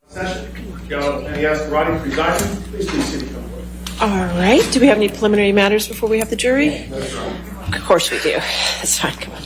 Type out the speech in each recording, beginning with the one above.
Session. And yes, Roddy presiding. Please be seated. All right. Do we have any preliminary matters before we have the jury? Of course we do. That's fine. Come on.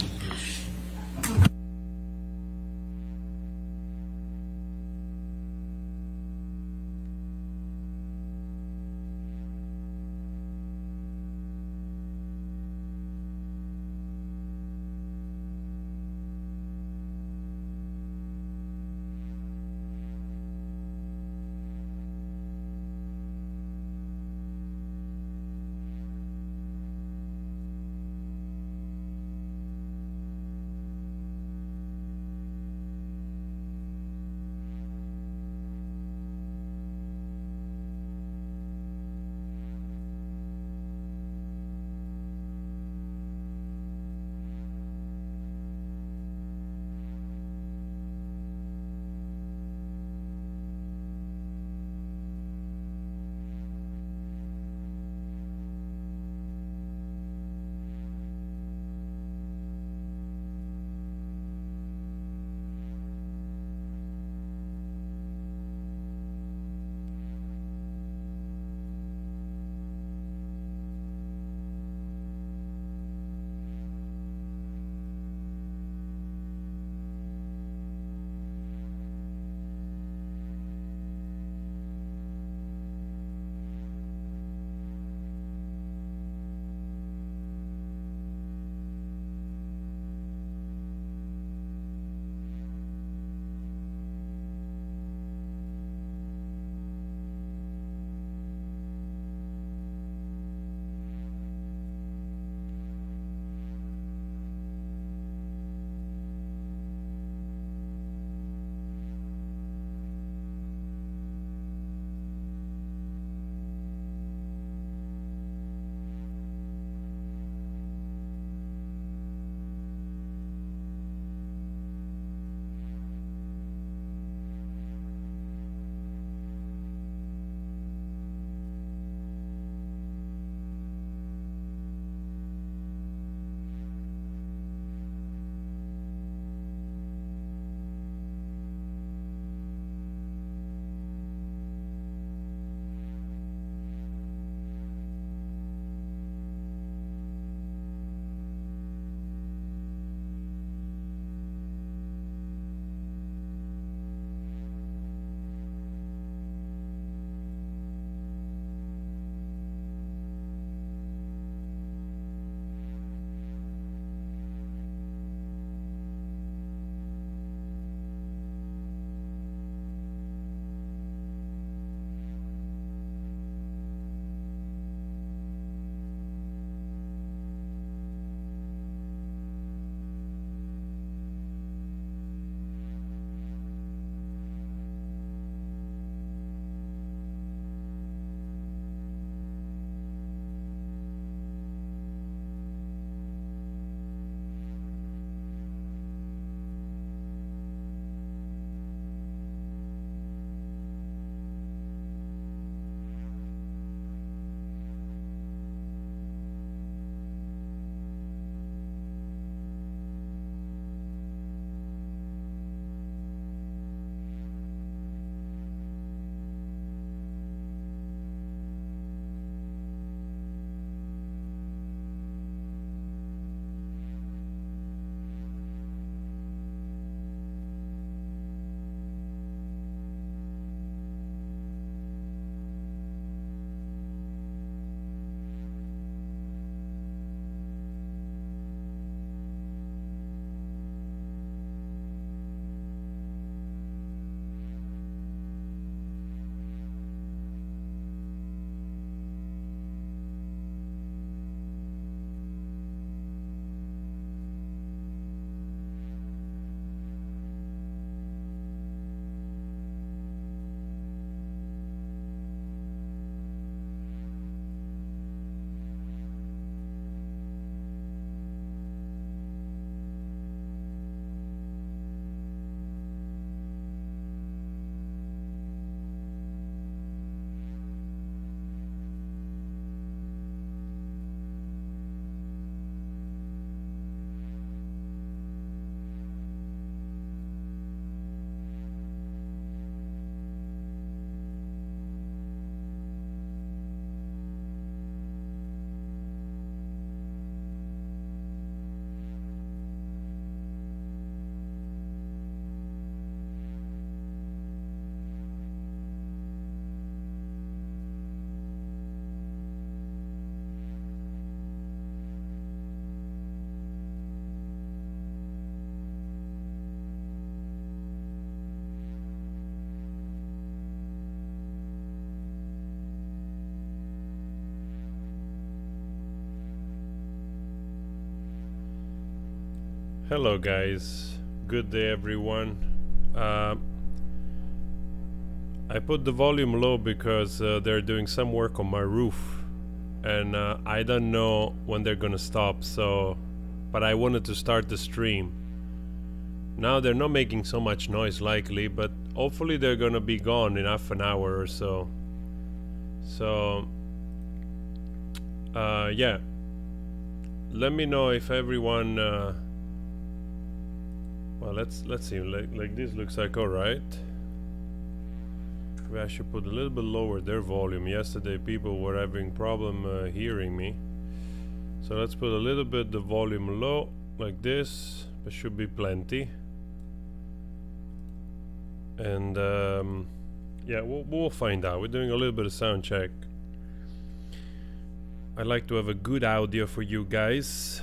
Hello guys, good day everyone. I put the volume low because they're doing some work on my roof and I don't know when they're gonna stop, but I wanted to start the stream. Now they're not making so much noise likely, but hopefully they're gonna be gone in half an hour or so. Yeah, let me know if everyone well, let's see, like this looks like alright. Maybe I should put a little bit lower their volume. Yesterday people were having problem hearing me. So let's put a little bit the volume low, like this. There should be plenty. And yeah, we'll find out. We're doing a little bit of sound check. I like to have a good audio for you guys.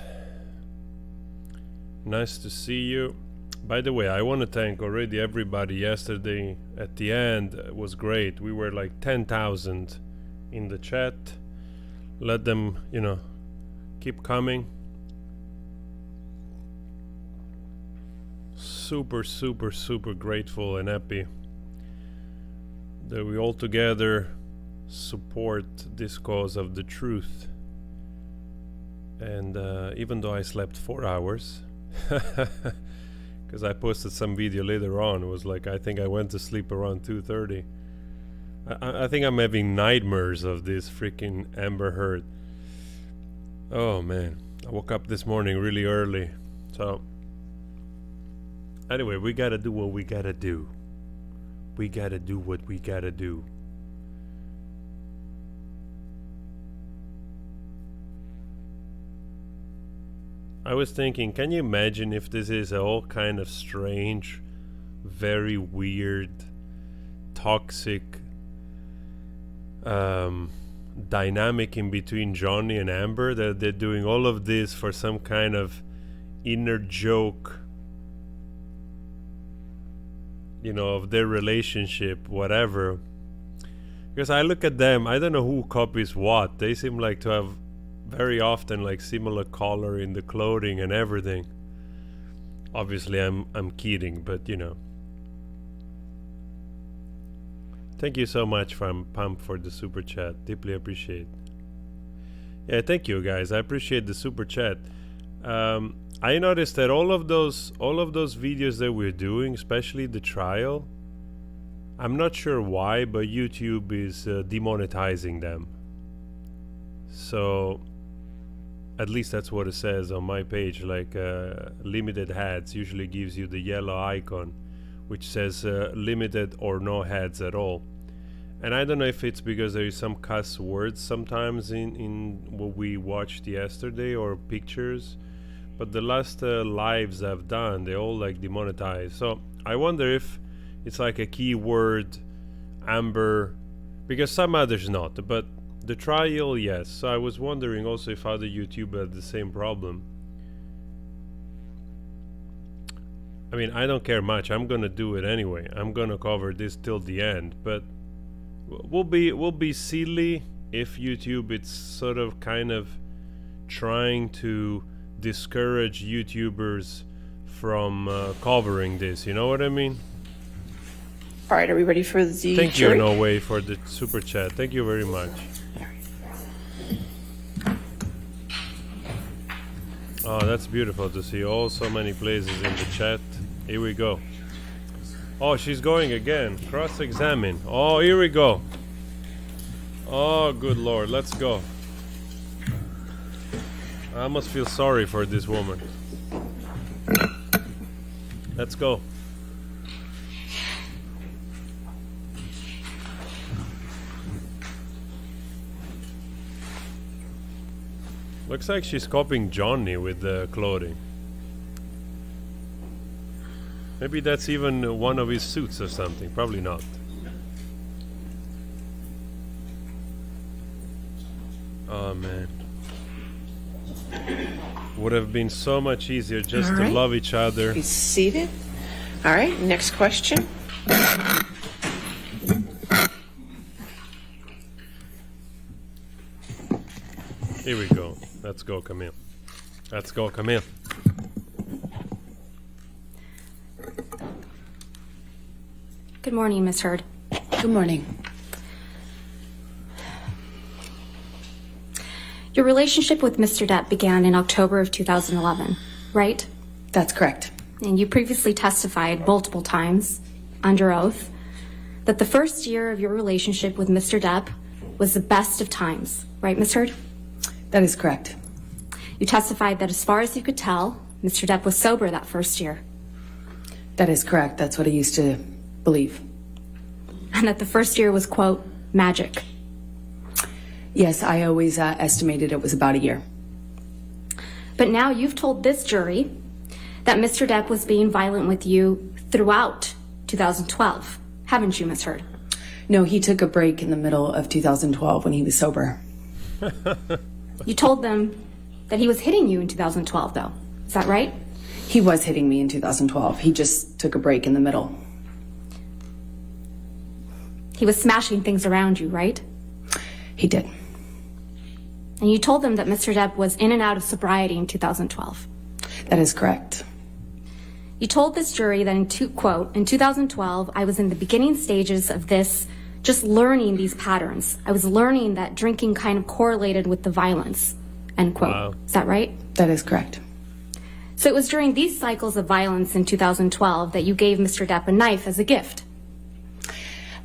Nice to see you. By the way, I want to thank already everybody yesterday. At the end, it was great. We were like 10,000 in the chat. Let them, you know, keep coming. Super, super, super grateful and happy that we all together support this cause of the truth. And even though I slept 4 hours, because I posted some video later on, it was like, I think I went to sleep around 2:30. I think I'm having nightmares of this freaking Amber Heard. Oh man, I woke up this morning really early. So anyway, we gotta do what we gotta do. We gotta do what we gotta do. I was thinking, can you imagine if this is all kind of strange, very weird, toxic dynamic in between Johnny and Amber, that they're doing all of this for some kind of inner joke, you know, of their relationship, whatever. Because I look at them, I don't know who copies what. They seem like to have very often like similar color in the clothing and everything. Obviously I'm kidding, but you know. Thank you so much from Pump for the super chat. Deeply appreciate. Yeah, thank you guys. I appreciate the super chat. I noticed that all of those videos that we're doing, especially the trial, I'm not sure why, but YouTube is demonetizing them. So at least that's what it says on my page, like limited ads usually gives you the yellow icon which says limited or no ads at all. And I don't know if it's because there is some cuss words sometimes in what we watched yesterday or pictures, but the last lives I've done, they all like demonetized. So I wonder if it's like a keyword Amber, because some others not, but the trial, yes. So I was wondering also if other YouTube had the same problem. I mean, I don't care much. I'm gonna do it anyway. I'm gonna cover this till the end, but we'll be silly if YouTube, it's sort of kind of trying to discourage YouTubers from covering this. You know what I mean? All right, are we ready for the Thank jury? you, No Way, for the super chat. Thank you very much. Oh, that's beautiful to see all so many places in the chat. Here we go. Oh, she's going again. Cross-examine. Oh, here we go. Oh, good Lord. Let's go. I almost feel sorry for this woman. Let's go. Looks like she's copying Johnny with the clothing. Maybe that's even one of his suits or something. Probably not. Oh man. Would have been so much easier just to love each other. Be seated. All right, next question. Here we go. Let's go, Camille. Let's go, Camille. Good morning, Ms. Heard. Good morning. Your relationship with Mr. Depp began in October of 2011, right? That's correct. And you previously testified multiple times, under oath, that the first year of your relationship with Mr. Depp was the best of times, right, Ms. Heard? That is correct. You testified that as far as you could tell, Mr. Depp was sober that first year. That is correct. That's what I used to believe. And that the first year was, quote, magic. Yes, I always estimated it was about a year. But now you've told this jury that Mr. Depp was being violent with you throughout 2012, haven't you, Ms. Heard? No, he took a break in the middle of 2012 when he was sober. You told them that he was hitting you in 2012, though. Is that right? He was hitting me in 2012. He just took a break in the middle. He was smashing things around you, right? He did. And you told them that Mr. Depp was in and out of sobriety in 2012. That is correct. You told this jury that, in 2012, I was in the beginning stages of this, just learning these patterns. I was learning that drinking kind of correlated with the violence, end quote. Wow. Is that right? That is correct. So it was during these cycles of violence in 2012 that you gave Mr. Depp a knife as a gift.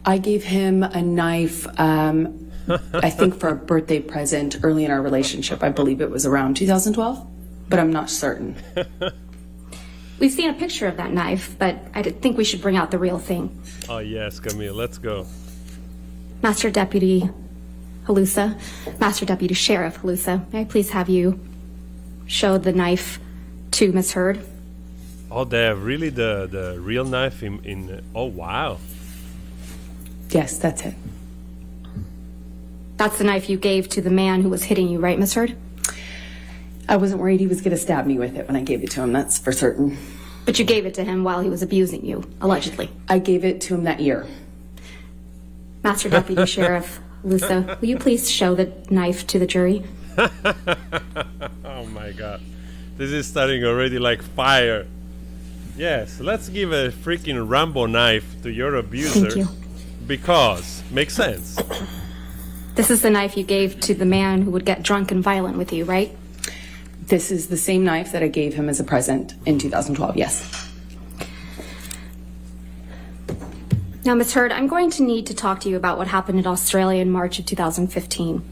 I gave him a knife, I think for a birthday present early in our relationship. I believe it was around 2012, but I'm not certain. We've seen a picture of that knife, but I think we should bring out the real thing. Oh yes, Camille, let's go. Master Deputy Halusa, Master Deputy Sheriff Halusa, may I please have you show the knife to Ms. Heard? Oh, they have really the real knife in oh wow. Yes, that's it. That's the knife you gave to the man who was hitting you, right, Ms. Heard? I wasn't worried he was going to stab me with it when I gave it to him, that's for certain. But you gave it to him while he was abusing you, allegedly. I gave it to him that year. Master Deputy Sheriff Halusa, will you please show the knife to the jury? Oh my god. This is starting already like fire. Yes, let's give a freaking Rambo knife to your abuser. Thank you. Because makes sense. This is the knife you gave to the man who would get drunk and violent with you, right? This is the same knife that I gave him as a present in 2012, yes. Now, Ms. Heard, I'm going to need to talk to you about what happened in Australia in March of 2015.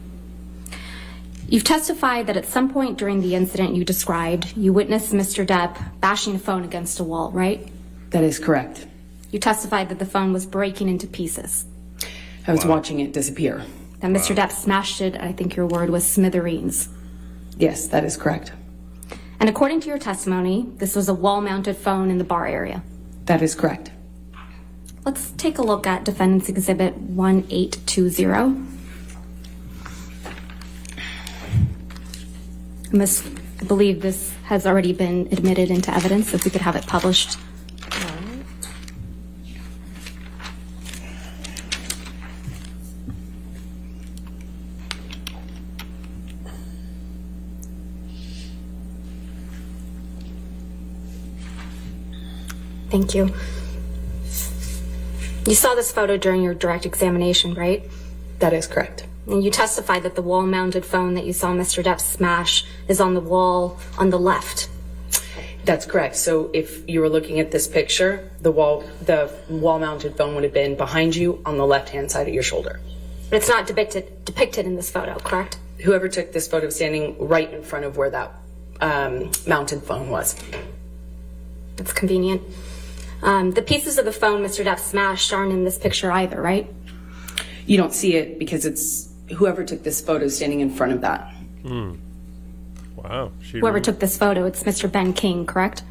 You've testified that at some point during the incident you described, you witnessed Mr. Depp bashing a phone against a wall, right? That is correct. You testified that the phone was breaking into pieces. I was watching it disappear. That Mr. Depp smashed it, I think your word was smithereens. Yes, that is correct. And according to your testimony, this was a wall-mounted phone in the bar area. That is correct. Let's take a look at Defendants Exhibit 1820. I believe this has already been admitted into evidence, if we could have it published. Thank you. You saw this photo during your direct examination, right? That is correct. And you testified that the wall-mounted phone that you saw Mr. Depp smash is on the wall on the left. That's correct. So if you were looking at this picture, the wall-mounted phone would have been behind you on the left-hand side of your shoulder. But it's not depicted in this photo, correct? Whoever took this photo was standing right in front of where that mounted phone was. That's convenient. The pieces of the phone Mr. Depp smashed aren't in this picture either, right? You don't see it because it's whoever took this photo standing in front of that. Wow. Whoever took this photo, it's Mr. Ben King, correct?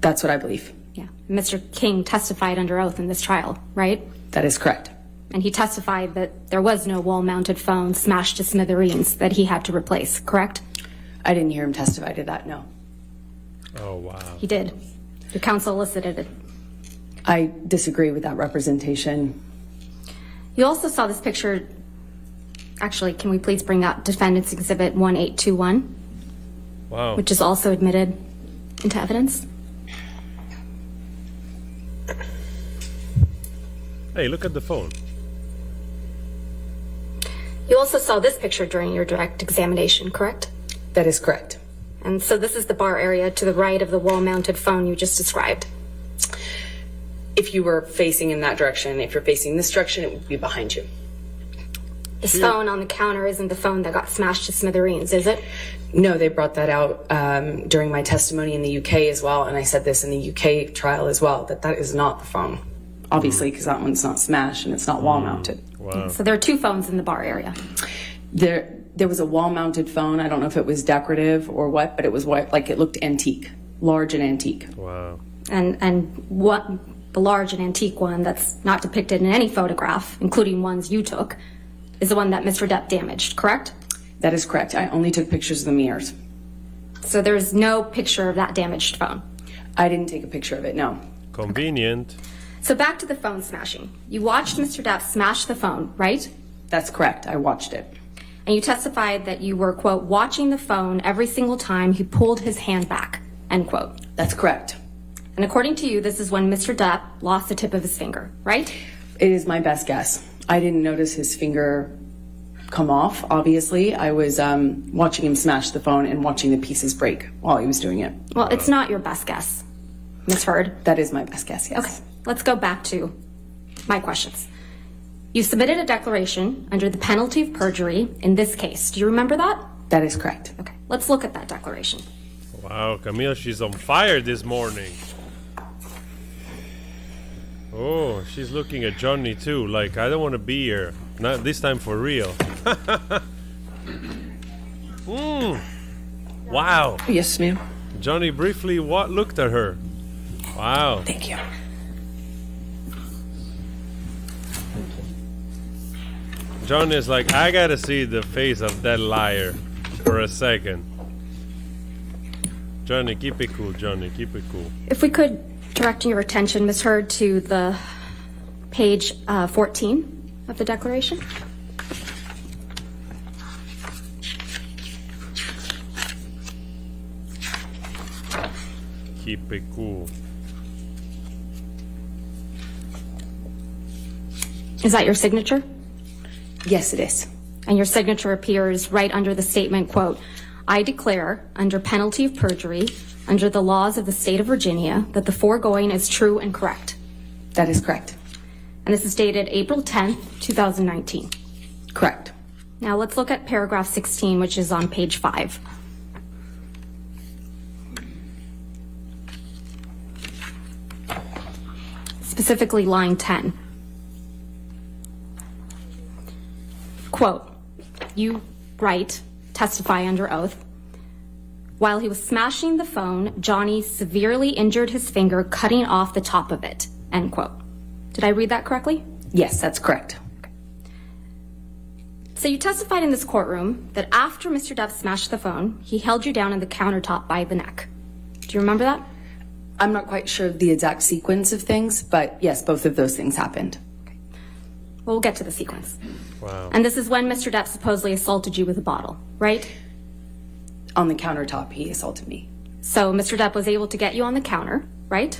That's what I believe. Yeah. Mr. King testified under oath in this trial, right? That is correct. And he testified that there was no wall-mounted phone smashed to smithereens that he had to replace, correct? I didn't hear him testify to that, no. Oh wow. He did. Your counsel elicited it. I disagree with that representation. You also saw this picture. Actually, can we please bring up Defendants Exhibit 1821, Wow. which is also admitted into evidence? Hey, look at the phone. You also saw this picture during your direct examination, correct? That is correct. And so this is the bar area to the right of the wall-mounted phone you just described. If you were facing in that direction, if you're facing this direction, it would be behind you. This phone on the counter isn't the phone that got smashed to smithereens, is it? No, they brought that out during my testimony in the UK as well, and I said this in the UK trial as well, that is not the phone. Obviously, because that one's not smashed and it's not wall-mounted. Wow. So there are two phones in the bar area. There was a wall-mounted phone. I don't know if it was decorative or what, but it was like it looked antique, large and antique. Wow. And what the large and antique one that's not depicted in any photograph, including ones you took, is the one that Mr. Depp damaged, correct? That is correct. I only took pictures of the mirrors. So there's no picture of that damaged phone. I didn't take a picture of it, no. Convenient. So back to the phone smashing. You watched Mr. Depp smash the phone, right? That's correct. I watched it. And you testified that you were, quote, watching the phone every single time he pulled his hand back, end quote. That's correct. And according to you, this is when Mr. Depp lost the tip of his finger, right? It is my best guess. I didn't notice his finger come off, obviously. I was watching him smash the phone and watching the pieces break while he was doing it. Well, it's not your best guess, Ms. Heard. That is my best guess, yes. Okay, let's go back to my questions. You submitted a declaration under the penalty of perjury in this case. Do you remember that? That is correct. Okay, let's look at that declaration. Wow, Camille, she's on fire this morning. Oh, she's looking at Johnny too, like, I don't want to be here. Not this time for real. Wow. Yes, ma'am. Johnny briefly looked at her. Wow. Thank you. Johnny is like, I gotta see the face of that liar for a second. Johnny, keep it cool, Johnny, keep it cool. If we could direct your attention, Ms. Heard, to the page 14 of the declaration. Keep it cool. Is that your signature? Yes, it is. And your signature appears right under the statement, quote, I declare, under penalty of perjury, under the laws of the state of Virginia, that the foregoing is true and correct. That is correct. And this is dated April 10th, 2019. Correct. Now let's look at paragraph 16, which is on page 5. Specifically line 10. Quote, you write, testify under oath, while he was smashing the phone, Johnny severely injured his finger, cutting off the top of it, end quote. Did I read that correctly? Yes, that's correct. So you testified in this courtroom that after Mr. Depp smashed the phone, he held you down on the countertop by the neck. Do you remember that? I'm not quite sure of the exact sequence of things, but yes, both of those things happened. Well, we'll get to the sequence. Wow. And this is when Mr. Depp supposedly assaulted you with a bottle, right? On the countertop, he assaulted me. So Mr. Depp was able to get you on the counter, right?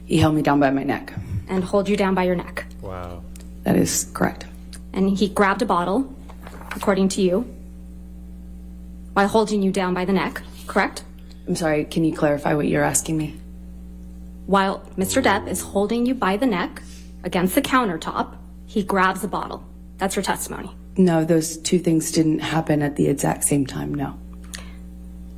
He held me down by my neck. And hold you down by your neck. Wow. That is correct. And he grabbed a bottle, according to you, while holding you down by the neck, correct? I'm sorry, can you clarify what you're asking me? While Mr. Depp is holding you by the neck against the countertop, he grabs a bottle. That's your testimony. No, those two things didn't happen at the exact same time, no.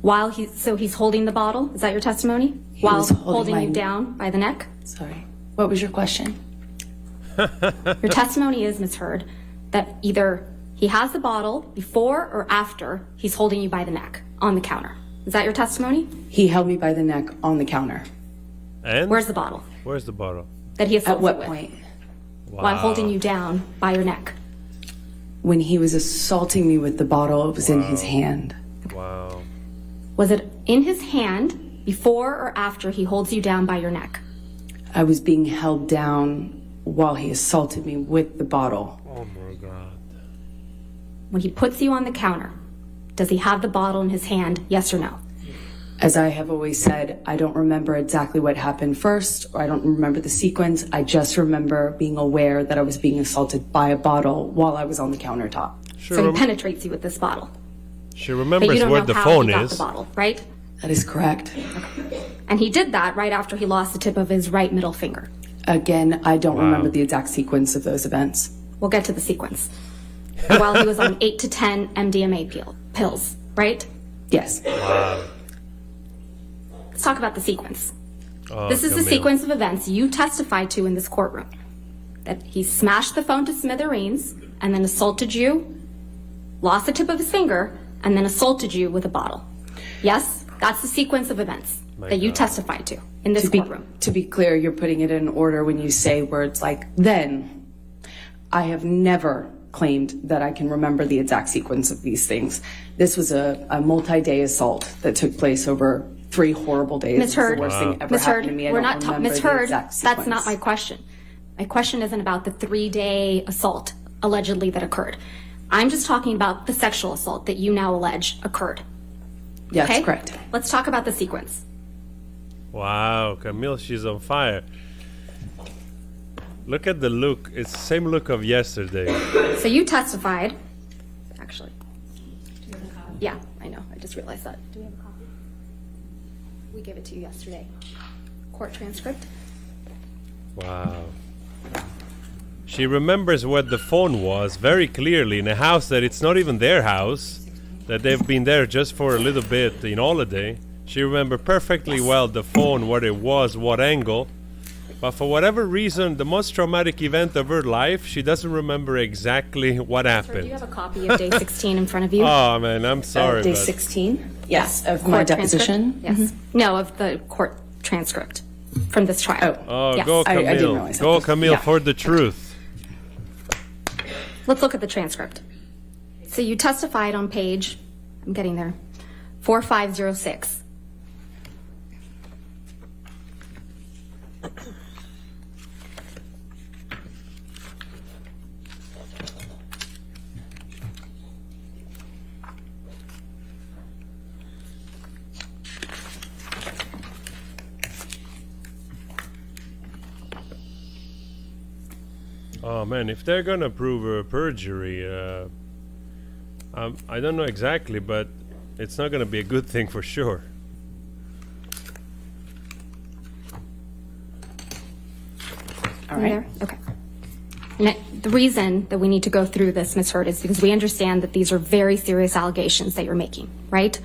While he's holding the bottle, is that your testimony? While was holding holding my- you down by the neck? Sorry. What was your question? Your testimony is, Ms. Heard, that either he has the bottle before or after he's holding you by the neck on the counter. Is that your testimony? He held me by the neck on the counter. And? Where's the bottle Where's the bottle? that he At assaulted what with? point? While holding you down by your neck. When he was assaulting me with the bottle, it was in his hand. Wow. Was it in his hand before or after he holds you down by your neck? I was being held down while he assaulted me with the bottle. Oh my God. When he puts you on the counter, does he have the bottle in his hand, yes or no? As I have always said, I don't remember exactly what happened first, or I don't remember the sequence. I just remember being aware that I was being assaulted by a bottle while I was on the countertop. So he penetrates you with this bottle. She But you remembers don't where know the how phone he got is. the bottle, right? That is correct. And he did that right after he lost the tip of his right middle finger. Again, I don't remember the exact sequence of those events. We'll get to the sequence. While he was on 8 to 10 MDMA pills, right? Yes. Let's talk about the sequence. Oh, This is the Camille. sequence of events you testified to in this courtroom. That he smashed the phone to smithereens and then assaulted you, lost the tip of his finger, and then assaulted you with a bottle. Yes? That's the sequence of events that you testified to in this courtroom. To be clear, you're putting it in order when you say words like then. I have never claimed that I can remember the exact sequence of these things. This was a multi-day assault that took place over 3 horrible days. Ms. Heard, It's the worst thing ever Ms. happened Heard, to me. I we're don't not remember Ms. the Heard, exact that's sequence. not my question. My question isn't about the 3-day assault allegedly that occurred. I'm just talking about the sexual assault that you now allege occurred. Yes, Okay? correct. Let's talk about the sequence. Wow, Camille, she's on fire. Look at the look. It's the same look of yesterday. So you testified, actually. Yeah, I know. I just realized that. Do we have a copy? We gave it to you yesterday. Court transcript. Wow. She remembers what the phone was very clearly in a house that it's not even their house, that they've been there just for a little bit in holiday. She remembered perfectly well the phone, what it was, what angle. But for whatever reason, the most traumatic event of her life, she doesn't remember exactly what Sir, do happened. you have a copy of day 16 in front of you? Oh man, I'm sorry. Day but 16? Yes, of Court my transcript? deposition? Yes. No, of the court transcript from this trial. Oh, Yes. go I didn't Camille. realize that. Go Camille Yeah. for the truth. Let's look at the transcript. So you testified on page, I'm getting there, 4506. Oh man, if they're gonna prove a perjury, I don't know exactly, but it's not gonna be a good thing for sure. All You right. there? Okay. And the reason that we need to go through this, Ms. Hurd, is because we understand that these are very serious allegations that you're making, right?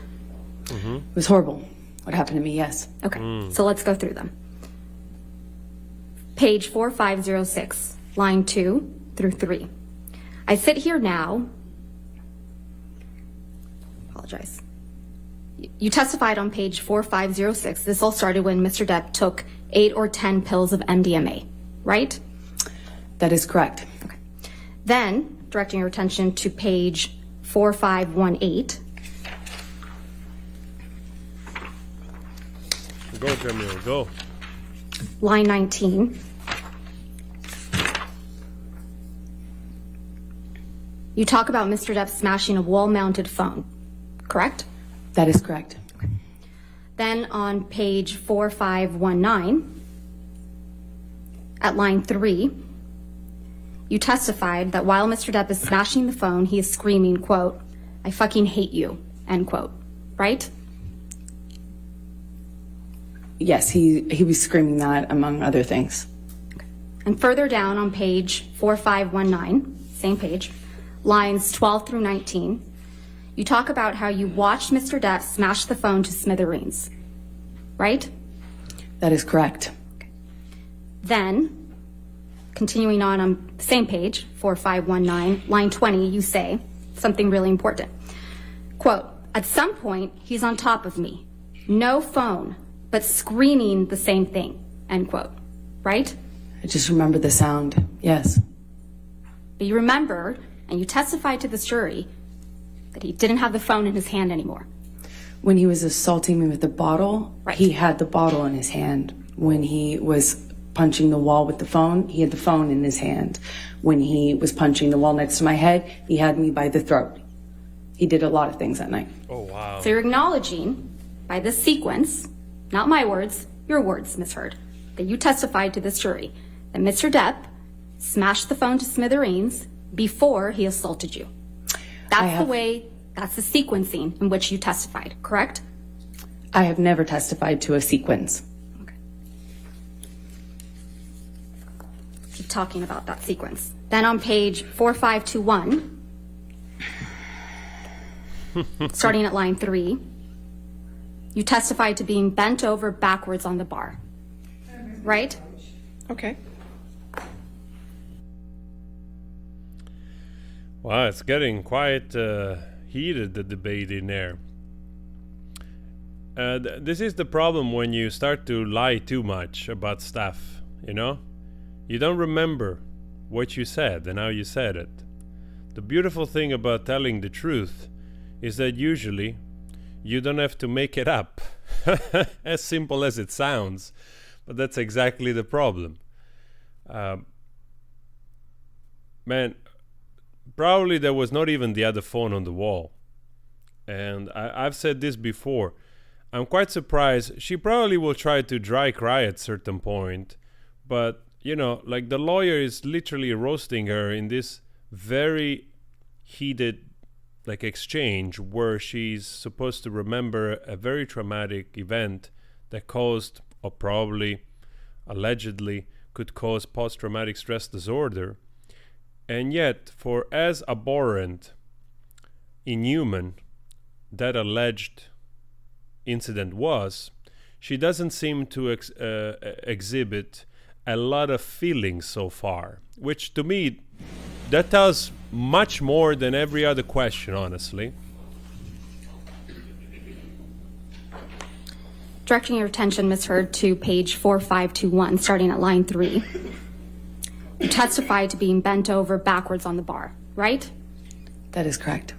It was horrible. What happened to me, yes. Okay, so let's go through them. Page 4506, line 2 through 3. I sit here now. Apologize. You testified on page 4506. This all started when Mr. Depp took 8 or 10 pills of MDMA, right? That is correct. Okay. Then, directing your attention to page 4518. Go Camille, go. Line 19. You talk about Mr. Depp smashing a wall-mounted phone, correct? That is correct. Then on page 4519, at line 3, you testified that while Mr. Depp is smashing the phone, he is screaming, quote, "I fucking hate you," end quote, right? Yes, he was screaming that, among other things. And further down on page 4519, same page, lines 12 through 19, you talk about how you watched Mr. Depp smash the phone to smithereens, right? That is correct. Then, continuing on the same page, 4519, line 20, you say something really important. Quote, "At some point, he's on top of me. No phone, but screaming the same thing," end quote, right? I just remember the sound. Yes. But you remember, and you testified to this jury, that he didn't have the phone in his hand anymore. When he was assaulting me with the bottle, Right. he had the bottle in his hand. When he was punching the wall with the phone, he had the phone in his hand. When he was punching the wall next to my head, he had me by the throat. He did a lot of things that night. Oh wow. So you're acknowledging by this sequence, not my words, your words, Ms. Heard, that you testified to this jury that Mr. Depp smashed the phone to smithereens before he assaulted you. That's the sequencing in which you testified, correct? I have never testified to a sequence. Okay. Keep talking about that sequence. Then on page 4521, starting at line 3, you testified to being bent over backwards on the bar, right? Okay. Wow, it's getting quite heated, the debate in there. This is the problem when you start to lie too much about stuff, you know? You don't remember what you said and how you said it. The beautiful thing about telling the truth is that usually you don't have to make it up. As simple as it sounds, but that's exactly the problem. Man, probably there was not even the other phone on the wall. And I've said this before. I'm quite surprised. She probably will try to dry cry at certain point. But, you know, like the lawyer is literally roasting her in this very heated exchange where she's supposed to remember a very traumatic event that caused, or probably allegedly could cause post-traumatic stress disorder. And yet, for as abhorrent, inhuman that alleged incident was, she doesn't seem to exhibit a lot of feelings so far, which to me, that tells much more than every other question, honestly. Directing your attention, Ms. Heard, to page 4521, starting at line 3. You testified to being bent over backwards on the bar, right? That is correct.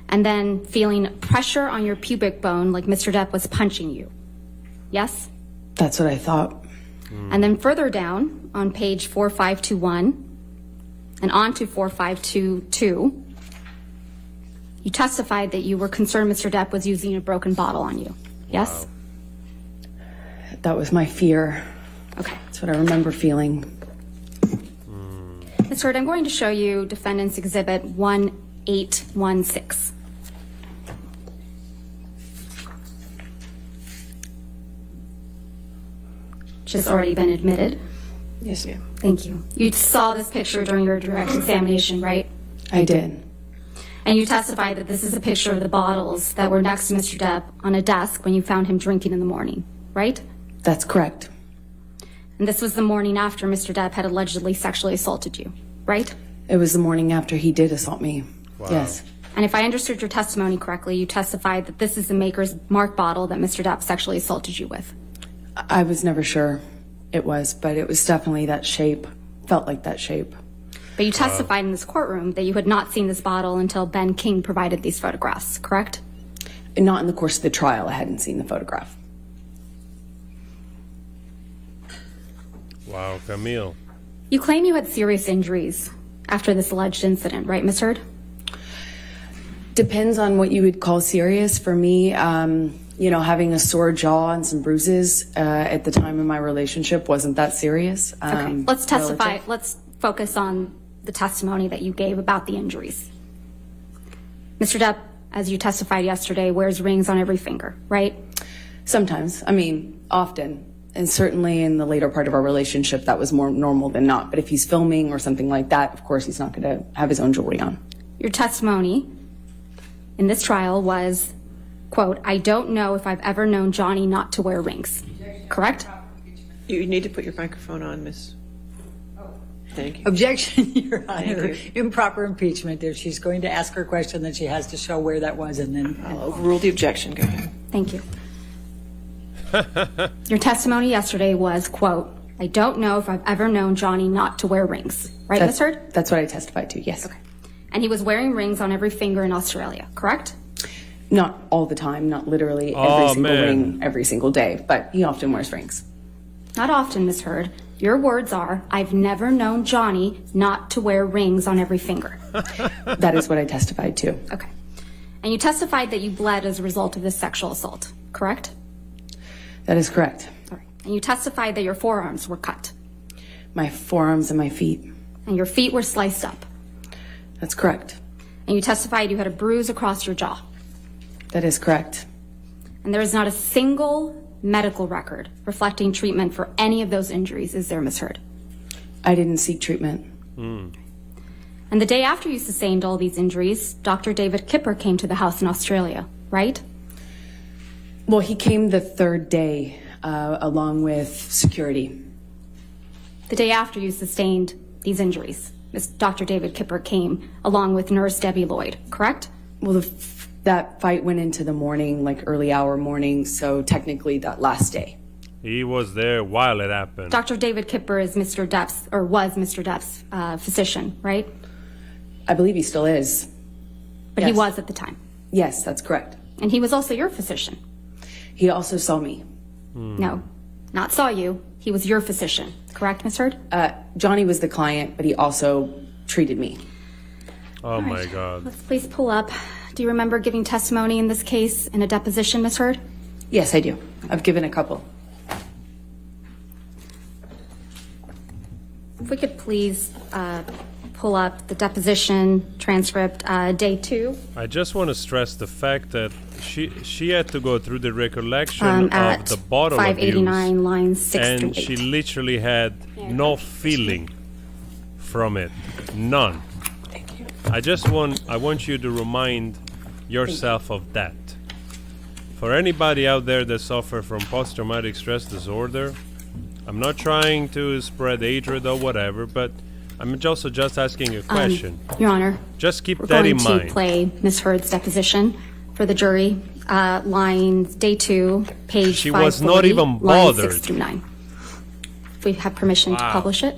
And then feeling pressure on your pubic bone like Mr. Depp was punching you. Yes? That's what I thought. And then further down on page 4521 and on to 4522, you testified that you were concerned Mr. Depp was using a broken bottle on you. Yes? Wow. That was my fear. Okay. That's what I remember feeling. Ms. Heard, I'm going to show you Defendants Exhibit 1816. Which has already been admitted. Yes, ma'am. Thank you. You saw this picture during your direct examination, right? I did. And you testified that this is a picture of the bottles that were next to Mr. Depp on a desk when you found him drinking in the morning, right? That's correct. And this was the morning after Mr. Depp had allegedly sexually assaulted you, right? It was the morning after he did assault me. Wow. Yes. And if I understood your testimony correctly, you testified that this is the Maker's Mark bottle that Mr. Depp sexually assaulted you with. I was never sure it was, but it was definitely that shape. Felt like that shape. But you testified in this courtroom that you had not seen this bottle until Ben King provided these photographs, correct? Not in the course of the trial. I hadn't seen the photograph. Wow, Camille. You claim you had serious injuries after this alleged incident, right, Ms. Heard? Depends on what you would call serious. For me, having a sore jaw and some bruises at the time of my relationship wasn't that serious. Okay, let's testify. Let's focus on the testimony that you gave about the injuries. Mr. Depp, as you testified yesterday, wears rings on every finger, right? Sometimes. I mean, often. And certainly in the later part of our relationship, that was more normal than not. But if he's filming or something like that, of course, he's not going to have his own jewelry on. Your testimony in this trial was, quote, "I don't know if I've ever known Johnny not to wear rings." Correct? You need to put your microphone on, Miss. Thank you. Objection, Your Honor. Improper impeachment. If she's going to ask her question, then she has to show where that was, and then I'll overrule the objection. Go ahead. Thank you. Your testimony yesterday was, quote, "I don't know if I've ever known Johnny not to wear rings." Right, Ms. Heard? That's what I testified to, yes. Okay. And he was wearing rings on every finger in Australia, correct? Not all the time, not literally every single ring every single day, but he often wears rings. Not often, Ms. Heard. Your words are, "I've never known Johnny not to wear rings on every finger." That is what I testified to. Okay. And you testified that you bled as a result of this sexual assault, correct? That is correct. All right. And you testified that your forearms were cut My forearms and my feet. and your feet were sliced up. That's correct. And you testified you had a bruise across your jaw. That is correct. And there is not a single medical record reflecting treatment for any of those injuries, is there, Ms. Heard? I didn't seek treatment. And the day after you sustained all these injuries, Dr. David Kipper came to the house in Australia, right? Well, he came the third day along with security. The day after you sustained these injuries, Dr. David Kipper came along with Nurse Debbie Lloyd, correct? Well, that fight went into the morning, like early hour morning, so technically that last day. He was there while it happened. Dr. David Kipper is Mr. Depp's, or was Mr. Depp's physician, right? I believe he still is. But he Yes. was at the time. Yes, that's correct. And he was also your physician. He also saw me. No, not saw you. He was your physician, correct, Ms. Heard? Johnny was the client, but he also treated me. Oh my God. Let's please pull up. Do you remember giving testimony in this case in a deposition, Ms. Heard? Yes, I do. I've given a couple. If we could please pull up the deposition transcript, day 2. I just want to stress the fact that she had to go through the recollection At of the bottle 589, abuse, lines 6 through and 8. she literally had no feeling from it, none. I want you to remind yourself of that. For anybody out there that suffer from post-traumatic stress disorder, I'm not trying to spread hatred or whatever, but I'm also just asking a question. Your Honor, Just keep we're that going in to mind. play Ms. Heard's deposition for the jury. Lines day 2, page She 540, was not even lines 6 bothered. through 9. If we have permission to Wow. publish it.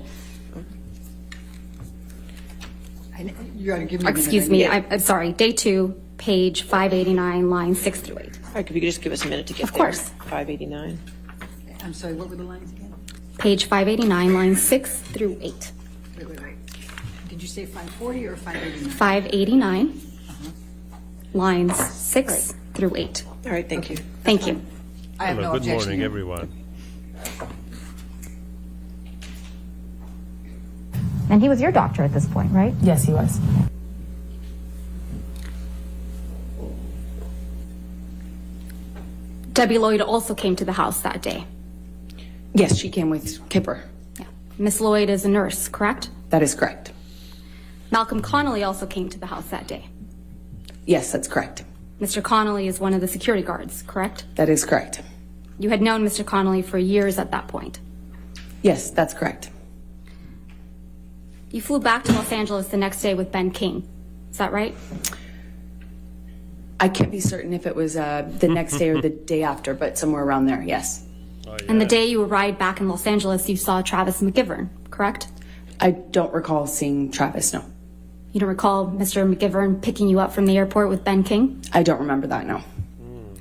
You gotta give me a minute. Excuse me, I'm sorry, day 2, page 589, lines 6 through 8. All right, if you could just give us a minute to get Of there. course. 589. I'm sorry, what were the lines again? Page 589, lines 6 through 8. Wait. Did you say 540 or 589? 589, lines 6 through 8. All right, thank you. Thank you. I have Hello, no good objection. morning, everyone. And he was your doctor at this point, right? Yes, he was. Debbie Lloyd also came to the house that day. Yes, she came with Kipper. Yeah. Miss Lloyd is a nurse, correct? That is correct. Malcolm Connolly also came to the house that day. Yes, that's correct. Mr. Connolly is one of the security guards, correct? That is correct. You had known Mr. Connolly for years at that point. Yes, that's correct. You flew back to Los Angeles the next day with Ben King. Is that right? I can't be certain if it was the next day or the day after, but somewhere around there, yes. And the day you arrived back in Los Angeles, you saw Travis McGivern, correct? I don't recall seeing Travis, no. You don't recall Mr. McGivern picking you up from the airport with Ben King? I don't remember that, no. And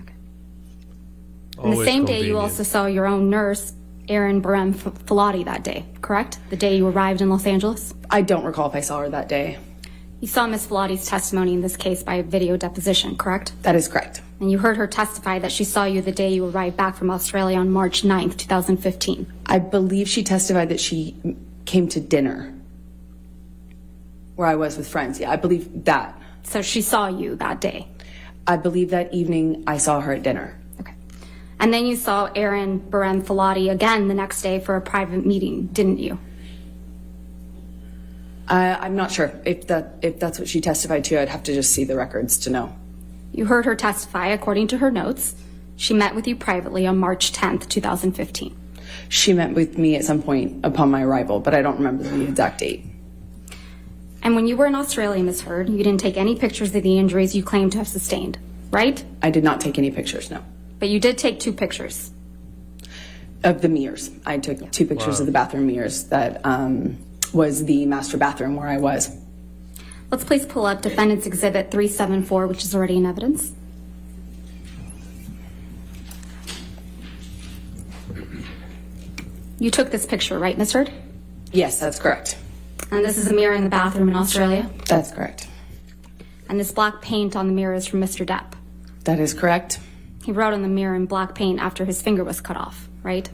the Always same day, you convenient. also saw your own nurse, Erin Barem Filati, that day, correct? The day you arrived in Los Angeles? I don't recall if I saw her that day. You saw Miss Filati's testimony in this case by video deposition, correct? That is correct. And you heard her testify that she saw you the day you arrived back from Australia on March 9th, 2015. I believe she testified that she came to dinner where I was with friends. Yeah, I believe that. So she saw you that day. I believe that evening I saw her at dinner. Okay. And then you saw Erin Barem Filati again the next day for a private meeting, didn't you? I'm not sure if that's what she testified to. I'd have to just see the records to know. You heard her testify, according to her notes. She met with you privately on March 10th, 2015. She met with me at some point upon my arrival, but I don't remember the exact date. And when you were in Australia, Ms. Heard, you didn't take any pictures of the injuries you claimed to have sustained, right? I did not take any pictures, no. But you did take 2 pictures. Of the mirrors. I took 2 pictures of the bathroom mirrors that was the master bathroom where I was. Let's please pull up Defendants Exhibit 374, which is already in evidence. You took this picture, right, Ms. Heard? Yes, that's correct. And this is a mirror in the bathroom in Australia. That's correct. And this black paint on the mirror is from Mr. Depp. That is correct. He wrote on the mirror in black paint after his finger was cut off, right?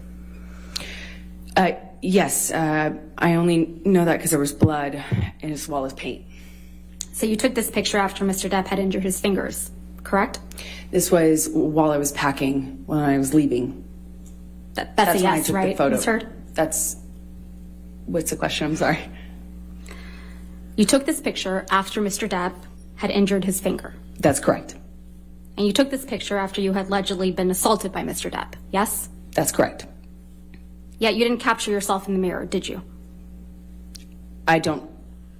Yes, I only know that because there was blood as well as paint. So you took this picture after Mr. Depp had injured his fingers, correct? This was while I was packing, when I was leaving. That's That's a when I yes, took right, the photo. Ms. Heard? That's, what's the question? I'm sorry. You took this picture after Mr. Depp had injured his finger. That's correct. And you took this picture after you had allegedly been assaulted by Mr. Depp, yes? That's correct. Yet you didn't capture yourself in the mirror, did you? I don't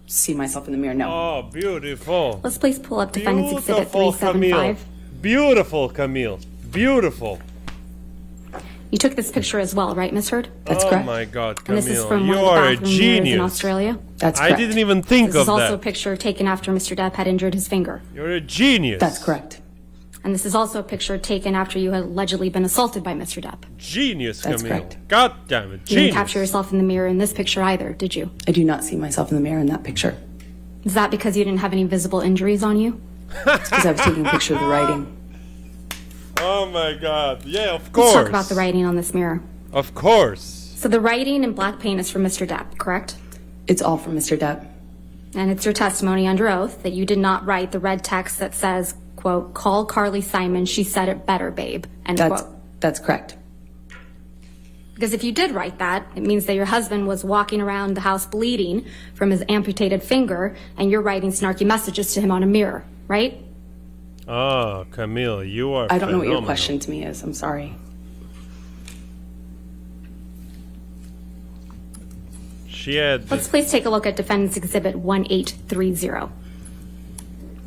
see myself in the mirror, no. Oh, beautiful. Let's please pull up Defendants Exhibit Beautiful, Camille. 375. Beautiful, Camille. Beautiful. You took this picture as well, right, Ms. Heard? That's Oh correct. my God, And Camille. this is from You one of the are a bathroom mirrors in genius. Australia. That's I correct. didn't even think This of is also a that. picture taken after Mr. Depp had injured his finger. You're a genius. That's correct. And this is also a picture taken after you had allegedly been assaulted by Mr. Depp. Genius, That's Camille. correct. God damn it, You didn't genius. capture yourself in the mirror in this picture either, did you? I do not see myself in the mirror in that picture. Is that because you didn't have any visible injuries on you? It's because I was taking a picture of the writing. Oh my God. Yeah, of Let's course. talk about the writing on this mirror. Of course. So the writing in black paint is from Mr. Depp, correct? It's all from Mr. Depp. And it's your testimony under oath that you did not write the red text that says, quote, call Carly Simon, she said it better, babe, end quote. That's correct. Because if you did write that, it means that your husband was walking around the house bleeding from his amputated finger, and you're writing snarky messages to him on a mirror, right? Oh, Camille, you are I don't know what your phenomenal. question to me is. I'm sorry. She had Let's please take a look at Defendants Exhibit 1830.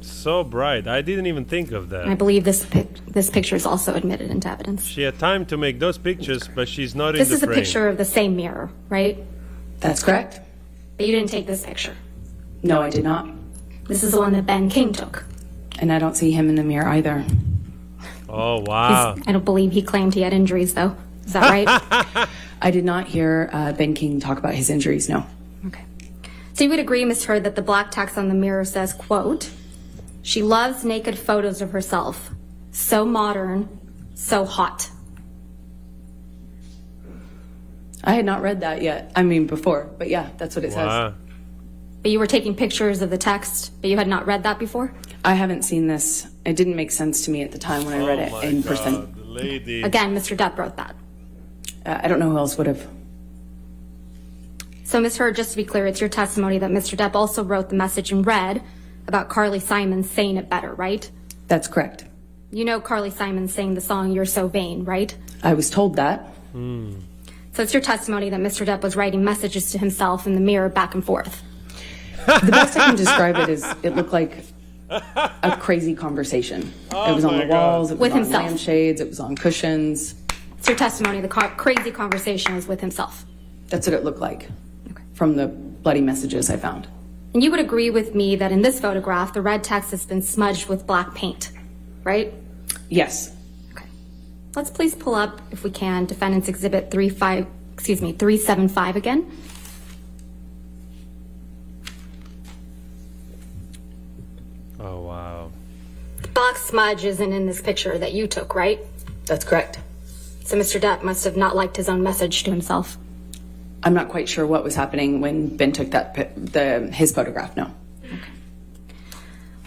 so bright. I didn't even think of And I that. believe this picture is also admitted into evidence. She had time to make those pictures, but she's not in This the is a frame. picture of the same mirror, right? That's correct. But you didn't take this picture. No, I did not. This is the one that Ben King took. And I don't see him in the mirror either. Oh, wow. I don't believe he claimed he had injuries, though. Is that right? I did not hear Ben King talk about his injuries, no. Okay. So you would agree, Ms. Heard, that the black text on the mirror says, quote, she loves naked photos of herself. So modern, so hot. I had not read that yet. I mean, before. But yeah, that's what it Wow. says. But you were taking pictures of the text, but you had not read that before? I haven't seen this. It didn't make sense to me at the time when I read Oh it my in God, person. the lady. Again, Mr. Depp wrote that. I don't know who else would have. So, Ms. Heard, just to be clear, it's your testimony that Mr. Depp also wrote the message in red about Carly Simon saying it better, right? That's correct. You know Carly Simon sang the song You're So Vain, right? I was told that. So it's your testimony that Mr. Depp was writing messages to himself in the mirror back and forth. The best I can describe it is it looked like a crazy conversation. It was on my the walls, it was With on himself. lampshades, it was on cushions. It's your testimony the crazy conversation was with himself. That's what it looked like from the bloody messages I found. And you would agree with me that in this photograph, the red text has been smudged with black paint, right? Yes. Okay. Let's please pull up, if we can, Defendants Exhibit 375 again. Oh, wow. The box smudge isn't in this picture that you took, right? That's correct. So Mr. Depp must have not liked his own message to himself. I'm not quite sure what was happening when Ben took his photograph, no.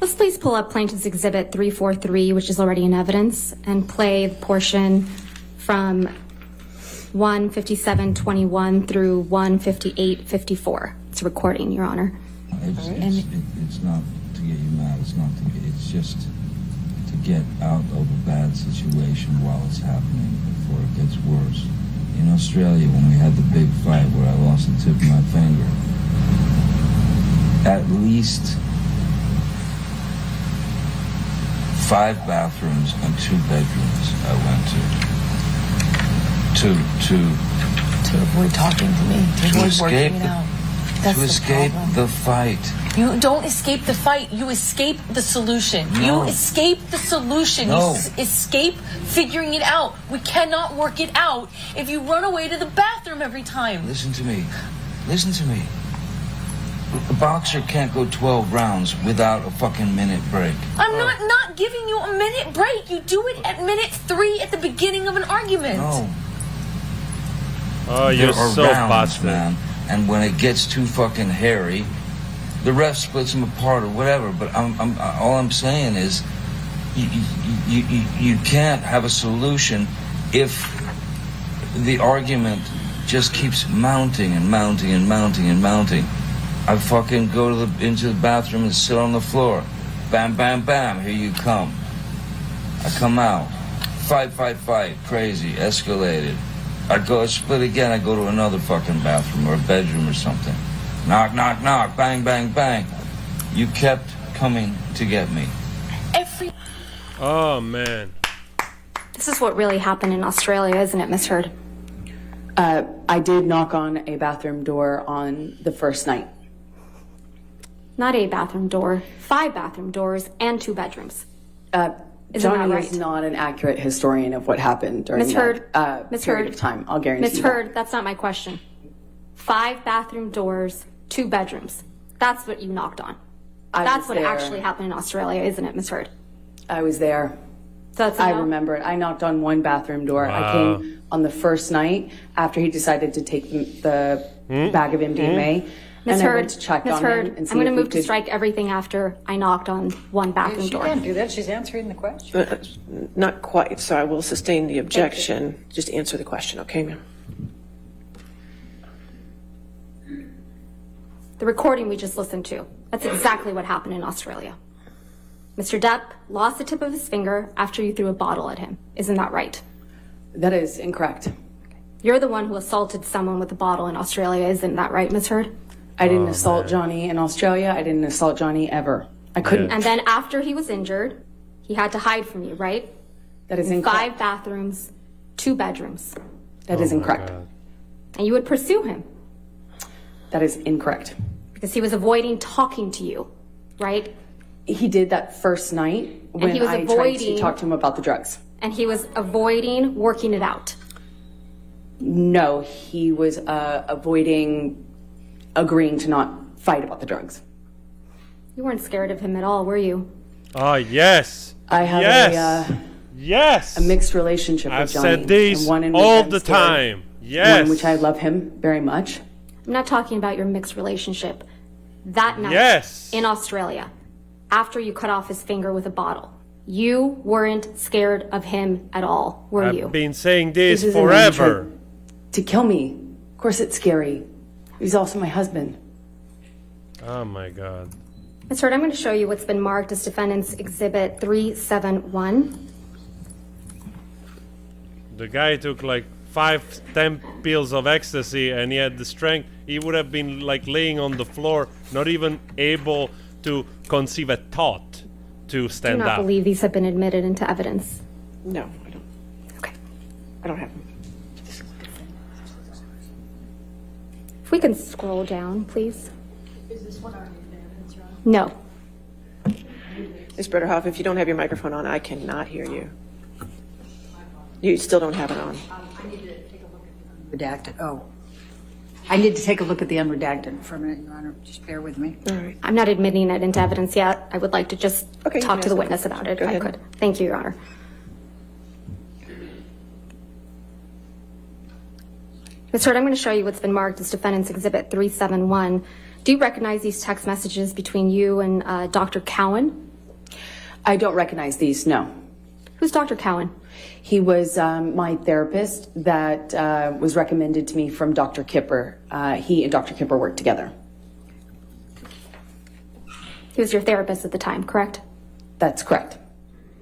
Let's please pull up Plaintiff's Exhibit 343, which is already in evidence, and play the portion from 1:57:21 through 1:58:54. It's a recording, Your Honor. It's not to get you mad. It's not to get. It's just to get out of a bad situation while it's happening before it gets worse. In Australia, when we had the big fight where I lost the tip of my finger, at least 5 bathrooms and 2 bedrooms I went To avoid talking to me, to avoid escape working it out. That's to the escape problem. the fight. You don't escape the fight. You escape the solution. No. You escape the solution. No. You escape figuring it out. We cannot work it out if you run away to the bathroom every time. Listen to me. Listen to me. A boxer can't go 12 rounds without a fucking minute break. I'm not giving you a minute break. You do it at minute 3 at the beginning of an argument. No. Oh, you're There are so rounds, bastard. man. And when it gets too fucking hairy, the ref splits them apart or whatever. But all I'm saying is, you can't have a solution if the argument just keeps mounting and mounting and mounting and mounting. I fucking go into the bathroom and sit on the floor. Bam, bam, bam, here you come. I come out. Fight, crazy, escalated. I go split again, I go to another fucking bathroom or a bedroom or something. Knock, knock, knock, bang, bang, bang. You kept coming to get me. Oh, man. This is what really happened in Australia, isn't it, Miss Heard? I did knock on a bathroom door on the first night. Not a bathroom door, 5 bathroom doors and 2 bedrooms. Isn't Johnny that right? is not an accurate historian of what happened during Miss that Heard, Miss period Heard, of time. I'll guarantee Miss you Heard, that's not my question. 5 bathroom doors, 2 bedrooms. That's what you knocked on. That's what there. actually happened in Australia, isn't it, Miss Heard? I was there. So that's a I no? remember it. I knocked on one bathroom door. Wow. I came on the first night after he decided to take the bag of MDMA. Miss And I Heard, went to check Miss on Heard, him and see I'm going to if we move to could- strike everything after I knocked on one bathroom She door. can't do that. She's answering the question. Not quite, so I will sustain the objection. Just answer the question, okay, ma'am? The recording we just listened to, that's exactly what happened in Australia. Mr. Depp lost the tip of his finger after you threw a bottle at him. Isn't that right? That is incorrect. You're the one who assaulted someone with a bottle in Australia. Isn't that right, Miss Heard? I didn't assault Johnny in Australia. I didn't assault Johnny ever. I couldn't. And then after he was injured, he had to hide from you, right? That is In incorrect. 5 bathrooms, 2 bedrooms. That is incorrect. And you would pursue him That is incorrect. because he was avoiding talking to you, right? He did that first night when he was I tried to avoiding- talk to him about the drugs. And he was avoiding working it out. No, he was avoiding agreeing to not fight about the drugs. You weren't scared of him at all, were you? Oh, yes. I have yes. Yes. a mixed relationship I've with Johnny. said this and one in which all I'm the scared, time. One Yes. in which I love him very much. I'm not talking about your mixed relationship. That night Yes. in Australia, after you cut off his finger with a bottle, you weren't scared of him at all, were you? I've been saying this This isn't when he forever. tried to kill me. Of course it's scary. He's also my husband. Oh, my God. Ms. Heard, I'm going to show you what's been marked as Defendants Exhibit 371. The guy took like 5-10 pills of ecstasy and he had the strength. He would have been like laying on the floor, not even able to conceive a thought to Do stand not up. believe these have been admitted into evidence. No, I don't. Okay. I don't have them. If we can scroll down, please. Is this one already No. Ms. Bretterhoff, if you don't have your microphone on, I cannot hear you. You still don't have it on. Redacted. Oh. I need to take a look at the unredacted for a minute, Your Honor. Just bear with me. All right. I'm not admitting it into evidence yet. I would like to just Okay, you talk can to the ask witness the about it, Go if I ahead. could. Thank you, Your Honor. Ms. Heard, I'm going to show you what's been marked as Defendants Exhibit 371. Do you recognize these text messages between you and Dr. Cowan? I don't recognize these, no. Who's Dr. Cowan? He was my therapist that was recommended to me from Dr. Kipper. He and Dr. Kipper worked together. He was your therapist at the time, correct? That's correct.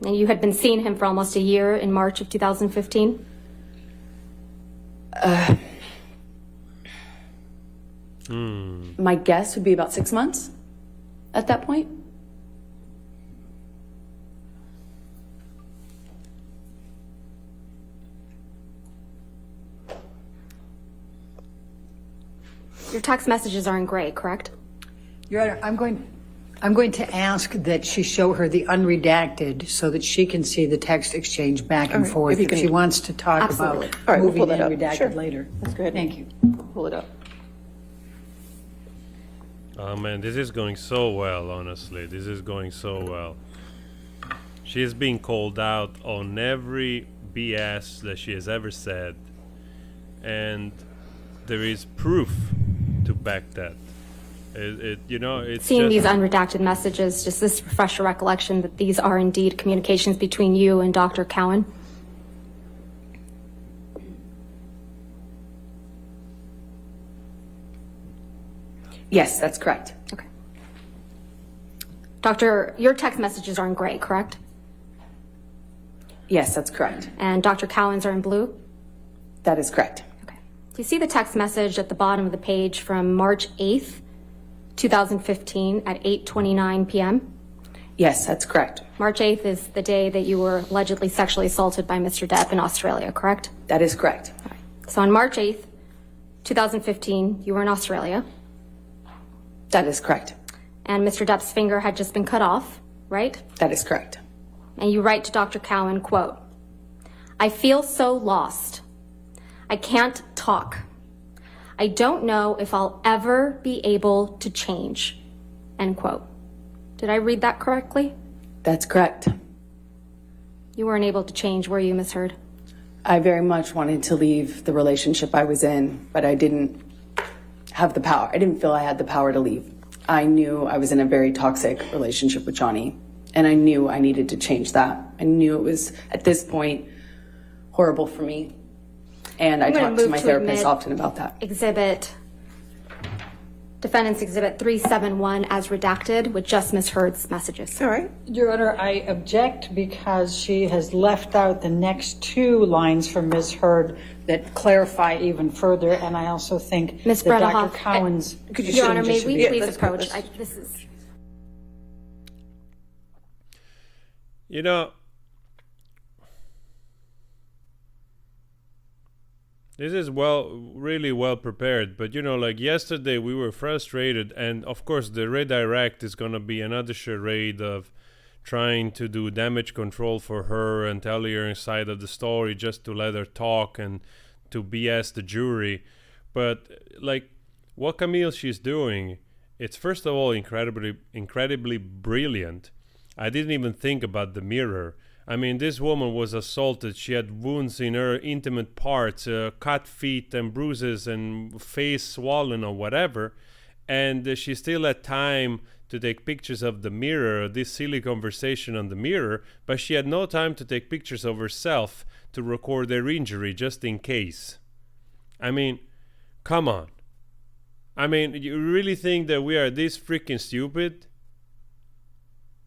And you had been seeing him for almost a year in March of 2015? My guess would be about 6 months at that point. Your text messages are in gray, correct? Your Honor, I'm going to ask that she show her the unredacted so that she can see the text exchange back and right, forth. if you If can- she wants to talk Absolutely. about All right, we'll moving pull that the up. unredacted Sure. later. Let's go ahead. Thank you. Pull it up. Oh man, this is going so well, honestly. This is going so well. She is being called out on every BS that she has ever said. And there is proof to back that. It's Seeing just, these unredacted messages, does this refresh your recollection that these are indeed communications between you and Dr. Cowan? Yes, that's correct. Okay. Doctor, your text messages are in gray, correct? Yes, that's correct. And Dr. Cowan's are in blue? That is correct. Okay. Do you see the text message at the bottom of the page from March 8th, 2015 at 8:29 p.m.? Yes, that's correct. March 8th is the day that you were allegedly sexually assaulted by Mr. Depp in Australia, correct? That is correct. All right. So on March 8th, 2015, you were in Australia, That is correct. and Mr. Depp's finger had just been cut off, right? That is correct. And you write to Dr. Cowan, quote, "I feel so lost. I can't talk. I don't know if I'll ever be able to change," end quote. Did I read that correctly? That's correct. You weren't able to change, were you, Ms. Heard? I very much wanted to leave the relationship I was in, but I didn't have the power. I didn't feel I had the power to leave. I knew I was in a very toxic relationship with Johnny, and I knew I needed to change that. I knew it was, at this point, horrible for me. And I I'm gonna talked to move my to therapist admit often about that. Defendants Exhibit 371 as redacted with just Ms. Heard's messages. All right. Your Honor, I object because she has left out the next two lines from Ms. Heard that clarify even further, and I also think Ms. that Dr. Bredehoff, Cowan's... Could you Your show Honor, them may just- we yeah, please let's go. approach? Let's- This is... you know, this is really well prepared, but like yesterday we were frustrated, and of course the redirect is going to be another charade of trying to do damage control for her and tell her side of the story just to let her talk and to BS the jury. But like what Camille she's doing, it's first of all incredibly brilliant. I didn't even think about the mirror. I mean, this woman was assaulted. She had wounds in her intimate parts, cut feet and bruises and face swollen or whatever. And she still had time to take pictures of the mirror, this silly conversation on the mirror, but she had no time to take pictures of herself to record her injury just in case. I mean, come on. I mean, you really think that we are this freaking stupid?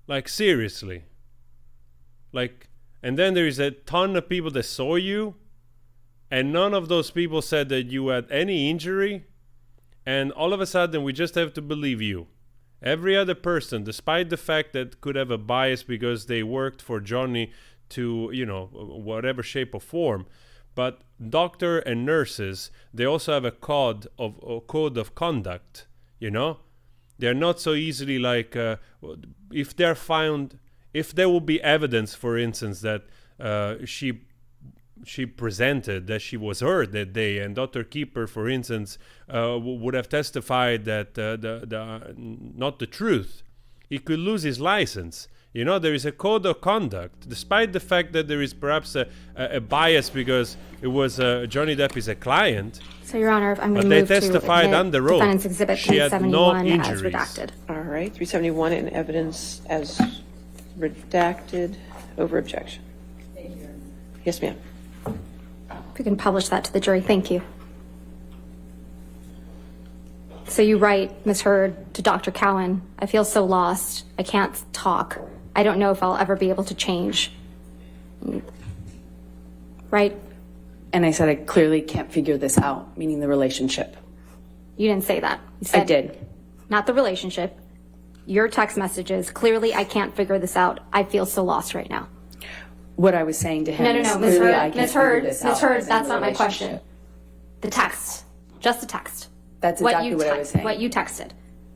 Like, seriously. Like, and then there is a ton of people that saw you, and none of those people said that you had any injury, and all of a sudden we just have to believe you. Every other person, despite the fact that could have a bias because they worked for Johnny to, whatever shape or form, but doctor and nurses, they also have a code of conduct, They're not so easily like, if they're found... If there will be evidence, for instance, that she presented that she was hurt that day, and Dr. Keeper, for instance, would have testified that not the truth, he could lose his license. There is a code of conduct, despite the fact that there is perhaps a bias because it was Johnny Depp is a client. So, Your Honor, I'm going to But they move to testified admit under oath. Defendants Exhibit She had no 371 as injuries. redacted. All right, 371 in evidence as redacted over objection. Yes, ma'am. If you can publish that to the jury, thank you. So you write, Ms. Heard, to Dr. Cowan, "I feel so lost. I can't talk. I don't know if I'll ever be able to change." Right? And I said I clearly can't figure this out, meaning the relationship. You didn't say that. You said, I did. Not the relationship. Your text messages, "Clearly, I can't figure this out. I feel so lost right now." What I was saying to him No, is Ms. clearly I Heard, can't Ms. figure Heard, this Ms. out. Heard, I was in that's a not my question. relationship. The text. Just the text. That's exactly what I was saying. What you texted.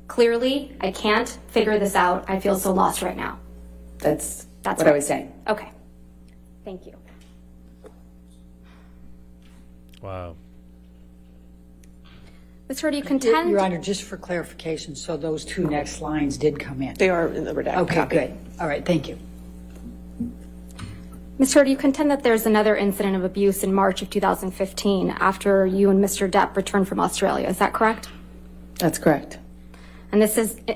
"Clearly, I can't figure this out. I feel so lost right now." That's That's what I was saying. Okay. Thank you. Wow. Ms. Heard, you contend... Your Honor, just for clarification, so those two next lines did come in? They are in the redacted Okay, copy. good. All right, thank you. Ms. Heard, you contend that there's another incident of abuse in March of 2015 after you and Mr. Depp returned from Australia. Is that correct? That's correct. And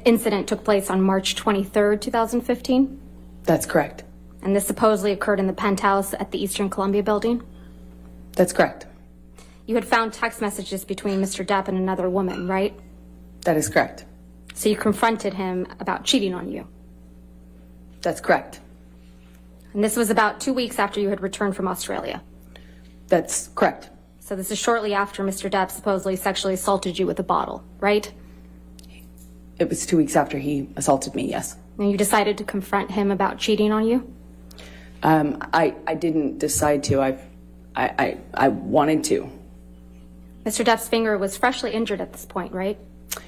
incident took place on March 23rd, 2015? That's correct. And this supposedly occurred in the penthouse at the Eastern Columbia building? That's correct. You had found text messages between Mr. Depp and another woman, right? That is correct. So you confronted him about cheating on you. That's correct. And this was about 2 weeks after you had returned from Australia. That's correct. So this is shortly after Mr. Depp supposedly sexually assaulted you with a bottle, right? It was 2 weeks after he assaulted me, yes. And you decided to confront him about cheating on you? I didn't decide to. I wanted to. Mr. Depp's finger was freshly injured at this point, right?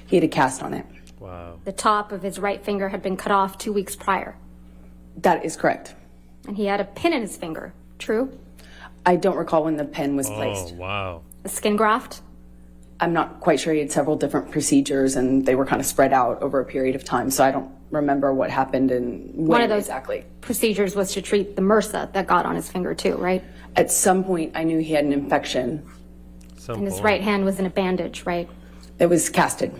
He had a cast on it. Wow. The top of his right finger had been cut off 2 weeks prior. That is correct. And he had a pin in his finger, true? I don't recall when the pen was placed. Oh, wow. A skin graft? I'm not quite sure. He had several different procedures, and they were kind of spread out over a period of time, so I don't remember what happened and when One of those exactly. procedures was to treat the MRSA that got on his finger too, right? At some point, I knew he had an infection. And his right hand was in a bandage, right? It was casted.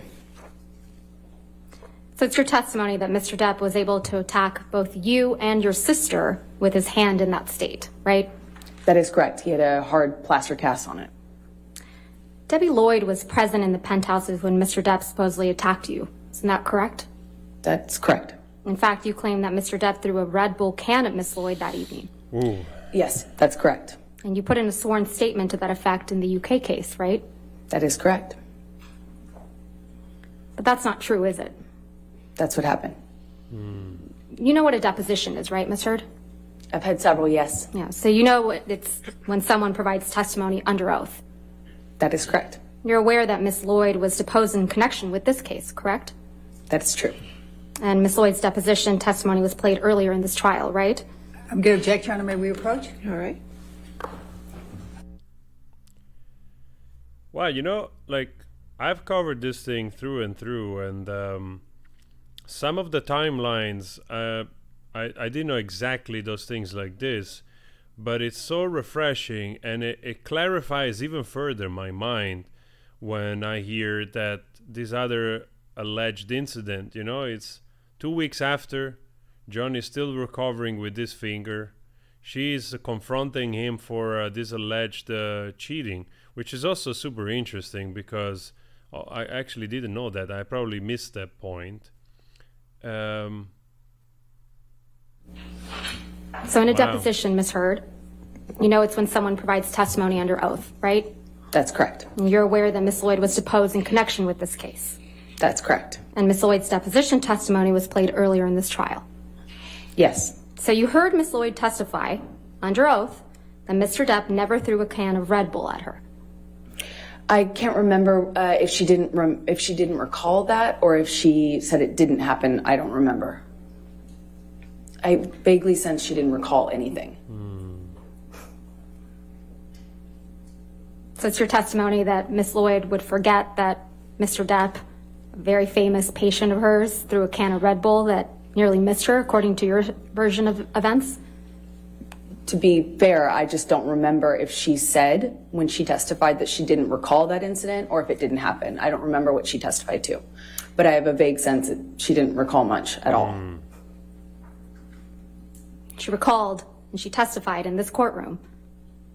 So it's your testimony that Mr. Depp was able to attack both you and your sister with his hand in that state, right? That is correct. He had a hard plaster cast on it. Debbie Lloyd was present in the penthouses when Mr. Depp supposedly attacked you. Isn't that correct? That's correct. In fact, you claim that Mr. Depp threw a Red Bull can at Miss Lloyd that evening. Ooh. Yes, that's correct. And you put in a sworn statement to that effect in the UK case, right? That is correct. But that's not true, is it? That's what happened. You know what a deposition is, right, Ms. Heard? I've had several, yes. Yeah, so you know it's when someone provides testimony under oath. That is correct. You're aware that Miss Lloyd was deposed in connection with this case, correct? That is true. And Miss Lloyd's deposition testimony was played earlier in this trial, right? I'm going to object, Your Honor. May we approach? All right. Wow, you know, like, I've covered this thing through and through, and some of the timelines, I didn't know exactly those things like this, but it's so refreshing, and it clarifies even further my mind when I hear that this other alleged incident, you know, it's 2 weeks after, John is still recovering with this finger. She's confronting him for this alleged cheating, which is also super interesting because I actually didn't know that. I probably missed that point. So in a deposition, Ms. Heard, you know it's when someone provides testimony under oath, right? That's correct. And you're aware that Ms. Lloyd was deposed in connection with this case. That's correct. And Ms. Lloyd's deposition testimony was played earlier in this trial. Yes. So you heard Ms. Lloyd testify under oath that Mr. Depp never threw a can of Red Bull at her. I can't remember if she didn't recall that or if she said it didn't happen. I don't remember. I vaguely sense she didn't recall anything. So it's your testimony that Ms. Lloyd would forget that Mr. Depp, a very famous patient of hers, threw a can of Red Bull that nearly missed her, according to your version of events? To be fair, I just don't remember if she said when she testified that she didn't recall that incident or if it didn't happen. I don't remember what she testified to. But I have a vague sense that she didn't recall much at all. She recalled, and she testified in this courtroom,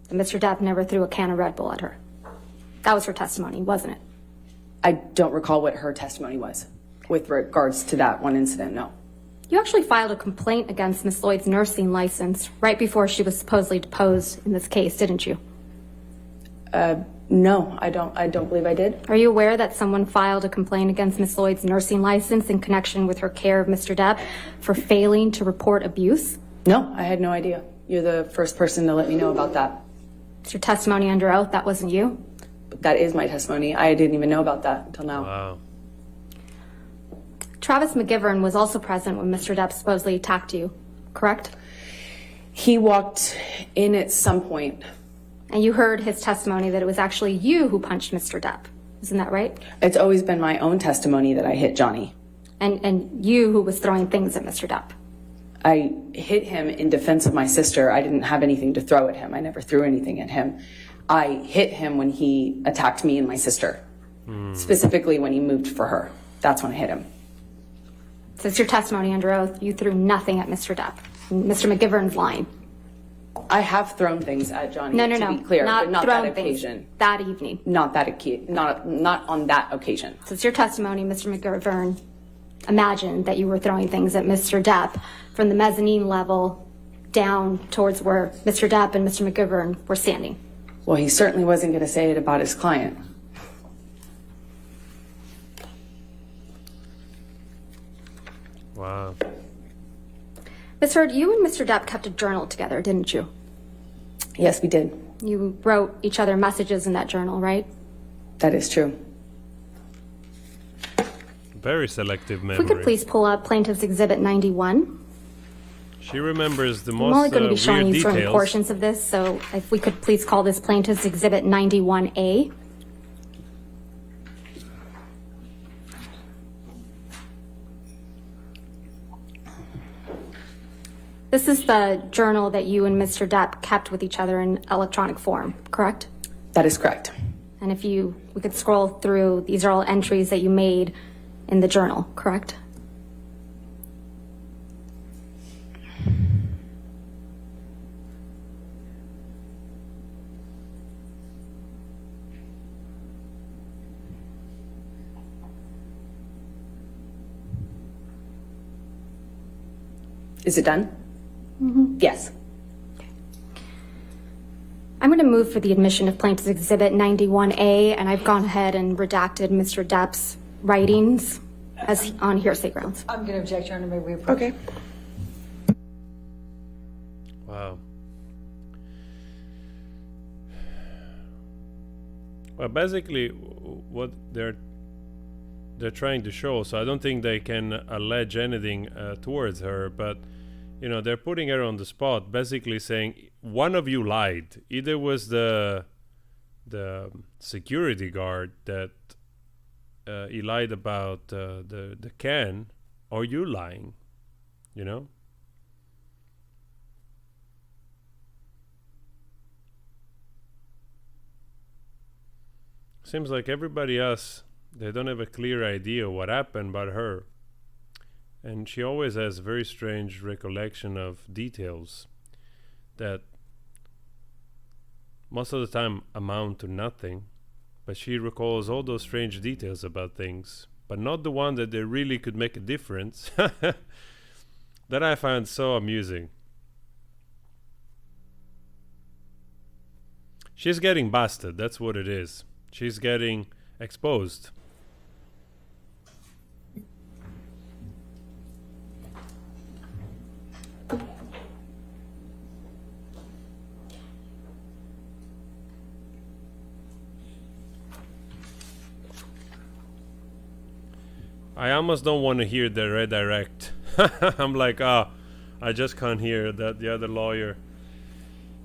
that Mr. Depp never threw a can of Red Bull at her. That was her testimony, wasn't it? I don't recall what her testimony was with regards to that one incident, no. You actually filed a complaint against Ms. Lloyd's nursing license right before she was supposedly deposed in this case, didn't you? No, I don't believe I did. Are you aware that someone filed a complaint against Ms. Lloyd's nursing license in connection with her care of Mr. Depp for failing to report abuse? No, I had no idea. You're the first person to let me know about that. It's your testimony under oath, that wasn't you? That is my testimony. I didn't even know about that until now. Wow. Travis McGivern was also present when Mr. Depp supposedly attacked you, correct? He walked in at some point. And you heard his testimony that it was actually you who punched Mr. Depp. Isn't that right? It's always been my own testimony that I hit Johnny. And you who was throwing things at Mr. Depp. I hit him in defense of my sister. I didn't have anything to throw at him. I never threw anything at him. I hit him when he attacked me and my sister, specifically when he moved for her. That's when I hit him. So it's your testimony under oath. You threw nothing at Mr. Depp. Mr. McGivern's lying. I have thrown things at Johnny, No. to be clear, but not that thrown things occasion. that evening. Not on that occasion. So it's your testimony, Mr. McGivern. Imagine that you were throwing things at Mr. Depp from the mezzanine level down towards where Mr. Depp and Mr. McGivern were standing. Well, he certainly wasn't going to say it about his client. Wow. Ms. Heard, you and Mr. Depp kept a journal together, didn't you? Yes, we did. You wrote each other messages in that journal, right? That is true. Very selective If memory. we could please pull up Plaintiff's Exhibit 91. She remembers the I'm most only going to be showing weird you certain details. portions of this, so if we could please call this Plaintiff's Exhibit 91A. This is the journal that you and Mr. Depp kept with each other in electronic form, correct? That is correct. And if we could scroll through, these are all entries that you made in the journal, correct? Is it done? Yes. I'm going to move for the admission of Plaintiff's Exhibit 91A, and I've gone ahead and redacted Mr. Depp's writings as on hearsay grounds. I'm going to object, Your Honor. May we approve? Okay. Wow. Well, basically, what they're trying to show, so I don't think they can allege anything towards her, but you know, they're putting her on the spot, basically saying one of you lied. Either was the security guard that he lied about the can, or you lying, you know. Seems like everybody else, they don't have a clear idea what happened but her. And she always has very strange recollection of details that most of the time amount to nothing, but she recalls all those strange details about things, but not the one that they really could make a difference. That I find so amusing. She's getting busted, that's what it is. She's getting exposed. I almost don't want to hear the redirect. I'm like, I just can't hear that the other lawyer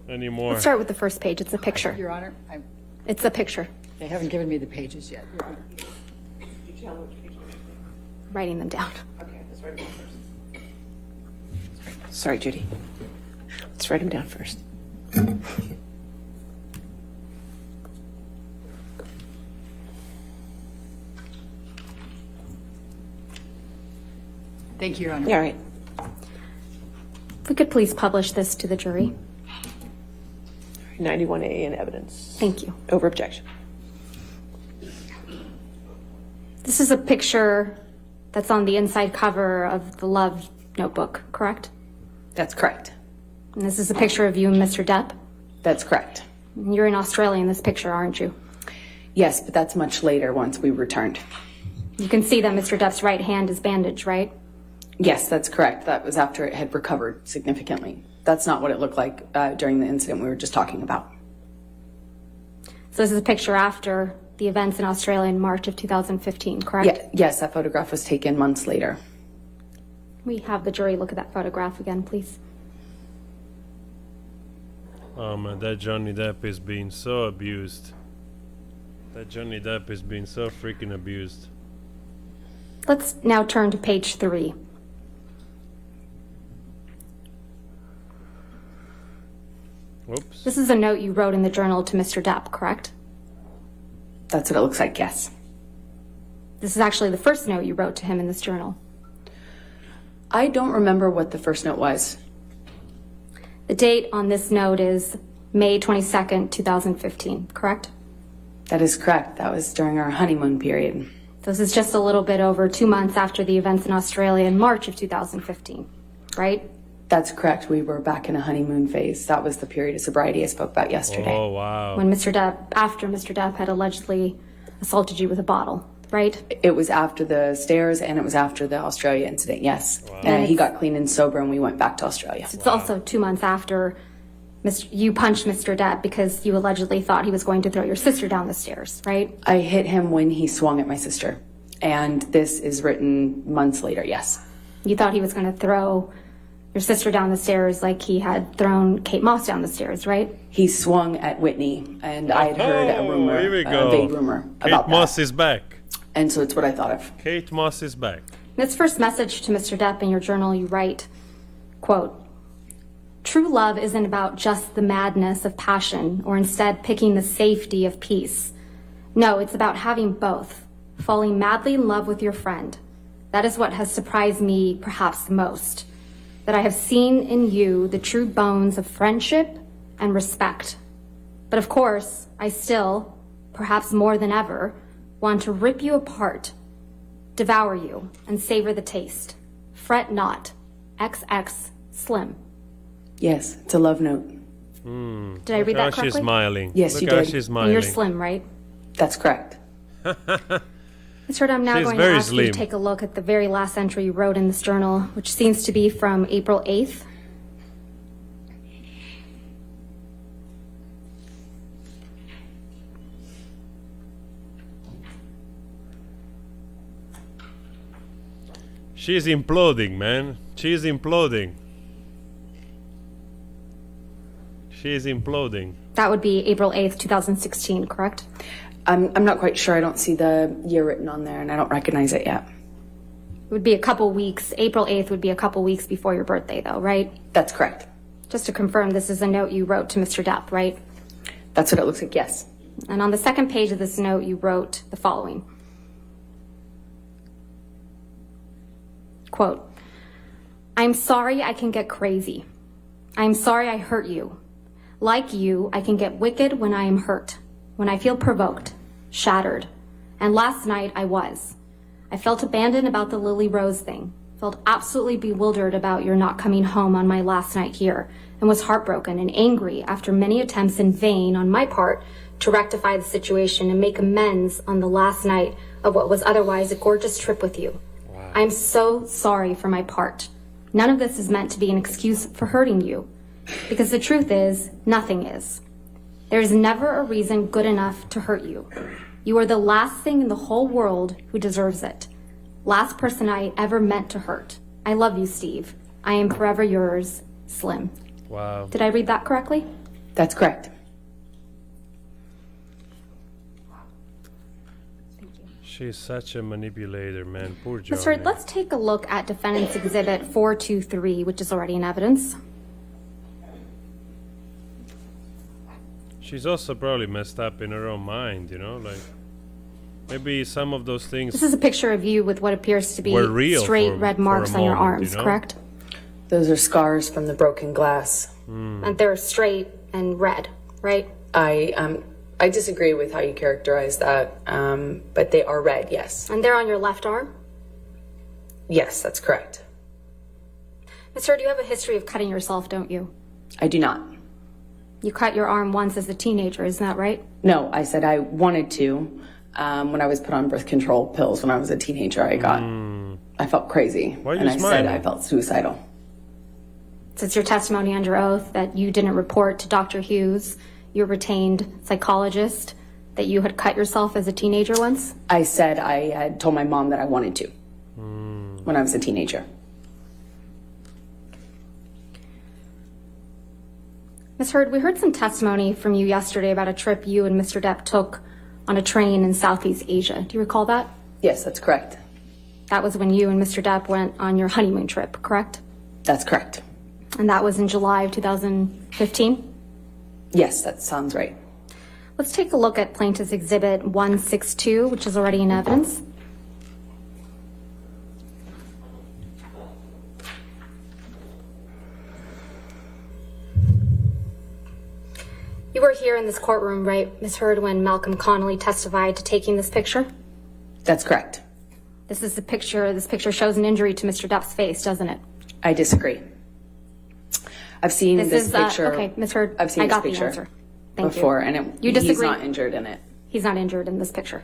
anymore. Let's start with the first page. It's a picture. Your Honor, It's a picture. they haven't given me the pages yet. Writing them down. Okay, let's write them down first. Sorry, Judy. Let's write them down first. Thank you, Your Honor. Yeah, all right. If we could please publish this to the jury. 91A in evidence. Thank you. Over objection. This is a picture that's on the inside cover of the Love notebook, correct? That's correct. And this is a picture of you and Mr. Depp. That's correct. And you're in Australia in this picture, aren't you? Yes, but that's much later once we returned. You can see that Mr. Depp's right hand is bandaged, right? Yes, that's correct. That was after it had recovered significantly. That's not what it looked like during the incident we were just talking about. So this is a picture after the events in Australia in March of 2015, correct? Yes, that photograph was taken months later. We have the jury look at that photograph again, please. Oh man, that Johnny Depp is being so abused. That Johnny Depp is being so freaking abused. Let's now turn to page 3. Whoops. This is a note you wrote in the journal to Mr. Depp, correct? That's what it looks like, yes. This is actually the first note you wrote to him in this journal. I don't remember what the first note was. The date on this note is May 22nd, 2015, correct? That is correct. That was during our honeymoon period. This is just a little bit over 2 months after the events in Australia in March of 2015, right? That's correct. We were back in a honeymoon phase. That was the period of sobriety I spoke about yesterday. Oh, wow. When after Mr. Depp had allegedly assaulted you with a bottle, right? It was after the stairs and it was after the Australia incident, yes. And he got clean and sober and we went back to Australia. It's also 2 months after you punched Mr. Depp because you allegedly thought he was going to throw your sister down the stairs, right? I hit him when he swung at my sister. And this is written months later, yes. You thought he was going to throw your sister down the stairs like he had thrown Kate Moss down the stairs, right? He swung at Whitney, and I had heard a rumor, here we go. a vague rumor Kate about Moss that. is back. And so it's what I thought of. Kate Moss is back. In its first message to Mr. Depp in your journal, you write, quote, "True love isn't about just the madness of passion or instead picking the safety of peace. No, it's about having both, falling madly in love with your friend. That is what has surprised me perhaps the most, that I have seen in you the true bones of friendship and respect. But of course, I still, perhaps more than ever, want to rip you apart, devour you, and savor the taste. Fret not. XX Slim." Yes, it's a love note. Did I read that Look how she's correctly? smiling. Yes, Look you how did. she's And smiling. you're Slim, right? That's correct. Ms. Hurd, I'm now She's going to very ask you slim. to take a look at the very last entry you wrote in this journal, which seems to be from April 8th. She's imploding, man. She's imploding. She is imploding. That would be April 8th, 2016, correct? I'm not quite sure. I don't see the year written on there, and I don't recognize it yet. It would be a couple weeks. April 8th would be a couple weeks before your birthday, though, right? That's correct. Just to confirm, this is a note you wrote to Mr. Depp, right? That's what it looks like, yes. And on the second page of this note, you wrote the following. Quote, "I'm sorry I can get crazy. I'm sorry I hurt you. Like you, I can get wicked when I am hurt, when I feel provoked, shattered. And last night I was. I felt abandoned about the Lily Rose thing, felt absolutely bewildered about your not coming home on my last night here, and was heartbroken and angry after many attempts in vain on my part to rectify the situation and make amends on the last night of what was otherwise a gorgeous trip with you. I'm so sorry for my part. None of this is meant to be an excuse for hurting you, because the truth is, nothing is. There is never a reason good enough to hurt you. You are the last thing in the whole world who deserves it. Last person I ever meant to hurt. I love you, Steve. I am forever yours, Slim." Wow. Did I read that correctly? That's correct. She's such a manipulator, man. Poor Johnny. Ms. Hurd, let's take a look at Defendants Exhibit 423, which is already in evidence. She's also probably messed up in her own mind, you know? Like, maybe some of those things This is a picture of you with what appears to be were real straight for- red for a marks on your moment, arms, you know? correct? Those are scars from the broken glass. And they're straight and red, right? I disagree with how you characterize that, but they are red, yes. And they're on your left arm? Yes, that's correct. Ms. Hurd, you have a history of cutting yourself, don't you? I do not. You cut your arm once as a teenager, isn't that right? No, I said I wanted to. When I was put on birth control pills when I was a teenager, I felt crazy. Why are you and I smiling? said I felt suicidal. So it's your testimony under oath that you didn't report to Dr. Hughes, your retained psychologist, that you had cut yourself as a teenager once? I said I had told my mom that I wanted to when I was a teenager. Ms. Hurd, we heard some testimony from you yesterday about a trip you and Mr. Depp took on a train in Southeast Asia. Do you recall that? Yes, that's correct. That was when you and Mr. Depp went on your honeymoon trip, correct? That's correct. And that was in July of 2015? Yes, that sounds right. Let's take a look at Plaintiff's Exhibit 162, which is already in evidence. You were here in this courtroom, right, Ms. Heard, when Malcolm Connolly testified to taking this picture? That's correct. This picture shows an injury to Mr. Depp's face, doesn't it? I disagree. I've seen this picture. Okay, Ms. Heard, I've seen I got this the picture answer. Thank before, you. and You he's disagree? not injured in it. He's not injured in this picture.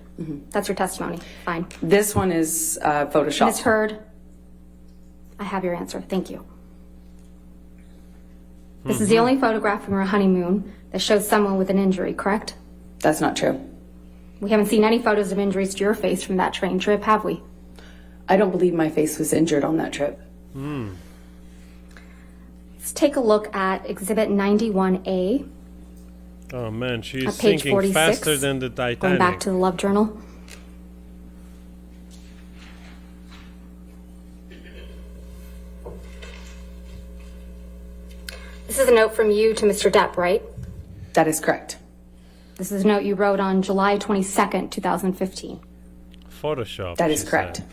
That's your testimony. Fine. This one is Photoshop. Ms. Heard, I have your answer. Thank you. This is the only photograph from your honeymoon that shows someone with an injury, correct? That's not true. We haven't seen any photos of injuries to your face from that train trip, have we? I don't believe my face was injured on that trip. Let's take a look at Exhibit 91A. Oh man, she's At page sinking 46, faster than the Titanic. Going back to the Love Journal. This is a note from you to Mr. Depp, right? That is correct. This is a note you wrote on July 22nd, 2015. Photoshop. That is she correct. said.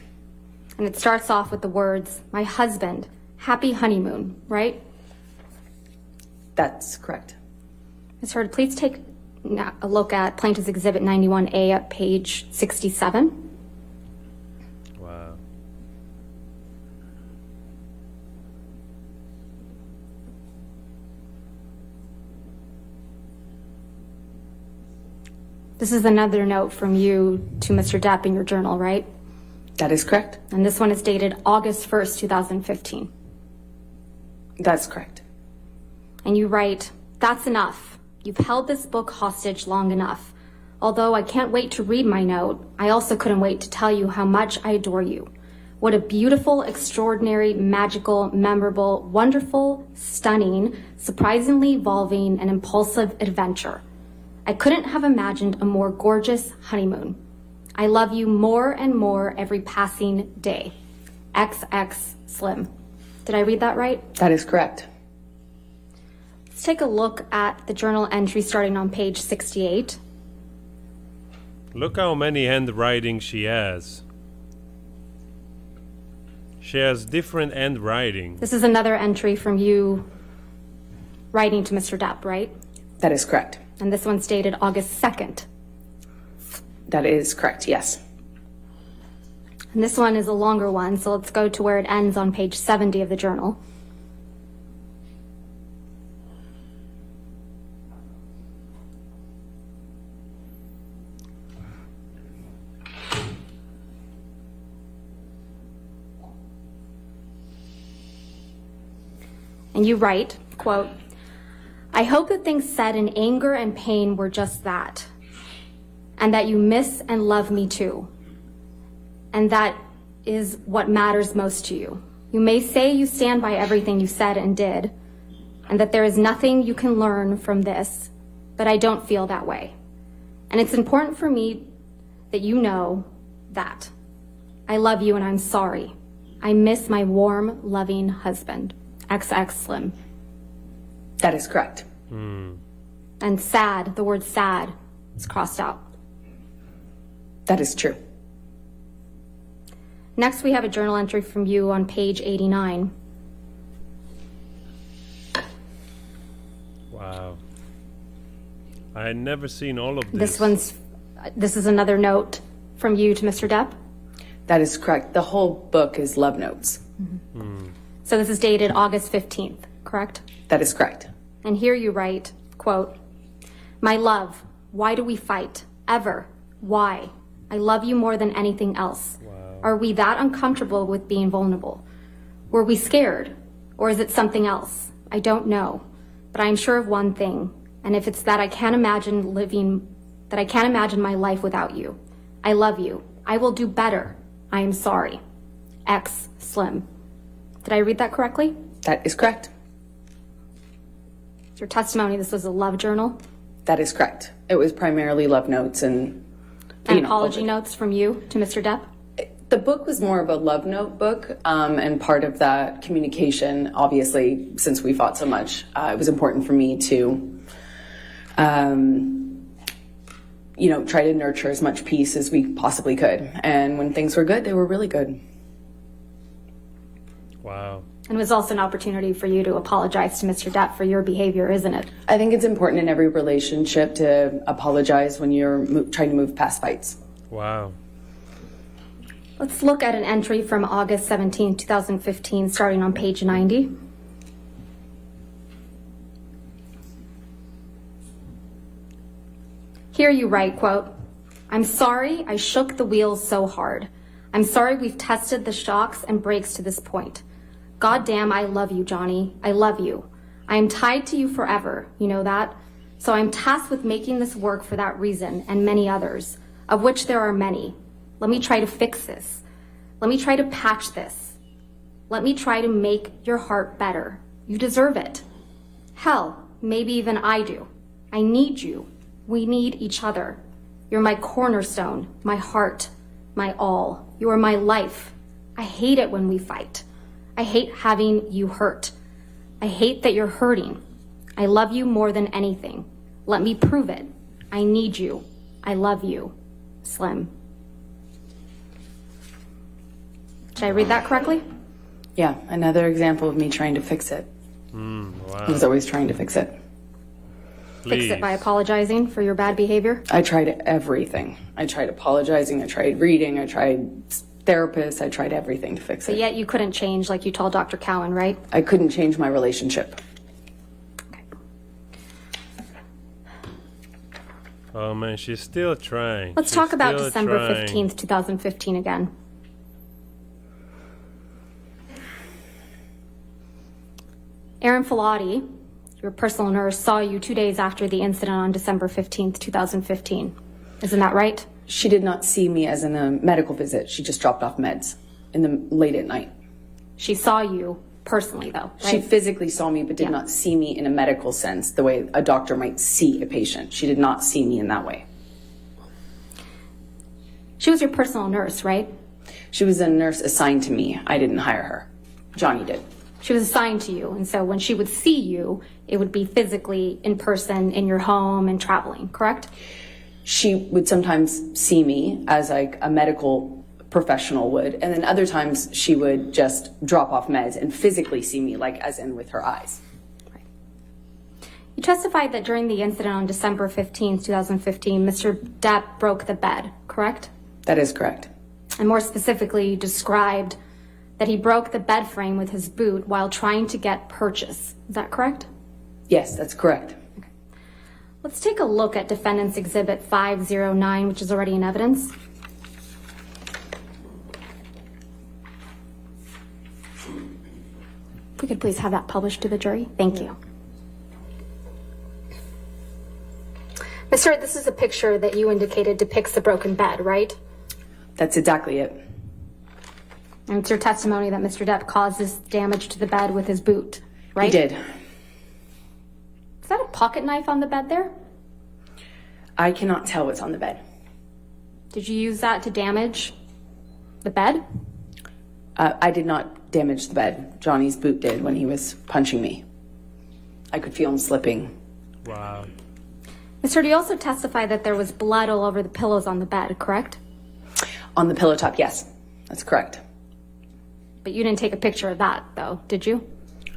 And it starts off with the words, "My husband, happy honeymoon," right? That's correct. Ms. Heard, please take a look at Plaintiff's Exhibit 91A at page 67. Wow. This is another note from you to Mr. Depp in your journal, right? That is correct. And this one is dated August 1st, 2015. That's correct. And you write, "That's enough. You've held this book hostage long enough. Although I can't wait to read my note, I also couldn't wait to tell you how much I adore you. What a beautiful, extraordinary, magical, memorable, wonderful, stunning, surprisingly evolving, and impulsive adventure. I couldn't have imagined a more gorgeous honeymoon. I love you more and more every passing day. XX Slim." Did I read that right? That is correct. Let's take a look at the journal entry starting on page 68. Look how many handwriting she has. She has different handwriting. This is another entry from you writing to Mr. Depp, right? That is correct. And this one's dated August 2nd. That is correct, yes. And this one is a longer one, so let's go to where it ends on page 70 of the journal. And you write, quote, "I hope the things said in anger and pain were just that, and that you miss and love me too. And that is what matters most to you. You may say you stand by everything you said and did, and that there is nothing you can learn from this, but I don't feel that way. And it's important for me that you know that. I love you and I'm sorry. I miss my warm, loving husband. XX Slim." That is correct. And sad, the word sad is crossed out. That is true. Next, we have a journal entry from you on page 89. Wow. I had never seen all of this. This is another note from you to Mr. Depp. That is correct. The whole book is love notes. So this is dated August 15th, correct? That is correct. And here you write, quote, "My love, why do we fight? Ever? Why? I love you more than anything else. Wow. Are we that uncomfortable with being vulnerable? Were we scared? Or is it something else? I don't know. But I'm sure of one thing, and if it's that I can't imagine my life without you. I love you. I will do better. I am sorry. X Slim." Did I read that correctly? That is correct. Your testimony, this was a love journal. That is correct. It was primarily love notes and And apology notes from you to Mr. Depp? The book was more of a love note book, and part of that communication, obviously, since we fought so much, it was important for me to, try to nurture as much peace as we possibly could. And when things were good, they were really good. Wow. And it was also an opportunity for you to apologize to Mr. Depp for your behavior, isn't it? I think it's important in every relationship to apologize when you're trying to move past fights. Wow. Let's look at an entry from August 17, 2015, starting on page 90. Here you write, quote, "I'm sorry I shook the wheels so hard. I'm sorry we've tested the shocks and brakes to this point. God damn, I love you, Johnny. I love you. I am tied to you forever. You know that? So I'm tasked with making this work for that reason and many others, of which there are many. Let me try to fix this. Let me try to patch this. Let me try to make your heart better. You deserve it. Hell, maybe even I do. I need you. We need each other. You're my cornerstone, my heart, my all. You are my life. I hate it when we fight. I hate having you hurt. I hate that you're hurting. I love you more than anything. Let me prove it. I need you. I love you. Slim." Did I read that correctly? Yeah, another example of me trying to fix it. Wow. I was always trying to fix it. Fix it by apologizing for your bad behavior? I tried everything. I tried apologizing, I tried reading, I tried therapists, I tried everything to fix But it. yet you couldn't change like you told Dr. Cowan, right? I couldn't change my relationship. Oh man, she's still trying. Let's talk about December 15th, 2015 again. Erin Filati, your personal nurse, saw you 2 days after the incident on December 15th, 2015. Isn't that right? She did not see me as in a medical visit. She just dropped off meds in the late at night. She saw you personally, though, right? She physically saw me, but did not see me in a medical sense, the way a doctor might see a patient. She did not see me in that way. She was your personal nurse, right? She was a nurse assigned to me. I didn't hire her. Johnny did. She was assigned to you, and so when she would see you, it would be physically in person in your home and traveling, correct? She would sometimes see me as like a medical professional would, and then other times she would just drop off meds and physically see me, like as in with her eyes. Right. You testified that during the incident on December 15th, 2015, Mr. Depp broke the bed, correct? That is correct. And more specifically, you described that he broke the bed frame with his boot while trying to get purchase. Is that correct? Yes, that's correct. Okay. Let's take a look at Defendants Exhibit 509, which is already in evidence. If we could please have that published to the jury. Thank you. Mr. This is a picture that you indicated depicts the broken bed, right? That's exactly it. And it's your testimony that Mr. Depp caused this damage to the bed with his boot, right? He did. Is that a pocket knife on the bed there? I cannot tell what's on the bed. Did you use that to damage the bed? I did not damage the bed. Johnny's boot did when he was punching me. I could feel him slipping. Wow. Mr. Do you also testify that there was blood all over the pillows on the bed, correct? On the pillow top, yes. That's correct. But you didn't take a picture of that, though, did you?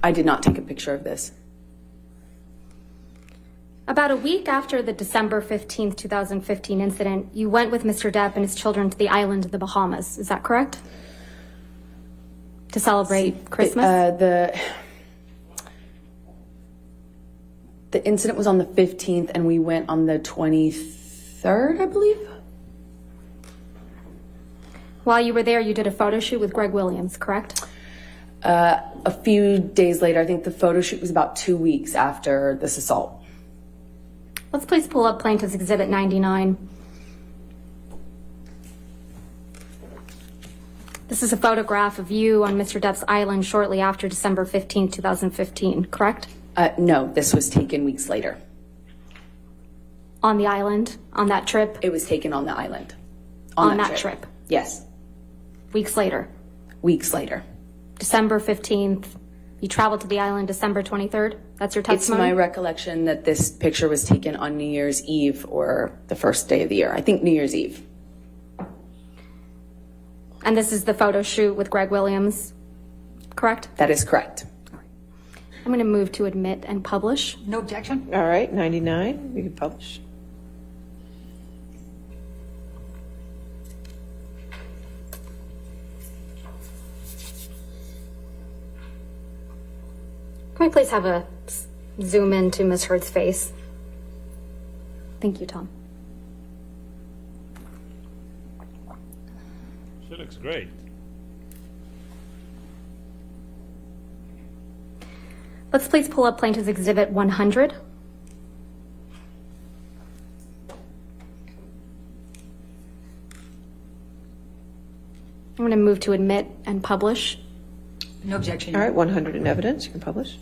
I did not take a picture of this. About a week after the December 15th, 2015 incident, you went with Mr. Depp and his children to the island of the Bahamas. Is that correct? To celebrate Christmas? The incident was on the 15th, and we went on the 23rd, I believe. While you were there, you did a photo shoot with Greg Williams, correct? A few days later, I think the photo shoot was about 2 weeks after this assault. Let's please pull up Plaintiff's Exhibit 99. This is a photograph of you on Mr. Depp's island shortly after December 15, 2015, correct? No, this was taken weeks later. On the island, on that trip? It was taken on the island. on that trip. Yes, Weeks later, weeks later. December 15th, you traveled to the island December 23rd. That's your It's testimony? my recollection that this picture was taken on New Year's Eve or the first day of the year. I think New Year's Eve. And this is the photo shoot with Greg Williams, correct? That is correct. I'm going to move to admit and publish. No objection? All right, 99, we can publish. Can we please have a zoom in to Ms. Heard's face? Thank you, Tom. She looks great. Let's please pull up Plaintiff's Exhibit 100. I'm going to move to admit and publish. No objection. All right, 100 in evidence, you can publish.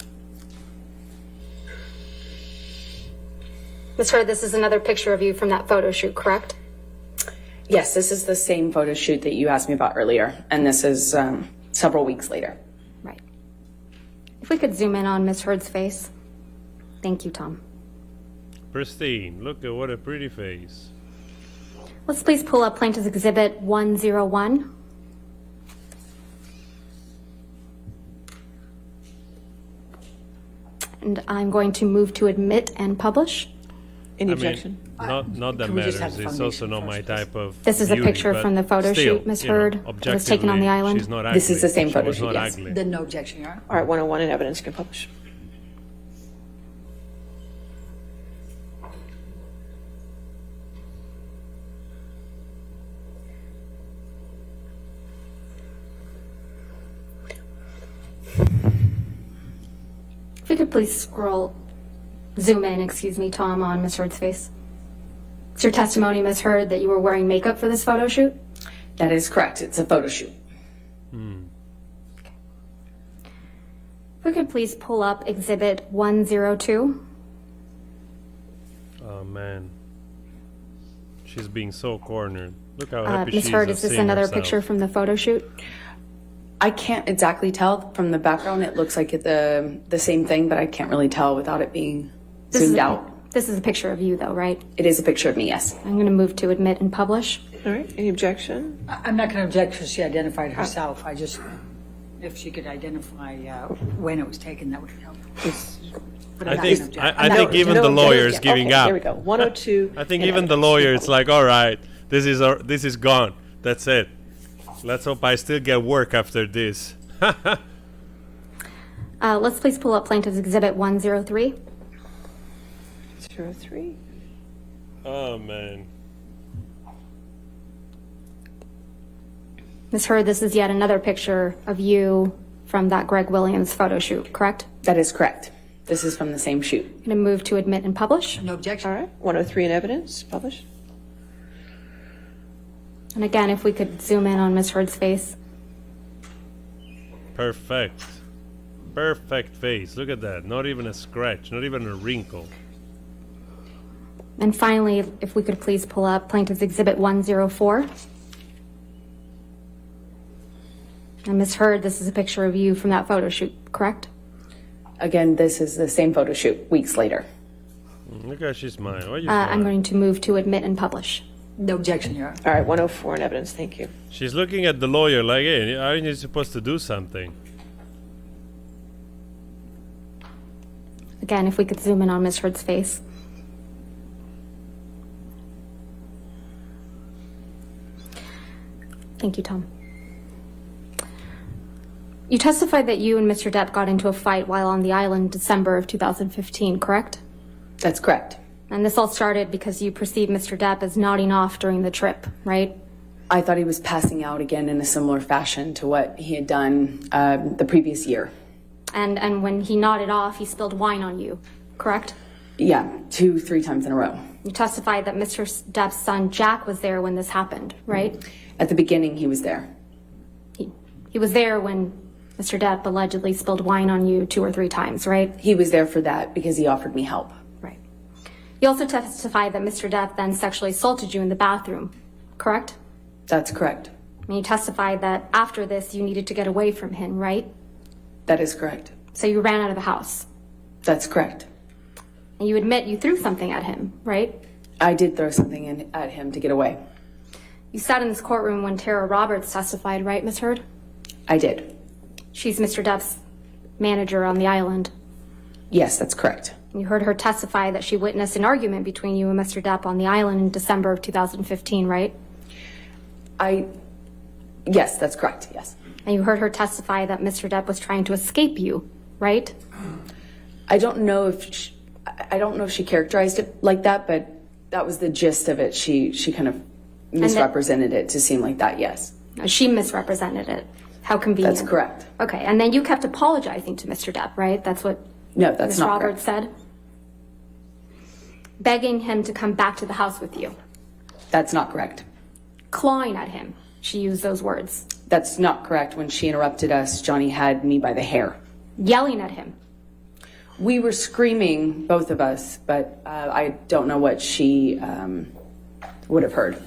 Ms. Heard, this is another picture of you from that photo shoot, correct? Yes, this is the same photo shoot that you asked me about earlier, and this is several weeks later. Right. If we could zoom in on Ms. Heard's face. Thank you, Tom. Pristine. Look at what a pretty face. Let's please pull up Plaintiff's Exhibit 101. And I'm going to move to admit and publish. Any I mean, objection? not that Can we just matters. have the It's also foundation not my first, type of. This is a beauty, picture but from the photo still, shoot, Ms. you know, Heard, that was taken on the objectively, island. She's not ugly. This is the same She photo was shoot, not yes. ugly. Then no objection, Your Honor. All right, 101 in evidence, you can publish. If we could please zoom in, excuse me, Tom, on Ms. Heard's face. It's your testimony, Ms. Heard, that you were wearing makeup for this photo shoot? That is correct. It's a photo shoot. If we could please pull up Exhibit 102. Oh man, she's being so cornered. Look how happy she Ms. is. Heard, of is this seeing another herself. picture from the photo shoot? I can't exactly tell from the background. It looks like the same thing, but I can't really tell without it being zoomed out. This is a picture of you, though, right? It is a picture of me, yes. I'm going to move to admit and publish. All right, any objection? I'm not going to object because she identified herself. I just, if she could identify when it was taken, that would help. But I'm I not think gonna object. I think even the lawyer's yeah, giving okay, up. There we go, 102. I think in even the evidence. lawyer, it's like, all right, this is gone. That's it. Let's hope I still get work after this. Let's please pull up Plaintiff's Exhibit 103. 03. Oh man. Ms. Heard, this is yet another picture of you from that Greg Williams photo shoot, correct? That is correct. This is from the same shoot. I'm going to move to admit and publish. No objection. All right, 103 in evidence, publish. And again, if we could zoom in on Ms. Heard's face. Perfect. Perfect face. Look at that. Not even a scratch. Not even a wrinkle. And finally, if we could please pull up Plaintiff's Exhibit 104. And Ms. Heard, this is a picture of you from that photo shoot, correct? Again, this is the same photo shoot weeks later. Look how she's smiling. Why you I'm smiling? going to move to admit and publish. No objection, Your Honor. All right, 104 in evidence, thank you. She's looking at the lawyer like, hey, aren't you supposed to do something? Again, if we could zoom in on Ms. Heard's face. Thank you, Tom. You testified that you and Mr. Depp got into a fight while on the island December of 2015, correct? That's correct. And this all started because you perceived Mr. Depp as nodding off during the trip, right? I thought he was passing out again in a similar fashion to what he had done the previous year. And when he nodded off, he spilled wine on you, correct? Yeah, 2-3 times in a row. You testified that Mr. Depp's son, Jack, was there when this happened, right? At the beginning, he was there. He was there when Mr. Depp allegedly spilled wine on you 2 or 3 times, right? He was there for that because he offered me help. Right. You also testified that Mr. Depp then sexually assaulted you in the bathroom, correct? That's correct. And you testified that after this, you needed to get away from him, right? That is correct. So you ran out of the house. That's correct. And you admit you threw something at him, right? I did throw something at him to get away. You sat in this courtroom when Tara Roberts testified, right, Ms. Heard? I did. She's Mr. Depp's manager on the island. Yes, that's correct. You heard her testify that she witnessed an argument between you and Mr. Depp on the island in December of 2015, right? Yes, that's correct, yes. And you heard her testify that Mr. Depp was trying to escape you, right? I don't know if she characterized it like that, but that was the gist of it. She kind of misrepresented it to seem like that, yes. She misrepresented it. How convenient. That's correct. Okay, and then you kept apologizing to Mr. Depp, right? That's what No, that's Ms. not Roberts correct. said? Begging him to come back to the house with you. That's not correct. Clawing at him. She used those words. That's not correct. When she interrupted us, Johnny had me by the hair. Yelling at him. We were screaming, both of us, but I don't know what she would have heard.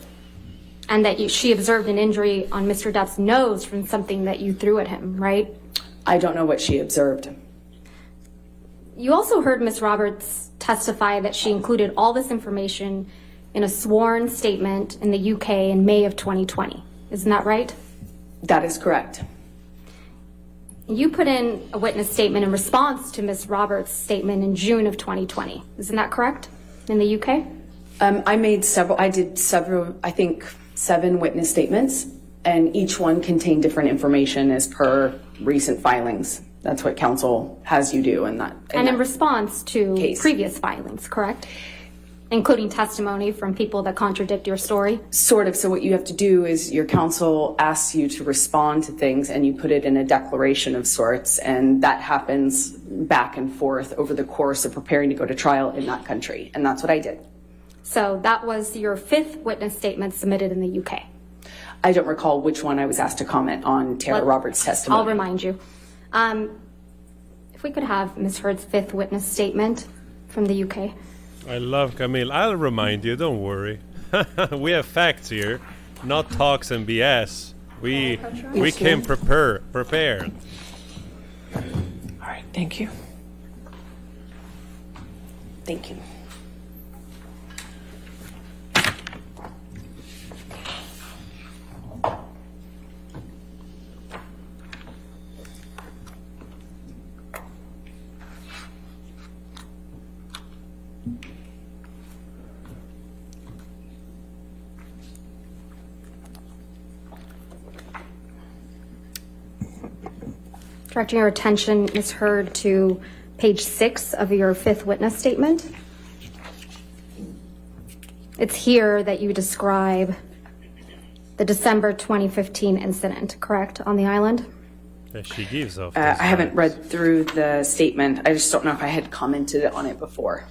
And that she observed an injury on Mr. Depp's nose from something that you threw at him, right? I don't know what she observed. You also heard Ms. Roberts testify that she included all this information in a sworn statement in the UK in May of 2020. Isn't that right? That is correct. You put in a witness statement in response to Ms. Roberts' statement in June of 2020. Isn't that correct? In the UK? I did several, I think 7 witness statements, and each one contained different information as per recent filings. That's what counsel has you do in that. And in response to case. Previous filings, correct? Including testimony from people that contradict your story? Sort of. So what you have to do is your counsel asks you to respond to things and you put it in a declaration of sorts, and that happens back and forth over the course of preparing to go to trial in that country. And that's what I did. So that was your 5th witness statement submitted in the UK. I don't recall which one I was asked to comment on Tara Roberts' testimony. I'll remind you. If we could have Ms. Heard's 5th witness statement from the UK. I love Camille. I'll remind you, don't worry. We have facts here, not talks and BS. We came prepared. All right, thank you. Thank you. Directing your attention, Ms. Heard, to page 6 of your 5th witness statement. It's here that you describe the December 2015 incident, correct, on the island? Yeah, she gives off. I haven't read through the statement. I just don't know if I had commented on it before.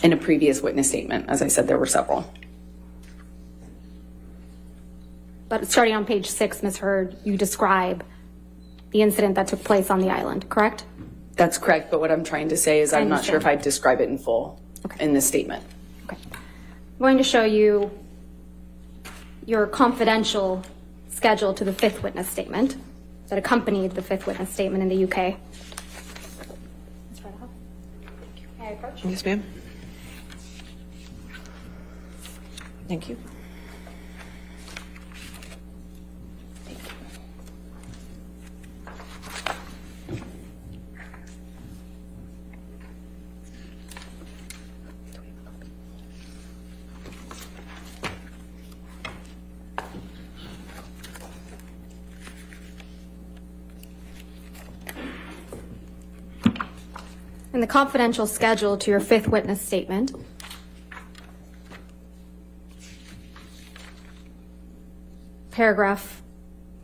In a previous witness statement, as I said, there were several. But starting on page 6, Ms. Heard, you describe the incident that took place on the island, correct? That's correct, but what I'm trying to say is I'm not sure if I'd describe it in full in this statement. Okay. I'm going to show you your confidential schedule to the 5th witness statement that accompanied the 5th witness statement in the UK. May I approach? Yes, ma'am. Thank you. In the confidential schedule to your 5th witness statement, paragraph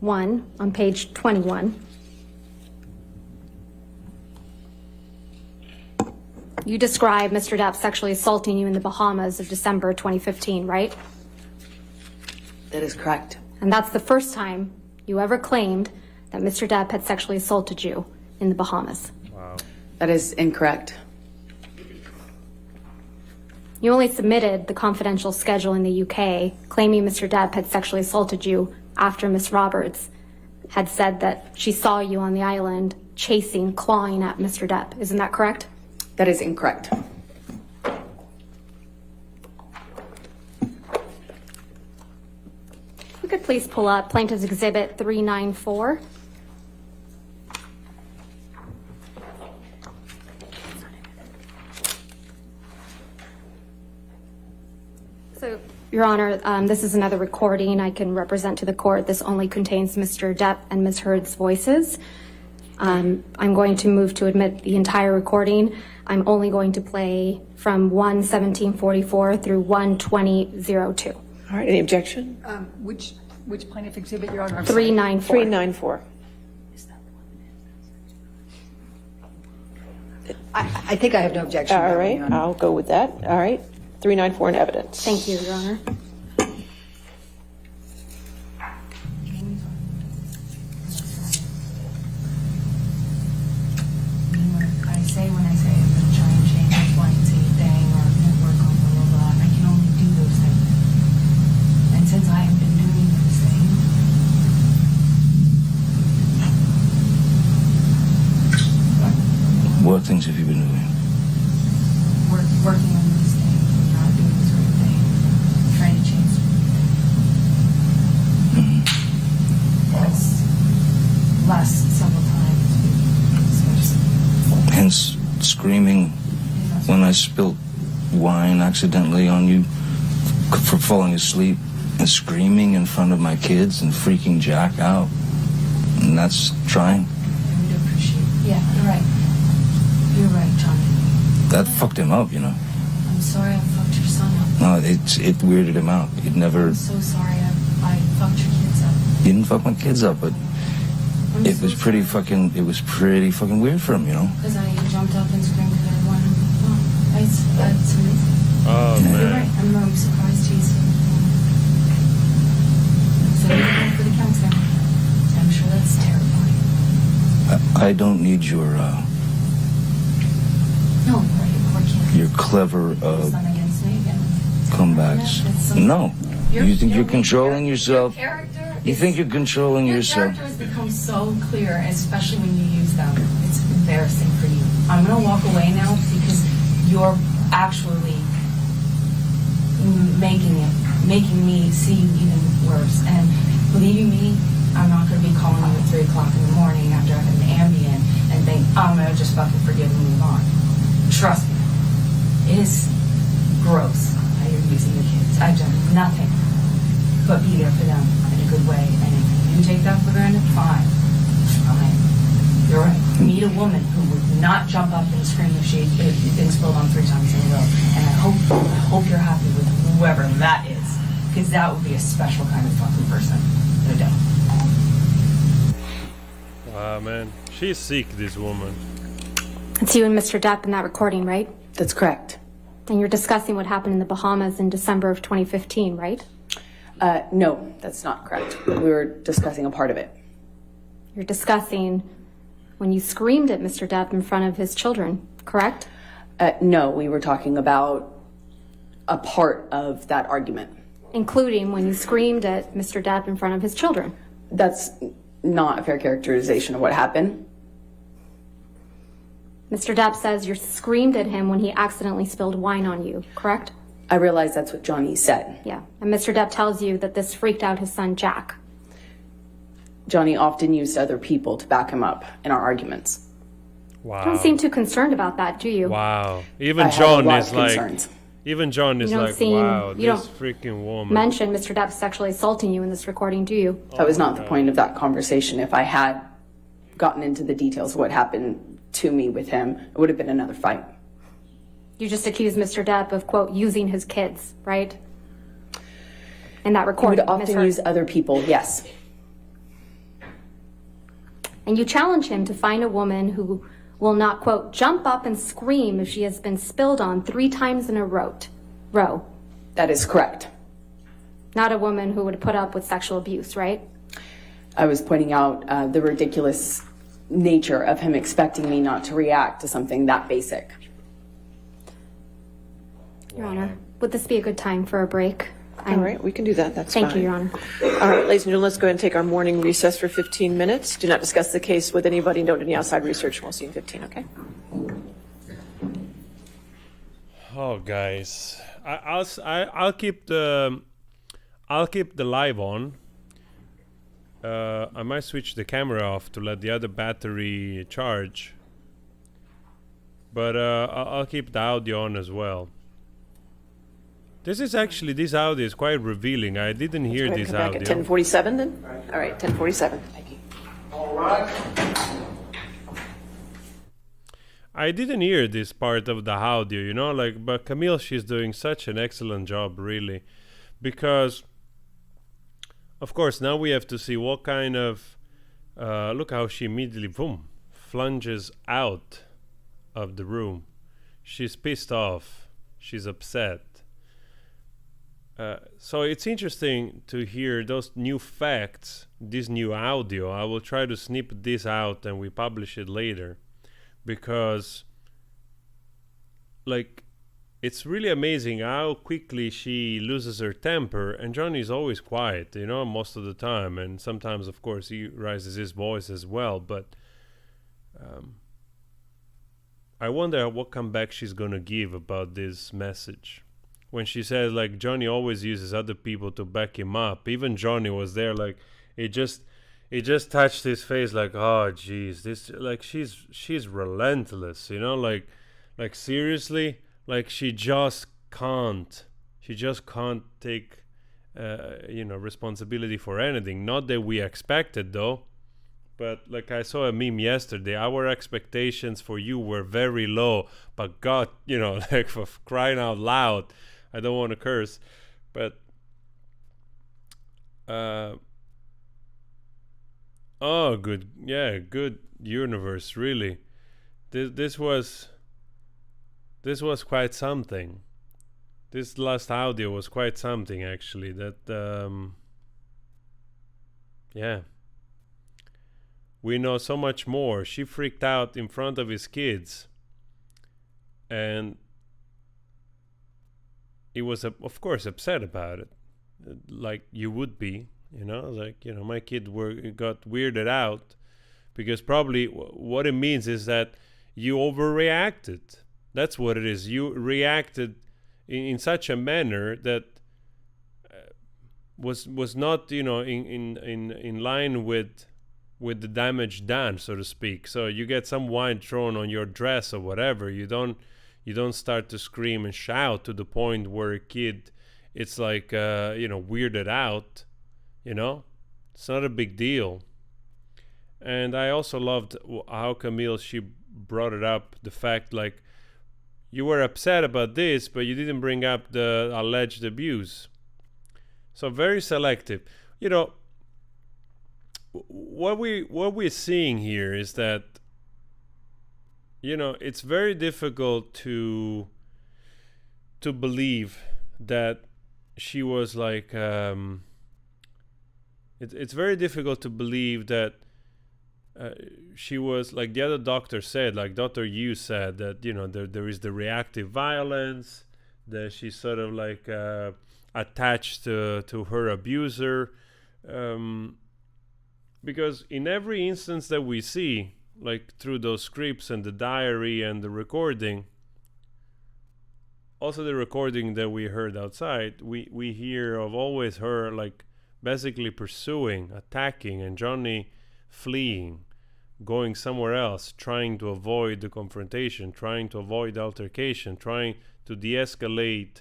1 on page 21, you describe Mr. Depp sexually assaulting you in the Bahamas of December 2015, right? That is correct. And that's the first time you ever claimed that Mr. Depp had sexually assaulted you in the Bahamas. Wow. That is incorrect. You only submitted the confidential schedule in the UK claiming Mr. Depp had sexually assaulted you after Miss Roberts had said that she saw you on the island chasing, clawing at Mr. Depp. Isn't that correct? That is incorrect. You could please pull up Plaintiff's Exhibit 394. So, Your Honor, this is another recording I can represent to the court. This only contains Mr. Depp and Ms. Heard's voices. I'm going to move to admit the entire recording. I'm only going to play from 1:17:44 through 1:20:02. All right, any objection? Which plaintiff exhibit, Your Honor? I'm 394. 394. I think I have no objection. All Your right, Honor. I'll go with that. All right, 394 in evidence. Thank you, Your Honor. When I say I'm going to try and change X, Y, and Z thing or work on blah, blah, blah, I can only do those things. And since I have been doing those things, What things have you been doing? working on these things, and not doing this sort of thing, trying to change That's last several times. Hence, screaming when I spilt wine accidentally on you for falling asleep, and screaming in front of my kids and freaking Jack out. And that's trying. I would appreciate. Yeah, you're right. You're right, Johnny. That fucked him up, you know. I'm sorry I fucked your son up. No, it weirded him out. He'd never. I'm so sorry I fucked your kids up. He didn't fuck my kids up, but it was pretty fucking weird for him, you know. Because I jumped up and screamed at everyone. Oh, it's amazing. Oh, You're man. right. I'm surprised he's. So you're going for the counselor. I'm sure that's terrifying. I don't need your No, right. Poor kid. your clever It's not against me again. comebacks. No. You think you're controlling yourself? Your character. You think you're controlling Your yourself? character has become so clear, especially when you use them. It's embarrassing for you. I'm going to walk away now because you're actually making me see you even worse. And believing me, I'm not going to be calling you at 3 o'clock in the morning after I've had an Ambien and think, I'm going to just fucking forgive and move on. Trust me. It is gross how you're using the kids. I've done nothing but be there for them in a good way. And if you take that for granted, fine. Fine. You're right. Meet a woman who would not jump up and scream if she'd been spilled on 3 times in a row. And I hope you're happy with whoever that is. Because that would be a special kind of fucking person. No doubt. Ah, man. She's sick, this woman. It's you and Mr. Depp in that recording, right? That's correct. And you're discussing what happened in the Bahamas in December of 2015, right? No, that's not correct. We were discussing a part of it. You're discussing when you screamed at Mr. Depp in front of his children, correct? No, we were talking about a part of that argument. Including when you screamed at Mr. Depp in front of his children. That's not a fair characterization of what happened. Mr. Depp says you screamed at him when he accidentally spilled wine on you, correct? I realize that's what Johnny said. Yeah. And Mr. Depp tells you that this freaked out his son, Jack. Johnny often used other people to back him up in our arguments. Wow. Don't seem too concerned about that, do you? Wow. Even I have John a lot is of like... concerns. Even John is You don't like, seem- wow, you this don't freaking woman. Mention Mr. Depp sexually assaulting you in this recording, do you? That was not the point of that conversation. If I had gotten into the details of what happened to me with him, it would have been another fight. You just accused Mr. Depp of, quote, using his kids, right? In that He would recording. often misheard. use other people, yes. And you challenge him to find a woman who will not, quote, jump up and scream if she has been spilled on 3 times in a row. That is correct. Not a woman who would put up with sexual abuse, right? I was pointing out the ridiculous nature of him expecting me not to react to something that basic. Your Honor, would this be a good time for a break? All right, we can do that. That's Thank fine. you, Your Honor. All right, ladies and gentlemen, let's go ahead and take our morning recess for 15 minutes. Do not discuss the case with anybody. Don't do any outside research. We'll see you in 15, okay? Oh, guys, I'll keep the live on. I might switch the camera off to let the other battery charge, but I'll keep the audio on as well. This audio is quite revealing. I didn't hear Go ahead and this come back audio. at 10:47 then? All right, 10:47. Thank you. All right. I didn't hear this part of the audio, you know, but Camille, she's doing such an excellent job, really, because, of course, now we have to see what kind of, look how she immediately, boom, flunges out of the room. She's pissed off. She's upset. So it's interesting to hear those new facts, this new audio. I will try to snip this out and we publish it later, because it's really amazing how quickly she loses her temper, and Johnny is always quiet, you know, most of the time, and sometimes of course he raises his voice as well, but I wonder what comeback she's gonna give about this message. When she says Johnny always uses other people to back him up. Even Johnny was there, it just touched his face, oh geez, this she's relentless, you know, seriously, she just can't take responsibility for anything. Not that we expected though, but I saw a meme yesterday, our expectations for you were very low, but God, for crying out loud, I don't want to curse, but oh, good universe, really. This was quite something. This last audio was quite something, actually. That yeah, we know so much more. She freaked out in front of his kids, and he was, of course, upset about it, like you would be, my kid got weirded out, because probably what it means is that you overreacted. That's what it is. You reacted in such a manner that was not, in line with the damage done, so to speak. So you get some wine thrown on your dress or whatever, you don't start to scream and shout to the point where a kid, it's weirded out, it's not a big deal. And I also loved how Camille, she brought it up, the fact you were upset about this, but you didn't bring up the alleged abuse. So very selective. What we're seeing here is that it's very difficult to believe that she was it's very difficult to believe that she was, the other doctor said, Dr. Yu said, that there is the reactive violence, that she's sort of attached to her abuser, because in every instance that we see, through those scripts and the diary and the recording, also the recording that we heard outside, we hear of always her basically pursuing, attacking, and Johnny fleeing, going somewhere else, trying to avoid the confrontation, trying to avoid the altercation, trying to de-escalate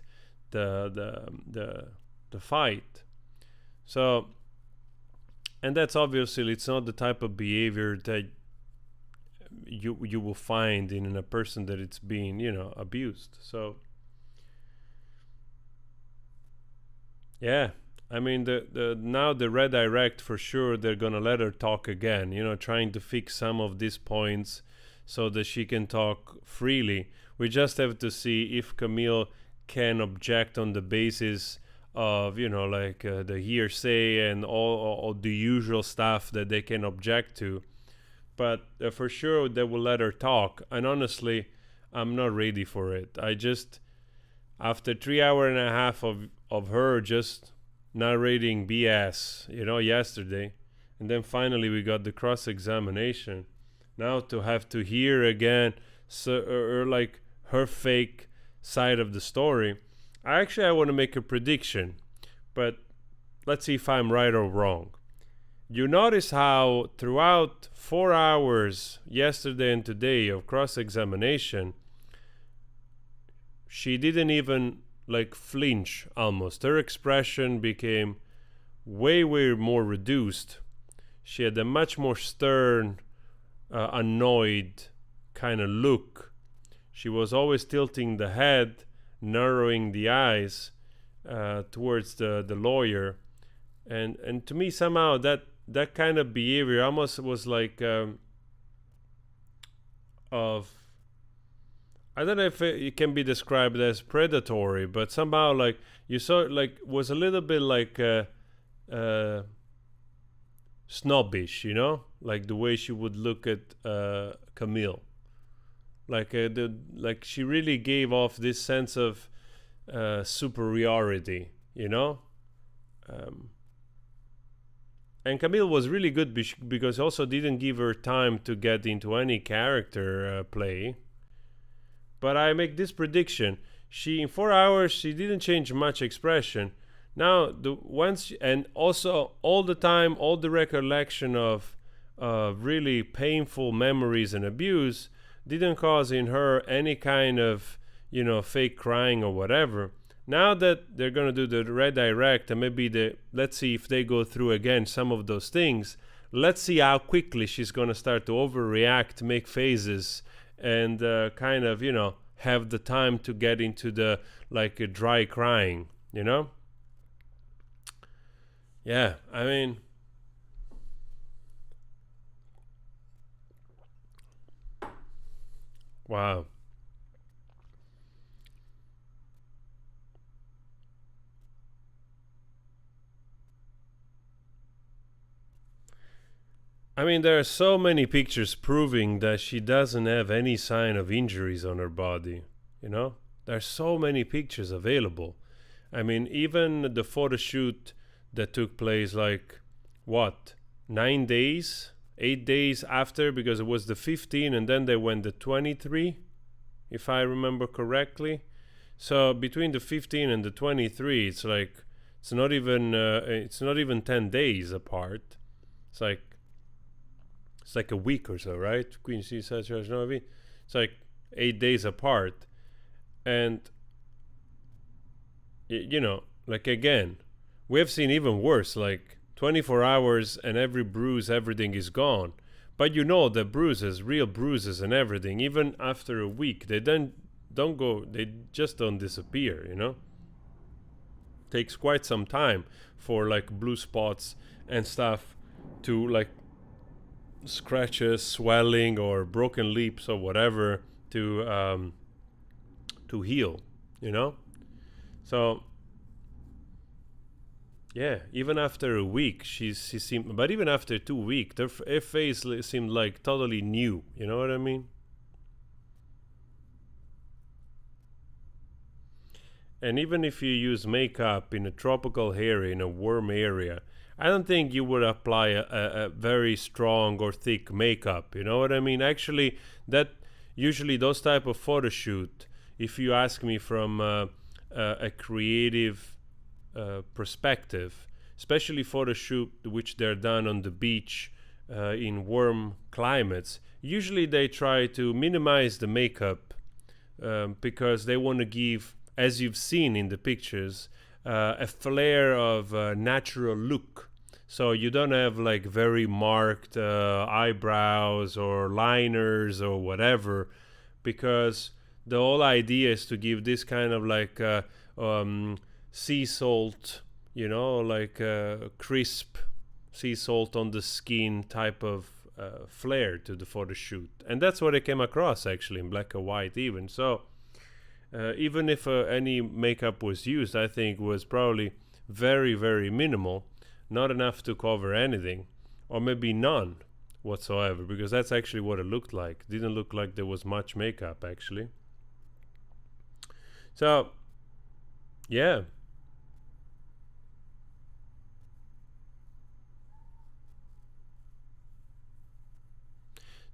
the fight. So, and that's obviously, it's not the type of behavior that you will find in a person that it's being abused. So yeah, I mean, now the redirect, for sure they're gonna let her talk again, trying to fix some of these points so that she can talk freely. We just have to see if Camille can object on the basis of the hearsay and all the usual stuff that they can object to. But for sure they will let her talk, and honestly I'm not ready for it. after 3 hours and a half of her just narrating BS, yesterday, and then finally we got the cross-examination. Now to have to hear again, like her fake side of the story. I want to make a prediction, but let's see if I'm right or wrong. You notice how throughout 4 hours yesterday and today of cross-examination, she didn't even like flinch almost. Her expression became way more reduced. She had a much more stern, annoyed kind of look. She was always tilting the head, narrowing the eyes towards the lawyer. And to me, somehow, that kind of behavior almost was like of... I don't know if it can be described as predatory, but somehow, like, you saw, like, was a little bit like snobbish, like the way she would look at Camille. Like she really gave off this sense of superiority, and Camille was really good because also didn't give her time to get into any character play. But I make this prediction: in 4 hours she didn't change much expression. Now and also all the time, all the recollection of really painful memories and abuse didn't cause in her any kind of fake crying or whatever. Now that they're gonna do the redirect and maybe let's see if they go through again some of those things. Let's see how quickly she's gonna start to overreact, make faces, and kind of have the time to get into the like a dry crying. Yeah, I mean, wow. I mean, there are so many pictures proving that she doesn't have any sign of injuries on her body, There are so many pictures available. I mean, even the photo shoot that took place, 9 days, 8 days after, because it was the 15 and then they went the 23, if I remember correctly. So between the 15 and the 23, it's not even 10 days apart. It's like a week or so, right? Queen C says, it's like 8 days apart. And, again, we have seen even worse, 24 hours and every bruise, everything is gone. But the bruises, real bruises and everything, even after a week, they don't go, they just don't disappear, Takes quite some time for blue spots and stuff to scratches, swelling, or broken lips or whatever to heal, So yeah, even after a week, she seemed, but even after 2 weeks, her face seemed totally new. You know what I mean? And even if you use makeup in a tropical area, in a warm area, I don't think you would apply a very strong or thick makeup. You know what I mean? Actually, that usually those type of photo shoot, if you ask me from a creative perspective, especially photo shoot which they're done on the beach in warm climates, usually they try to minimize the makeup because they want to give, as you've seen in the pictures, a flare of natural look. So you don't have very marked eyebrows or liners or whatever, because the whole idea is to give this kind of sea salt, crisp sea salt on the skin type of flair to the photo shoot. And that's what I came across actually in black and white even. So even if any makeup was used, I think was probably very, very minimal, not enough to cover anything, or maybe none whatsoever, because that's actually what it looked like. Didn't look like there was much makeup actually. So Yeah.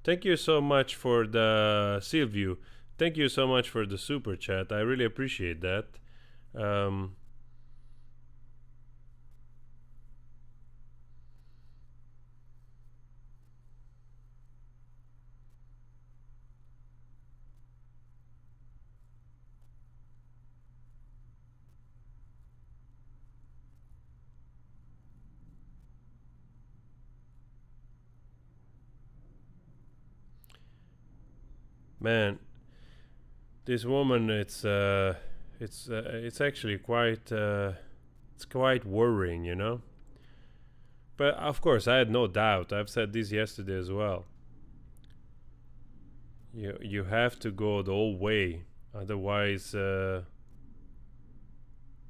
Thank you so much for the Silvio. Thank you so much for the super chat. I really appreciate that. Man, this woman, it's actually quite it's quite worrying, you know. But of course, I had no doubt. I've said this yesterday as well. You have to go the whole way, otherwise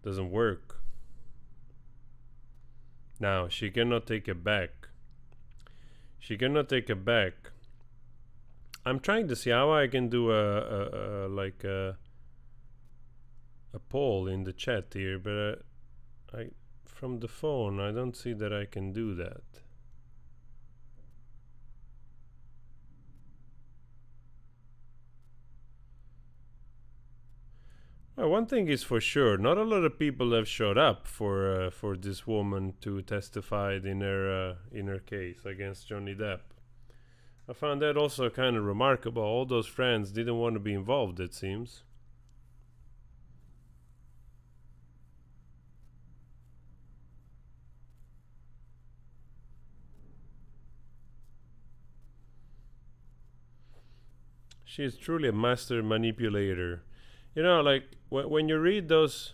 doesn't work. Now she cannot take it back. She cannot take it back. I'm trying to see how I can do a poll in the chat here, but I from the phone I don't see that I can do that. Well, one thing is for sure, not a lot of people have showed up for this woman to testify in her case against Johnny Depp. I found that also kind of remarkable. All those friends didn't want to be involved, it seems. She is truly a master manipulator. You know, like when you read those,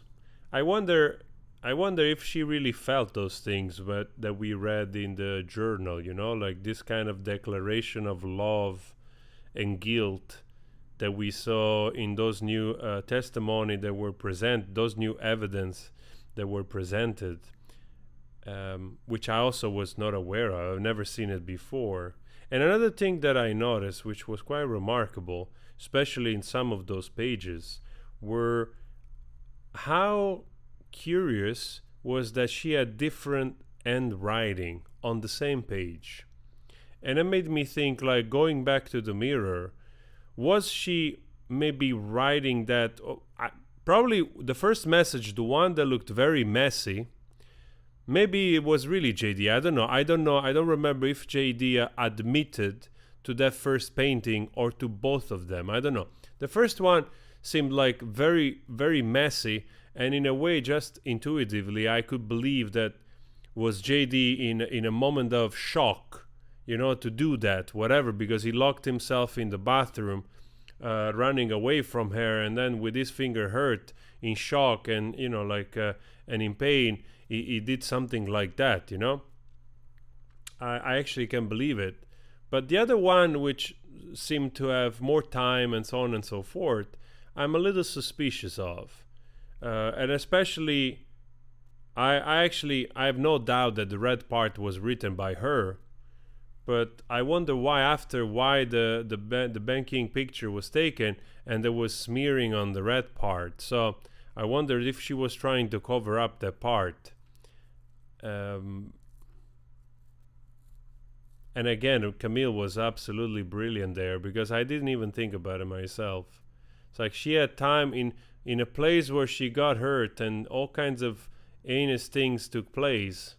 I wonder if she really felt those things that we read in the journal, you know, like this kind of declaration of love and guilt that we saw in those new testimony that were presented, those new evidence that were presented, which I also was not aware of. I've never seen it before. And another thing that I noticed, which was quite remarkable, especially in some of those pages, were how curious was that she had different end writing on the same page. And it made me think, like, going back to the mirror, was she maybe writing that probably the first message, the one that looked very messy, maybe it was really JD. I don't know. I don't remember if JD admitted to that first painting or to both of them. I don't know. The first one seemed like very, very messy, and in a way, just intuitively, I could believe that was JD in a moment of shock, you know, to do that, whatever, because he locked himself in the bathroom, running away from her, and then with his finger hurt, in shock, and you know, like and in pain, he did something like that, you know. I actually can believe it. But the other one, which seemed to have more time and so on and so forth, I'm a little suspicious of. And especially, I have no doubt that the red part was written by her, but I wonder why the banking picture was taken and there was smearing on the red part. So I wondered if she was trying to cover up that part. And again, Camille was absolutely brilliant there, because I didn't even think about it myself. It's like she had time in a place where she got hurt and all kinds of heinous things took place.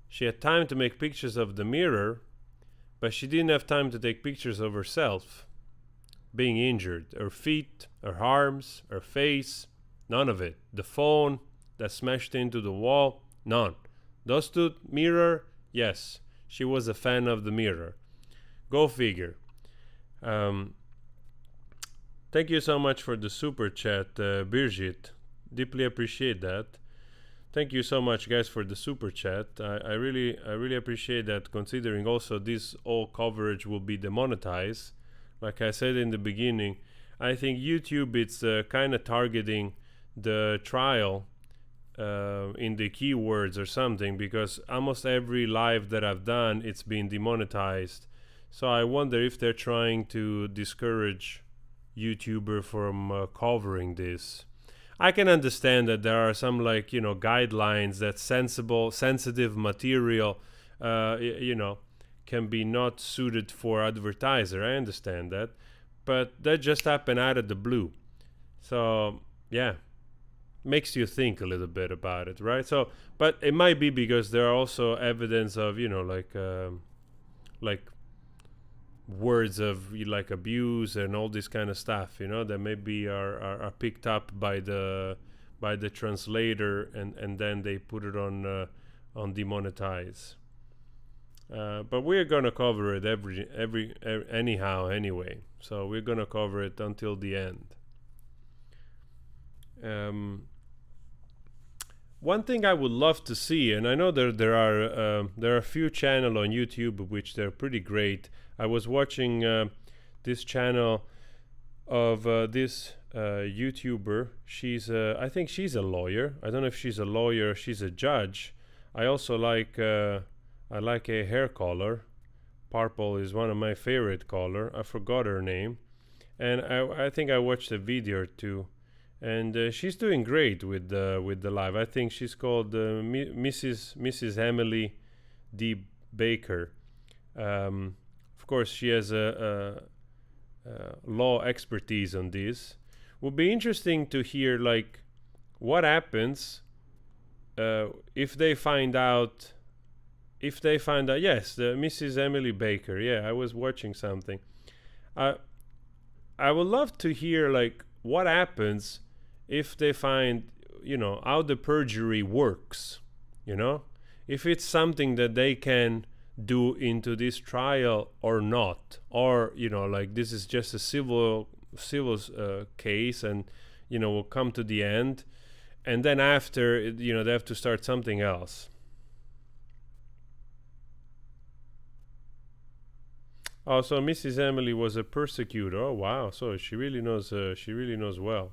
She had time to make pictures of the mirror, but she didn't have time to take pictures of herself being injured. Her feet, her arms, her face, none of it. The phone that smashed into the wall, none. Those two, mirror, yes, she was a fan of the mirror. Go figure. Thank you so much for the super chat, Birgit. Deeply appreciate that. Thank you so much, guys, for the super chat. I really appreciate that, considering also this all coverage will be demonetized. Like I said in the beginning, I think YouTube, it's kind of targeting the trial in the keywords or something, because almost every live that I've done, it's been demonetized. So I wonder if they're trying to discourage YouTuber from covering this. I can understand that there are some like, you know, guidelines that sensitive material, you know, can be not suited for advertiser. I understand that, but that just happened out of the blue. So yeah, makes you think a little bit about it, right? So, but it might be because there are also evidence of, you know, like words of like abuse and all this kind of stuff, you know, that maybe are picked up by the translator, and then they put it on demonetize. But we're gonna cover it anyhow anyway. So we're gonna cover it until the end. One thing I would love to see, and I know there are a few channels on YouTube which they're pretty great. I was watching this channel of this YouTuber. She's I think she's a lawyer. I don't know if she's a lawyer. She's a judge. I also like I like a hair color. Purple is one of my favorite color. I forgot her name, and I think I watched a video or two. And she's doing great with the live. I think she's called Mrs. Emily D. Baker. Of course, she has a law expertise on this. Would be interesting to hear like what happens if they find out. Yes, the Mrs. Emily Baker. Yeah, I was watching something. I would love to hear like what happens if they find, you know, how the perjury works, you know, if it's something that they can do into this trial or not, or, you know, like this is just a civil case, and, you know, will come to the end, and then after, you know, they have to start something else. Oh, so Mrs. Emily was a persecutor. Oh wow, so she really knows well.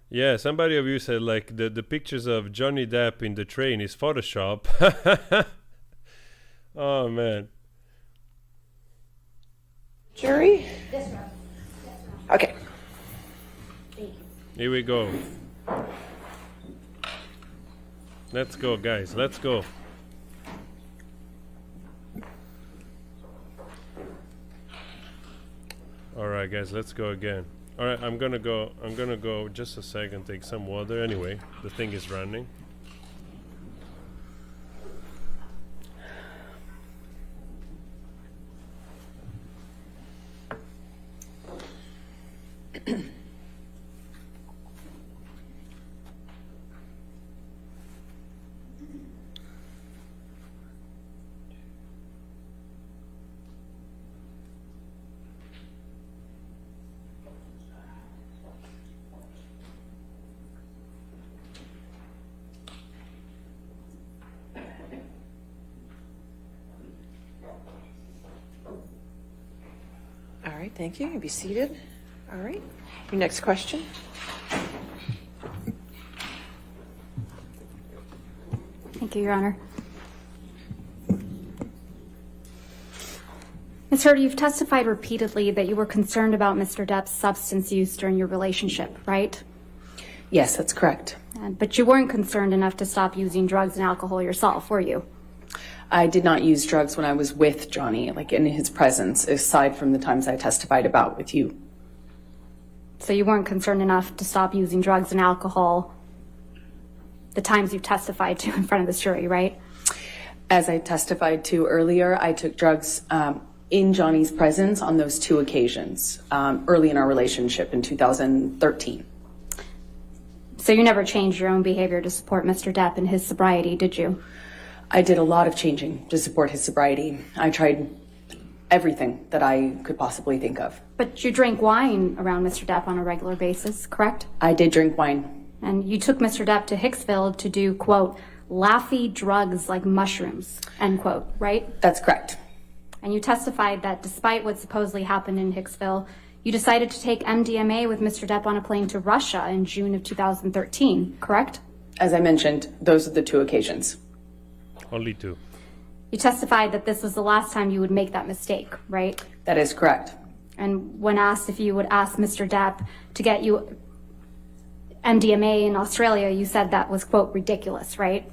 Yeah, somebody of you said like the pictures of Johnny Depp in the train is Photoshop. Oh man. Jury? Okay. Here we go. Let's go, guys. Let's go. All right, guys. Let's go again. All right, I'm gonna go just a second, take some water. Anyway, the thing is running. All right, thank you. You be seated. All right. Your next question. Thank you, Your Honor. Ms. Heard, you've testified repeatedly that you were concerned about Mr. Depp's substance use during your relationship, right? Yes, that's correct. But you weren't concerned enough to stop using drugs and alcohol yourself, were you? I did not use drugs when I was with Johnny, like in his presence, aside from the times I testified about with you. So you weren't concerned enough to stop using drugs and alcohol the times you've testified to in front of this jury, right? As I testified to earlier, I took drugs in Johnny's presence on those two occasions, early in our relationship in 2013. So you never changed your own behavior to support Mr. Depp and his sobriety, did you? I did a lot of changing to support his sobriety. I tried everything that I could possibly think of. But you drank wine around Mr. Depp on a regular basis, correct? I did drink wine. And you took Mr. Depp to Hicksville to do, quote, laughy drugs like mushrooms, end quote, right? That's correct. And you testified that despite what supposedly happened in Hicksville, you decided to take MDMA with Mr. Depp on a plane to Russia in June of 2013, correct? As I mentioned, those are the 2 occasions. Only 2. You testified that this was the last time you would make that mistake, right? That is correct. And when asked if you would ask Mr. Depp to get you MDMA in Australia, you said that was, quote, ridiculous, right?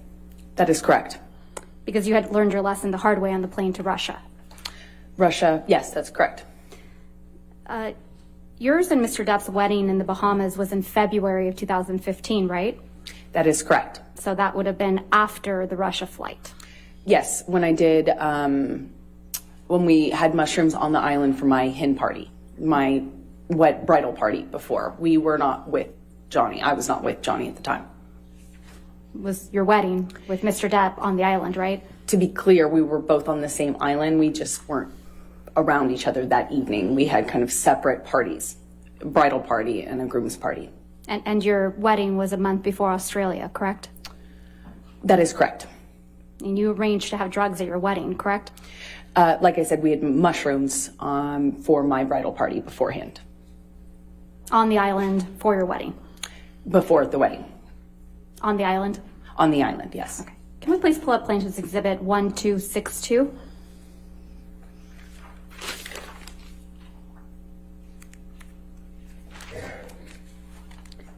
That is correct. Because you had learned your lesson the hard way on the plane to Russia. Russia, yes, that's correct. Yours and Mr. Depp's wedding in the Bahamas was in February of 2015, right? That is correct. So that would have been after the Russia flight. Yes, when I did, when we had mushrooms on the island for my hen party, my wet bridal party before. We were not with Johnny. I was not with Johnny at the time. Was your wedding with Mr. Depp on the island, right? To be clear, we were both on the same island. We just weren't around each other that evening. We had kind of separate parties, a bridal party and a groom's party. And your wedding was a month before Australia, correct? That is correct. And you arranged to have drugs at your wedding, correct? Like I said, we had mushrooms for my bridal party beforehand. On the island for your wedding? Before the wedding. On the island? On the island, yes. Okay. Can we please pull up Plaintiff's Exhibit 1262?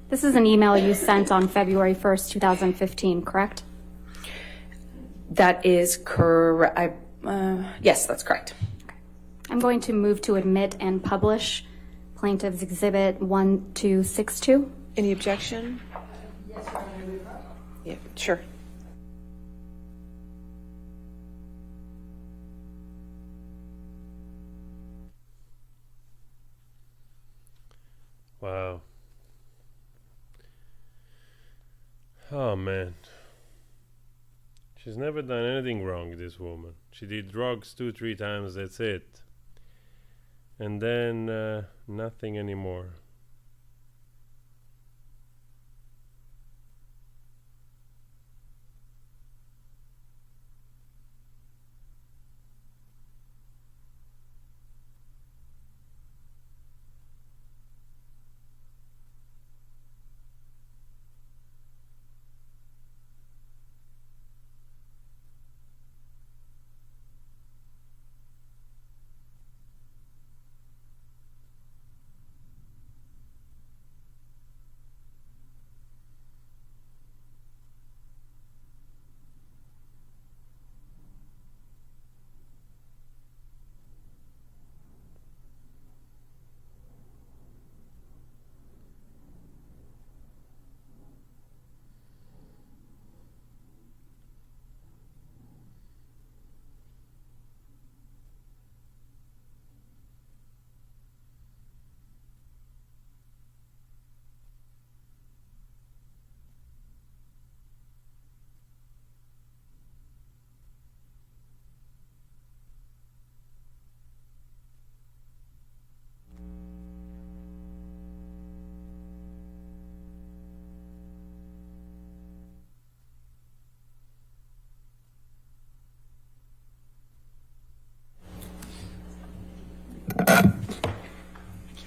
This is an email you sent on February 1st, 2015, correct? That is correct. Yes, that's correct. I'm going to move to admit and publish Plaintiff's Exhibit 1262. Any objection? Yeah, sure. Wow. Oh man. She's never done anything wrong, this woman. She did drugs 2-3 times, that's it. And then nothing anymore.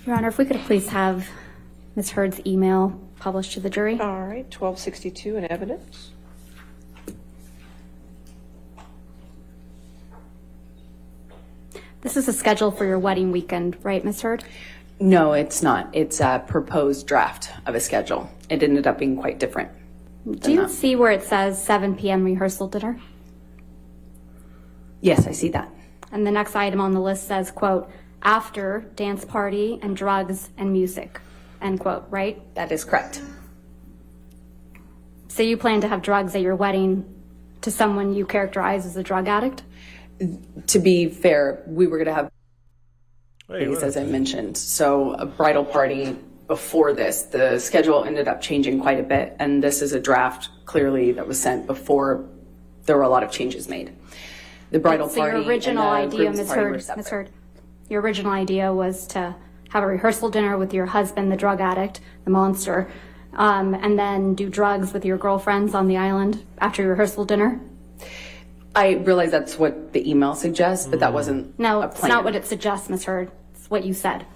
Your Honor, if we could please have Ms. Heard's email published to the jury. All right, 1262 in evidence. This is a schedule for your wedding weekend, right, Ms. Heard? No, it's not. It's a proposed draft of a schedule. It ended up being quite different. Do you see where it says 7 p.m. rehearsal dinner? Yes, I see that. And the next item on the list says, quote, after dance party and drugs and music, end quote, right? That is correct. So you plan to have drugs at your wedding to someone you characterize as a drug addict? To be fair, we were going to have, Hey, as I mentioned, so a bridal party before this. The schedule ended up changing quite a bit, and this is a draft clearly that was sent before there were a lot of changes made. The bridal So party your original and the idea, groom's Ms. party were Heard, separate. Ms. Heard, your original idea was to have a rehearsal dinner with your husband, the drug addict, the monster, and then do drugs with your girlfriends on the island after your rehearsal dinner? I realize that's what the email suggests, but that wasn't No, a it's plan. not what it suggests, Ms. Heard. It's what you said.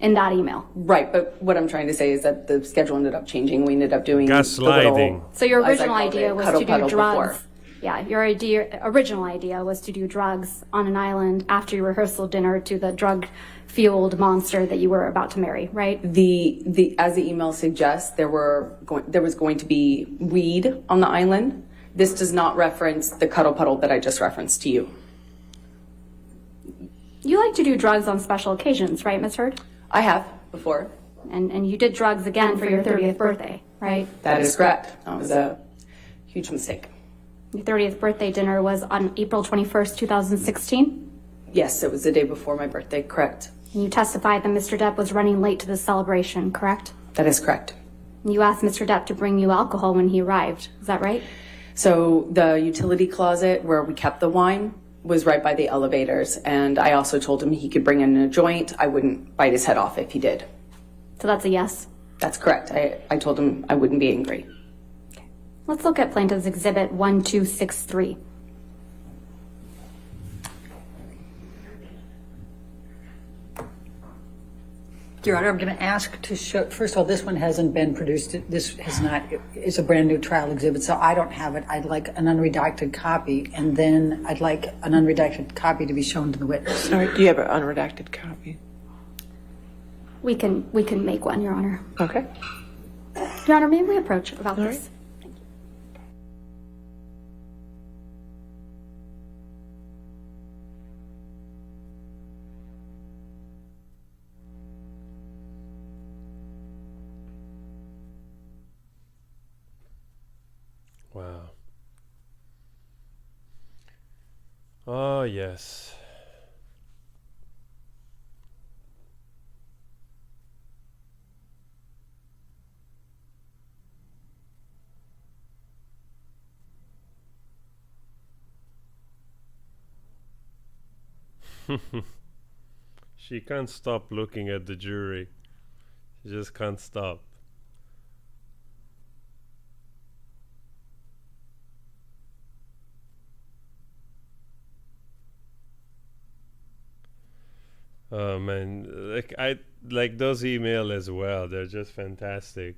in that email. Right, but what I'm trying to say is that the schedule ended up changing. We ended up doing Gaslighting. So your as I original called idea it, was cuddle to do puddle drugs. before. Yeah, your original idea was to do drugs on an island after your rehearsal dinner to the drug-fueled monster that you were about to marry, right? As the email suggests, there was going to be weed on the island. This does not reference the cuddle puddle that I just referenced to you. You like to do drugs on special occasions, right, Ms. Heard? I have before. And you did drugs again for your 30th birthday, right? That is correct. That was a huge mistake. Your 30th birthday dinner was on April 21st, 2016? Yes, it was the day before my birthday, correct. And you testified that Mr. Depp was running late to the celebration, correct? That is correct. And you asked Mr. Depp to bring you alcohol when he arrived, is that right? So the utility closet where we kept the wine was right by the elevators, and I also told him he could bring in a joint. I wouldn't bite his head off if he did. So that's a yes? That's correct. I told him I wouldn't be angry. Let's look at Plaintiff's Exhibit 1263. Your Honor, I'm going to ask to show, first of all, this one hasn't been produced. This has not, it's a brand new trial exhibit, so I don't have it. I'd like an unredacted copy, and then I'd like an unredacted copy to be shown to the witness. All right, do you have an unredacted copy? We can make one, Your Honor. Okay. Your Honor, may we approach about All this? right. Wow. Oh, yes. She can't stop looking at the jury. She just can't stop. Oh man, I like those emails as well. They're just fantastic.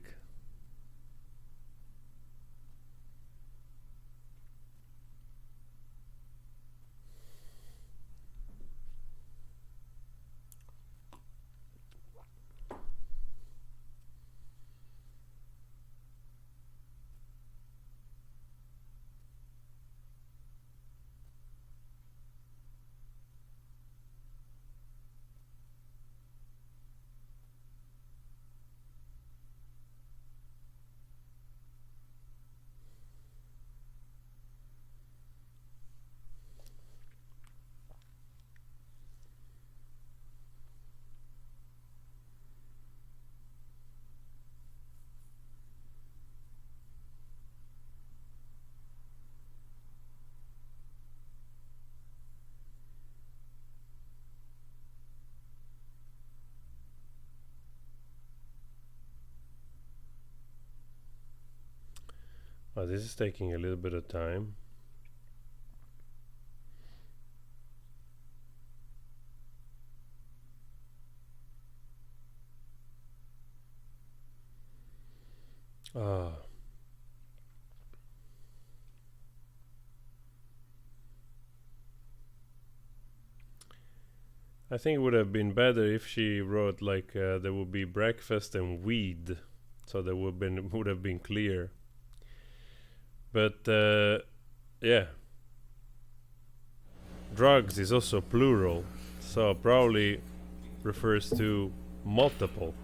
Oh, this is taking a little bit of time. Ah. I think it would have been better if she wrote like there would be breakfast and weed, so that would have been clear. But yeah, drugs is also plural, so probably refers to multiple.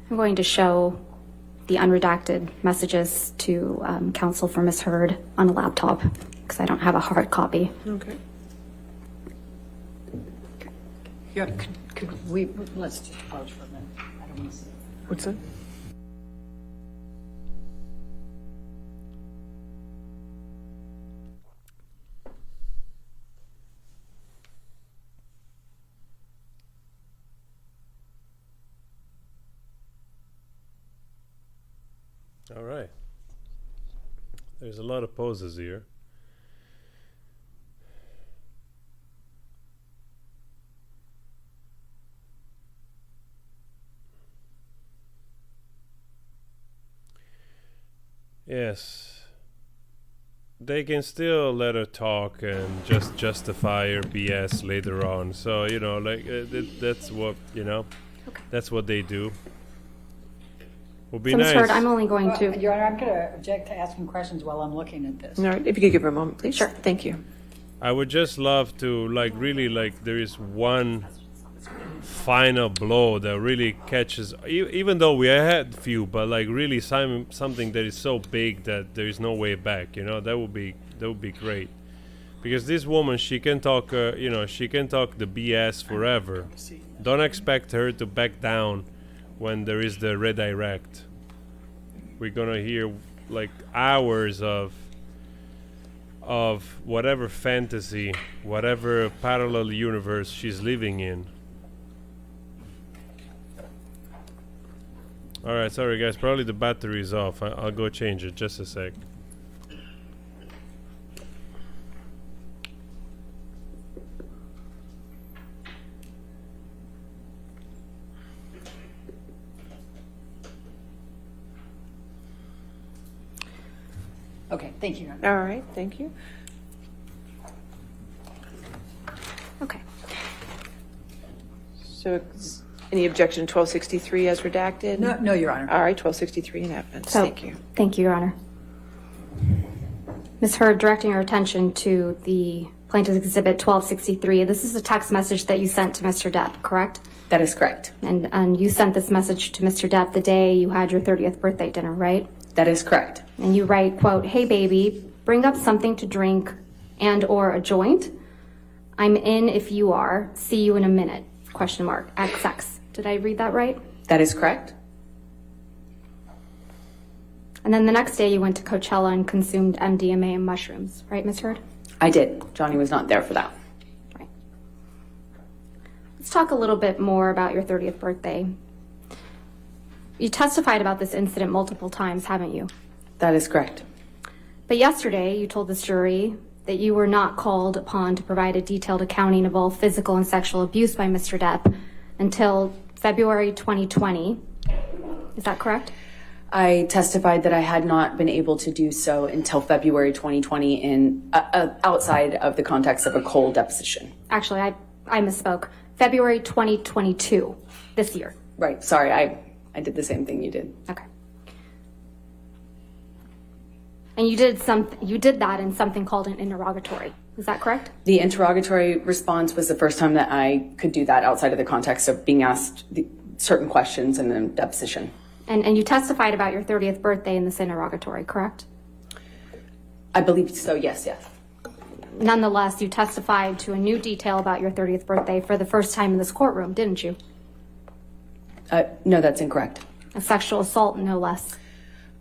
I'm going to show the unredacted messages to counsel for Ms. Heard on a laptop because I don't have a hard copy. Okay. Yeah, could we, let's just pause for a minute. I don't want to see. What's that? All right. There's a lot of poses here. Yes. They can still let her talk and just justify her BS later on. So, you know, like, that's what, you know, that's what they do. Would be So, Ms. nice. Heard, I'm only going to. Your Honor, I'm going to object to asking questions while I'm looking at this. All right, if you could give her a moment, please. Sure. Thank you. I would just love to, like, really, like, there is one final blow that really catches, even though we had few, but like really something that is so big that there is no way back, you know. That would be great, because this woman, she can talk, you know, she can talk the BS forever. Don't expect her to back down when there is the redirect. We're gonna hear like hours of whatever fantasy, whatever parallel universe she's living in. Alright, sorry guys, probably the battery is off. I'll go change it, just a sec. Okay, thank you, Your Honor. All right, thank you. Okay. So, any objection to 1263 as redacted? No, Your Honor. All right, 1263 in evidence. So, Thank you. Thank you, Your Honor. Ms. Heard, directing your attention to the Plaintiff's Exhibit 1263. This is a text message that you sent to Mr. Depp, correct? That is correct. And you sent this message to Mr. Depp the day you had your 30th birthday dinner, right? That is correct. And you write, quote, "Hey baby, bring up something to drink and or a joint. I'm in if you are. See you in a minute. Question mark. XX." Did I read that right? That is correct. And then the next day you went to Coachella and consumed MDMA and mushrooms, right, Ms. Heard? I did. Johnny was not there for that. Right. Let's talk a little bit more about your 30th birthday. You testified about this incident multiple times, haven't you? That is correct. But yesterday you told this jury that you were not called upon to provide a detailed accounting of all physical and sexual abuse by Mr. Depp until February 2020. Is that correct? I testified that I had not been able to do so until February 2020 in outside of the context of a cold deposition. Actually, I misspoke. February 2022, this year. Right. Sorry, I did the same thing you did. Okay. And you did that in something called an interrogatory. Is that correct? The interrogatory response was the first time that I could do that outside of the context of being asked certain questions in a deposition. And you testified about your 30th birthday in this interrogatory, correct? I believe so, yes. Nonetheless, you testified to a new detail about your 30th birthday for the first time in this courtroom, didn't you? No, that's incorrect. A sexual assault, no less.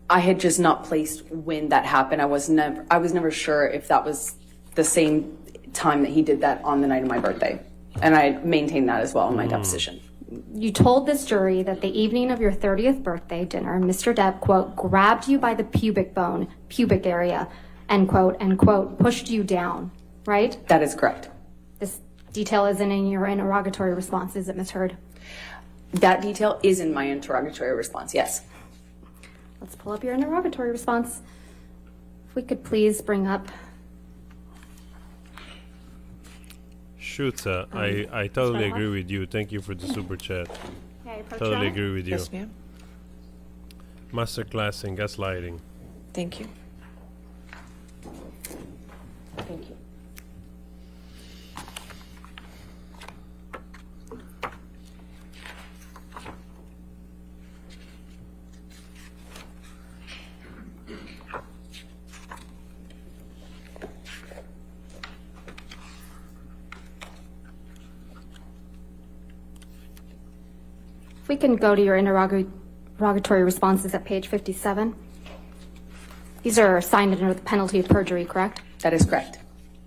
I had just not placed when that happened. I was never sure if that was the same time that he did that on the night of my birthday. And I maintained that as well in my deposition. You told this jury that the evening of your 30th birthday dinner, Mr. Depp, quote, grabbed you by the pubic area, end quote, pushed you down, right? That is correct. This detail isn't in your interrogatory response, is it, Ms. Heard? That detail is in my interrogatory response, yes. Let's pull up your interrogatory response. If we could please bring up... Shoot, I totally agree with you. Thank you for the super chat. Okay, Totally agree with you. Yes, ma'am. Masterclass in gaslighting. Thank you. Thank you. we can go to your interrogatory responses at page 57. These are signed under the penalty of perjury, correct? That is correct.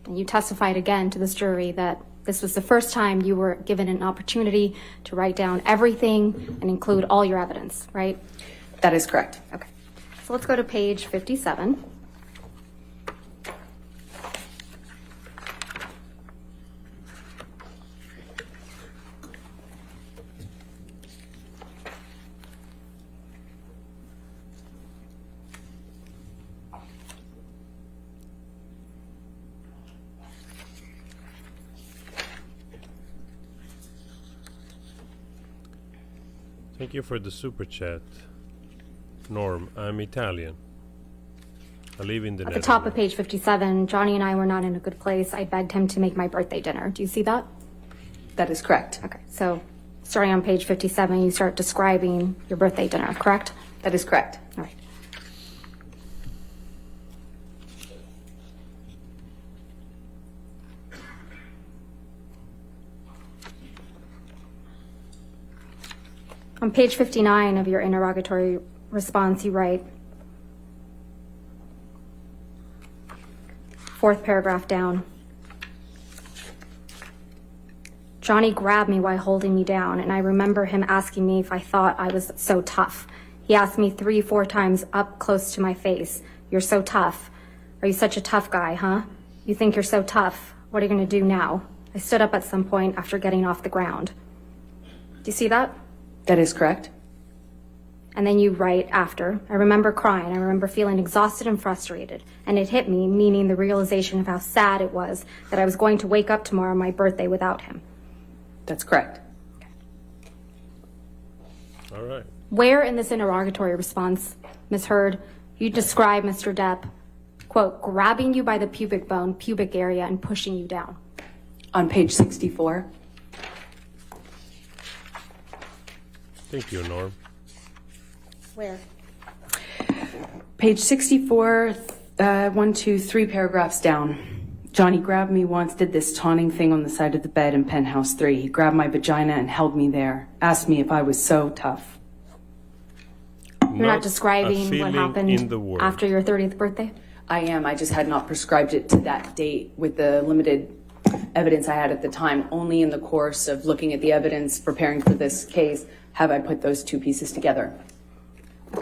And you testified again to this jury that this was the first time you were given an opportunity to write down everything and include all your evidence, right? That is correct. Okay. So let's go to page 57. Thank you for the super chat. Norm, I'm Italian. I live in the At the top of page 57, Johnny and I were not in a good place. I begged him to make my birthday dinner. Do you see that? That is correct. Okay, so starting on page 57, you start describing your birthday dinner, correct? That is correct. All right. On page 59 of your interrogatory response, you write, fourth paragraph down, Johnny grabbed me while holding me down, and I remember him asking me if I thought I was so tough. He asked me 3-4 times up close to my face, "You're so tough. Are you such a tough guy, huh? You think you're so tough. What are you going to do now?" I stood up at some point after getting off the ground. Do you see that? That is correct. And then you write after, I remember crying. I remember feeling exhausted and frustrated. And it hit me, meaning the realization of how sad it was that I was going to wake up tomorrow on my birthday without him. That's correct. All right. Where in this interrogatory response, Ms. Heard, you describe Mr. Depp, quote, grabbing you by the pubic area and pushing you down? On page 64. Thank you, Norm. Where? Page 64, 1, 2, 3 paragraphs down. Johnny grabbed me once, did this taunting thing on the side of the bed in penthouse 3. He grabbed my vagina and held me there. Asked me if I was so tough. You're not describing what in happened the word. after your 30th birthday? I am. I just had not prescribed it to that date with the limited evidence I had at the time. Only in the course of looking at the evidence, preparing for this case, have I put those two pieces together.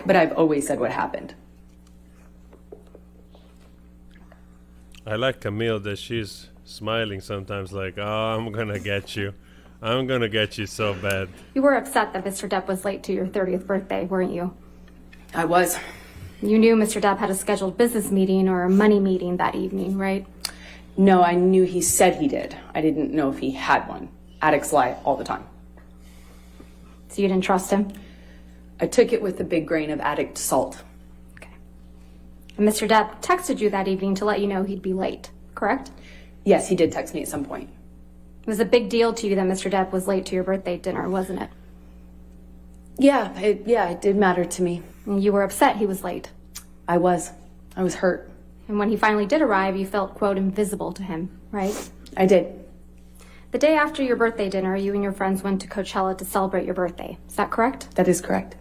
But I've always said what happened. I like Camille that she's smiling sometimes like, oh, I'm gonna get you. I'm gonna get you so bad. You were upset that Mr. Depp was late to your 30th birthday, weren't you? I was. You knew Mr. Depp had a scheduled business meeting or a money meeting that evening, right? No, I knew he said he did. I didn't know if he had one. Addicts lie all the time. So you didn't trust him? I took it with a big grain of addict salt. Okay. And Mr. Depp texted you that evening to let you know he'd be late, correct? Yes, he did text me at some point. It was a big deal to you that Mr. Depp was late to your birthday dinner, wasn't it? Yeah, it did matter to me. And you were upset he was late. I was hurt. And when he finally did arrive, you felt, quote, invisible to him, right? I did. The day after your birthday dinner, you and your friends went to Coachella to celebrate your birthday. Is that correct? That is correct.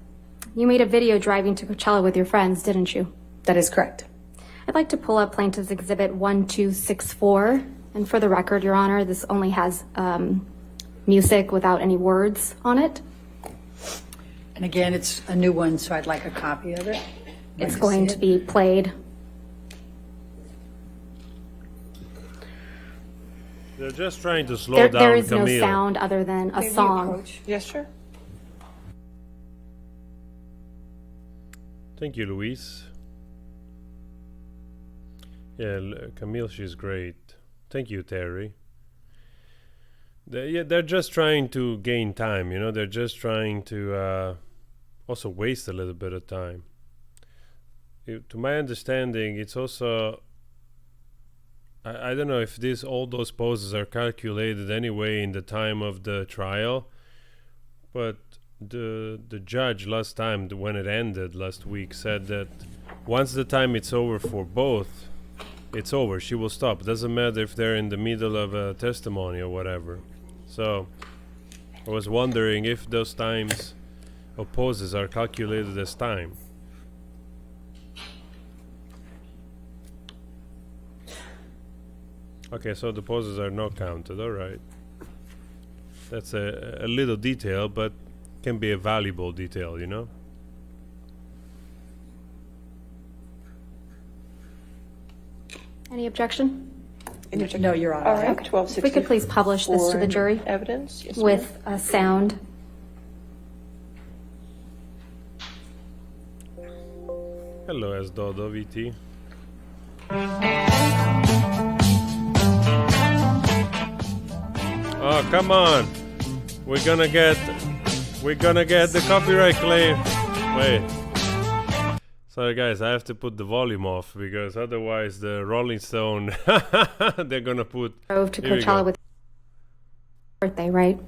You made a video driving to Coachella with your friends, didn't you? That is correct. I'd like to pull up Plaintiff's Exhibit 1264. And for the record, Your Honor, this only has music without any words on it. And again, it's a new one, so I'd like a copy of it. It's going to be played. They're just trying to slow down There is no Camille. sound other than a Maybe song. approach. Yes, sure. Thank you, Luis. Yeah, Camille, she's great. Thank you, Terry. They're just trying to gain time, you know. They're just trying to also waste a little bit of time. To my understanding, it's also... I don't know if all those poses are calculated anyway in the time of the trial, but the judge last time, when it ended last week, said that once the time it's over for both, it's over. She will stop. It doesn't matter if they're in the middle of a testimony or whatever. So I was wondering if those times or pauses are calculated as time. Okay, so the pauses are not counted, alright. That's a little detail, but can be a valuable detail, you know? Any objection? No, Your Honor. All right, If 1264. we could please publish this to the jury Evidence? Yes, ma'am. with a sound. Hello, S. Dodo, VT. Oh, come on. We're gonna get the copyright claim. Wait. Sorry guys, I have to put the volume off because otherwise the Rolling Stone they're gonna put Drove to Here we Coachella go. with birthday, right?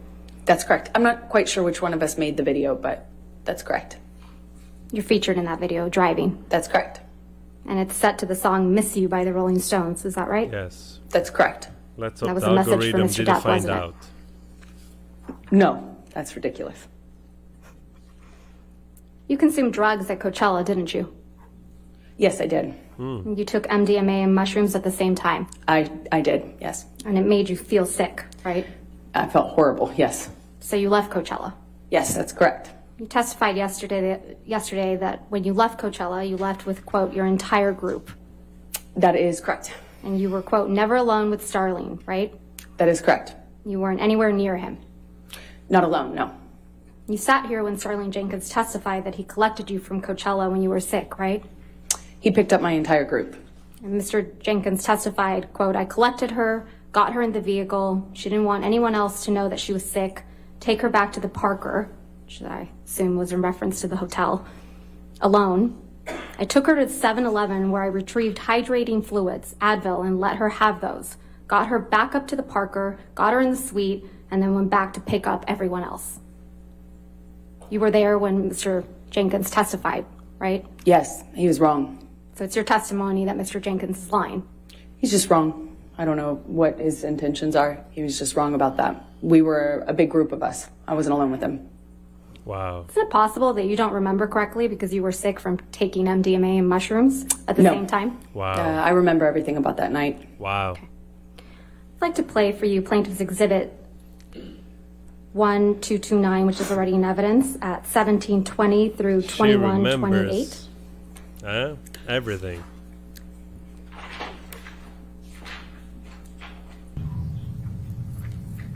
That's correct. I'm not quite sure which one of us made the video, but that's correct. You're featured in that video, driving. That's correct. And it's set to the song Miss You by the Rolling Stones, is that right? Yes. That's correct. Let's That hope was the a message for algorithm Mr. didn't Depp, find wasn't it? out. No, that's ridiculous. You consumed drugs at Coachella, didn't you? Yes, I did. You took MDMA and mushrooms at the same time, I did, yes. and it made you feel sick, right? I felt horrible, yes. So you left Coachella. Yes, that's correct. You testified yesterday that when you left Coachella, you left with, quote, your entire group. That is correct. And you were, quote, never alone with Starling, right? That is correct. You weren't anywhere near him. Not alone, no. You sat here when Starling Jenkins testified that he collected you from Coachella when you were sick, right? He picked up my entire group. And Mr. Jenkins testified, quote, I collected her, got her in the vehicle. She didn't want anyone else to know that she was sick. Take her back to the Parker, which I assume was in reference to the hotel, alone. I took her to 7-Eleven where I retrieved hydrating fluids, Advil, and let her have those. Got her back up to the Parker, got her in the suite, and then went back to pick up everyone else. You were there when Mr. Jenkins testified, right? Yes, he was wrong. So it's your testimony that Mr. Jenkins is lying. He's just wrong. I don't know what his intentions are. He was just wrong about that. We were a big group of us. I wasn't alone with him. Wow. Is it possible that you don't remember correctly because you were sick from taking MDMA and mushrooms at the No. same time? Wow. I remember everything about that night. Wow. I'd like to play for you Plaintiff's Exhibit 1229, which is already in evidence, at 1720 through She 2128. remembers. Huh? Everything.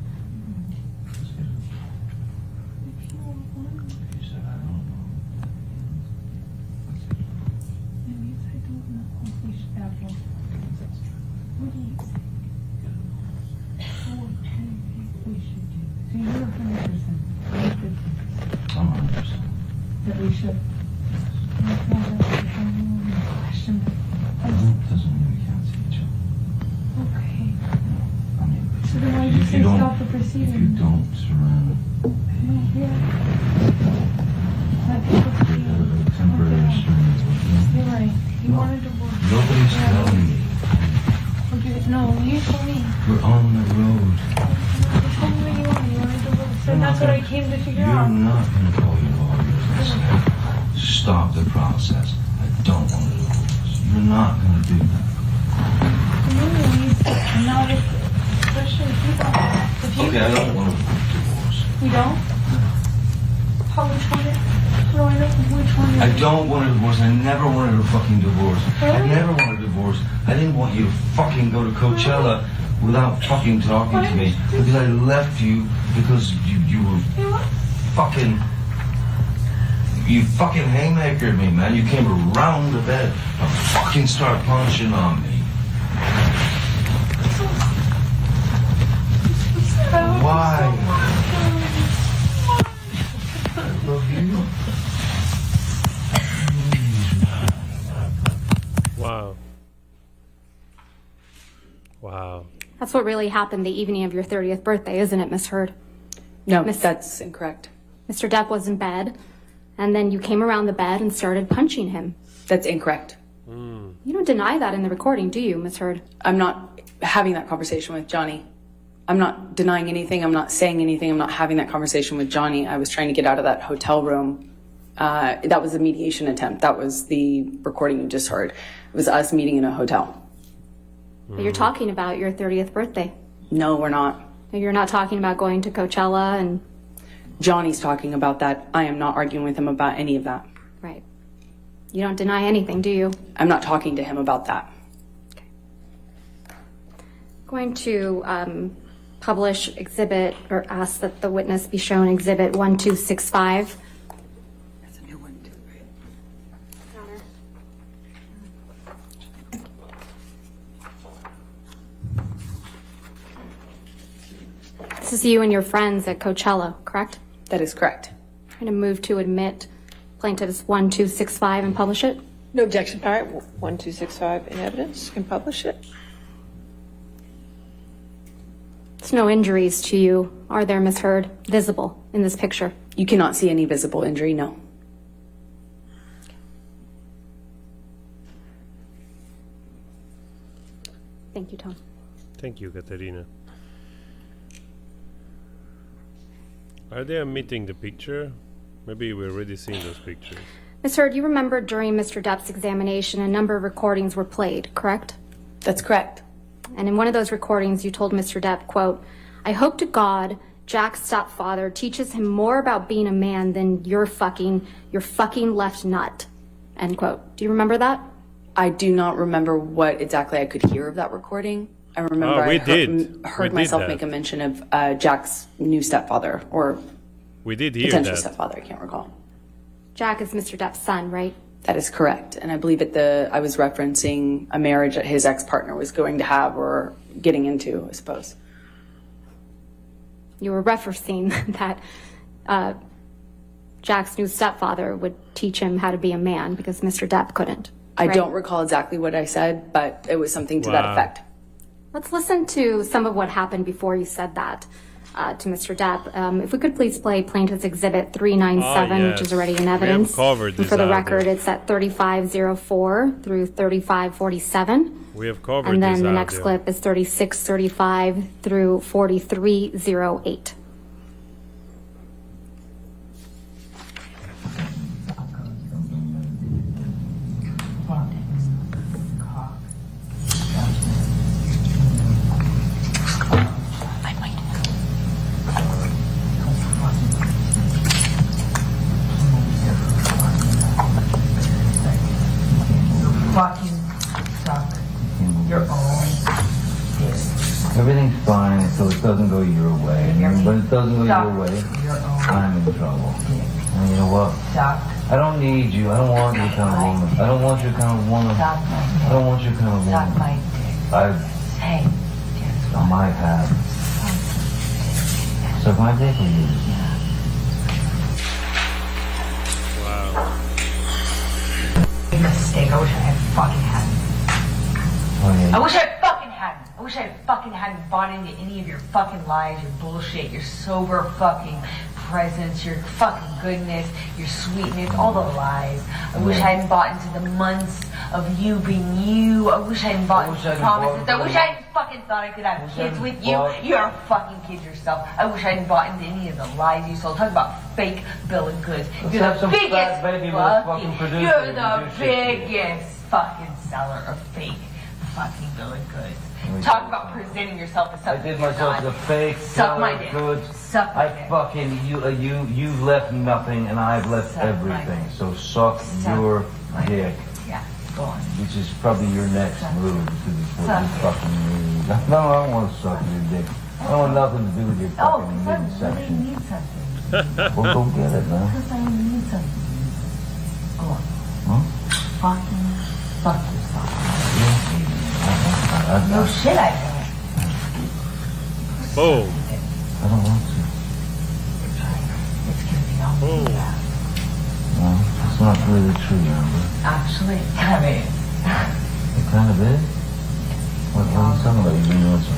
He said, I don't know. I'm 100%. That we should. Doesn't mean we can't see each other. Okay. I mean, So then why did you if say you don't, stop the if you proceeding? don't surround Yeah. Let people see. a temporary restraining order, You're right. You No. wanted to work. nobody's Yeah. telling me. Okay. No, you told me. We're on the road. You told me what you wanted. You wanted to work. So You're that's not what I gonna- came to figure You're out. not going to call your lawyers and say, stop the process. I don't want a divorce. You're not going to do that. And now if, especially if you Okay, I don't want a divorce. You don't? How, which one? No, I know which one. I don't want a divorce. I never wanted a fucking divorce. I never wanted a divorce. I didn't want you to fucking go to Coachella without fucking talking to me because I left you because you were fucking. You fucking haymakered me, man. You came around the bed and fucking start punching on me. Why? I love you. Wow. Wow. That's what really happened the evening of your 30th birthday, isn't it, Miss Heard? No, Miss- that's incorrect. Mr. Depp was in bed, and then you came around the bed and started punching him. That's incorrect. You don't deny that in the recording, do you, Miss Heard? I'm not having that conversation with Johnny. I'm not denying anything. I'm not saying anything. I'm not having that conversation with Johnny. I was trying to get out of that hotel room That was a mediation attempt. That was the recording you just heard. It was us meeting in a hotel. But you're talking about your 30th birthday. No, we're not. You're not talking about going to Coachella and... Johnny's talking about that. I am not arguing with him about any of that. Right. You don't deny anything, do you? I'm not talking to him about that. Okay. Going to publish exhibit, or ask that the witness be shown exhibit 1265. That's a new one, too, right? This is you and your friends at Coachella, correct? That is correct. I'm going to move to admit plaintiff's 1265 and publish it. No objection. All right, 1265 in evidence, can publish it. There's no injuries to you, are there, Ms. Heard, visible in this picture? You cannot see any visible injury, no. Thank you, Tom. Thank you, Katerina. Are they omitting the picture? Maybe we've already seen those pictures. Ms. Heard, you remember during Mr. Depp's examination, a number of recordings were played, correct? That's correct. And in one of those recordings, you told Mr. Depp, quote, "I hope to God Jack's stepfather teaches him more about being a man than your fucking left nut," end quote. Do you remember that? I do not remember what exactly I could hear of that recording. I remember heard myself make a mention of Jack's new stepfather, or we did hear potential that. stepfather, I can't recall. Jack is Mr. Depp's son, right? That is correct. And I believe I was referencing a marriage that his ex-partner was going to have or getting into, I suppose. You were referencing that Jack's new stepfather would teach him how to be a man because Mr. Depp couldn't. I right? don't recall exactly what I said, but it was something to that effect. Let's listen to some of what happened before you said that to Mr. Depp. If we could please play Plaintiff's Exhibit 397, which is already in evidence. We have covered this. And for the record, it's at 3504 through 3547. We have covered this. And then the next clip is 3635 through 4308. Everything's fine until it doesn't go your way. And when it doesn't go your way, I'm in trouble. And you know what? I don't need you. I don't want your kind of woman. I don't want your kind of woman. I don't want your kind of woman. I might have. Suck my dick with you. Wow. Big mistake. I wish I had fucking hadn't. Oh, yeah. I wish I fucking hadn't. I wish I fucking hadn't bought into any of your fucking lies, your bullshit, your sober fucking presence, your fucking goodness, your sweetness, all the lies. I wish I hadn't bought into the months of you being you. I wish I hadn't bought into the promises. I wish I hadn't fucking thought I could have kids with you. You're a fucking kid yourself. I wish I hadn't bought into any of the lies you sold. Talk about fake bill of goods. You're the biggest fucking, you're the biggest fucking seller of fake fucking bill of goods. Talk about presenting yourself as something. I did myself as a fake Suck my dick. goods. Suck my dick. I fucking you left nothing and I've left Suck everything. So suck your dick. Yeah, go on. Which is probably your next move because it's what you fucking need. No, I don't want to suck your dick. I don't want nothing to do with your fucking midsection. I need something. Well, go get it, man. Because I need something. Go on. Huh? Fucking fuck yourself. No shit, I don't. Boom. I don't want to. It's gonna be all Boom. No, it's not really true, Amber. Actually, it kind of is. It kind of is? What are you talking about? You mean what's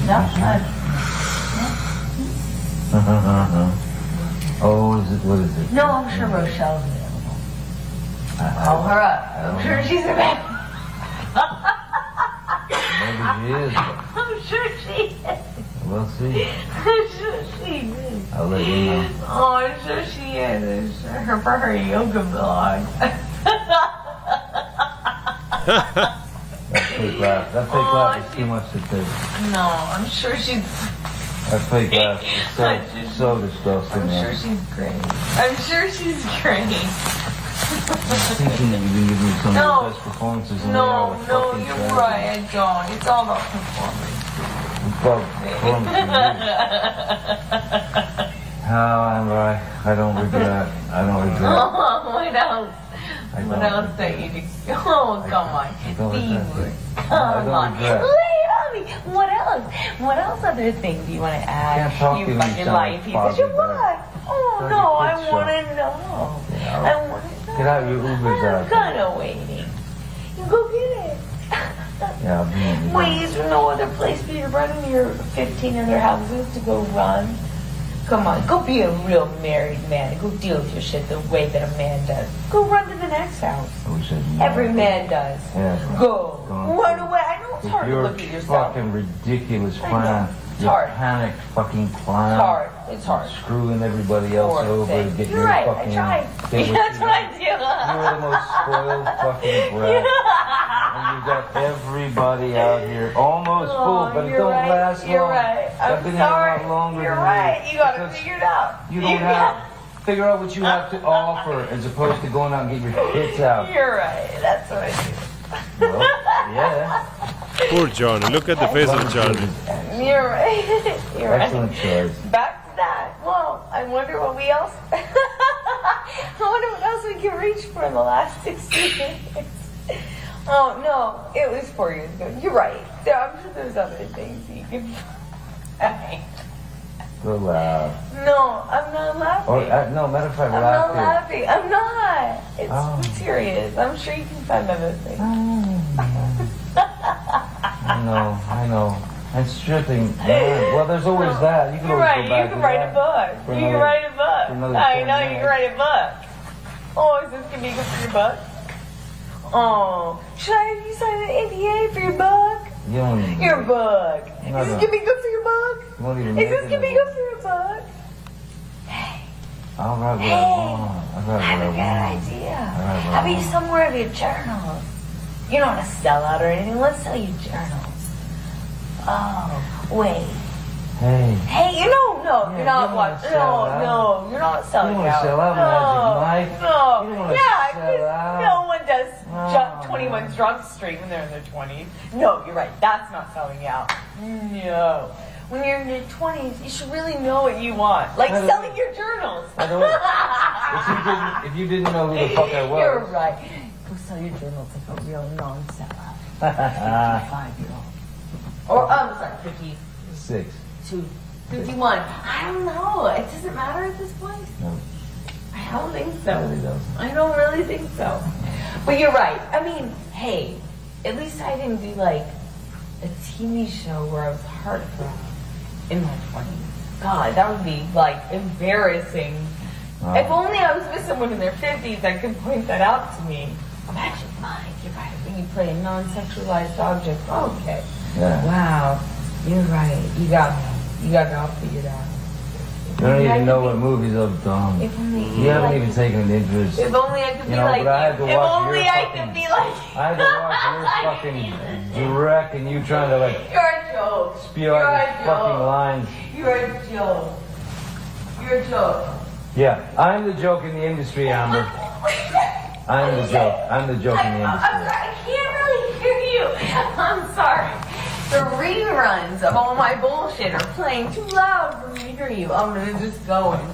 Oh, is it? What is it? No, I'm sure Rochelle's available. Call her up. I'm sure she's available. Maybe she is. I'm sure she is. We'll see. I'm sure she is. I'll let you know. Oh, I'm sure she is. For her yoga vlog. That fake laugh. That fake laugh is too much to take. No, I'm sure she's. That fake laugh is so disgusting. I'm sure she's great. I'm sure she's great. I'm thinking that you've been giving me some of the best performances in the world. No, you're right. I don't. It's all about performance. It's about performance. How am I? I don't regret. I don't regret. Oh, what else? What else that you do? Oh, come on. Fever. Come on. Lay it on me. What else? What else other things do you want to add? You fucking lying piece of shit. What? Oh, no, I want to know. I want to know. Get out your Ubers out. I'm kind of waiting. You go get it. Yeah, I'll be in. Wait, is there no other place for you to run in your 15 other houses to go run? Come on, go be a real married man and go deal with your shit the way that a man does. Go run to the next house. Every man does. Yeah, go. Run away. I know it's hard to look at yourself. Fucking ridiculous plan. It's hard. Panic fucking plan. It's hard. It's hard. Screwing everybody else over to get You're your right. fucking. I tried. That's what I do. You're the most spoiled fucking brat. And you've got everybody out here almost full, but it don't last long. You're right. I've been here a lot longer You're than right. you. You got to figure it out. You don't have. Figure out what you have to offer as opposed to going out and get your tits out. You're right. That's what I do. Well, yeah. Poor Johnny. Look at the face of Johnny. You're right. You're right. Excellent choice. Back to that. Well, I wonder what we else. I wonder what else we can reach for in the last 60 minutes. Oh no, it was 4 years ago. You're right. I'm sure there's other things you can find. Go loud. No, I'm not laughing. Or, no, matter of fact, I'm laugh not here. laughing. I'm not. It's serious. I'm sure you can find other things. I know. And stripping. Well, there's always that. You can You're always right. go back You can to write that a book. for You can another- write a book. for another I 10 know you minutes. can write a book. Oh, is this gonna be good for your book? Oh, should I have you sign an NDA for your book? You don't even Your book. No, Is this no. gonna be good for your book? You won't even Is make this it gonna be a good book. for your book? I'll write what I want. I'll write I have a what I good want. idea. I'll write what How I about you want. sell more of your journals? You don't want to sell out or anything. Let's sell you journals. Oh, wait. Hey. Hey, you're not you what? wanna sell out. No, you're not selling You don't wanna out. sell out, no, Magic Mike. No, You don't wanna yeah, sell 'cause out. no one does No, 21 Drunk Street when they're in their 20s. No, you're right. That's not selling out. No. When you're in your 20s, you should really know what you want. Like By the selling way- your journals. By the way, if you didn't know who the fuck I was. You're right. Go sell your journals like a real non-seller. 55-year-old. Or, I'm sorry, 6. 51. I don't know. It doesn't matter at this point. No. I don't think so. It really doesn't. I don't really think so. But you're right. I mean, hey, at least I didn't do like a TV show where I was heartbroken in my 20s. God, that would be like embarrassing. If only I was with someone in their 50s that could point that out to me. Imagine, Mike, you're right. When you play a non-sexualized object. Okay. Yeah. Wow. You're right. You got me. You got it all figured out. You don't even know what movies I've done. If only You haven't even taken an interest. If only I could be You know, like but I had to you. If watch only your I fucking- could be like I had to watch your fucking direct and you trying to like You're a joke. spew You're out a these fucking joke. lines. You're a joke. You're a joke. Yeah, I'm the joke in the industry, Amber. I'm the joke. I'm the joke in the I'm industry. sorry. I can't really hear you. I'm sorry. The reruns of all my bullshit are playing too loud for me to hear you. I'm gonna just go and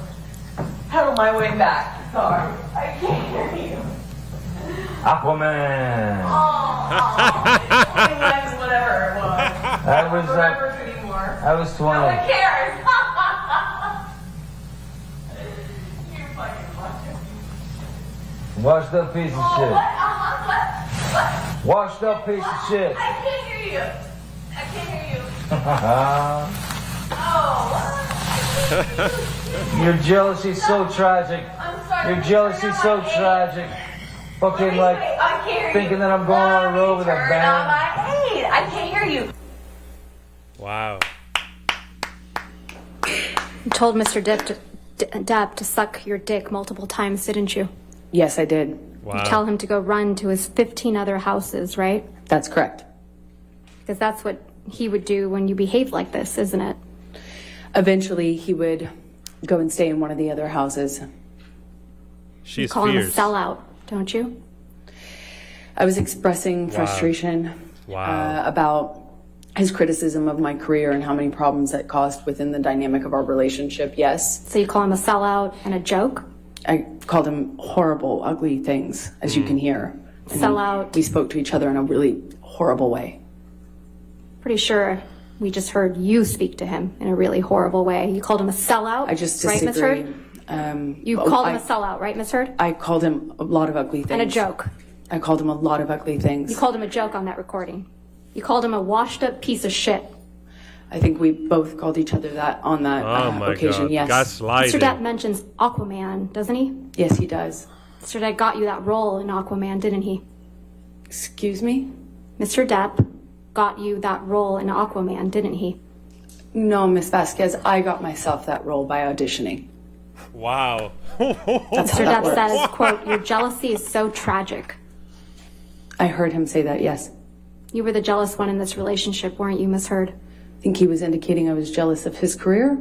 pedal my way back. Sorry. I can't hear you. Aquaman. Whatever it was. I was don't remember it anymore. I was 20. No one cares. You're fucking fucking. Washed up piece of shit. What? Washed up piece of shit. I can't hear you. I can't hear you. Oh. Your jealousy's so tragic. I'm sorry. Your jealousy's so tragic. Fucking like I can't hear thinking you. that I'm going on a road with a Turn on band. my aid. I can't hear you. Wow. You told Mr. Depp to suck your dick multiple times, didn't you? Yes, I did. Wow. You tell him to go run to his 15 other houses, right? That's correct. Because that's what he would do when you behave like this, isn't it? Eventually, he would go and stay in one of the other houses. She's You call him a fierce. sellout, don't you? I was expressing frustration about his criticism of my career and how many problems that caused within the dynamic of our relationship, yes. So you call him a sellout and a joke? I called him horrible, ugly things, as you can hear. And Sellout. We spoke to each other in a really horrible way. Pretty sure we just heard you speak to him in a really horrible way. You called him a sellout, I just right, Ms. disagree. Heard? You called him a sellout, right, Ms. Heard? I called him a lot of ugly things. And a joke. I called him a lot of ugly things. You called him a joke on that recording. You called him a washed-up piece of shit. I think we both called each other that on that Oh my occasion, God. yes. Gaslighting. Mr. Depp mentions Aquaman, doesn't he? Yes, he does. Mr. Depp got you that role in Aquaman, didn't he? Excuse me? Mr. Depp got you that role in Aquaman, didn't he? No, Miss Vasquez, I got myself that role by auditioning. Wow. That's how Mr. that Depp works. says, quote, your jealousy is so tragic. I heard him say that, yes. You were the jealous one in this relationship, weren't you, Miss Heard? I think he was indicating I was jealous of his career.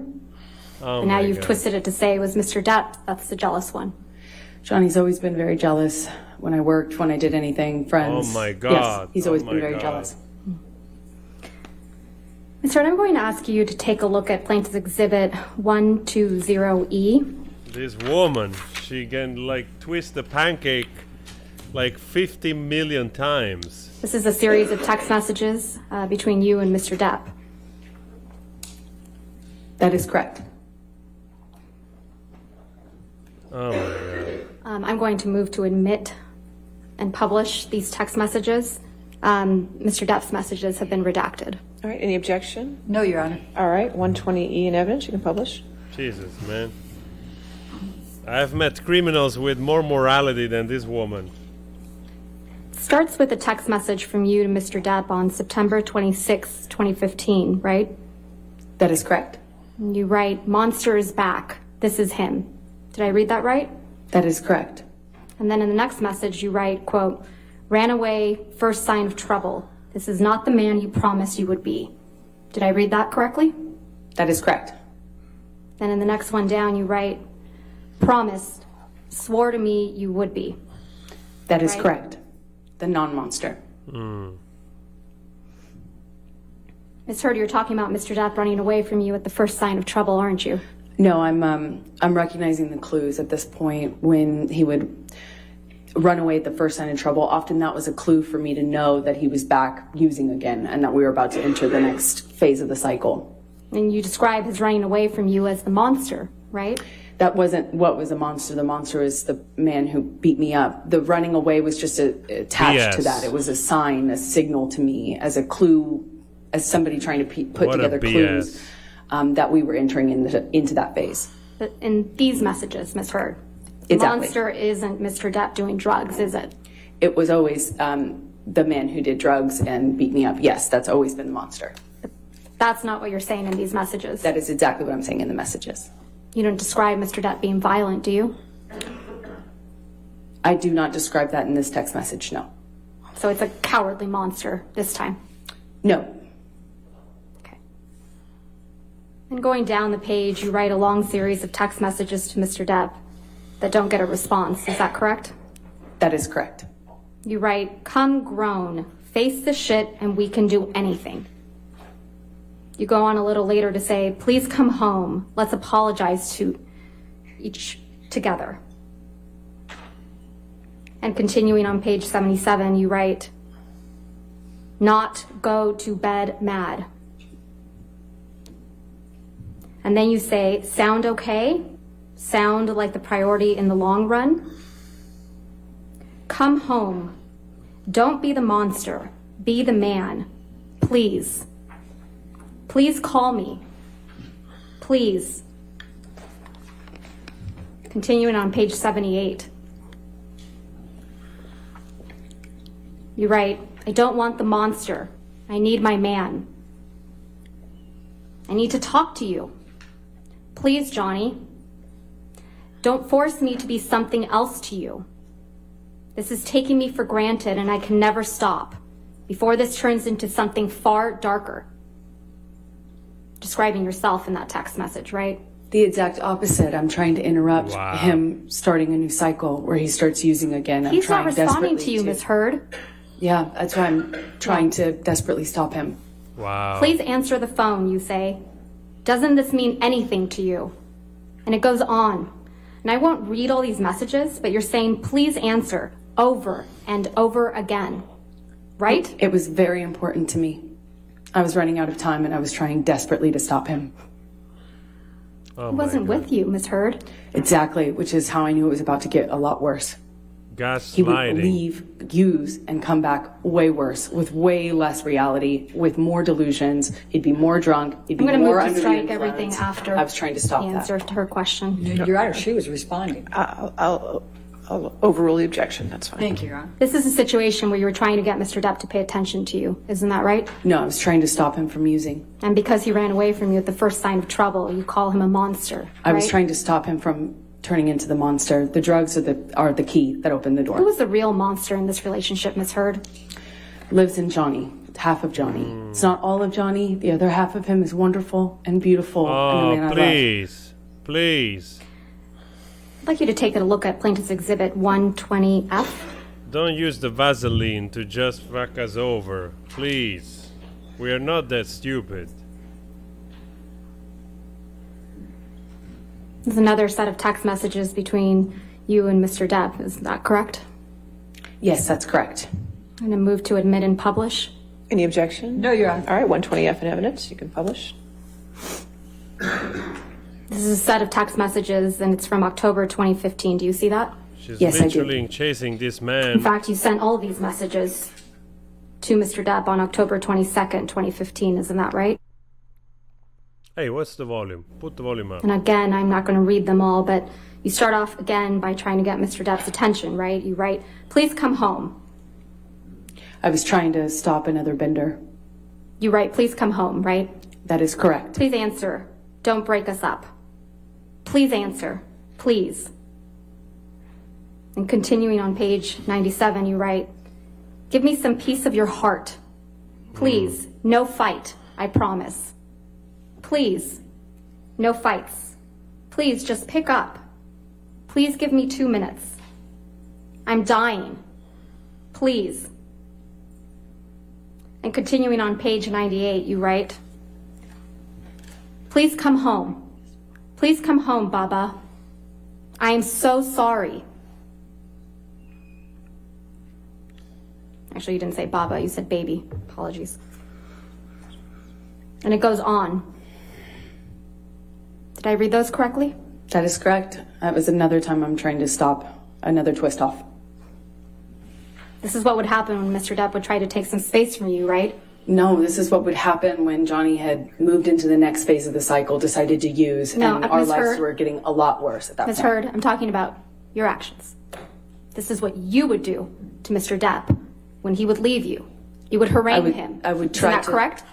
Oh And now my you've God. twisted it to say it was Mr. Depp that's the jealous one. Johnny's always been very jealous when I worked, when I did anything, friends. Oh my Yes, God. he's always Oh been my very God. jealous. Mr. Heard, I'm going to ask you to take a look at Plaintiff's Exhibit 120E. This woman, she can like twist the pancake like 50 million times. This is a series of text messages between you and Mr. Depp. That is correct. Oh my God. I'm going to move to admit and publish these text messages. Mr. Depp's messages have been redacted. All right, any objection? No, Your Honor. All right, 120E in evidence, you can publish. Jesus, man. I've met criminals with more morality than this woman. Starts with a text message from you to Mr. Depp on September 26, 2015, right? That is correct. And you write, "Monster is back. This is him." Did I read that right? That is correct. And then in the next message, you write, quote, "Ran away, first sign of trouble. This is not the man you promised you would be." Did I read that correctly? That is correct. Then in the next one down, you write, "Promised, swore to me you would be." That is Right. correct. The non-monster. Ms. Heard, you're talking about Mr. Depp running away from you at the first sign of trouble, aren't you? No, I'm recognizing the clues at this point when he would run away at the first sign of trouble. Often that was a clue for me to know that he was back using again and that we were about to enter the next phase of the cycle. And you describe his running away from you as the monster, right? That wasn't what was the monster. The monster is the man who beat me up. The running away was just attached to BS. that. It was a sign, a signal to me as a clue, as somebody trying to put What a together BS. clues that we were entering into that phase. But in these messages, Ms. Heard, the Exactly. monster isn't Mr. Depp doing drugs, is it? It was always the man who did drugs and beat me up. Yes, that's always been the monster. That's not what you're saying in these messages. That is exactly what I'm saying in the messages. You don't describe Mr. Depp being violent, do you? I do not describe that in this text message, no. So it's a cowardly monster this time. No. Okay. And going down the page, you write a long series of text messages to Mr. Depp that don't get a response. Is that correct? That is correct. You write, "Come grown, face the shit, and we can do anything." You go on a little later to say, "Please come home. Let's apologize to each together." And continuing on page 77, you write, "Not go to bed mad." And then you say, "Sound okay? Sound like the priority in the long run? Come home. Don't be the monster. Be the man. Please. Please call me. Please." Continuing on page 78. You write, "I don't want the monster. I need my man. I need to talk to you. Please, Johnny. Don't force me to be something else to you. This is taking me for granted and I can never stop before this turns into something far darker. Describing yourself in that text message, right? The exact opposite. I'm trying to interrupt him starting a new cycle where he starts using again. He's not responding to you, Ms. Heard. Yeah, that's why I'm trying to desperately stop him. Wow. Please answer the phone, you say. Doesn't this mean anything to you? And it goes on. And I won't read all these messages, but you're saying, please answer over and over again. Right? It was very important to me. I was running out of time and I was trying desperately to stop him. Oh He wasn't with you, Ms. Heard. Exactly, which is how I knew it was about to get a lot worse. Gaslighting. He would leave, use, and come back way worse, with way less reality, with more delusions. He'd be more drunk. He'd be I'm going to more move to under the strike influence. everything after I was trying to stop the that. answer to her question. Your Honor, she was responding. I'll overrule the objection. That's fine. Thank you, Your Honor. This is a situation where you were trying to get Mr. Depp to pay attention to you. Isn't that right? No, I was trying to stop him from using. And because he ran away from you at the first sign of trouble, you call him a monster. I was right? trying to stop him from turning into the monster. The drugs are the key that opened the door. Who was the real monster in this relationship, Ms. Heard? Lives in Johnny. Half of Johnny. It's not all of Johnny. The other half of him is wonderful and beautiful. and the man I love. Please. I'd like you to take a look at Plaintiff's Exhibit 120F. Don't use the Vaseline to just fuck us over. Please. We are not that stupid. There's another set of text messages between you and Mr. Depp. Is that correct? Yes, that's correct. I'm going to move to admit and publish. Any objection? No, Your Honor. All right, 120F in evidence. You can publish. This is a set of text messages, and it's from October 2015. Do you see that? She's Yes, I do. literally chasing this In man. fact, you sent all of these messages to Mr. Depp on October 22nd, 2015. Isn't that right? Hey, what's the volume? Put the volume up. And again, I'm not going to read them all, but you start off again by trying to get Mr. Depp's attention, right? You write, please come home. I was trying to stop another bender. You write, please come home, right? That is correct. Please answer. Don't break us up. Please answer. Please. And continuing on page 97, you write, give me some piece of your heart. Please. No fight. I promise. Please. No fights. Please just pick up. Please give me 2 minutes. I'm dying. Please. And continuing on page 98, you write, please come home. Please come home, Baba. I am so sorry. Actually, you didn't say Baba, you said baby. Apologies. And it goes on. Did I read those correctly? That is correct. That was another time I'm trying to stop another twist off. This is what would happen when Mr. Depp would try to take some space from you, right? No, this is what would happen when Johnny had moved into the next phase of the cycle, decided to use, No, and our Ms. lives Heard. were getting a lot worse at that Ms. point. Heard, I'm talking about your actions. This is what you would do to Mr. Depp when he would leave you. You would harangue him. I would try Isn't that to- correct?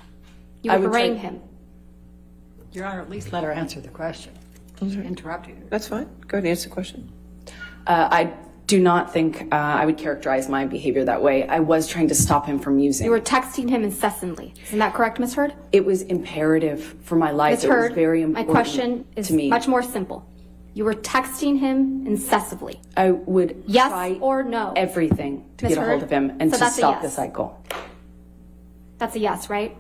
You I would would try- harangue him. Your Honor, at least let her answer the question. She interrupted you. That's fine. Go ahead and answer the question. I do not think I would characterize my behavior that way. I was trying to stop him from using. You were texting him incessantly. Isn't that correct, Ms. Heard? It was imperative for my life. Ms. It was Heard, very my important question is to me. much more simple. You were texting him incessantly. I would Yes try or no? everything to Ms. get a hold Heard? of him and So to that's a stop the yes. cycle. That's a yes, right?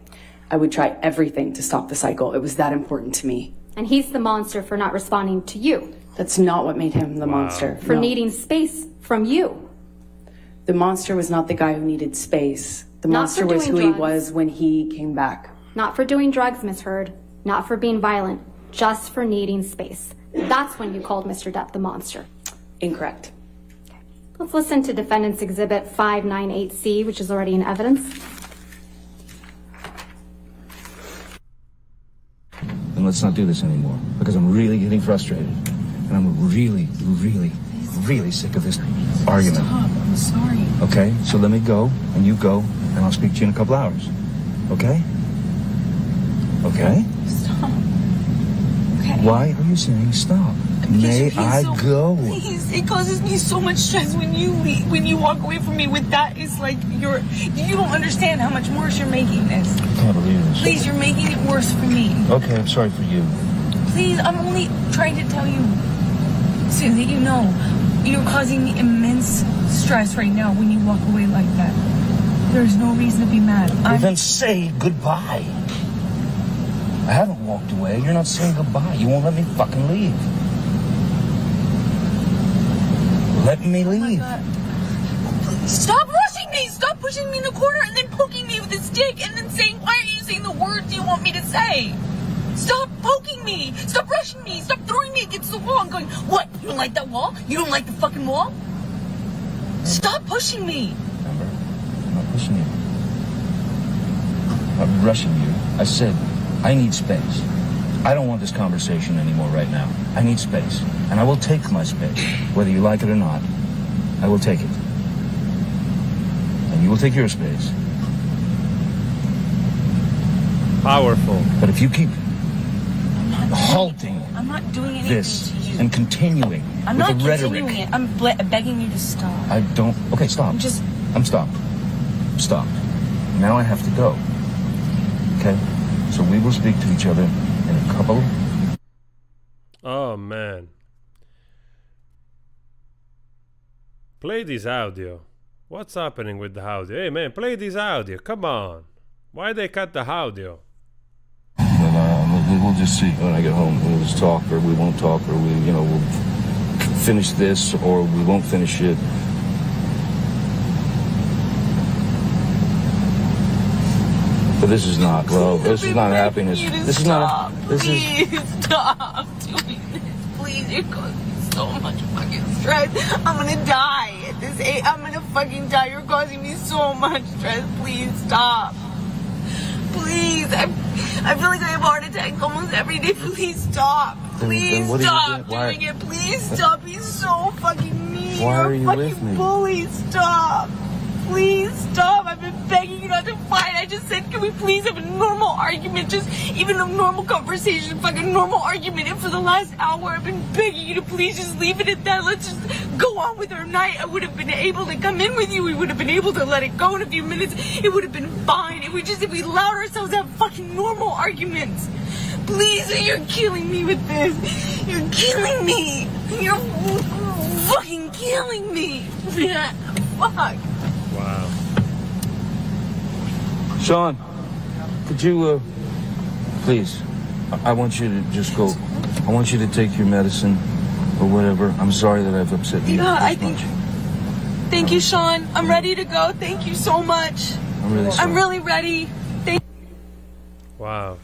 I would try everything to stop the cycle. It was that important to me. And he's the monster for not responding to you, That's not what made him the monster. for No. needing space from you. The monster was not the guy who needed space. The Not monster for was doing who drugs. he was when he came back. Not for doing drugs, Ms. Heard. Not for being violent. Just for needing space. That's when you called Mr. Depp the monster. Incorrect. Let's listen to Defendants Exhibit 598C, which is already in evidence. Then let's not do this anymore, because I'm really getting frustrated. And I'm really, really, really sick of this argument. Stop, I'm sorry. Okay? So let me go, and you go, and I'll speak to you in a couple hours. Okay? Okay? Stop. Okay. Why are you saying stop? May I go? Please, it causes me so much stress when you leave, when you walk away from me with that. It's like you don't understand how much worse you're making this. I can't believe this. Please, you're making it worse for me. Okay, I'm sorry for you. Please, I'm only trying to tell you so that you know you're causing me immense stress right now when you walk away like that. There's no reason to be mad. Then say goodbye. I haven't walked away. You're not saying goodbye. You won't let me fucking leave. Let me leave. Stop rushing me! Stop pushing me in the corner and then poking me with a stick and then saying, why are you saying the words you want me to say? Stop poking me! Stop rushing me! Stop throwing me against the wall and going, what? You don't like that wall? You don't like the fucking wall? Stop pushing me! Remember, I'm not pushing you. I'm not rushing you. I said, I need space. I don't want this conversation anymore right now. I need space. And I will take my space. Whether you like it or not, I will take it. And you will take your space. Powerful. But if you keep halting I'm not doing anything this to you. and continuing I'm with not the rhetoric, continuing it. I'm begging you to stop. I don't... Okay, stop. I'm stopped. Stop. Now I have to go. Okay? So we will speak to each other in a couple. Oh man. Play this audio. What's happening with the audio? Hey man, play this audio. Come on. Why they cut the audio? We'll just see when I get home. We'll just talk, or we won't talk, or we'll finish this, or we won't finish it. But this is not love. This is not happiness. This is not. Please stop doing this. Please, you're causing me so much fucking stress. I'm gonna die at this age. I'm gonna fucking die. You're causing me so much stress. Please stop. Please, I feel like I have a heart attack almost every day. Please stop. Please stop doing it. Please stop. He's so fucking mean. Why are you You're a with fucking me? bully. Stop. Please stop. I've been begging you not to fight. I just said, can we please have a normal argument? Just even a normal conversation, fucking normal argument. And for the last hour, I've been begging you to please just leave it at that. Let's just go on with our night. I would have been able to come in with you. We would have been able to let it go in a few minutes. It would have been fine. If we allowed ourselves to have fucking normal arguments. Please, you're killing me with this. You're killing me. You're fucking killing me. Fuck. Wow. Sean, could you, please, I want you to just go. I want you to take your medicine or whatever. I'm sorry that I've upset you. Yeah, I this think. much. Thank you, Sean. I'm ready to go. Thank you so much. I'm really sorry. I'm really ready. Wow.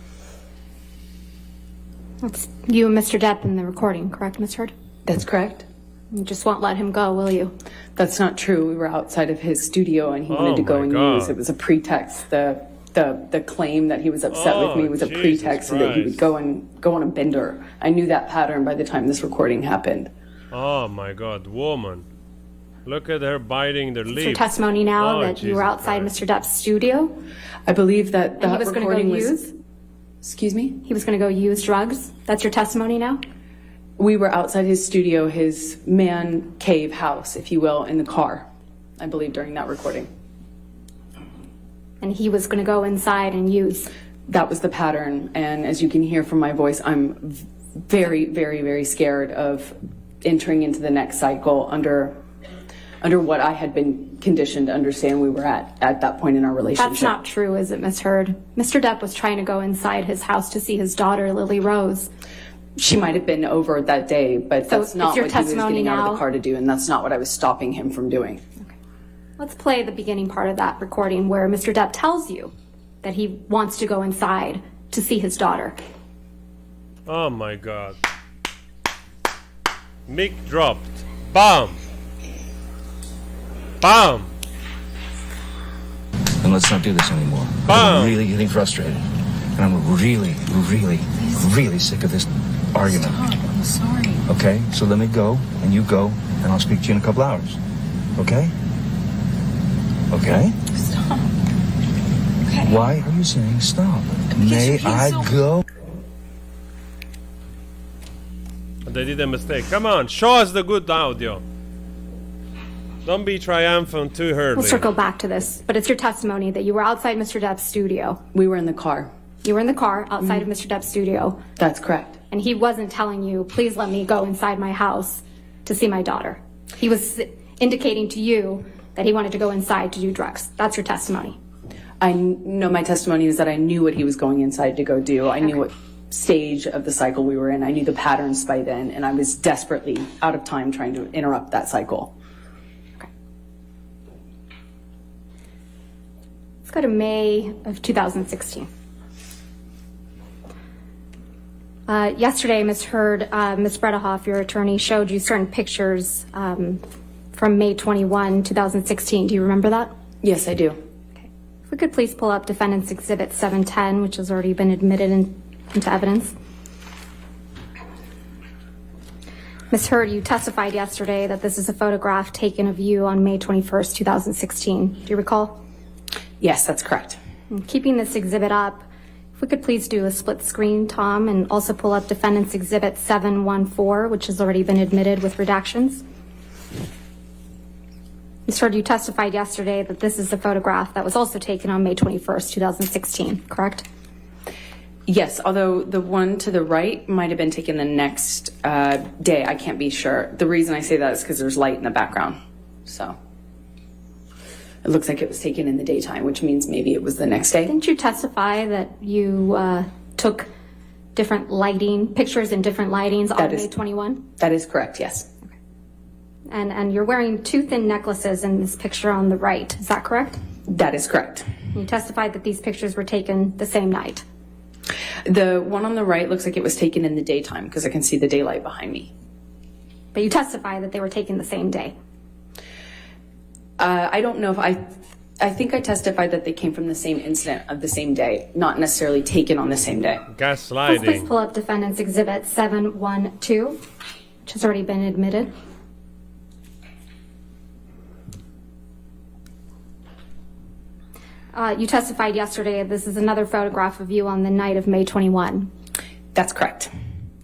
That's you and Mr. Depp in the recording, correct, Ms. Heard? That's correct. You just won't let him go, will you? That's not true. We were outside of his studio and he Oh wanted to go my and God. use. It was a pretext. The claim that he was upset with me was a Jesus pretext so that he would Christ. go on a bender. I knew that pattern by the time this recording happened. Oh my God, woman. Look at her biting their lips. It's your testimony now Oh, that you were Jesus outside Christ. Mr. Depp's studio. I believe that And he was going to go recording use? Excuse me? He was going to go use drugs. That's your testimony now? We were outside his studio, his man cave house, if you will, in the car, I believe, during that recording. And he was going to go inside and use. That was the pattern. And as you can hear from my voice, I'm very, very, very scared of entering into the next cycle under what I had been conditioned to understand we were at that point in our relationship. That's not true, is it, Miss Heard? Mr. Depp was trying to go inside his house to see his daughter, Lily Rose. She might have been over that day, but So that's not it's your what he was testimony getting out of now? the car to do, and that's not what I was stopping him from doing. Let's play the beginning part of that recording where Mr. Depp tells you that he wants to go inside to see his daughter. Oh my God. Mic dropped. Bam! Bam! And let's not do this anymore. Bam! I'm really getting frustrated. And I'm really, really, really sick of this argument. I'm sorry. Okay? So let me go, and you go, and I'll speak to you in a couple hours. Okay? Okay? Stop. Okay. Why are you saying stop? May you're being I so- go? They did a mistake. Come on, show us the good audio. Don't be triumphant too early. We'll circle back to this, but it's your testimony that you were outside Mr. Depp's studio. We were in the car. You were in the car outside of Mr. Depp's studio. That's correct. And he wasn't telling you, please let me go inside my house to see my daughter. He was indicating to you that he wanted to go inside to do drugs. That's your testimony. I know my testimony is that I knew what he was going inside to go do. I knew what stage of the cycle we were in. I knew the patterns by then, and I was desperately out of time trying to interrupt that cycle. Okay. Let's go to May of 2016. Yesterday, Ms. Heard, Ms. Bredehoff, your attorney, showed you certain pictures from May 21, 2016. Do you remember that? Yes, I do. Okay. If we could please pull up Defendants Exhibit 710, which has already been admitted into evidence. Ms. Heard, you testified yesterday that this is a photograph taken of you on May 21st, 2016. Do you recall? Yes, that's correct. And keeping this exhibit up, if we could please do a split screen, Tom, and also pull up Defendants Exhibit 714, which has already been admitted with redactions. Ms. Heard, you testified yesterday that this is a photograph that was also taken on May 21st, 2016, correct? Yes, although the one to the right might have been taken the next day. I can't be sure. The reason I say that is because there's light in the background. So it looks like it was taken in the daytime, which means maybe it was the next day. Didn't you testify that you took different lighting, pictures in different lightings on May 21? That is correct, yes. Okay. And you're wearing two thin necklaces in this picture on the right. Is that correct? That is correct. You testified that these pictures were taken the same night. The one on the right looks like it was taken in the daytime because I can see the daylight behind me. But you testified that they were taken the same day. I don't know if I think I testified that they came from the same incident of the same day, not necessarily taken on the same day. Gaslighting. Please pull up Defendants Exhibit 712, which has already been admitted. You testified yesterday this is another photograph of you on the night of May 21. That's correct.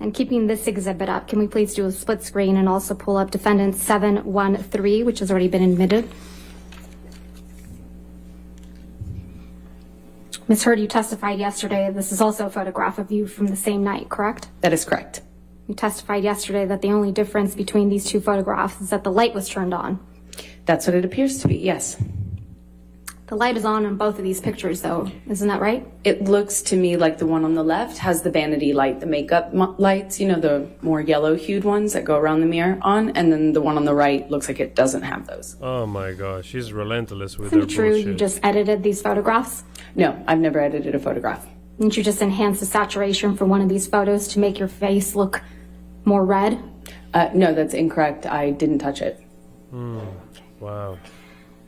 And keeping this exhibit up, can we please do a split screen and also pull up Defendant 713, which has already been admitted? Ms. Heard, you testified yesterday this is also a photograph of you from the same night, correct? That is correct. You testified yesterday that the only difference between these two photographs is that the light was turned on. That's what it appears to be, yes. The light is on both of these pictures, though. Isn't that right? It looks to me like the one on the left has the vanity light, the makeup lights, you know, the more yellow-hued ones that go around the mirror on, and then the one on the right looks like it doesn't have those. Oh my gosh, she's relentless with Isn't her it true bullshit. you just edited these photographs? No, I've never edited a photograph. Didn't you just enhance the saturation for one of these photos to make your face look more red? No, that's incorrect. I didn't touch it. Wow.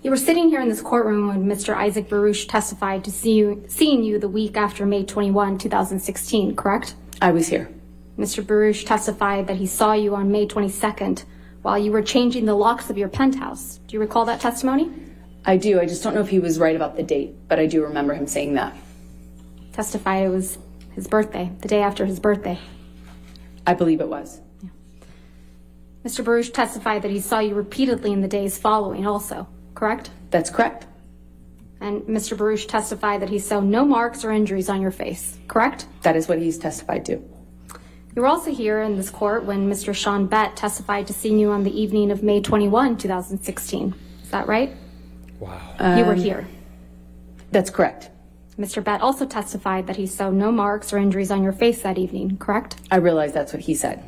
You were sitting here in this courtroom when Mr. Isaac Baruch testified to seeing you the week after May 21, 2016, correct? I was here. Mr. Baruch testified that he saw you on May 22nd while you were changing the locks of your penthouse. Do you recall that testimony? I do. I just don't know if he was right about the date, but I do remember him saying that. Testified it was his birthday, the day after his birthday. I believe it was. Yeah. Mr. Baruch testified that he saw you repeatedly in the days following also, correct? That's correct. And Mr. Baruch testified that he saw no marks or injuries on your face, correct? That is what he's testified to. You were also here in this court when Mr. Sean Bett testified to seeing you on the evening of May 21, 2016. Is that right? Wow. You were here. That's correct. Mr. Bett also testified that he saw no marks or injuries on your face that evening, correct? I realize that's what he said.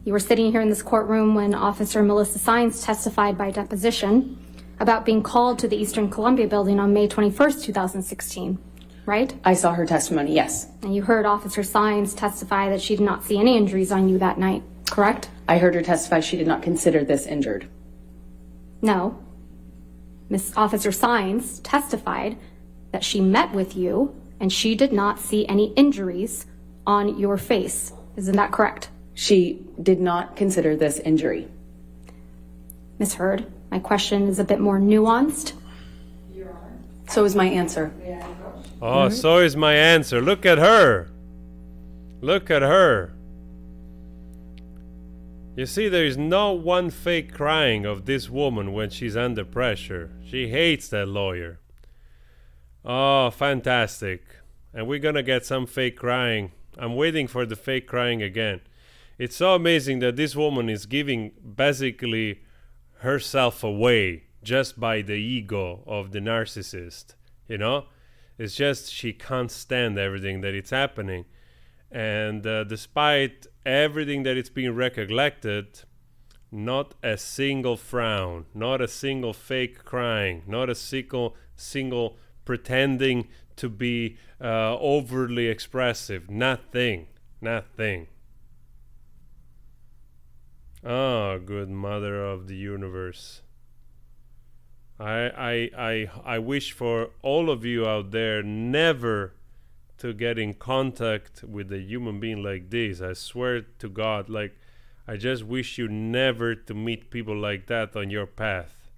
You were sitting here in this courtroom when Officer Melissa Sines testified by deposition about being called to the Eastern Columbia building on May 21st, 2016, right? I saw her testimony, yes. And you heard Officer Sines testify that she did not see any injuries on you that night, correct? I heard her testify she did not consider this injured. No. Miss Officer Sines testified that she met with you and she did not see any injuries on your face. Isn't that correct? She did not consider this injury. Ms. Heard, my question is a bit more nuanced. So is my answer. Oh, so is my answer. Look at her. Look at her. You see, there is no one fake crying of this woman when she's under pressure. She hates that lawyer. Oh, fantastic. And we're gonna get some fake crying. I'm waiting for the fake crying again. It's so amazing that this woman is giving basically herself away just by the ego of the narcissist, you know? It's just she can't stand everything that is happening. And despite everything that it's being recollected, not a single frown, not a single fake crying, not a single pretending to be overly expressive. Nothing. Oh, good mother of the universe. I wish for all of you out there never to get in contact with a human being like this. I swear to God, like, I just wish you never to meet people like that on your path.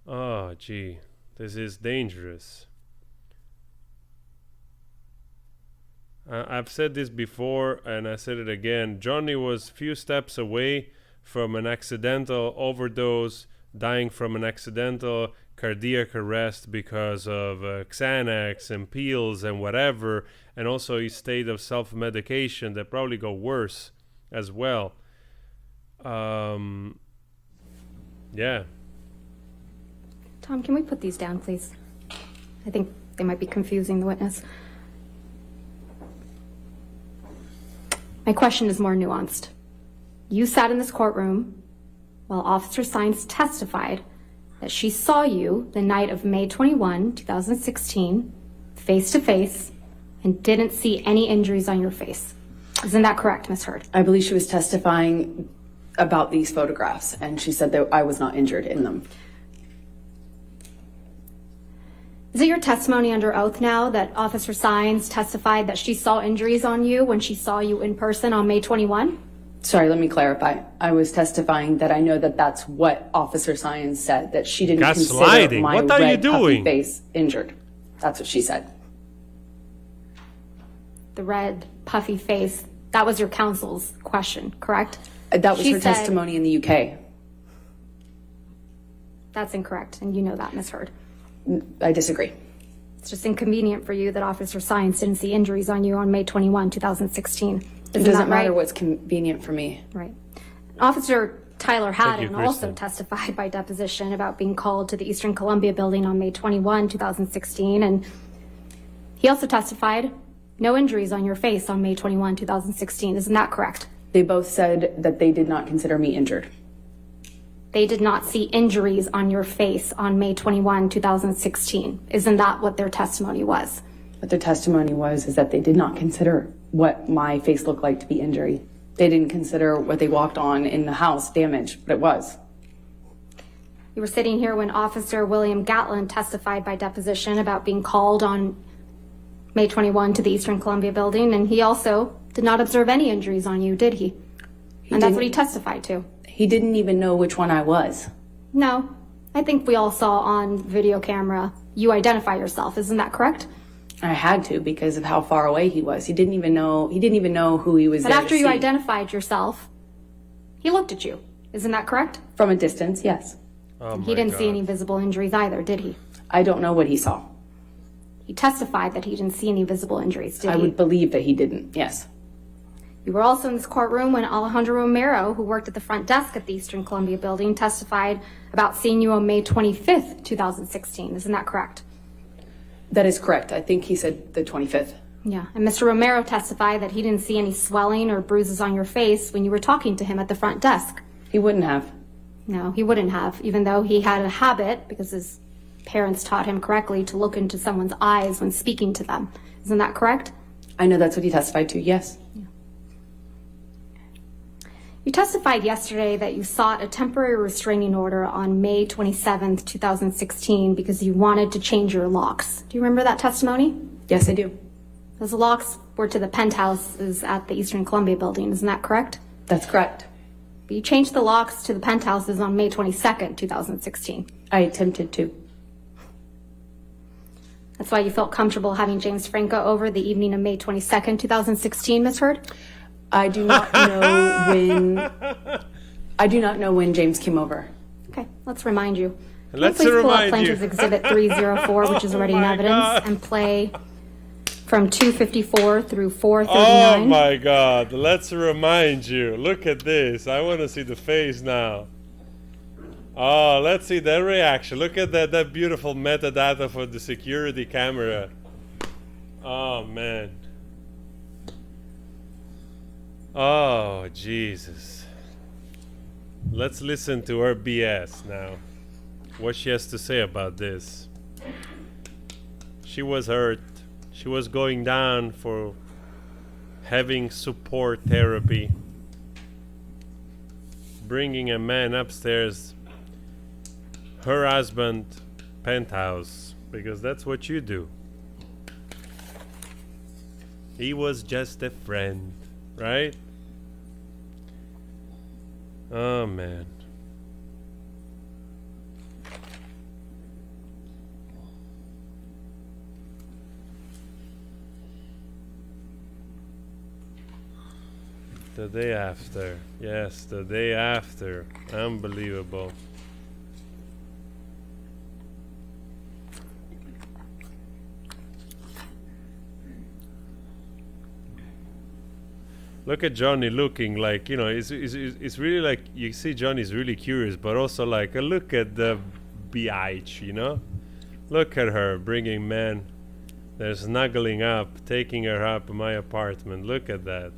Oh, gee, this is dangerous. I've said this before and I said it again. Johnny was few steps away from an accidental overdose, dying from an accidental cardiac arrest because of Xanax and pills and whatever, and also his state of self-medication that probably got worse as well. Yeah. Tom, can we put these down, please? I think they might be confusing the witness. My question is more nuanced. You sat in this courtroom while Officer Sines testified that she saw you the night of May 21, 2016, face to face, and didn't see any injuries on your face. Isn't that correct, Ms. Heard? I believe she was testifying about these photographs, and she said that I was not injured in them. Is it your testimony under oath now that Officer Sines testified that she saw injuries on you when she saw you in person on May 21? Sorry, let me clarify. I was testifying that I know that that's what Officer Sines said, that she didn't consider my what are red, you doing? puffy face injured. That's what she said. The red, puffy face, that was your counsel's question, correct? That was She her said- testimony in the UK. That's incorrect, and you know that, Ms. Heard. I disagree. It's just inconvenient for you that Officer Sines didn't see injuries on you on May 21, 2016. It Isn't doesn't that matter right? what's convenient for me. Right. Officer Tyler Haddon also Kristen. testified by deposition about being called to the Eastern Columbia building on May 21, 2016, and he also testified no injuries on your face on May 21, 2016. Isn't that correct? They both said that they did not consider me injured. They did not see injuries on your face on May 21, 2016. Isn't that what their testimony was? What their testimony was is that they did not consider what my face looked like to be injury. They didn't consider what they walked on in the house damage, but it was. You were sitting here when Officer William Gatlin testified by deposition about being called on May 21 to the Eastern Columbia building, and he also did not observe any injuries on you, did he? And that's what he testified to. He didn't even know which one I was. No, I think we all saw on video camera you identify yourself. Isn't that correct? I had to because of how far away he was. He didn't even know who he was But there after to you see. identified yourself, he looked at you. Isn't that correct? From a distance, yes. Oh He didn't see any visible injuries either, did he? I don't know what he saw. He testified that he didn't see any visible injuries, did I he? would believe that he didn't, yes. You were also in this courtroom when Alejandro Romero, who worked at the front desk at the Eastern Columbia building, testified about seeing you on May 25th, 2016. Isn't that correct? That is correct. I think he said the 25th. Yeah. And Mr. Romero testified that he didn't see any swelling or bruises on your face when you were talking to him at the front desk. He wouldn't have. No, he wouldn't have, even though he had a habit, because his parents taught him correctly, to look into someone's eyes when speaking to them. Isn't that correct? I know that's what he testified to, yes. You testified yesterday that you sought a temporary restraining order on May 27th, 2016 because you wanted to change your locks. Do you remember that testimony? Yes, I do. Those locks were to the penthouses at the Eastern Columbia building. Isn't that correct? That's correct. But you changed the locks to the penthouses on May 22nd, 2016. I attempted to. That's why you felt comfortable having James Franco over the evening of May 22nd, 2016, Ms. Heard? I do not know when. I do not know when James came over. Okay, let's remind you. Let's Please pull up remind Plaintiff's you. Exhibit 304, which is already in my evidence, God. and play from 254 through Oh 439. my God, let's remind you. Look at this. I want to see the face now. Oh, let's see their reaction. Look at that beautiful metadata for the security camera. Oh, man. Oh, Jesus. Let's listen to her BS now. What she has to say about this. She was hurt. She was going down for having support therapy. Bringing a man upstairs, her husband, penthouse, because that's what you do. He was just a friend, right? Oh, man. The day after. Yes, the day after. Unbelievable. Look at Johnny looking like, you know, it's really like, you see Johnny's really curious, but also like, look at the biatch, you know? Look at her bringing men. They're snuggling up, taking her up to my apartment. Look at that.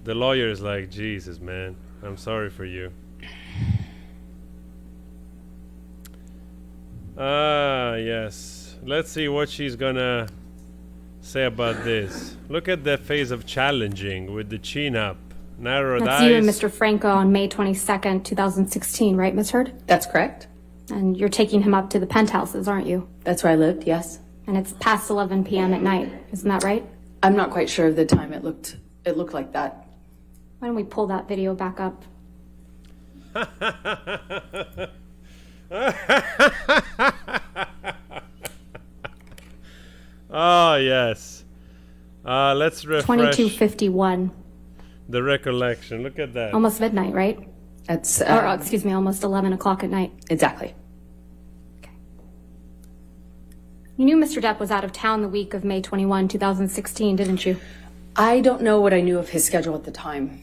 The lawyer is like, Jesus, man, I'm sorry for you. Ah, yes. Let's see what she's gonna say about this. Look at that face of challenging with the chin up, narrowed That's eyes. you and Mr. Franco on May 22nd, 2016, right, Ms. Heard? That's correct. And you're taking him up to the penthouses, aren't you? That's where I lived, yes. And it's past 11 p.m. at night, isn't that right? I'm not quite sure of the time it looked like that. Why don't we pull that video back up? Oh, yes. Let's refresh 22:51. the recollection. Look at that. Almost midnight, right? That's Or, excuse me, almost 11 o'clock at night. exactly. You knew Mr. Depp was out of town the week of May 21, 2016, didn't you? I don't know what I knew of his schedule at the time.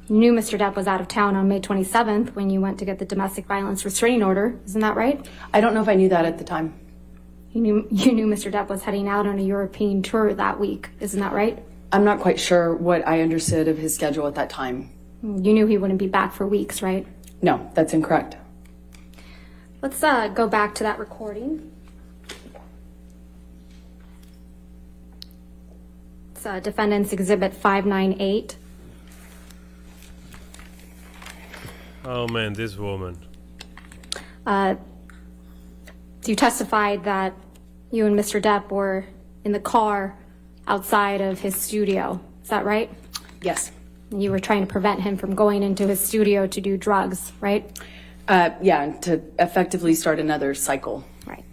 You knew Mr. Depp was out of town on May 27th when you went to get the domestic violence restraining order, isn't that right? I don't know if I knew that at the time. You knew Mr. Depp was heading out on a European tour that week, isn't that right? I'm not quite sure what I understood of his schedule at that time. You knew he wouldn't be back for weeks, right? No, that's incorrect. Let's go back to that recording. It's Defendants Exhibit 598. Oh, man, this woman. You testified that you and Mr. Depp were in the car outside of his studio. Is that right? Yes. And you were trying to prevent him from going into his studio to do drugs, right? Yeah, to effectively start another cycle. Right.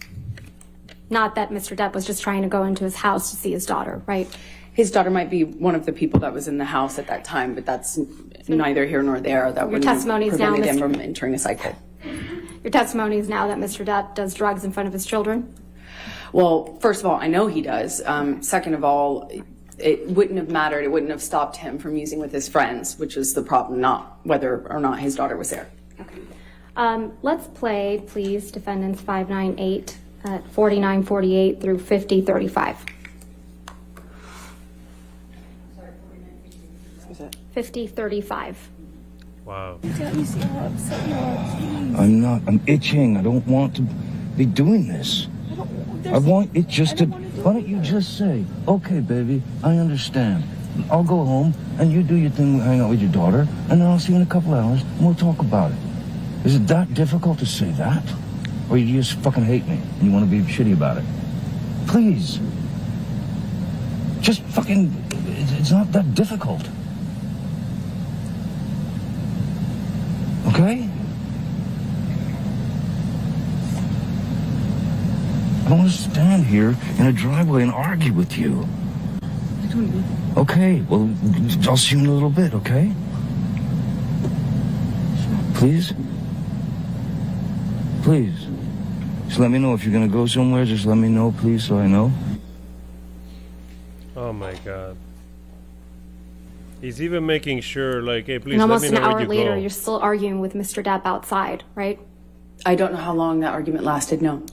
Not that Mr. Depp was just trying to go into his house to see his daughter, right? His daughter might be one of the people that was in the house at that time, but that's neither here nor there. That wouldn't have testimony is now, prevented him Mr. from entering a cycle. Your testimony is now that Mr. Depp does drugs in front of his children? Well, first of all, I know he does. Second of all, it wouldn't have mattered. It wouldn't have stopped him from using with his friends, which was the problem, not whether or not his daughter was there. Okay. Let's play, please, Defendants 598 at 49:48 through 50:35. 50:35. Wow. I'm itching. I don't want to be doing this. I want it just to, why don't you just say, okay, baby, I understand. I'll go home and you do your thing, hang out with your daughter, and then I'll see you in a couple hours and we'll talk about it. Is it that difficult to say that? Or you just fucking hate me and you want to be shitty about it? Please. Just fucking, it's not that difficult. Okay? I don't want to stand here in a driveway and argue with you. Okay, well, I'll see you in a little bit, okay? Please? Please. Just let me know if you're gonna go somewhere. Just let me know, please, so I know. Oh my god. He's even making sure, like, hey, please And let almost me an know hour where you later, go. you're still arguing with Mr. Depp outside, right? I don't know how long that argument lasted, no.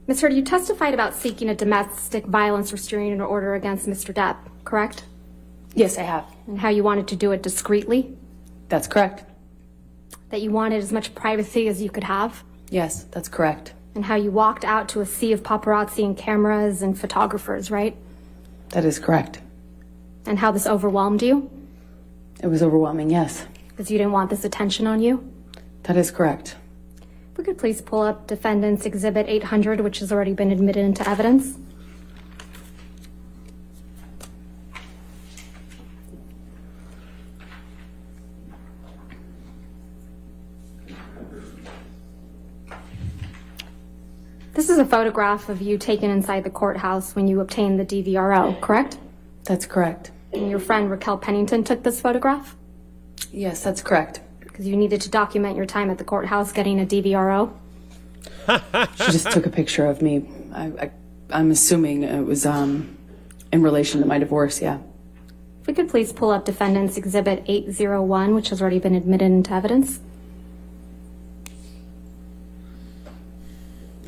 Ms. Heard, you testified about seeking a domestic violence restraining order against Mr. Depp, correct? Yes, I have. And how you wanted to do it discreetly? That's correct. That you wanted as much privacy as you could have? Yes, that's correct. And how you walked out to a sea of paparazzi and cameras and photographers, right? That is correct. And how this overwhelmed you? It was overwhelming, yes. Because you didn't want this attention on you? That is correct. If we could please pull up Defendants Exhibit 800, which has already been admitted into evidence. This is a photograph of you taken inside the courthouse when you obtained the DVRO, correct? That's correct. And your friend Raquel Pennington took this photograph? Yes, that's correct. Because you needed to document your time at the courthouse getting a DVRO? She just took a picture of me. I'm assuming it was in relation to my divorce, yeah. If we could please pull up Defendants Exhibit 801, which has already been admitted into evidence.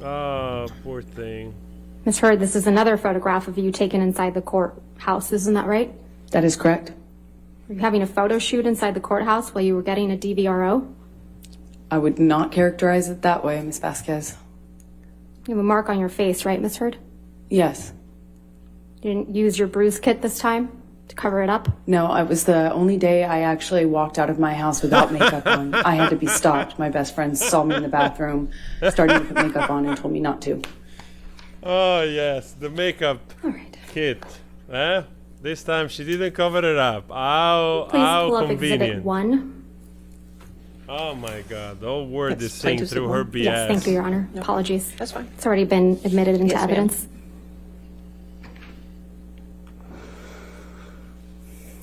Ah, poor thing. Ms. Heard, this is another photograph of you taken inside the courthouse, isn't that right? That is correct. Were you having a photo shoot inside the courthouse while you were getting a DVRO? I would not characterize it that way, Ms. Vasquez. You have a mark on your face, right, Ms. Heard? Yes. You didn't use your bruise kit this time to cover it up? No, it was the only day I actually walked out of my house without makeup on. I had to be stopped. My best friend saw me in the bathroom, starting to put makeup on, and told me not to. Oh, yes, the makeup kit. Eh? This time she didn't cover it up. How Pull up convenient. Exhibit 1. Oh my god, the whole word is That's saying plaintiff's through her exhibit BS. Yes, thank you, Your Honor. Apologies. That's fine. It's already been admitted into Yes, ma'am. evidence.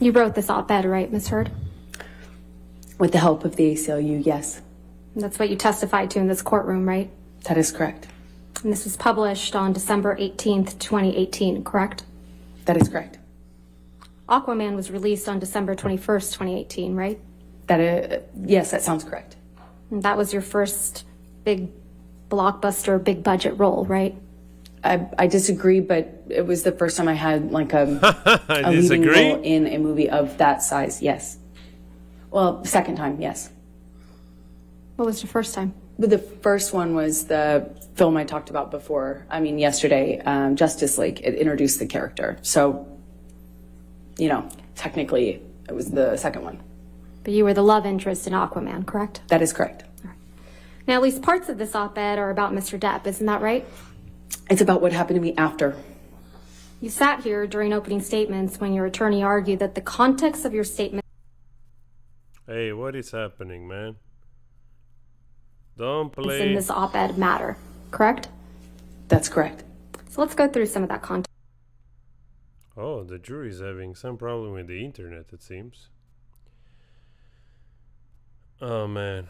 You wrote this op-ed, right, Ms. Heard? With the help of the ACLU, yes. And that's what you testified to in this courtroom, right? That is correct. And this was published on December 18th, 2018, correct? That is correct. Aquaman was released on December 21st, 2018, right? Yes, that sounds correct. And that was your first big blockbuster, big budget role, right? I disagree, but it was the first time I had like a leading role in a movie of that size, yes. Well, second time, yes. What was your first time? But the first one was the film I talked about before. I mean, yesterday, Justice League. It introduced the character. So, you know, technically, it was the second one. But you were the love interest in Aquaman, correct? That is correct. Now, at least parts of this op-ed are about Mr. Depp, isn't that right? It's about what happened to me after. You sat here during opening statements when your attorney argued that the context of your statement... Hey, what is happening, man? Don't play... in this op-ed matter, correct? That's correct. So let's go through some of that context. Oh, the jury's having some problem with the internet, it seems. Oh, man.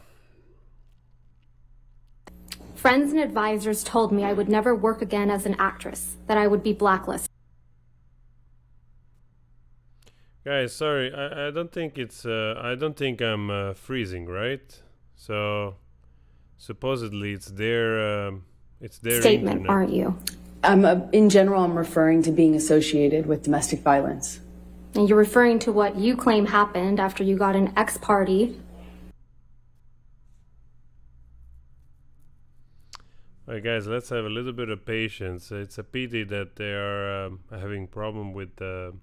Friends and advisors told me I would never work again as an actress, that I would be blacklisted. Guys, sorry, I don't think it's, I don't think I'm freezing, right? So, supposedly it's their Statement, internet. aren't you? In general, I'm referring to being associated with domestic violence. And you're referring to what you claim happened after you got an ex-party. Alright guys, let's have a little bit of patience. It's a pity that they are having problem with the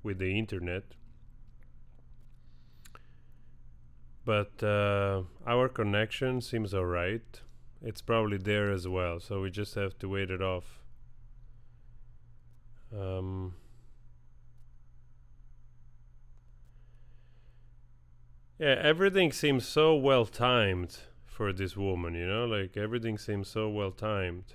internet. But our connection seems alright. It's probably there as well, so we just have to wait it off. Yeah, everything seems so well timed for this woman, you know, like everything seems so well timed.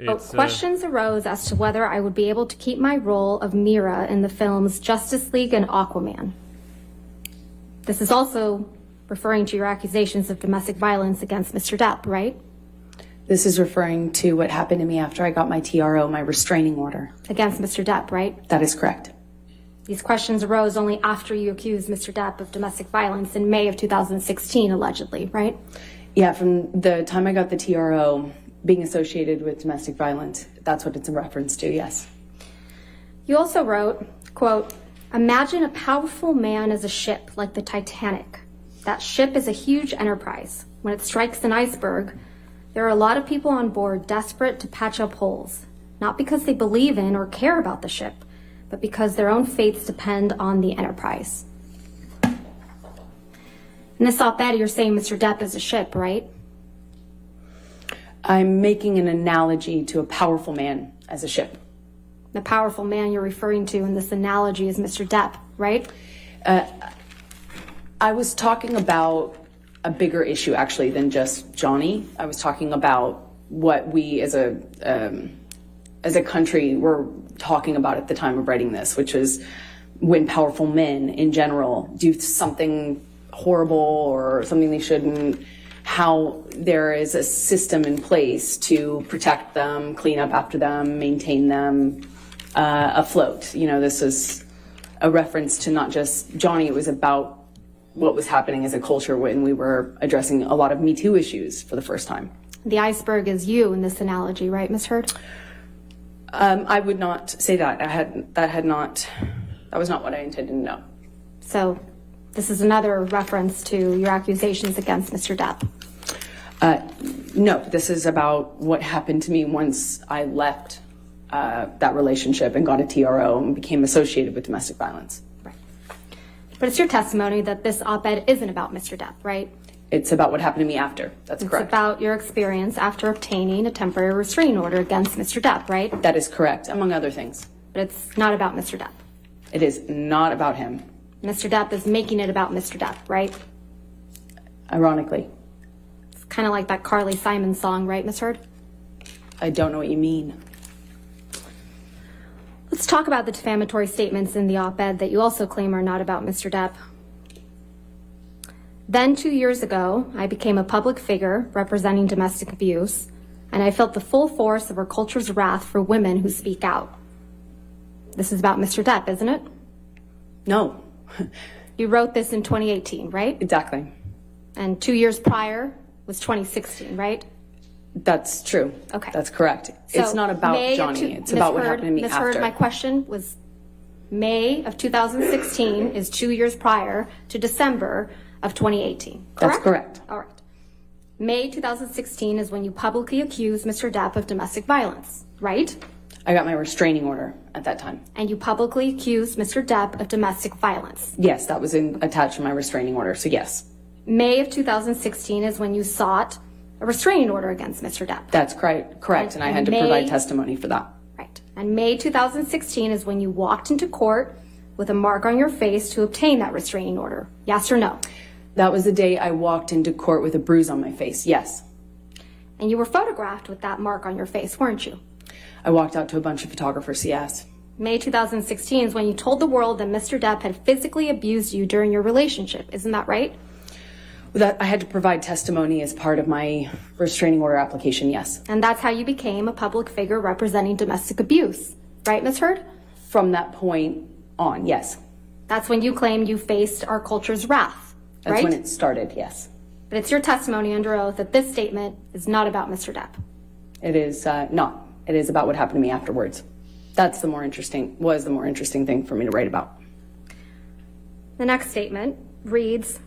Questions arose as to whether I would be able to keep my role of Mira in the films Justice League and Aquaman. This is also referring to your accusations of domestic violence against Mr. Depp, right? This is referring to what happened to me after I got my TRO, my restraining order. Against Mr. Depp, right? That is correct. These questions arose only after you accused Mr. Depp of domestic violence in May of 2016, allegedly, right? Yeah, from the time I got the TRO, being associated with domestic violence, that's what it's in reference to, yes. You also wrote, quote, imagine a powerful man as a ship like the Titanic. That ship is a huge enterprise. When it strikes an iceberg, there are a lot of people on board desperate to patch up holes, not because they believe in or care about the ship, but because their own fates depend on the enterprise. In this op-ed, you're saying Mr. Depp is a ship, right? I'm making an analogy to a powerful man as a ship. The powerful man you're referring to in this analogy is Mr. Depp, right? I was talking about a bigger issue, actually, than just Johnny. I was talking about what we as a country were talking about at the time of writing this, which is when powerful men in general do something horrible or something they shouldn't, how there is a system in place to protect them, clean up after them, maintain them afloat. You know, this is a reference to not just Johnny, it was about what was happening as a culture when we were addressing a lot of Me Too issues for the first time. The iceberg is you in this analogy, right, Ms. Heard? I would not say that. That was not what I intended to know. So this is another reference to your accusations against Mr. Depp. No, this is about what happened to me once I left that relationship and got a TRO and became associated with domestic violence. Right. But it's your testimony that this op-ed isn't about Mr. Depp, right? It's about what happened to me after. That's correct. It's about your experience after obtaining a temporary restraining order against Mr. Depp, right? That is correct, among other things. But it's not about Mr. Depp. It is not about him. Mr. Depp is making it about Mr. Depp, right? Ironically. It's kind of like that Carly Simon song, right, Ms. Heard? I don't know what you mean. Let's talk about the defamatory statements in the op-ed that you also claim are not about Mr. Depp. Then 2 years ago, I became a public figure representing domestic abuse, and I felt the full force of our culture's wrath for women who speak out. This is about Mr. Depp, isn't it? No. You wrote this in 2018, right? Exactly. And 2 years prior was 2016, right? That's true. Okay. That's correct. So it's not about Johnny. It's about what happened to me Ms. after. Heard, my question was May of 2016 is 2 years prior to December of 2018, correct? That's correct. All right. May 2016 is when you publicly accused Mr. Depp of domestic violence, right? I got my restraining order at that time. And you publicly accused Mr. Depp of domestic violence. Yes, that was attached to my restraining order, so yes. May of 2016 is when you sought a restraining order against Mr. Depp. That's correct, and I had to provide testimony for that. Right. And May 2016 is when you walked into court with a mark on your face to obtain that restraining order. Yes or no? That was the day I walked into court with a bruise on my face, yes. And you were photographed with that mark on your face, weren't you? I walked out to a bunch of photographers, yes. May 2016 is when you told the world that Mr. Depp had physically abused you during your relationship. Isn't that right? That I had to provide testimony as part of my restraining order application, yes. And that's how you became a public figure representing domestic abuse. Right, Ms. Heard? From that point on, yes. That's when you claimed you faced our culture's wrath, right? That's when it started, yes. But it's your testimony under oath that this statement is not about Mr. Depp. It is not. It is about what happened to me afterwards. Was the more interesting thing for me to write about. The next statement reads,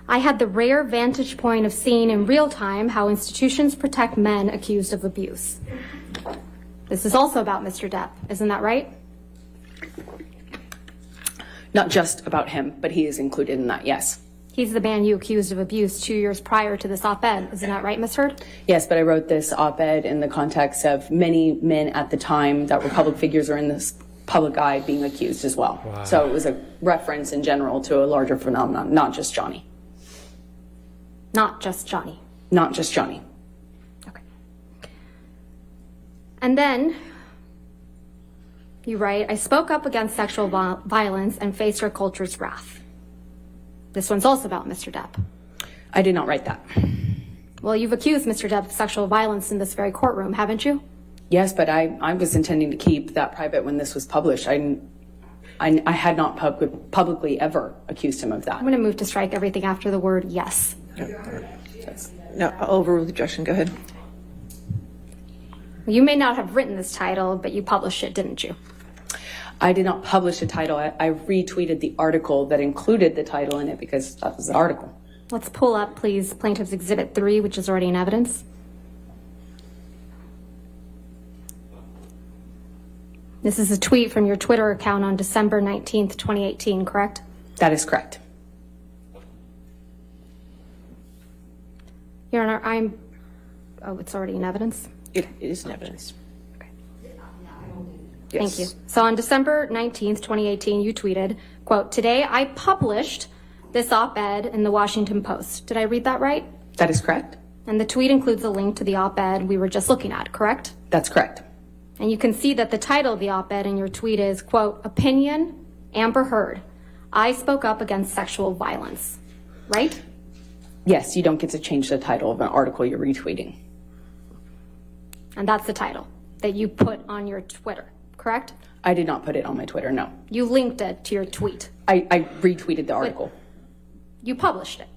I had the rare vantage point of seeing in real time how institutions protect men accused of abuse. This is also about Mr. Depp, isn't that right? Not just about him, but he is included in that, yes. He's the man you accused of abuse 2 years prior to this op-ed, isn't that right, Ms. Heard? Yes, but I wrote this op-ed in the context of many men at the time that were public figures or in this public eye being accused as well. Wow. So it was a reference in general to a larger phenomenon, not just Johnny. Not just Johnny. Not just Johnny. Okay. And then you write, I spoke up against sexual violence and faced our culture's wrath. This one's also about Mr. Depp. I did not write that. Well, you've accused Mr. Depp of sexual violence in this very courtroom, haven't you? Yes, but I was intending to keep that private when this was published. I had not publicly ever accused him of that. I'm going to move to strike everything after the word yes. No, I'll overrule the objection. Go ahead. You may not have written this title, but you published it, didn't you? I did not publish a title. I retweeted the article that included the title in it because that was the article. Let's pull up, please, Plaintiff's Exhibit 3, which is already in evidence. This is a tweet from your Twitter account on December 19th, 2018, correct? That is correct. Your Honor, oh, it's already in evidence? It is in evidence. Okay. Yes. Thank you. So on December 19th, 2018, you tweeted, quote, today I published this op-ed in the Washington Post. Did I read that right? That is correct. And the tweet includes a link to the op-ed we were just looking at, correct? That's correct. And you can see that the title of the op-ed in your tweet is, quote, opinion, Amber Heard. I spoke up against sexual violence, right? Yes, you don't get to change the title of an article you're retweeting. And that's the title that you put on your Twitter, correct? I did not put it on my Twitter, no. You linked it to your tweet. I retweeted the article. You published it.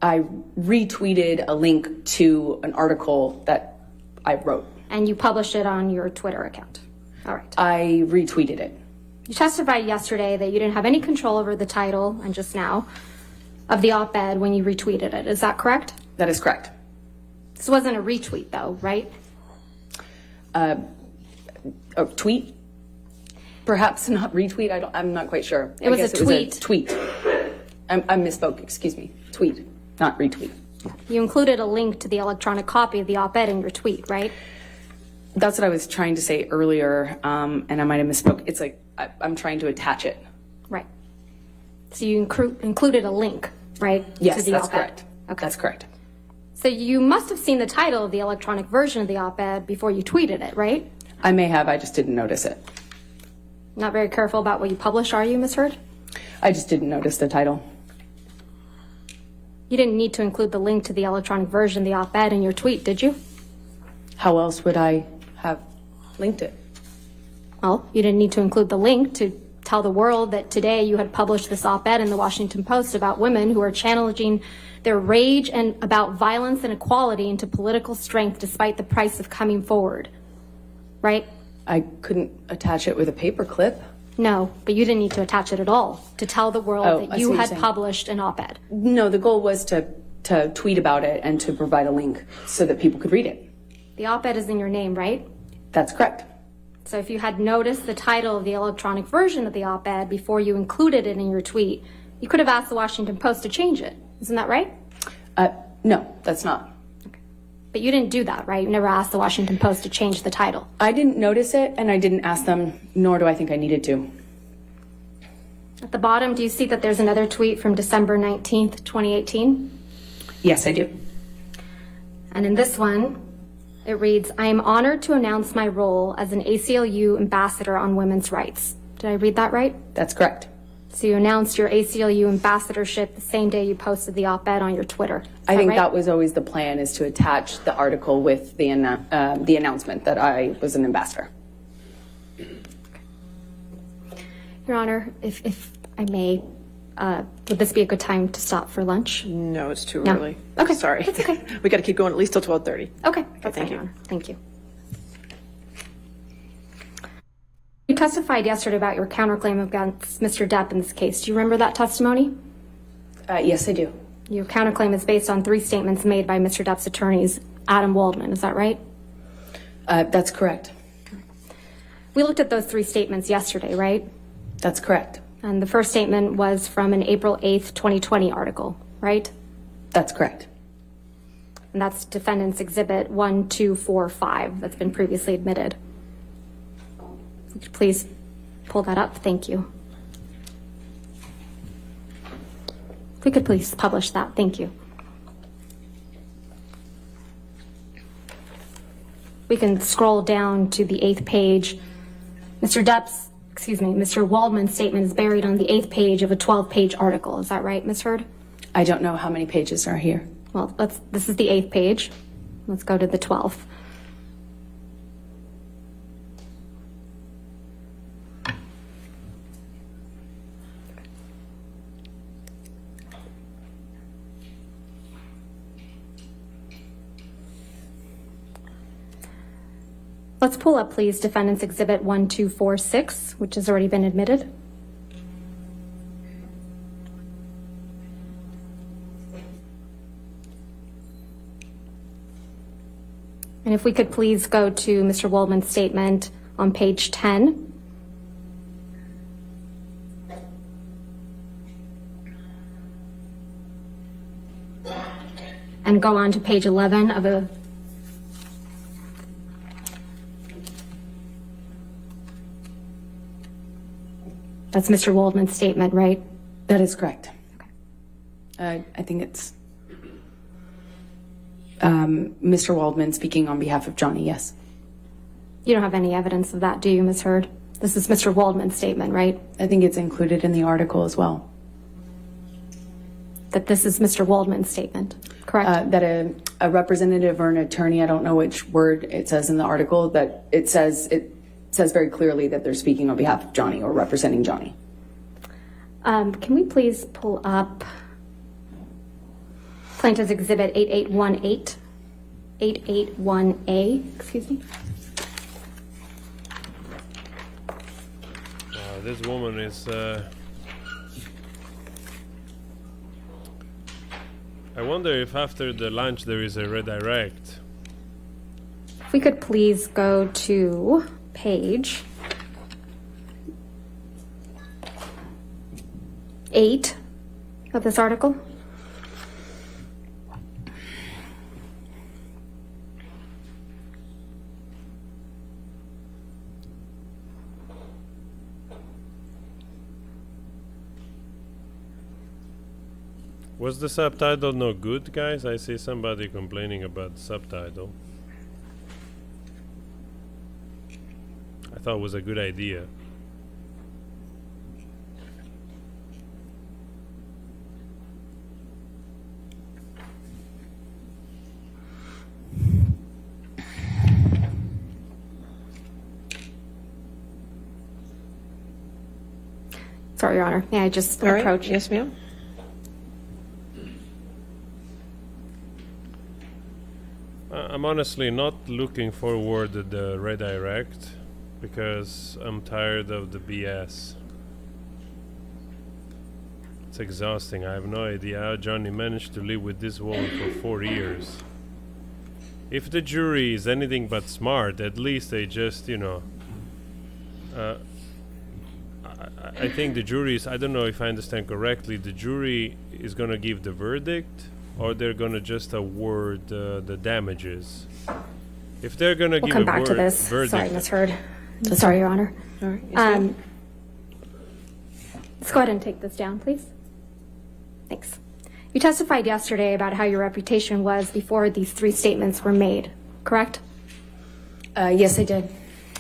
I retweeted a link to an article that I wrote. And you published it on your Twitter account. All right. I retweeted it. You testified yesterday that you didn't have any control over the title, and just now, of the op-ed when you retweeted it. Is that correct? That is correct. This wasn't a retweet, though, right? A tweet? Perhaps not retweet. I'm not quite sure. It was a tweet. Tweet. I misspoke. Excuse me. Tweet, not retweet. You included a link to the electronic copy of the op-ed in your tweet, right? That's what I was trying to say earlier, and I might have misspoke. It's like I'm trying to attach it. Right. So you included a link, right? Yes, to the that's op-ed. correct. Okay. That's correct. So you must have seen the title of the electronic version of the op-ed before you tweeted it, right? I may have. I just didn't notice it. Not very careful about what you publish, are you, Ms. Heard? I just didn't notice the title. You didn't need to include the link to the electronic version of the op-ed in your tweet, did you? How else would I have linked it? Well, you didn't need to include the link to tell the world that today you had published this op-ed in the Washington Post about women who are channeling their rage and about violence and equality into political strength despite the price of coming forward, right? I couldn't attach it with a paper clip. No, but you didn't need to attach it at all to tell the world I that see you what you're had saying. published an op-ed. No, the goal was to tweet about it and to provide a link so that people could read it. The op-ed is in your name, right? That's correct. So if you had noticed the title of the electronic version of the op-ed before you included it in your tweet, you could have asked the Washington Post to change it. Isn't that right? No, that's not. Okay. But you didn't do that, right? You never asked the Washington Post to change the title. I didn't notice it, and I didn't ask them, nor do I think I needed to. At the bottom, do you see that there's another tweet from December 19th, 2018? Yes, I do. And in this one, it reads, I am honored to announce my role as an ACLU ambassador on women's rights. Did I read that right? That's correct. So you announced your ACLU ambassadorship the same day you posted the op-ed on your Twitter. I think right? that was always the plan, is to attach the article with the announcement that I was an ambassador. Your Honor, if I may, would this be a good time to stop for lunch? No, it's too No. early. Okay. Sorry. That's okay. We got to keep going at least till 12:30. Okay, that's thank fine, you. Your Honor. Thank you. You testified yesterday about your counterclaim against Mr. Depp in this case. Do you remember that testimony? Yes, I do. Your counterclaim is based on 3 statements made by Mr. Depp's attorneys, Adam Waldman. Is that right? That's correct. We looked at those 3 statements yesterday, right? That's correct. And the first statement was from an April 8th, 2020 article, right? That's correct. And that's Defendants Exhibit 1, 2, 4, 5 that's been previously admitted. Would you please pull that up? Thank you. If we could please publish that. Thank you. we can scroll down to the 8th page. Mr. Waldman's statement is buried on the 8th page of a 12-page article. Is that right, Ms. Heard? I don't know how many pages are here. Well, this is the 8th page. Let's go to the 12th. Let's pull up, please, Defendants Exhibit 1246, which has already been admitted. And if we could please go to Mr. Waldman's statement on page 10. And go on to page 11 of a That's Mr. Waldman's statement, right? That is correct. Okay. I think it's Mr. Waldman speaking on behalf of Johnny, yes. You don't have any evidence of that, do you, Ms. Heard? This is Mr. Waldman's statement, right? I think it's included in the article as well. That this is Mr. Waldman's statement, correct? That a representative or an attorney, I don't know which word it says in the article, that it says very clearly that they're speaking on behalf of Johnny or representing Johnny. Can we please pull up Plaintiff's Exhibit 8818, 881A, excuse me? Wow, this woman is... I wonder if after the lunch there is a redirect. If we could please go to page 8 of this article. Was the subtitle no good, guys? I see somebody complaining about the subtitle. I thought it was a good idea. Sorry, Your Honor. May I just All right. approach? Yes, ma'am. I'm honestly not looking forward to the redirect because I'm tired of the BS. It's exhausting. I have no idea how Johnny managed to live with this woman for 4 years. If the jury is anything but smart, at least they just, you know... I think the jury is... I don't know if I understand correctly. The jury is going to give the verdict, or they're going to just award the damages. If they're going to We'll give come a back to this. verdict... Sorry, Ms. Heard. Sorry, Your Honor. All right. Yes, ma'am. Let's go ahead and take this down, please. Thanks. You testified yesterday about how your reputation was before these 3 statements were made, correct? Yes, I did.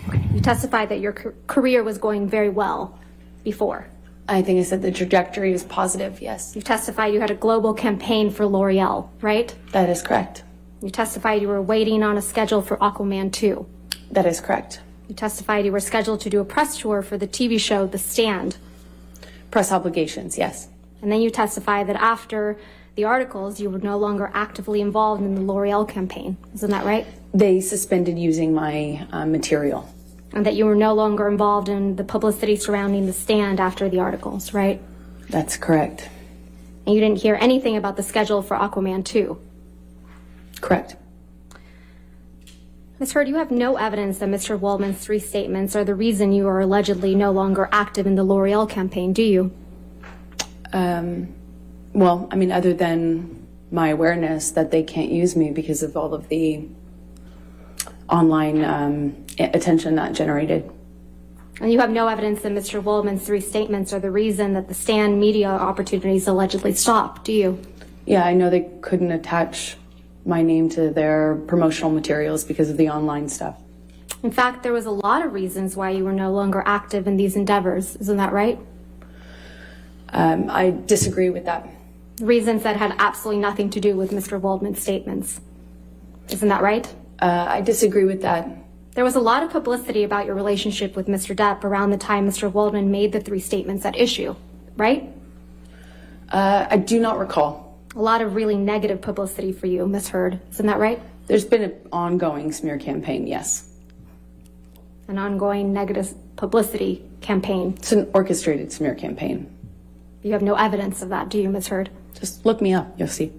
Okay. You testified that your career was going very well before. I think I said the trajectory is positive, yes. You testified you had a global campaign for L'Oreal, right? That is correct. You testified you were waiting on a schedule for Aquaman 2. That is correct. You testified you were scheduled to do a press tour for the TV show The Stand. Press obligations, yes. And then you testified that after the articles, you were no longer actively involved in the L'Oreal campaign. Isn't that right? They suspended using my material. And that you were no longer involved in the publicity surrounding The Stand after the articles, right? That's correct. And you didn't hear anything about the schedule for Aquaman 2. Correct. Ms. Heard, you have no evidence that Mr. Waldman's 3 statements are the reason you are allegedly no longer active in the L'Oreal campaign, do you? Well, I mean, other than my awareness that they can't use me because of all of the online attention that generated. And you have no evidence that Mr. Waldman's 3 statements are the reason that the Stand media opportunities allegedly stopped, do you? Yeah, I know they couldn't attach my name to their promotional materials because of the online stuff. In fact, there was a lot of reasons why you were no longer active in these endeavors. Isn't that right? I disagree with that. Reasons that had absolutely nothing to do with Mr. Waldman's statements. Isn't that right? I disagree with that. There was a lot of publicity about your relationship with Mr. Depp around the time Mr. Waldman made the 3 statements at issue, right? I do not recall. A lot of really negative publicity for you, Ms. Heard. Isn't that right? There's been an ongoing smear campaign, yes. An ongoing negative publicity campaign. It's an orchestrated smear campaign. You have no evidence of that, do you, Ms. Heard? Just look me up, you'll see.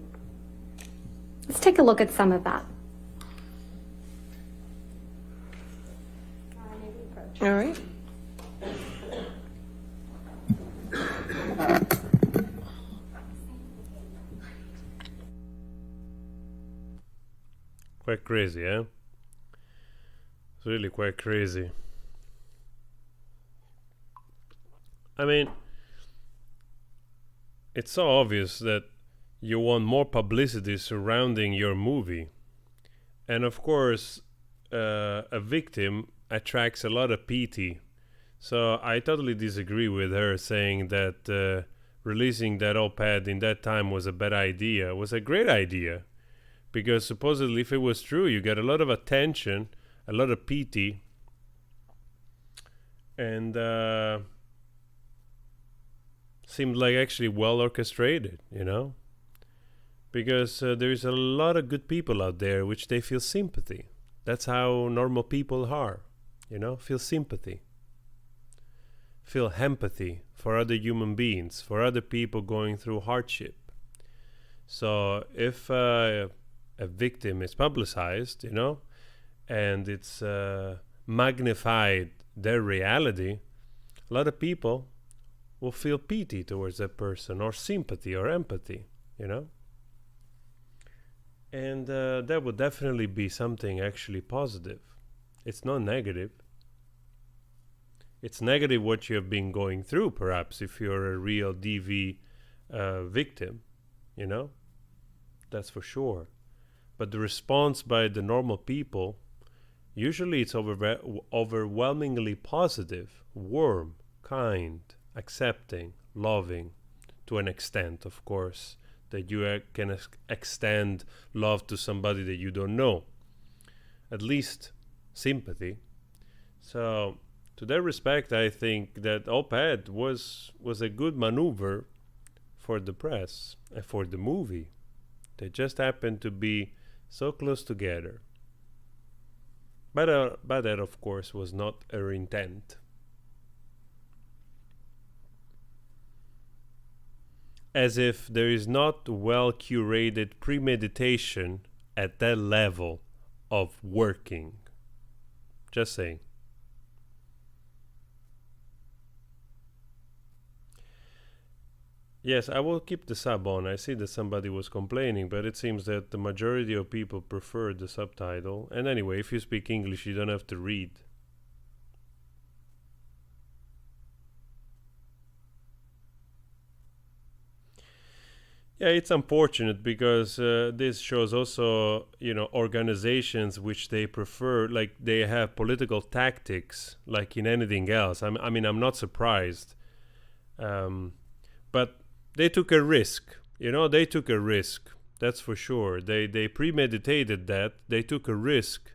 Let's take a look at some of that. All right. Quite crazy, eh? It's really quite crazy. I mean, it's so obvious that you want more publicity surrounding your movie. And of course, a victim attracts a lot of pity. So I totally disagree with her saying that releasing that op-ed in that time was a bad idea. It was a great idea. Because supposedly if it was true, you get a lot of attention, a lot of pity. And seemed like actually well orchestrated, you know? Because there is a lot of good people out there which they feel sympathy. That's how normal people are, you know? Feel sympathy. Feel empathy for other human beings, for other people going through hardship. So if a victim is publicized, you know, and it's magnified their reality, a lot of people will feel pity towards that person, or sympathy or empathy, you know. And that would definitely be something actually positive. It's not negative. It's negative what you have been going through, perhaps, if you're a real DV victim, you know. That's for sure. But the response by the normal people, usually it's overwhelmingly positive, warm, kind, accepting, loving, to an extent, of course, that you can extend love to somebody that you don't know. At least sympathy. So, to that respect, I think that op-ed was a good maneuver for the press and for the movie. They just happened to be so close together. But that, of course, was not her intent. As if there is not well-curated premeditation at that level of working. Just saying. Yes, I will keep the sub on. I see that somebody was complaining, but it seems that the majority of people prefer the subtitle. And anyway, if you speak English, you don't have to read. Yeah, it's unfortunate because this shows also, you know, organizations which they prefer, like they have political tactics, like in anything else. I mean, I'm not surprised. But they took a risk, you know, they took a risk. That's for sure. They premeditated that. They took a risk,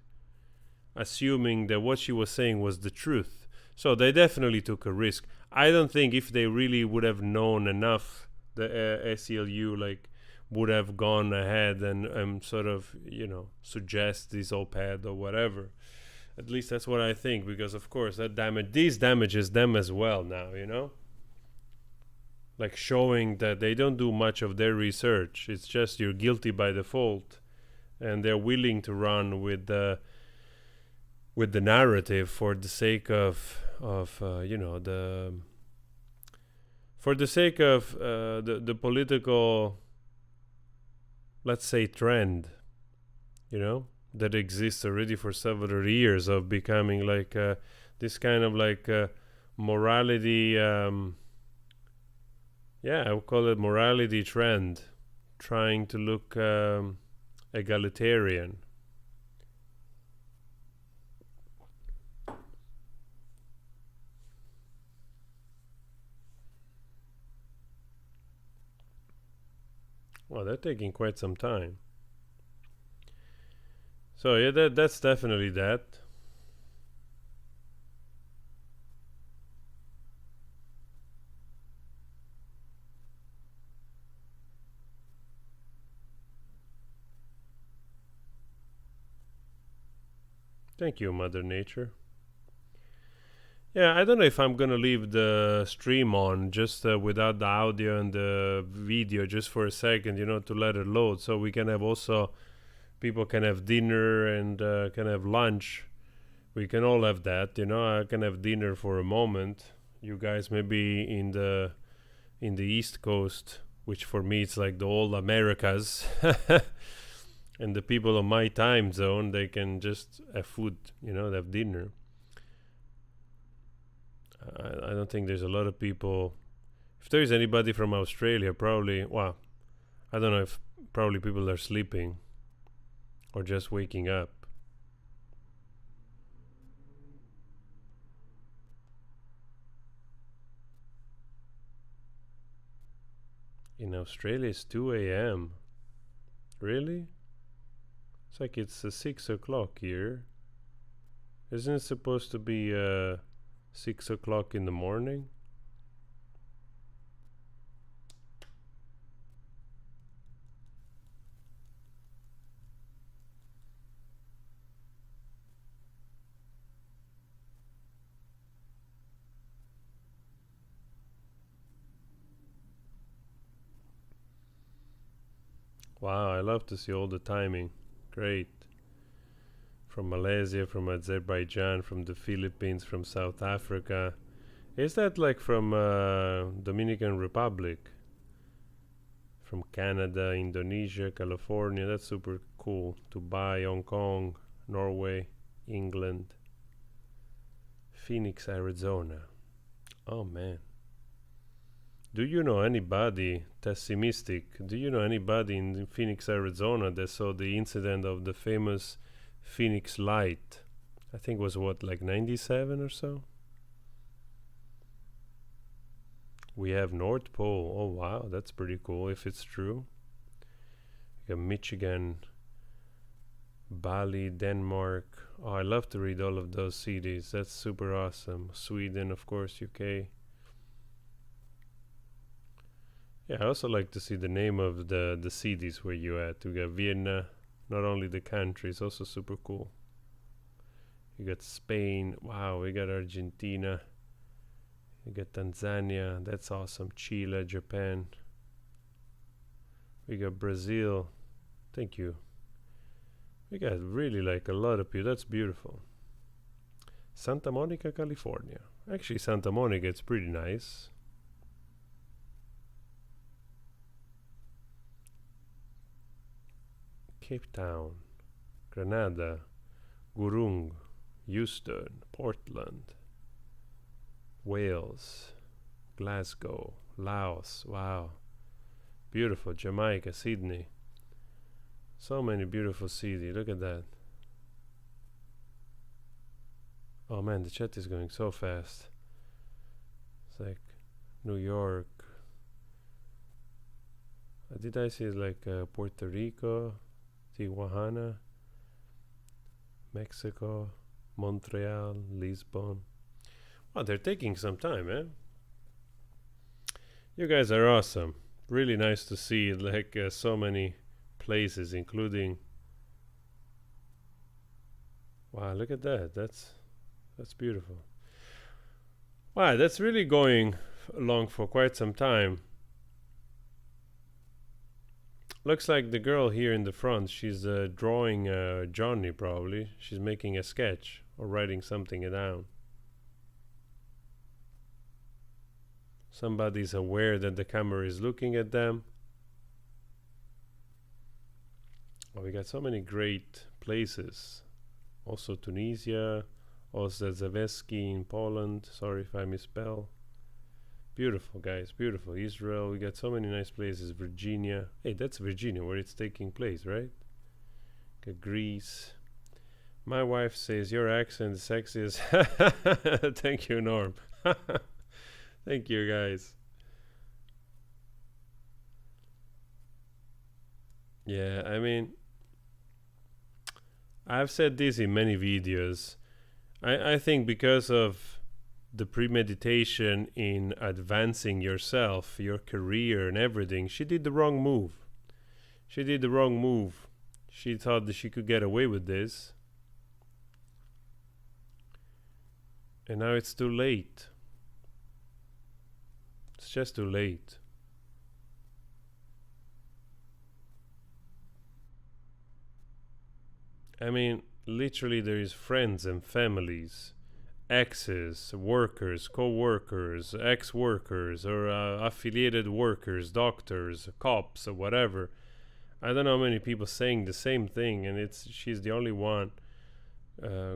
assuming that what she was saying was the truth. So they definitely took a risk. I don't think if they really would have known enough, the ACLU like would have gone ahead and sort of, you know, suggest this op-ed or whatever. At least that's what I think, because of course these damages them as well now, you know. Like showing that they don't do much of their research. It's just you're guilty by default, and they're willing to run with the narrative for the sake of you know, the political, let's say, trend, you know, that exists already for several years of becoming like this kind of like morality. Yeah, I would call it morality trend, trying to look egalitarian. Well, they're taking quite some time. So yeah, that's definitely that. Thank you, Mother Nature. Yeah, I don't know if I'm gonna leave the stream on just without the audio and the video just for a second, to let it load, so we can have also people can have dinner and can have lunch. We can all have that, I can have dinner for a moment. You guys maybe in the East Coast, which for me it's like the old Americas. And the people on my time zone, they can just have food, have dinner. I don't think there's a lot of people. If there is anybody from Australia, probably, well, I don't know if probably people are sleeping or just waking up. In Australia, it's 2 a.m. Really? It's like it's 6 o'clock here. Isn't it supposed to be 6 o'clock in the morning? Wow, I love to see all the timing. Great. From Malaysia, from Azerbaijan, from the Philippines, from South Africa. Is that like from Dominican Republic? From Canada, Indonesia, California. That's super cool. Dubai, Hong Kong, Norway, England. Phoenix, Arizona. Oh man. Do you know anybody, pessimistic, do you know anybody in Phoenix, Arizona that saw the incident of the famous Phoenix Light? I think it was what, like 97 or so? We have North Pole. Oh wow, that's pretty cool if it's true. You got Michigan, Bali, Denmark. Oh, I love to read all of those cities. That's super awesome. Sweden, of course, UK. Yeah, I also like to see the name of the cities where you at. We got Vienna, not only the country, it's also super cool. You got Spain, wow, we got Argentina. You got Tanzania, that's awesome. Chile, Japan. We got Brazil, thank you. We got really like a lot of people, that's beautiful. Santa Monica, California. Actually, Santa Monica, it's pretty nice. Cape Town, Grenada, Gurung, Houston, Portland, Wales, Glasgow, Laos, wow. Beautiful, Jamaica, Sydney. So many beautiful cities, look at that. Oh man, the chat is going so fast. It's like New York. Did I see like Puerto Rico? Tijuana, Mexico, Montreal, Lisbon. Wow, they're taking some time, eh? You guys are awesome. Really nice to see like so many places, including. Wow, look at that. That's beautiful. Wow, that's really going along for quite some time. Looks like the girl here in the front, she's drawing Johnny probably. She's making a sketch or writing something down. Somebody's aware that the camera is looking at them. Oh, we got so many great places. Also Tunisia, Ostrzewski in Poland. Sorry if I misspell. Beautiful, guys, beautiful. Israel, we got so many nice places. Virginia. Hey, that's Virginia, where it's taking place, right? agrees. My wife says your accent is sexiest. Thank you, Norm. Thank you, guys. Yeah, I mean, I've said this in many videos. I think because of the premeditation in advancing yourself, your career and everything, she did the wrong move. She did the wrong move. She thought that she could get away with this. And now it's too late. It's just too late. I mean, literally there is friends and families, exes, workers, co-workers, ex-workers, or affiliated workers, doctors, cops, or whatever. I don't know how many people saying the same thing, and she's the only one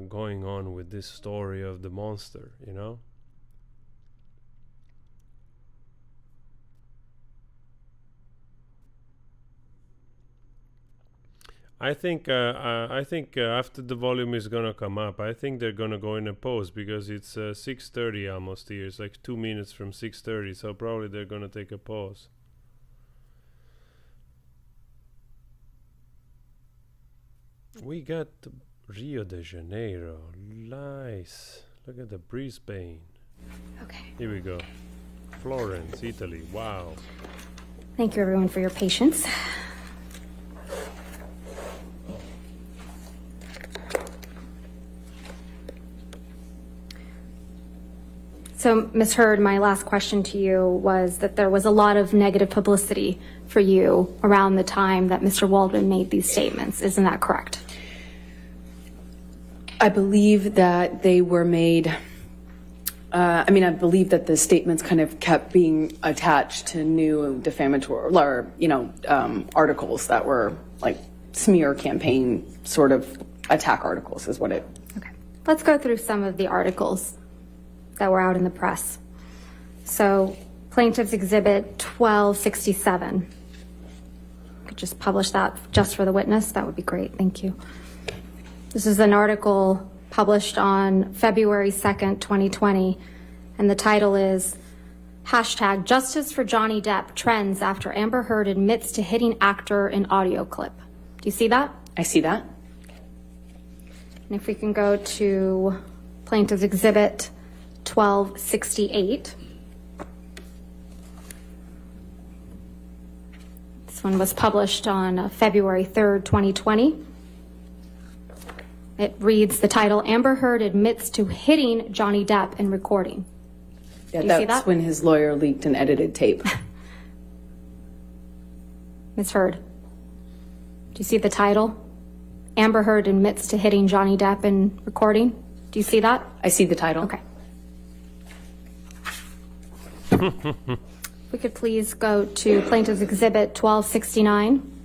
going on with this story of the monster, you know? I think after the volume is gonna come up, I think they're gonna go in a pause because it's 6:30 almost here. It's like 2 minutes from 6:30, so probably they're gonna take a pause. We got Rio de Janeiro. Nice. Look at the Brisbane. Okay. Here we go. Florence, Italy. Wow. Thank you, everyone, for your patience. So, Ms. Heard, my last question to you was that there was a lot of negative publicity for you around the time that Mr. Waldman made these statements. Isn't that correct? I believe that they were made, I believe that the statements kind of kept being attached to new defamatory, or, articles that were like smear campaign sort of attack articles is what it. Okay. Let's go through some of the articles that were out in the press. So, Plaintiff's Exhibit 1267. Could just publish that just for the witness. That would be great. Thank you. This is an article published on February 2nd, 2020, and the title is hashtag Justice for Johnny Depp trends after Amber Heard admits to hitting actor in audio clip. Do you see that? I see that. And if we can go to Plaintiff's Exhibit 1268. This one was published on February 3rd, 2020. It reads the title, Amber Heard admits to hitting Johnny Depp in recording. Yeah, Do you see that's that? when his lawyer leaked an edited tape. Ms. Heard, do you see the title? Amber Heard admits to hitting Johnny Depp in recording. Do you see that? I see the title. Okay. We could please go to Plaintiff's Exhibit 1269.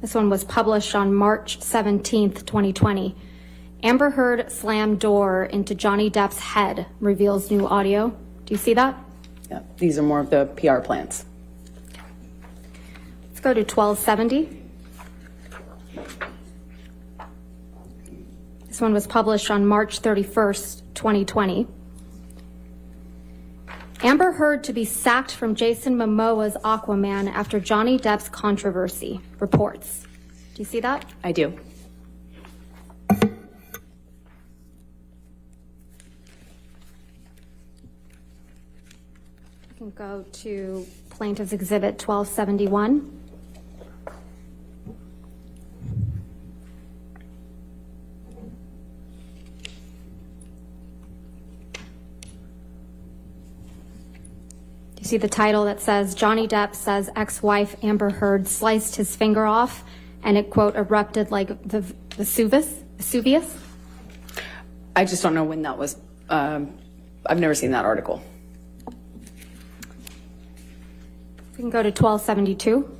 This one was published on March 17th, 2020. Amber Heard slammed door into Johnny Depp's head, reveals new audio. Do you see that? Yeah, these are more of the PR plants. Let's go to 1270. This one was published on March 31st, 2020. Amber Heard to be sacked from Jason Momoa's Aquaman after Johnny Depp's controversy, reports. Do you see that? I do. We can go to Plaintiff's Exhibit 1271. See the title that says Johnny Depp says ex-wife Amber Heard sliced his finger off and it, quote, erupted like the Vesuvius? I just don't know when that was. I've never seen that article. We can go to 1272.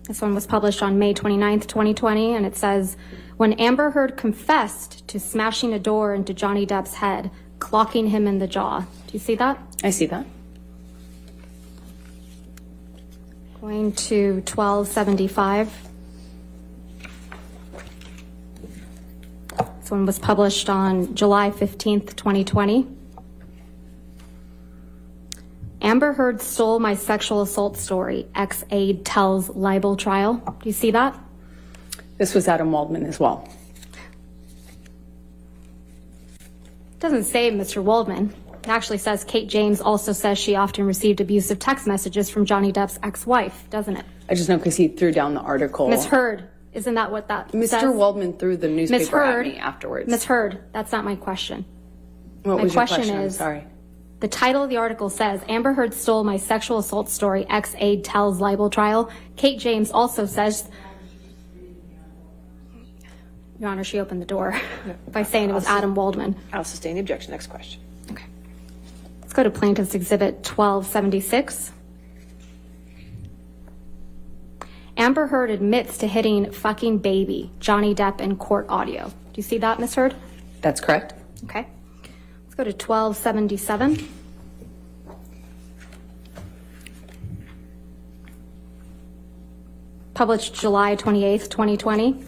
This one was published on May 29th, 2020, and it says, when Amber Heard confessed to smashing a door into Johnny Depp's head, clocking him in the jaw. Do you see that? I see that. Going to 1275. This one was published on July 15th, 2020. Amber Heard stole my sexual assault story. Ex-aide tells libel trial. Do you see that? This was Adam Waldman as well. It doesn't say Mr. Waldman. It actually says Kate James also says she often received abusive text messages from Johnny Depp's ex-wife, doesn't it? I just know because he threw down the article. Ms. Heard, isn't that what that says? Mr. Waldman threw the newspaper Ms. Heard, at me afterwards. Ms. Heard, that's not my question. What my was your question I'm is, sorry. The title of the article says, Amber Heard stole my sexual assault story, ex-aide tells libel trial. Kate James also says, Your Honor, she opened the door by saying it was Adam Waldman. I'll sustain the objection. Next question. Okay. Let's go to Plaintiff's Exhibit 1276. Amber Heard admits to hitting fucking baby Johnny Depp in court audio. Do you see that, Ms. Heard? That's correct. Okay. Let's go to 1277. Published July 28th, 2020.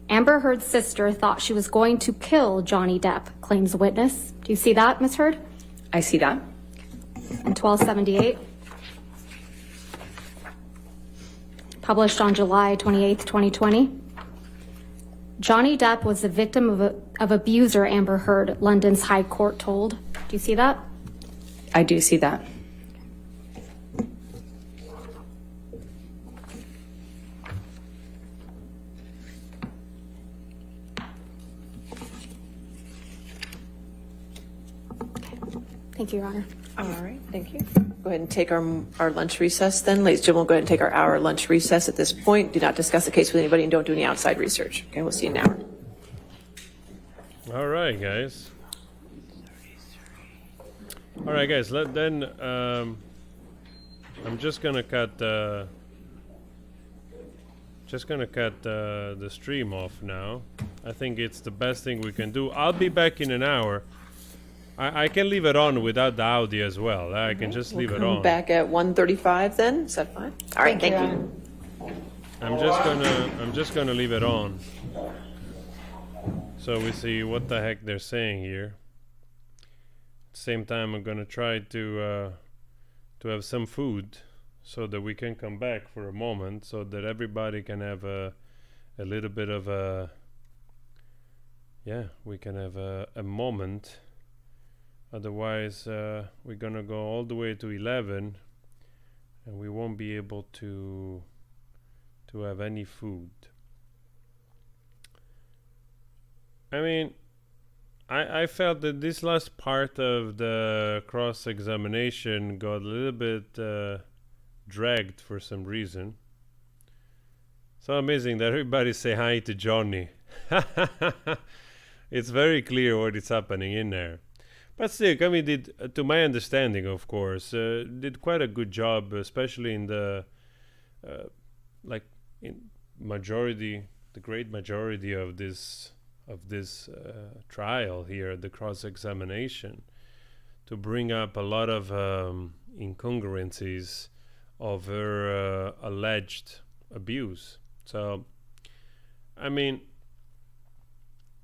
Amber Heard's sister thought she was going to kill Johnny Depp, claims witness. Do you see that, Ms. Heard? I see that. And 1278. Published on July 28th, 2020. Johnny Depp was the victim of abuser Amber Heard, London's High Court told. Do you see that? I do see that. Thank you, Your Honor. All right, thank you. Go ahead and take our lunch recess then. Ladies and gentlemen, we'll go ahead and take our hour lunch recess at this point. Do not discuss the case with anybody and don't do any outside research. Okay, we'll see you in an hour. All right, guys. All right, guys. I'm just gonna cut the stream off now. I think it's the best thing we can do. I'll be back in an hour. I can leave it on without the audio as well. I can just leave it on. Come back at 1:35 then. Is that fine? All right, thank you. I'm just gonna leave it on, so we see what the heck they're saying here. At the same time, I'm gonna try to have some food so that we can come back for a moment, so that everybody can have a little bit of a we can have a moment. Otherwise, we're gonna go all the way to 11, and we won't be able to have any food. I mean, I felt that this last part of the cross-examination got a little bit dragged for some reason. So amazing that everybody say hi to Johnny. It's very clear what is happening in there. But still, I mean, to my understanding, of course, did quite a good job, especially in the the great majority of this trial here, the cross-examination, to bring up a lot of incongruencies of her alleged abuse. So, I mean,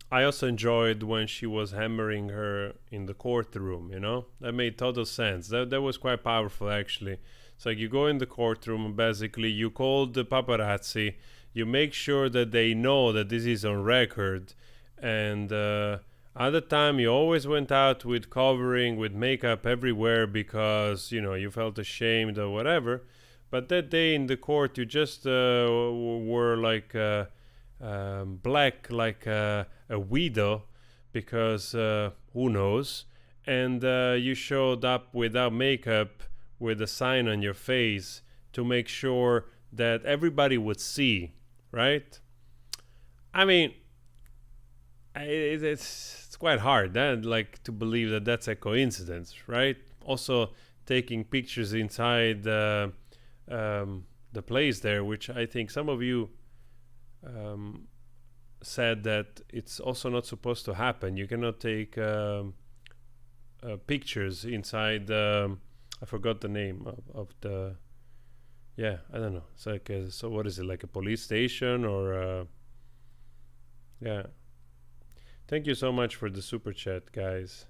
I also enjoyed when she was hammering her in the courtroom, you know? That made total sense. That was quite powerful, actually. It's like you go in the courtroom and basically you call the paparazzi, you make sure that they know that this is on record, and at the time you always went out with covering, with makeup everywhere because, you know, you felt ashamed or whatever. But that day in the court you just were like black like a widow, because who knows, and you showed up without makeup with a sign on your face to make sure that everybody would see, right? I mean, it's quite hard like to believe that that's a coincidence, right? Also taking pictures inside the place there, which I think some of you said that it's also not supposed to happen. You cannot take pictures inside. I forgot the name of the. Yeah, I don't know. It's like so. What is it, like a police station or? Yeah. Thank you so much for the super chat, guys.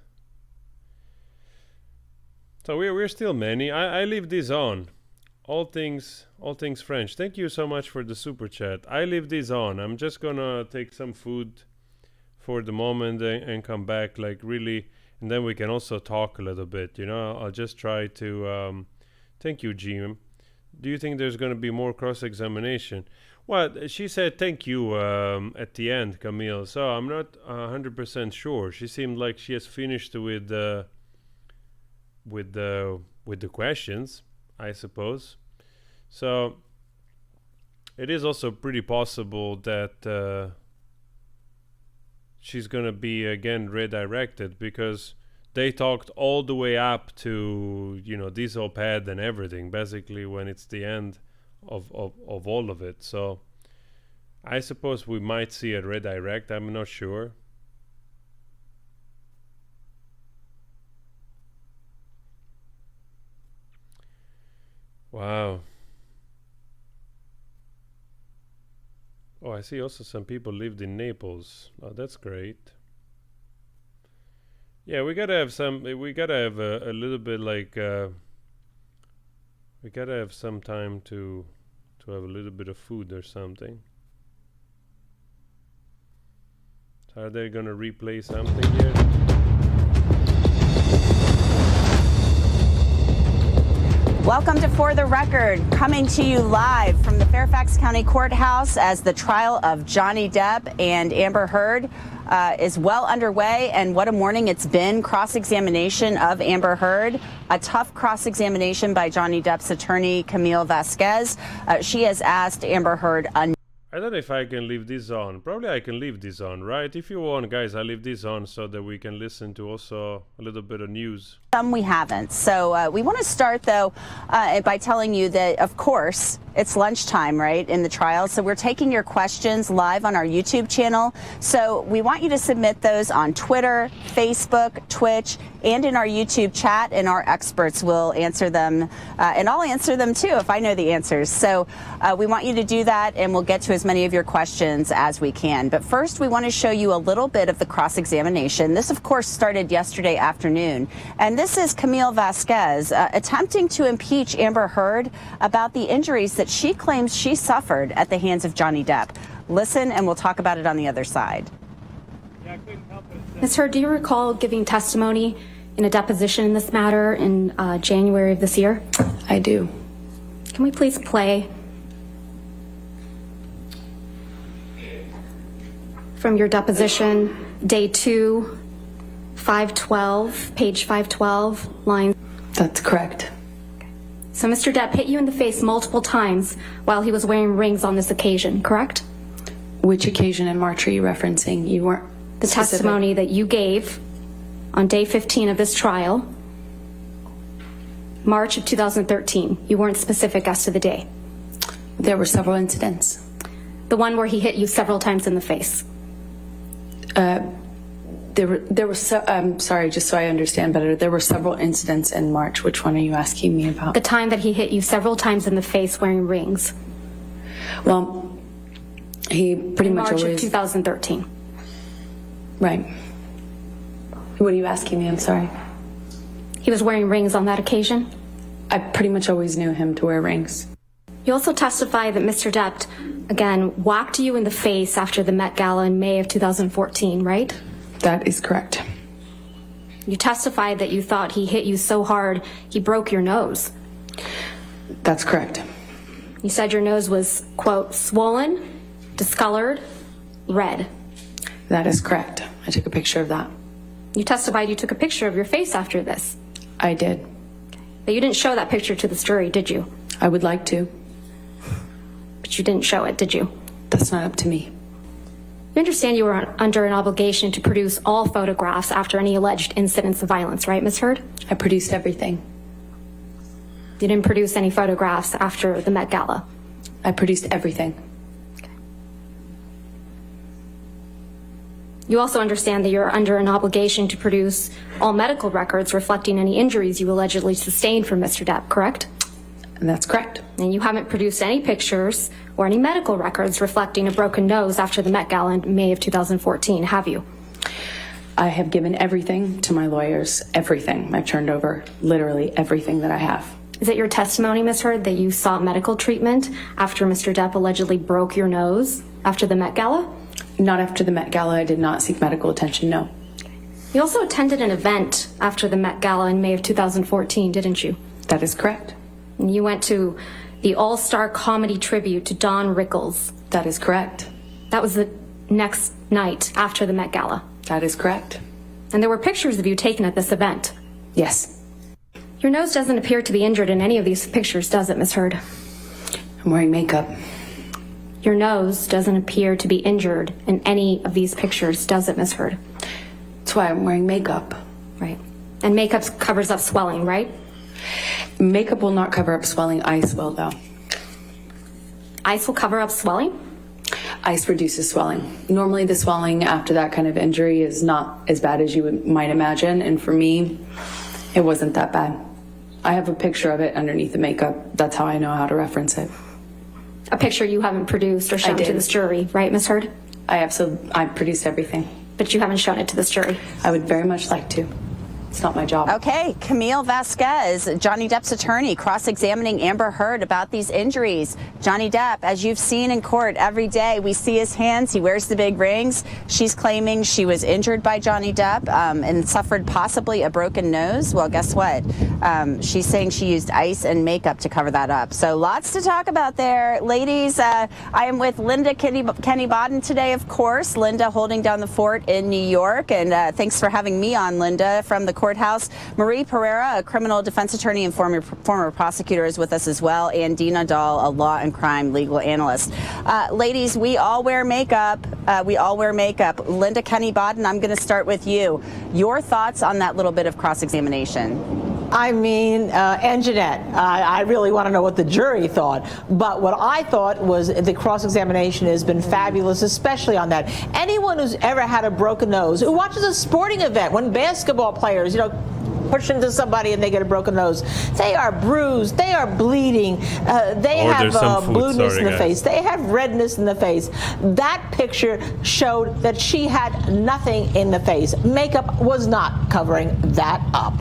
So we're still many. I leave this on. All things French. Thank you so much for the super chat. I leave this on. I'm just gonna take some food for the moment and come back, like really, and then we can also talk a little bit. You know, I'll just try to. Thank you, Jim. Do you think there's gonna be more cross-examination? Well, she said thank you at the end, Camille. So I'm not 100% sure. She seemed like she has finished with the questions, I suppose. So it is also pretty possible that she's gonna be again redirected, because they talked all the way up to, you know, this op-ed and everything, basically, when it's the end of all of it. So I suppose we might see a redirect. I'm not sure. Wow. Oh, I see also some people lived in Naples. Oh, that's great. Yeah, we gotta have a little bit like we gotta have some time to have a little bit of food or something. So are they gonna replay something here? Welcome to For the Record, coming to you live from the Fairfax County Courthouse as the trial of Johnny Depp and Amber Heard is well underway. And what a morning it's been. Cross-examination of Amber Heard, a tough cross-examination by Johnny Depp's attorney, Camille Vasquez. She has asked Amber Heard I don't know if I can leave this on. Probably I can leave this on, right? If you want, guys, I leave this on so that we can listen to also a little bit of news. Some we haven't. So we want to start, though, by telling you that, of course, it's lunchtime, right, in the trial. So we're taking your questions live on our YouTube channel. So we want you to submit those on Twitter, Facebook, Twitch, and in our YouTube chat, and our experts will answer them. And I'll answer them, too, if I know the answers. So we want you to do that, and we'll get to as many of your questions as we can. But first, we want to show you a little bit of the cross-examination. This, of course, started yesterday afternoon. And this is Camille Vasquez attempting to impeach Amber Heard about the injuries that she claims she suffered at the hands of Johnny Depp. Listen, and we'll talk about it on the other side. Ms. Heard, do you recall giving testimony in a deposition in this matter in January of this year? I do. Can we please play from your deposition, day 2, 512, page 512, line... That's correct. So Mr. Depp hit you in the face multiple times while he was wearing rings on this occasion, correct? Which occasion in March are you referencing? You weren't The specific. testimony that you gave on day 15 of this trial, March of 2013. You weren't specific as to the day. There were several incidents. The one where he hit you several times in the face. There were sorry, just so I understand better, there were several incidents in March. Which one are you asking me about? The time that he hit you several times in the face wearing rings. Well, he pretty much March always... of 2013. Right. What are you asking me? I'm sorry. He was wearing rings on that occasion? I pretty much always knew him to wear rings. You also testify that Mr. Depp, again, whacked you in the face after the Met Gala in May of 2014, right? That is correct. You testified that you thought he hit you so hard he broke your nose. That's correct. You said your nose was, quote, swollen, discolored, red. That is correct. I took a picture of that. You testified you took a picture of your face after this. I did. But you didn't show that picture to the jury, did you? I would like to. But you didn't show it, did you? That's not up to me. You understand you were under an obligation to produce all photographs after any alleged incidents of violence, right, Ms. Heard? I produced everything. You didn't produce any photographs after the Met Gala? I produced everything. You also understand that you're under an obligation to produce all medical records reflecting any injuries you allegedly sustained from Mr. Depp, correct? That's correct. And you haven't produced any pictures or any medical records reflecting a broken nose after the Met Gala in May of 2014, have you? I have given everything to my lawyers, everything. I've turned over literally everything that I have. Is it your testimony, Ms. Heard, that you sought medical treatment after Mr. Depp allegedly broke your nose after the Met Gala? Not after the Met Gala. I did not seek medical attention, no. You also attended an event after the Met Gala in May of 2014, didn't you? That is correct. And you went to the All-Star Comedy Tribute to Don Rickles. That is correct. That was the next night after the Met Gala. That is correct. And there were pictures of you taken at this event. Yes. Your nose doesn't appear to be injured in any of these pictures, does it, Ms. Heard? I'm wearing makeup. Your nose doesn't appear to be injured in any of these pictures, does it, Ms. Heard? That's why I'm wearing makeup. Right. And makeup covers up swelling, right? Makeup will not cover up swelling. Ice will, though. Ice will cover up swelling? Ice reduces swelling. Normally the swelling after that kind of injury is not as bad as you might imagine, and for me, it wasn't that bad. I have a picture of it underneath the makeup. That's how I know how to reference it. A picture you haven't produced or shown to this jury, right, Ms. Heard? I produced everything. But you haven't shown it to this jury? I would very much like to. It's not my job. Okay, Camille Vasquez, Johnny Depp's attorney, cross-examining Amber Heard about these injuries. Johnny Depp, as you've seen in court every day, we see his hands. He wears the big rings. She's claiming she was injured by Johnny Depp and suffered possibly a broken nose. Well, guess what? She's saying she used ice and makeup to cover that up. So lots to talk about there. Ladies, I am with Linda Kenny Bodden today, of course. Linda holding down the fort in New York. And thanks for having me on, Linda, from the courthouse. Marie Pereira, a criminal defense attorney and former prosecutor, is with us as well, and Dina Dahl, a law and crime legal analyst. Ladies, we all wear makeup. Linda Kenny Bodden, I'm going to start with you. Your thoughts on that little bit of cross-examination? I mean, and Jeanette, I really want to know what the jury thought. But what I thought was the cross-examination has been fabulous, especially on that. Anyone who's ever had a broken nose, who watches a sporting event, when basketball players, push into somebody and they get a broken nose, they are bruised, they are bleeding, they have blueness in the face, they have redness in the face. That picture showed that she had nothing in the face. Makeup was not covering that up.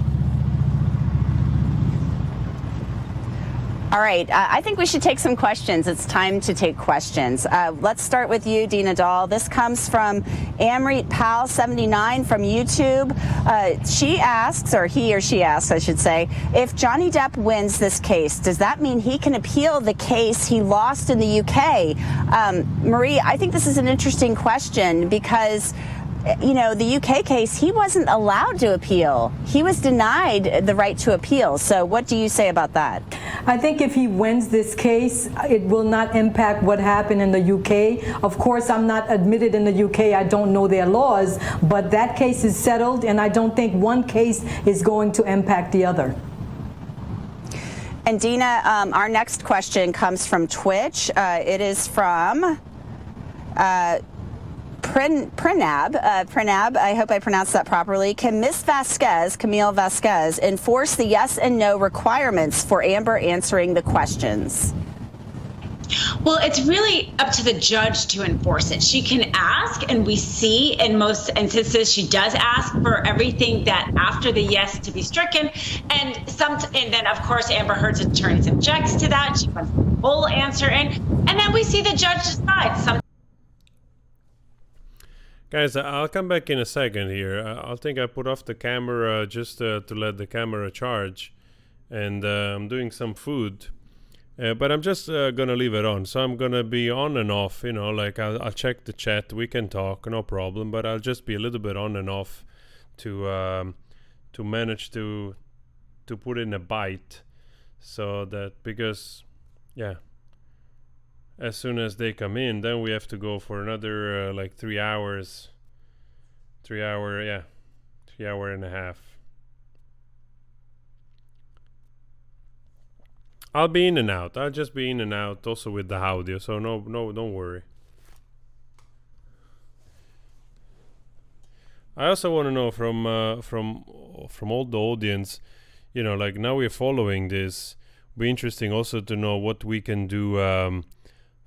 All right, I think we should take some questions. It's time to take questions. Let's start with you, Dina Dahl. This comes from Amrit Pal 79 from YouTube. She asks, or he or she asks, I should say, if Johnny Depp wins this case, does that mean he can appeal the case he lost in the UK? Marie, I think this is an interesting question because the UK case, he wasn't allowed to appeal. He was denied the right to appeal. So what do you say about that? I think if he wins this case, it will not impact what happened in the UK. Of course, I'm not admitted in the UK. I don't know their laws, but that case is settled, and I don't think one case is going to impact the other. And Dina, our next question comes from Twitch. It is from Pranab, I hope I pronounced that properly. Can Miss Vasquez, Camille Vasquez, enforce the yes and no requirements for Amber answering the questions? Well, it's really up to the judge to enforce it. She can ask, and we see in most instances she does ask for everything that after the yes to be stricken, and then of course Amber Heard's attorney objects to that. She puts the full answer in, and then we see the judge decide. Guys, I'll come back in a second here. I think I put off the camera just to let the camera charge, and I'm doing some food, but I'm just gonna leave it on. So I'm gonna be on and off, like I'll check the chat, we can talk, no problem, but I'll just be a little bit on and off to manage to put in a bite, so that, because as soon as they come in, then we have to go for another 3 hours. 3 hour and a half. I'll be in and out. I'll just be in and out also with the audio, so no, don't worry. I also want to know from all the audience, like now we're following this. Be interesting also to know what we can do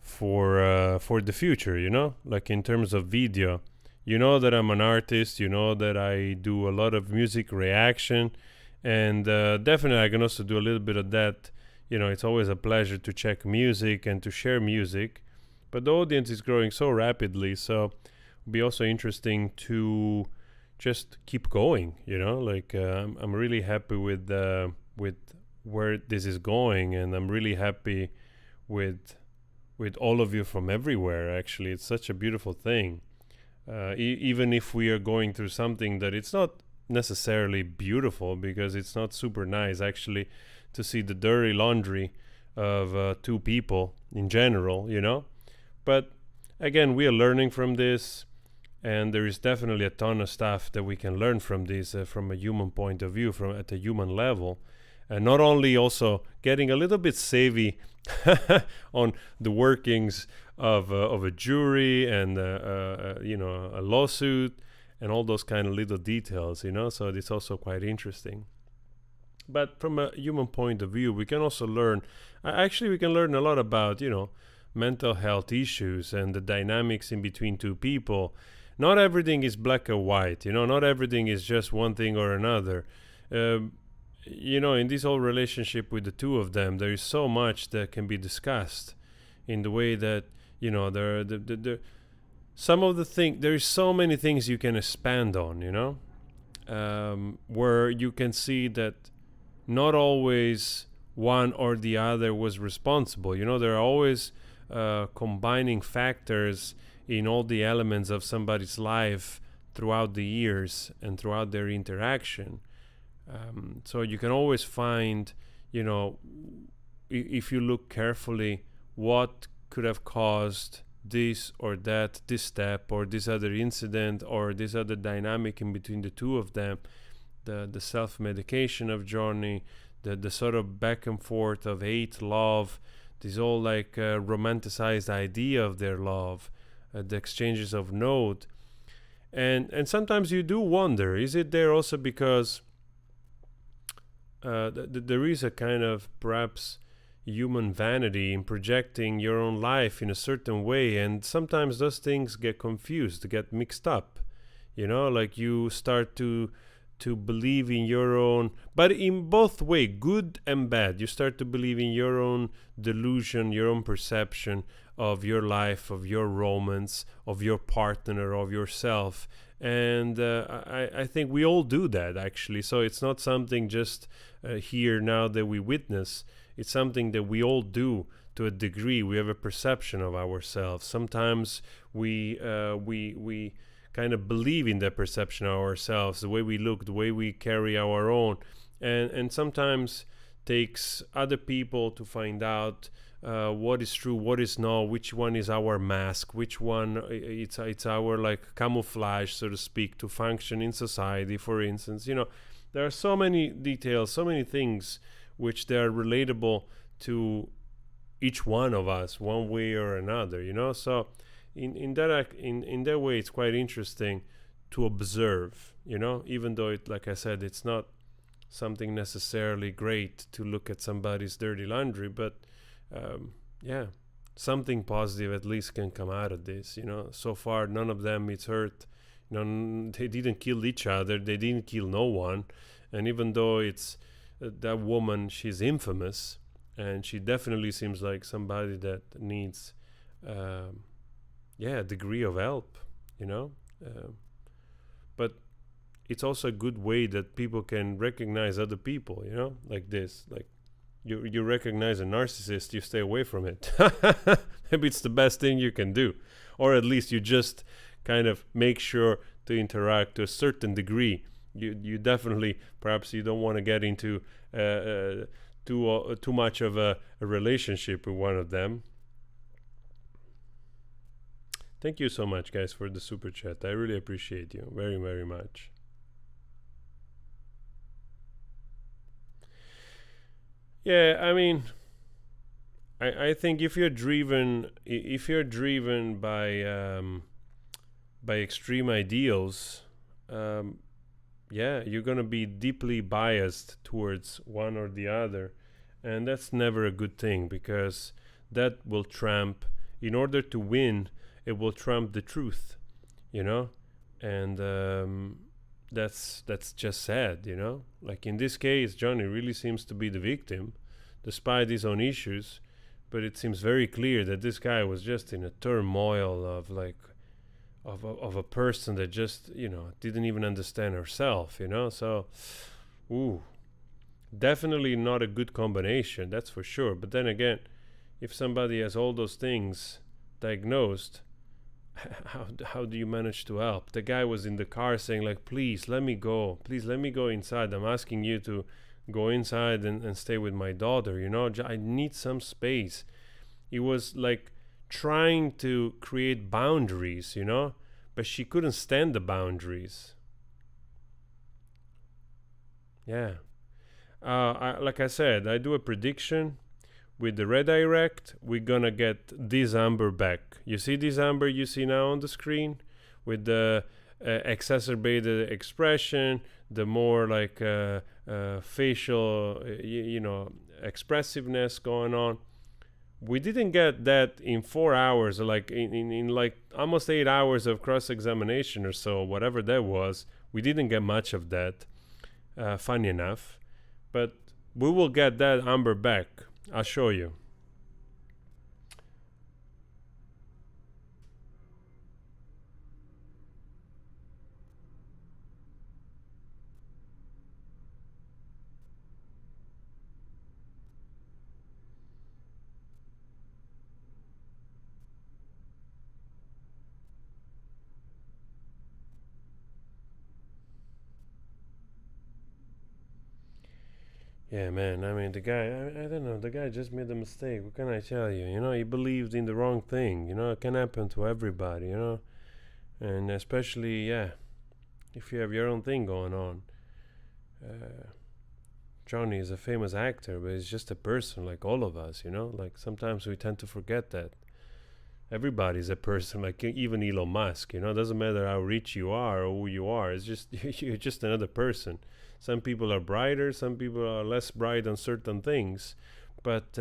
for the future. Like in terms of video. That I'm an artist. That I do a lot of music reaction, and definitely I can also do a little bit of that. It's always a pleasure to check music and to share music, but the audience is growing so rapidly, so it'll be also interesting to just keep going. I'm really happy with where this is going, and I'm really happy with all of you from everywhere. Actually, it's such a beautiful thing. Even if we are going through something that it's not necessarily beautiful, because it's not super nice actually to see the dirty laundry of two people in general, but again, we are learning from this, and there is definitely a ton of stuff that we can learn from this from a human point of view, from at a human level, and not only also getting a little bit savvy on the workings of a jury and a lawsuit and all those kind of little details, so it's also quite interesting. But from a human point of view, we can also learn, we can learn a lot about, mental health issues and the dynamics in between two people. Not everything is black or white, not everything is just one thing or another. In this whole relationship with the two of them, there is so much that can be discussed in the way that, some of the things, there is so many things you can expand on, where you can see that not always one or the other was responsible. There are always combining factors in all the elements of somebody's life throughout the years and throughout their interaction. So you can always find, if you look carefully, what could have caused this or that, this step or this other incident or this other dynamic in between the two of them, the self-medication of Johnny, the sort of back and forth of hate, love, this all like romanticized idea of their love, the exchanges of note. And sometimes you do wonder, is it there also because there is a kind of perhaps human vanity in projecting your own life in a certain way, and sometimes those things get confused, get mixed up, like you start to believe in your own, but in both way, good and bad. You start to believe in your own delusion, your own perception of your life, of your romance, of your partner, of yourself. And I think we all do that, actually. So it's not something just here now that we witness. It's something that we all do to a degree. We have a perception of ourselves. Sometimes we kind of believe in that perception of ourselves, the way we look, the way we carry our own, and sometimes takes other people to find out what is true, what is not, which one is our mask, which one it's our like camouflage, so to speak, to function in society. For instance, there are so many details, so many things which they are relatable to each one of us one way or another, so in that way it's quite interesting to observe, even though it, like I said, it's not something necessarily great to look at somebody's dirty laundry, but something positive at least can come out of this. So far none of them is hurt, they didn't kill each other, they didn't kill no one, and even though it's that woman, she's infamous, and she definitely seems like somebody that needs a degree of help, but it's also a good way that people can recognize other people, like this, like you recognize a narcissist, you stay away from it. Maybe it's the best thing you can do, or at least you just kind of make sure to interact to a certain degree. You definitely, perhaps you don't want to get into too much of a relationship with one of them. Thank you so much, guys, for the super chat. I really appreciate you very, very much. Yeah, I mean, I think if you're driven by extreme ideals, yeah, you're going to be deeply biased towards one or the other. And that's never a good thing, because that will trump, in order to win, it will trump the truth, you know? And that's just sad, you know? Like in this case, Johnny really seems to be the victim, despite his own issues. But it seems very clear that this guy was just in a turmoil of like, of a person that just, you know, didn't even understand herself, you know? So, ooh, definitely not a good combination, that's for sure. But then again, if somebody has all those things diagnosed, how do you manage to help? The guy was in the car saying like, please let me go inside, I'm asking you to go inside and stay with my daughter, you know, I need some space. He was like trying to create boundaries, you know, but she couldn't stand the boundaries. Yeah. Like I said, I do a prediction. With the redirect, we're gonna get this Amber back. You see this Amber you see now on the screen? With the exacerbated expression, the more like facial, you know, expressiveness going on. We didn't get that in 4 hours, like in like almost 8 hours of cross-examination or so, whatever that was. We didn't get much of that, funny enough. But we will get that Amber back. I'll show you. Yeah, man, I mean, the guy, I don't know, the guy just made a mistake. What can I tell you? You know, he believed in the wrong thing. You know, it can happen to everybody, you know? And especially, yeah, if you have your own thing going on. Johnny is a famous actor, but he's just a person like all of us, you know? Like, sometimes we tend to forget that. Everybody's a person, like even Elon Musk, you know? It doesn't matter how rich you are or who you are. It's just, you're just another person. Some people are brighter, some people are less bright on certain things. But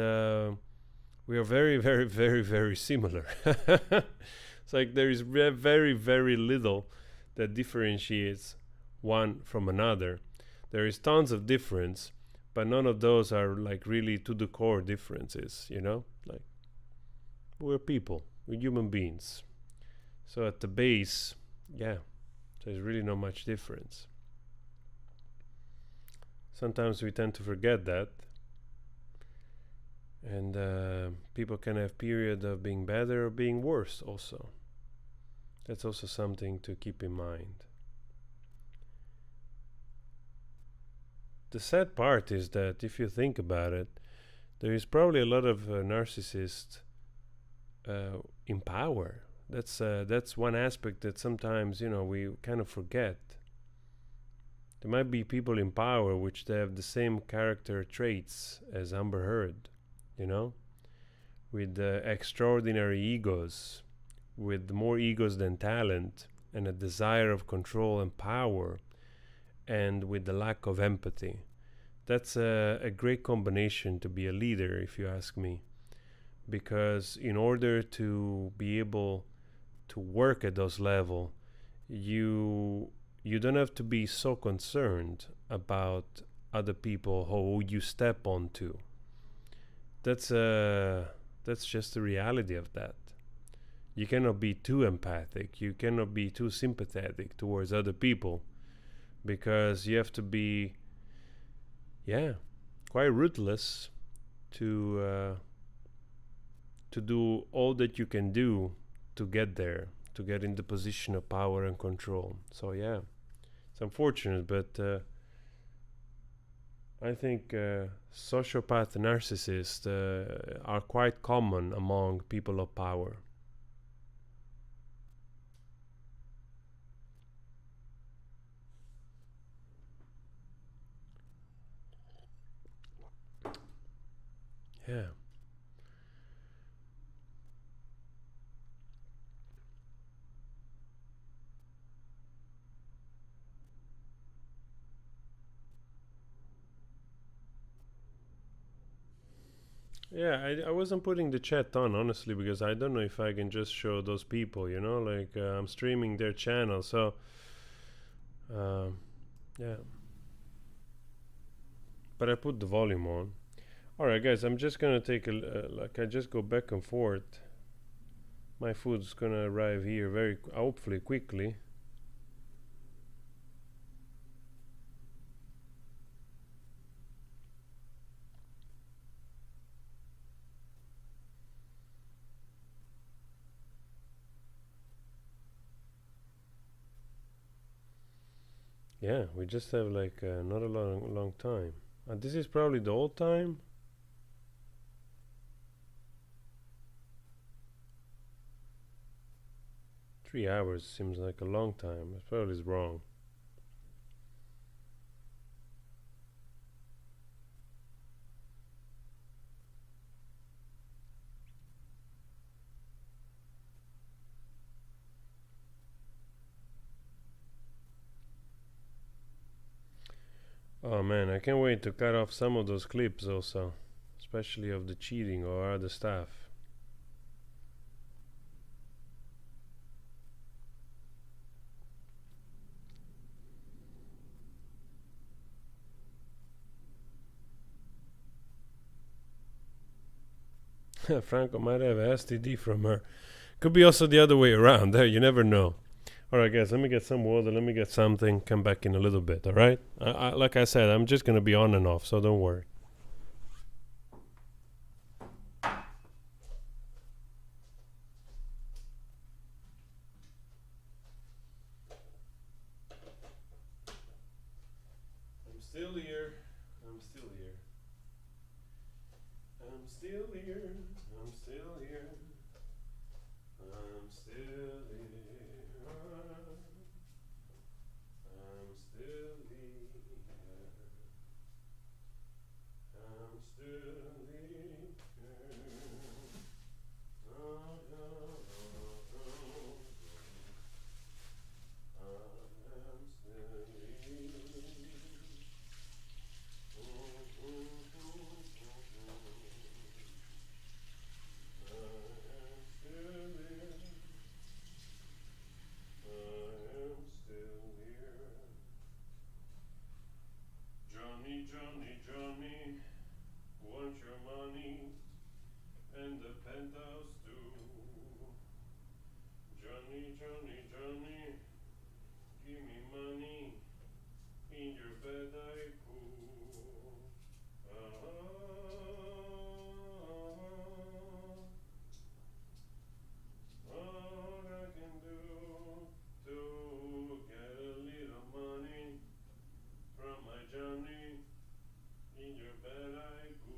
we are very, very, very, very similar. It's like there is very, very little that differentiates one from another. There is tons of difference, but none of those are like really to the core differences, you know? Like, we're people, we're human beings. So at the base, yeah, there's really not much difference. Sometimes we tend to forget that. And people can have periods of being better or being worse also. That's also something to keep in mind. The sad part is that if you think about it, there is probably a lot of narcissists in power. That's one aspect that sometimes, you know, we kind of forget. There might be people in power which they have the same character traits as Amber Heard, you know, with extraordinary egos, with more egos than talent, and a desire of control and power, and with the lack of empathy. That's a great combination to be a leader, if you ask me, because in order to be able to work at those levels, you don't have to be so concerned about other people who you step onto. That's just the reality of that. You cannot be too empathic. You cannot be too sympathetic towards other people, because you have to be, quite ruthless to do all that you can do to get there, to get in the position of power and control. So yeah, it's unfortunate, but I think sociopath narcissists are quite common among people of power. Yeah. Yeah, I wasn't putting the chat on, honestly, because I don't know if I can just show those people, you know, like I'm streaming their channel, so yeah. But I put the volume on. Alright guys, I'm just gonna take I just go back and forth. My food's gonna arrive here hopefully quickly. Yeah, we just have like not a long time. This is probably the old time. Three hours seems like a long time. It probably is wrong. Oh man, I can't wait to cut off some of those clips also, especially of the cheating or other stuff. Franco might have STD from her. Could be also the other way around. There, you never know. Alright guys, let me get some water, let me get something, come back in a little bit, alright? Like I said, I'm just gonna be on and off, so don't worry. I'm still here, I'm still here. I'm still here, I'm still here. I'm still here. I'm still here. I'm still here. Oh, no, no, no. I'm still here. Johnny, Johnny, Johnny, want your money and the penthouse too. Johnny, Johnny, Johnny, give me money, in your bed I poo. All I can do to get a little money from my Johnny, in your bed I poo.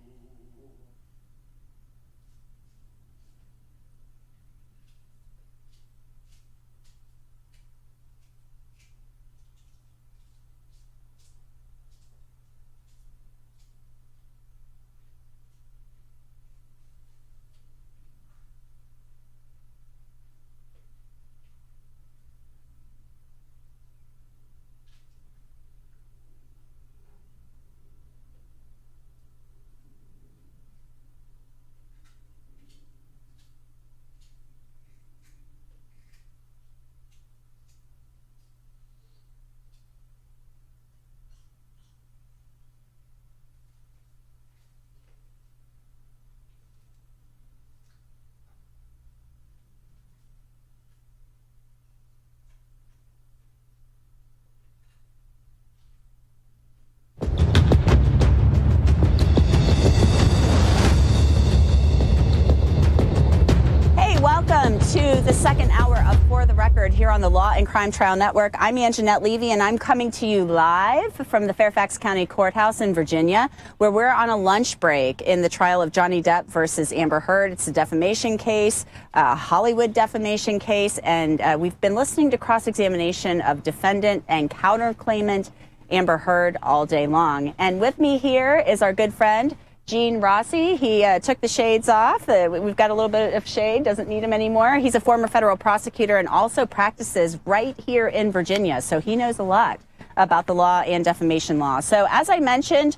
Welcome to the second hour of For the Record here on the Law and Crime Trial Network. I'm Anjanette Levy, and I'm coming to you live from the Fairfax County Courthouse in Virginia, where we're on a lunch break in the trial of Johnny Depp versus Amber Heard. It's a defamation case, a Hollywood defamation case, and we've been listening to cross-examination of defendant and counterclaimant Amber Heard all day long. And with me here is our good friend, Gene Rossi. He took the shades off. We've got a little bit of shade, doesn't need him anymore. He's a former federal prosecutor and also practices right here in Virginia, so he knows a lot about the law and defamation law. So as I mentioned,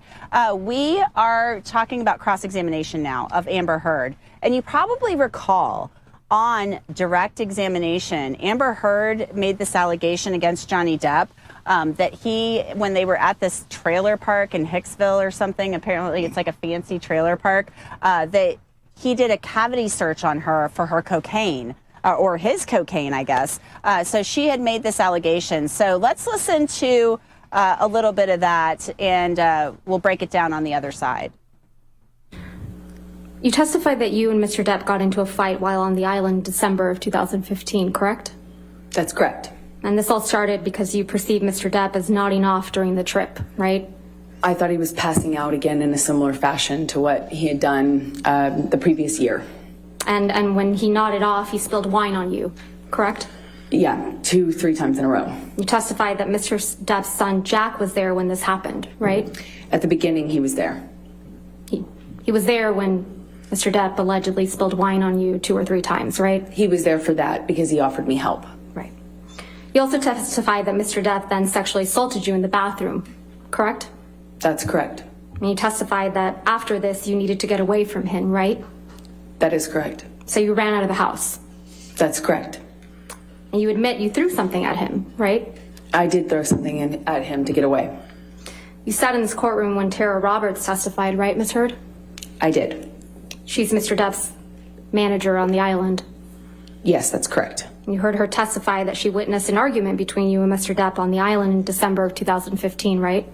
we are talking about cross-examination now of Amber Heard. And you probably recall on direct examination, Amber Heard made this allegation against Johnny Depp that when they were at this trailer park in Hicksville or something, apparently it's like a fancy trailer park, that he did a cavity search on her for her cocaine. Or his cocaine, I guess. So she had made this allegation. So let's listen to a little bit of that, and we'll break it down on the other side. You testified that you and Mr. Depp got into a fight while on the island in December of 2015, correct? That's correct. And this all started because you perceived Mr. Depp as nodding off during the trip, right? I thought he was passing out again in a similar fashion to what he had done the previous year. And when he nodded off, he spilled wine on you, correct? Yeah, 2-3 times in a row. You testified that Mr. Depp's son, Jack, was there when this happened, right? At the beginning, he was there. He was there when Mr. Depp allegedly spilled wine on you 2 or 3 times, right? He was there for that because he offered me help. Right. You also testified that Mr. Depp then sexually assaulted you in the bathroom, correct? That's correct. And you testified that after this, you needed to get away from him, right? That is correct. So you ran out of the house. That's correct. And you admit you threw something at him, right? I did throw something at him to get away. You sat in this courtroom when Tara Roberts testified, right, Ms. Heard? I did. She's Mr. Depp's manager on the island. Yes, that's correct. You heard her testify that she witnessed an argument between you and Mr. Depp on the island in December of 2015, right?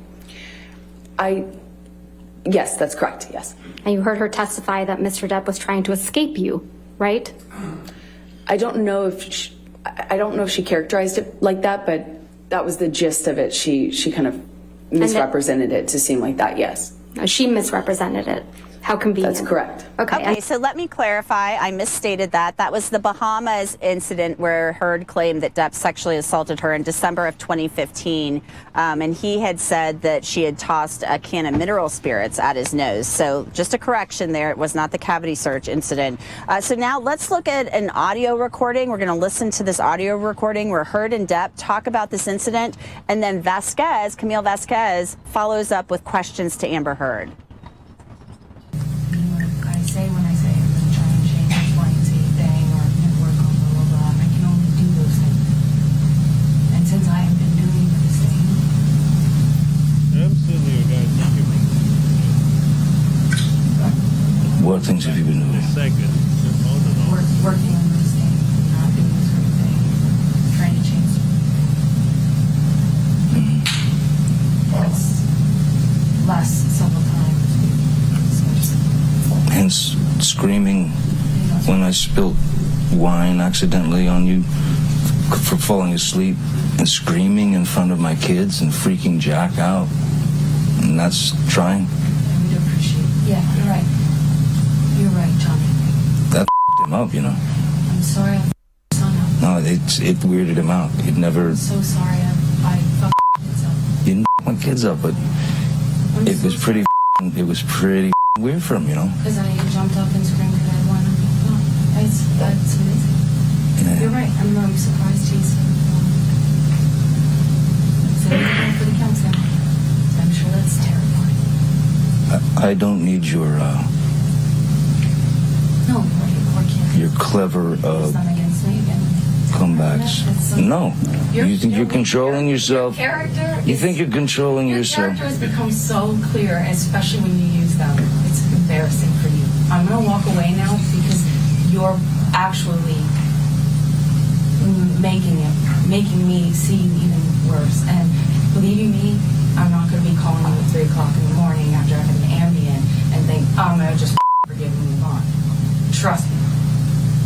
Yes, that's correct, yes. And you heard her testify that Mr. Depp was trying to escape you, right? I don't know if she characterized it like that, but that was the gist of it. She kind of misrepresented it to seem like that, yes. She misrepresented it. How convenient. That's correct. Okay, so let me clarify. I misstated that. That was the Bahamas incident where Heard claimed that Depp sexually assaulted her in December of 2015. And he had said that she had tossed a can of mineral spirits at his nose. So just a correction there. It was not the cavity search incident. So now let's look at an audio recording. We're going to listen to this audio recording where Heard and Depp talk about this incident. And then Camille Vasquez, follows up with questions to Amber Heard. When I say I'm going to try and change X, Y, and Z thing or work on blah, blah, blah, I can only do those things. And since I have been doing this thing... I'm still here, guys. Thank you. What things have you been doing? Second. Working on this thing, not doing this sort of thing, trying to change it's less several times. Hence screaming when I spilled wine accidentally on you for falling asleep, and screaming in front of my kids and freaking Jack out. And that's trying. We'd appreciate it. Yeah, you're right. You're right, Johnny. That f***ed him up, you know. I'm sorry I f***ed your son up. No, it weirded him out. He'd never... I'm so sorry I f***ed kids up. He didn't f*** my kids up, but it was pretty weird for him, you know. Because I jumped up and screamed because I had one. Oh, that's amazing. Yeah. You're right. I'm surprised he's so for the counselor. I'm sure that's terrifying. I don't need your No, your clever it's not against me again. comebacks. No, you think you're controlling yourself. You think you're controlling yourself. Your character has become so clear, especially when you use them. It's embarrassing for you. I'm going to walk away now because you're actually making me see you even worse. And believe me, I'm not going to be calling you at 3 o'clock in the morning after I have an Ambien and think, oh, I'm going to just forgive and move on. Trust me.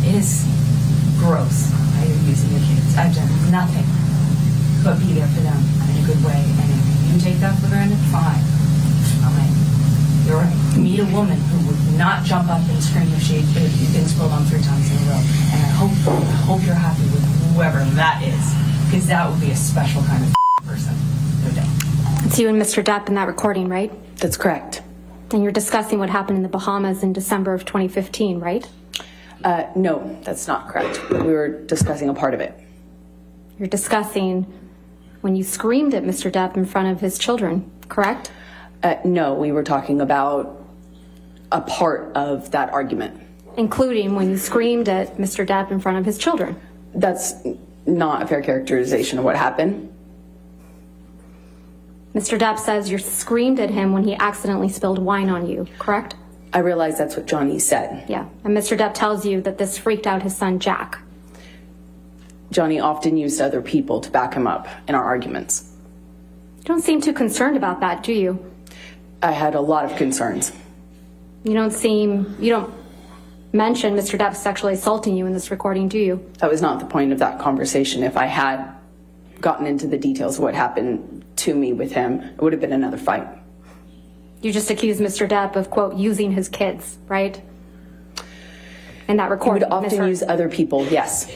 It is gross. I am using the kids. I've done nothing but be there for them in a good way. And if you take that for granted, fine. You're right. Meet a woman who would not jump up and scream if you'd been spilled on 3 times in a row. And I hope you're happy with whoever that is, because that would be a special kind of person. No doubt. It's you and Mr. Depp in that recording, right? That's correct. And you're discussing what happened in the Bahamas in December of 2015, right? No, that's not correct. We were discussing a part of it. You're discussing when you screamed at Mr. Depp in front of his children, correct? No, we were talking about a part of that argument. Including when you screamed at Mr. Depp in front of his children. That's not a fair characterization of what happened. Mr. Depp says you screamed at him when he accidentally spilled wine on you, correct? I realize that's what Johnny said. Yeah, and Mr. Depp tells you that this freaked out his son, Jack. Johnny often used other people to back him up in our arguments. You don't seem too concerned about that, do you? I had a lot of concerns. You don't mention Mr. Depp sexually assaulting you in this recording, do you? That was not the point of that conversation. If I had gotten into the details of what happened to me with him, it would have been another fight. You just accused Mr. Depp of, quote, using his kids, right? In that recording. He would often use other people, yes.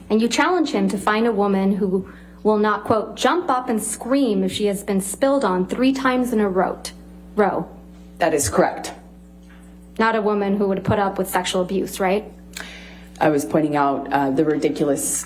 And you challenge him to find a woman who will not, quote, jump up and scream if she has been spilled on 3 times in a row. That is correct. Not a woman who would put up with sexual abuse, right? I was pointing out the ridiculous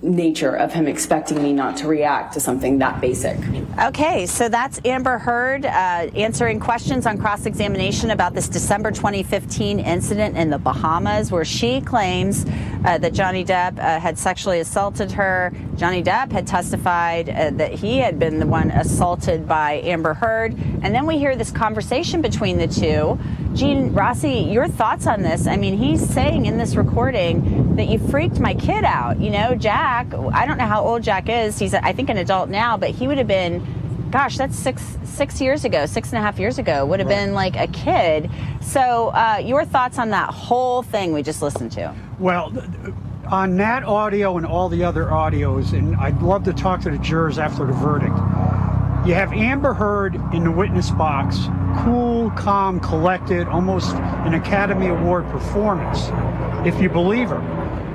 nature of him expecting me not to react to something that basic. Okay, so that's Amber Heard answering questions on cross-examination about this December 2015 incident in the Bahamas, where she claims that Johnny Depp had sexually assaulted her. Johnny Depp had testified that he had been the one assaulted by Amber Heard. And then we hear this conversation between the two. Gene, Rossi, your thoughts on this? I mean, he's saying in this recording that you freaked my kid out. You know, Jack, I don't know how old Jack is. He's, I think, an adult now, but he would have been, gosh, that's 6 years ago, 6.5 years ago, would have been like a kid. So your thoughts on that whole thing we just listened to? Well, on that audio and all the other audios, and I'd love to talk to the jurors after the verdict, you have Amber Heard in the witness box, cool, calm, collected, almost an Academy Award performance, if you believe her.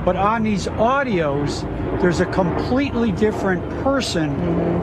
But on these audios, there's a completely different person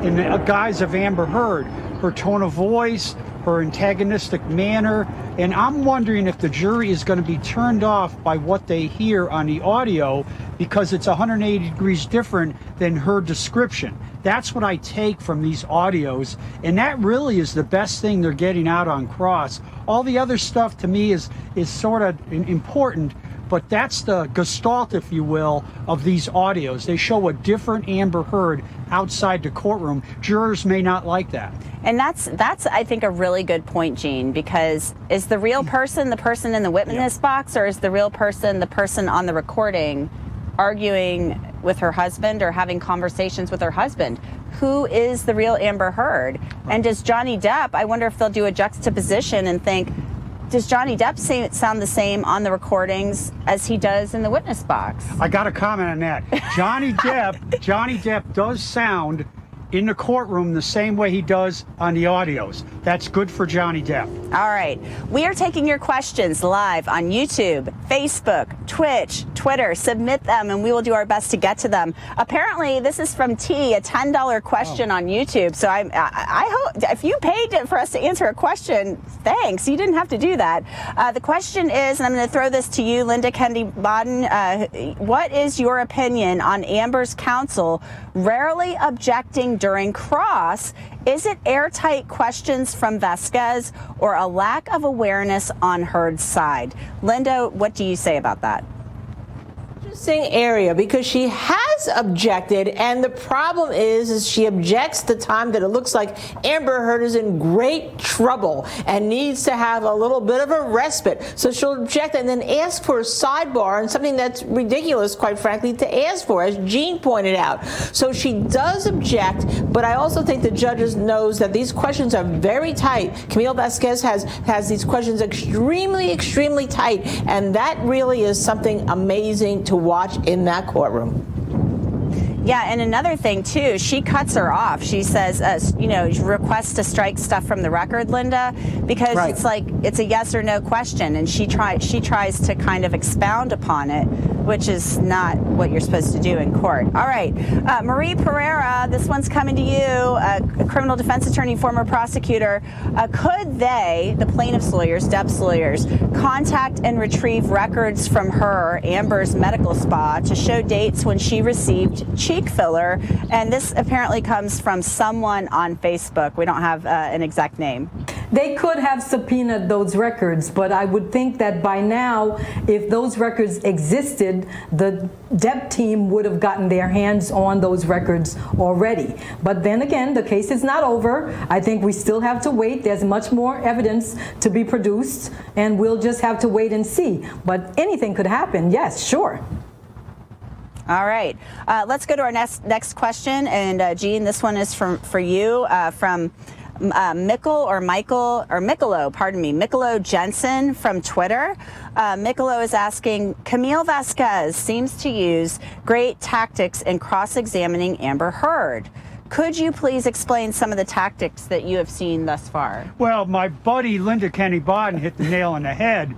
in the guise of Amber Heard. Her tone of voice, her antagonistic manner, and I'm wondering if the jury is going to be turned off by what they hear on the audio because it's 180 degrees different than her description. That's what I take from these audios, and that really is the best thing they're getting out on cross. All the other stuff to me is sort of important, but that's the gestalt, if you will, of these audios. They show a different Amber Heard outside the courtroom. Jurors may not like that. And that's I think, a really good point, Gene, because is the real person the person in the witness box, or is the real person the person on the recording arguing with her husband or having conversations with her husband? Who is the real Amber Heard? And does Johnny Depp, I wonder if they'll do a juxtaposition and think, does Johnny Depp sound the same on the recordings as he does in the witness box? I got a comment on that. Johnny Depp does sound in the courtroom the same way he does on the audios. That's good for Johnny Depp. All right. We are taking your questions live on YouTube, Facebook, Twitch, Twitter. Submit them, and we will do our best to get to them. Apparently, this is from T, a $10 question on YouTube. So I hope if you paid for us to answer a question, thanks. You didn't have to do that. The question is, and I'm going to throw this to you, Linda Kendi Bodden. What is your opinion on Amber's counsel rarely objecting during cross? Is it airtight questions from Vasquez or a lack of awareness on Heard's side? Linda, what do you say about that? Interesting area, because she has objected, and the problem is she objects the time that it looks like Amber Heard is in great trouble and needs to have a little bit of a respite. So she'll object and then ask for a sidebar, and something that's ridiculous, quite frankly, to ask for, as Gene pointed out. So she does object, but I also think the judges knows that these questions are very tight. Camille Vasquez has these questions extremely, extremely tight, and that really is something amazing to watch in that courtroom. Yeah, and another thing, too, she cuts her off. She says, requests to strike stuff from the record, Linda, because it's like it's a yes or no question, and she tries to kind of expound upon it. which is not what you're supposed to do in court. All right, Marie Pereira, this one's coming to you, a criminal defense attorney, former prosecutor. Could they, the plaintiff's lawyers, Depp's lawyers, contact and retrieve records from her, Amber's medical spa, to show dates when she received cheek filler? And this apparently comes from someone on Facebook. We don't have an exact name. They could have subpoenaed those records, but I would think that by now, if those records existed, the Depp team would have gotten their hands on those records already. But then again, the case is not over. I think we still have to wait. There's much more evidence to be produced, and we'll just have to wait and see. But anything could happen, yes, sure. All right, let's go to our next question. And Jean, this one is for you, from Michelow Jensen from Twitter. Michelow is asking, Camille Vasquez seems to use great tactics in cross-examining Amber Heard. Could you please explain some of the tactics that you have seen thus far? Well, my buddy Linda Kenny Bodden hit the nail on the head.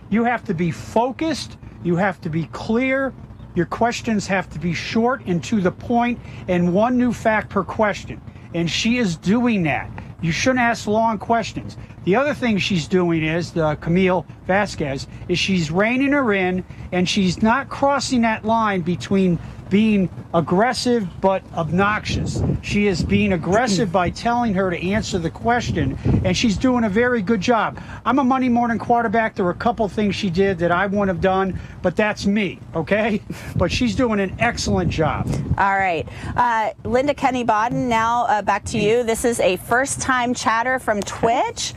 You have to be focused. You have to be clear. Your questions have to be short and to the point, and one new fact per question. And she is doing that. You shouldn't ask long questions. The other thing she's doing is, Camille Vasquez, is she's reining her in, and she's not crossing that line between being aggressive but obnoxious. She is being aggressive by telling her to answer the question, and she's doing a very good job. I'm a Monday morning quarterback. There were a couple things she did that I wouldn't have done, but that's me, okay? But she's doing an excellent job. All right. Linda Kenny Bodden, now back to you. This is a first-time chatter from Twitch.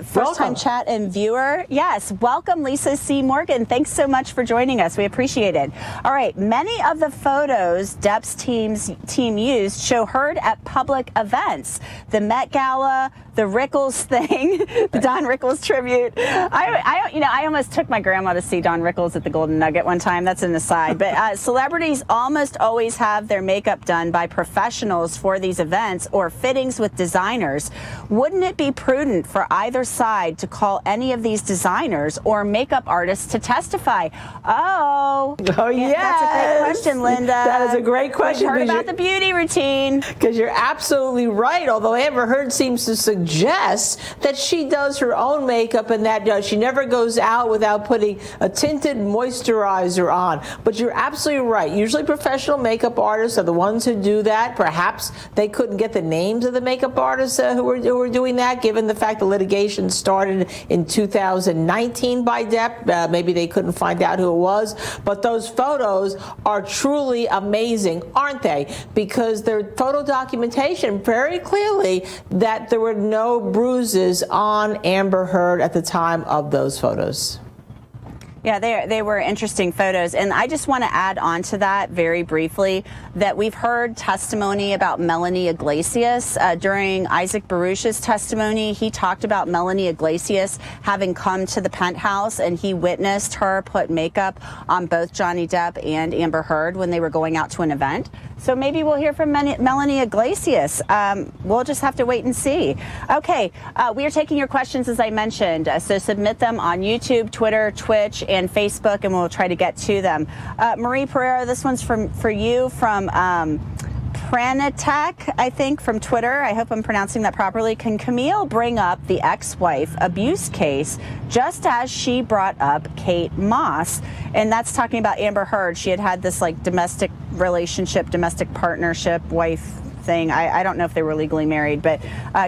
First-time chat and viewer. Yes, welcome, Lisa C. Morgan. Thanks so much for joining us. We appreciate it. All right, many of the photos Depp's team used show Heard at public events. The Met Gala, the Rickles thing, the Don Rickles tribute. I almost took my grandma to see Don Rickles at the Golden Nugget one time. That's an aside. But celebrities almost always have their makeup done by professionals for these events or fittings with designers. Wouldn't it be prudent for either side to call any of these designers or makeup artists to testify? Oh, yes. That's a great question, Linda. That is a great question. We've heard about the beauty routine. Because you're absolutely right, although Amber Heard seems to suggest that she does her own makeup and that she never goes out without putting a tinted moisturizer on. But you're absolutely right. Usually professional makeup artists are the ones who do that. Perhaps they couldn't get the names of the makeup artists who were doing that, given the fact the litigation started in 2019 by Depp. Maybe they couldn't find out who it was. But those photos are truly amazing, aren't they? Because their photo documentation very clearly that there were no bruises on Amber Heard at the time of those photos. Yeah, they were interesting photos. And I just want to add on to that very briefly that we've heard testimony about Melanie Iglesias. During Isaac Baruch's testimony, he talked about Melanie Iglesias having come to the penthouse, and he witnessed her put makeup on both Johnny Depp and Amber Heard when they were going out to an event. So maybe we'll hear from Melanie Iglesias. We'll just have to wait and see. Okay, we are taking your questions, as I mentioned. So submit them on YouTube, Twitter, Twitch, and Facebook, and we'll try to get to them. Marie Pereira, this one's for you from Pranatek, I think, from Twitter. I hope I'm pronouncing that properly. Can Camille bring up the ex-wife abuse case just as she brought up Kate Moss? And that's talking about Amber Heard. She had this like domestic relationship, domestic partnership, wife thing. I don't know if they were legally married, but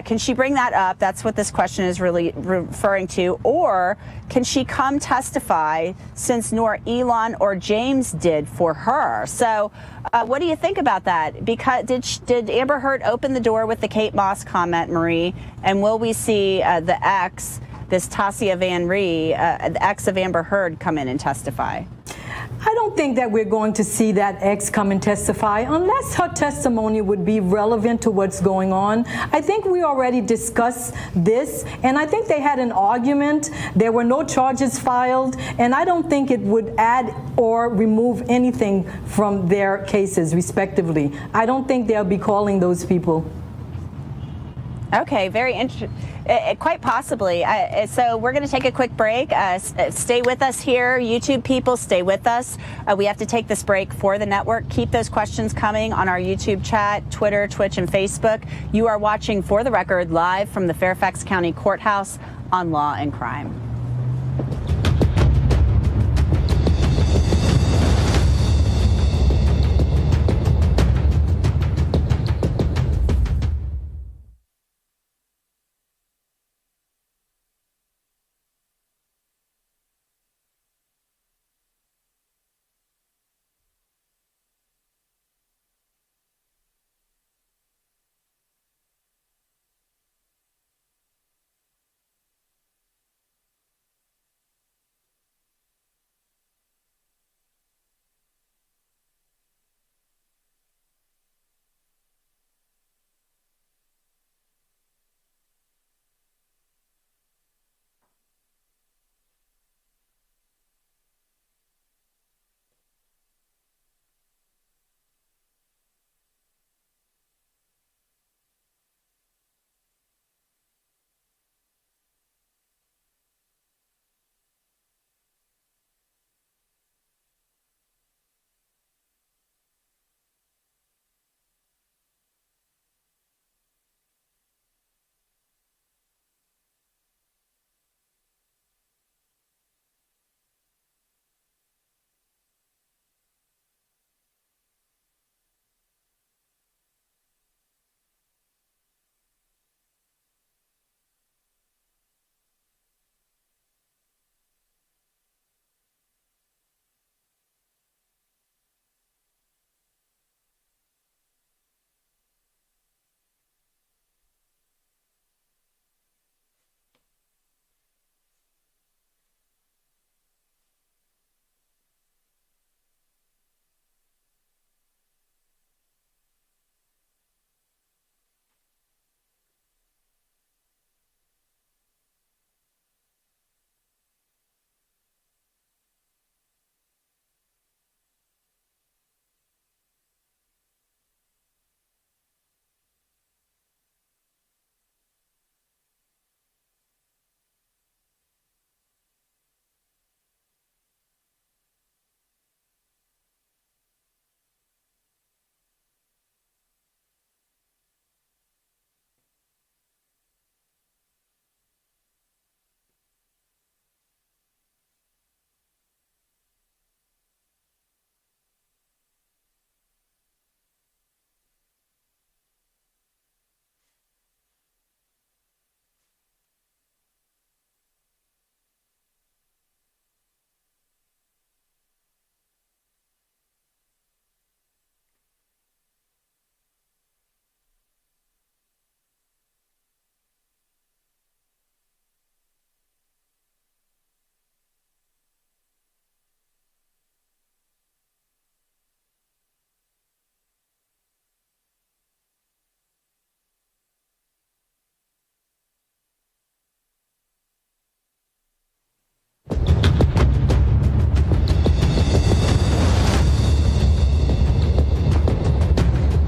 can she bring that up? That's what this question is really referring to. Or can she come testify since nor Elon or James did for her? So what do you think about that? Because did Amber Heard open the door with the Kate Moss comment, Marie? And will we see the ex, this Tasia Van Ree, the ex of Amber Heard, come in and testify? I don't think that we're going to see that ex come and testify unless her testimony would be relevant to what's going on. I think we already discussed this, and I think they had an argument. There were no charges filed, and I don't think it would add or remove anything from their cases, respectively. I don't think they'll be calling those people. Okay, very interesting. Quite possibly. So we're going to take a quick break. Stay with us here. YouTube people, stay with us. We have to take this break for the network. Keep those questions coming on our YouTube chat, Twitter, Twitch, and Facebook. You are watching For the Record live from the Fairfax County Courthouse on Law and Crime.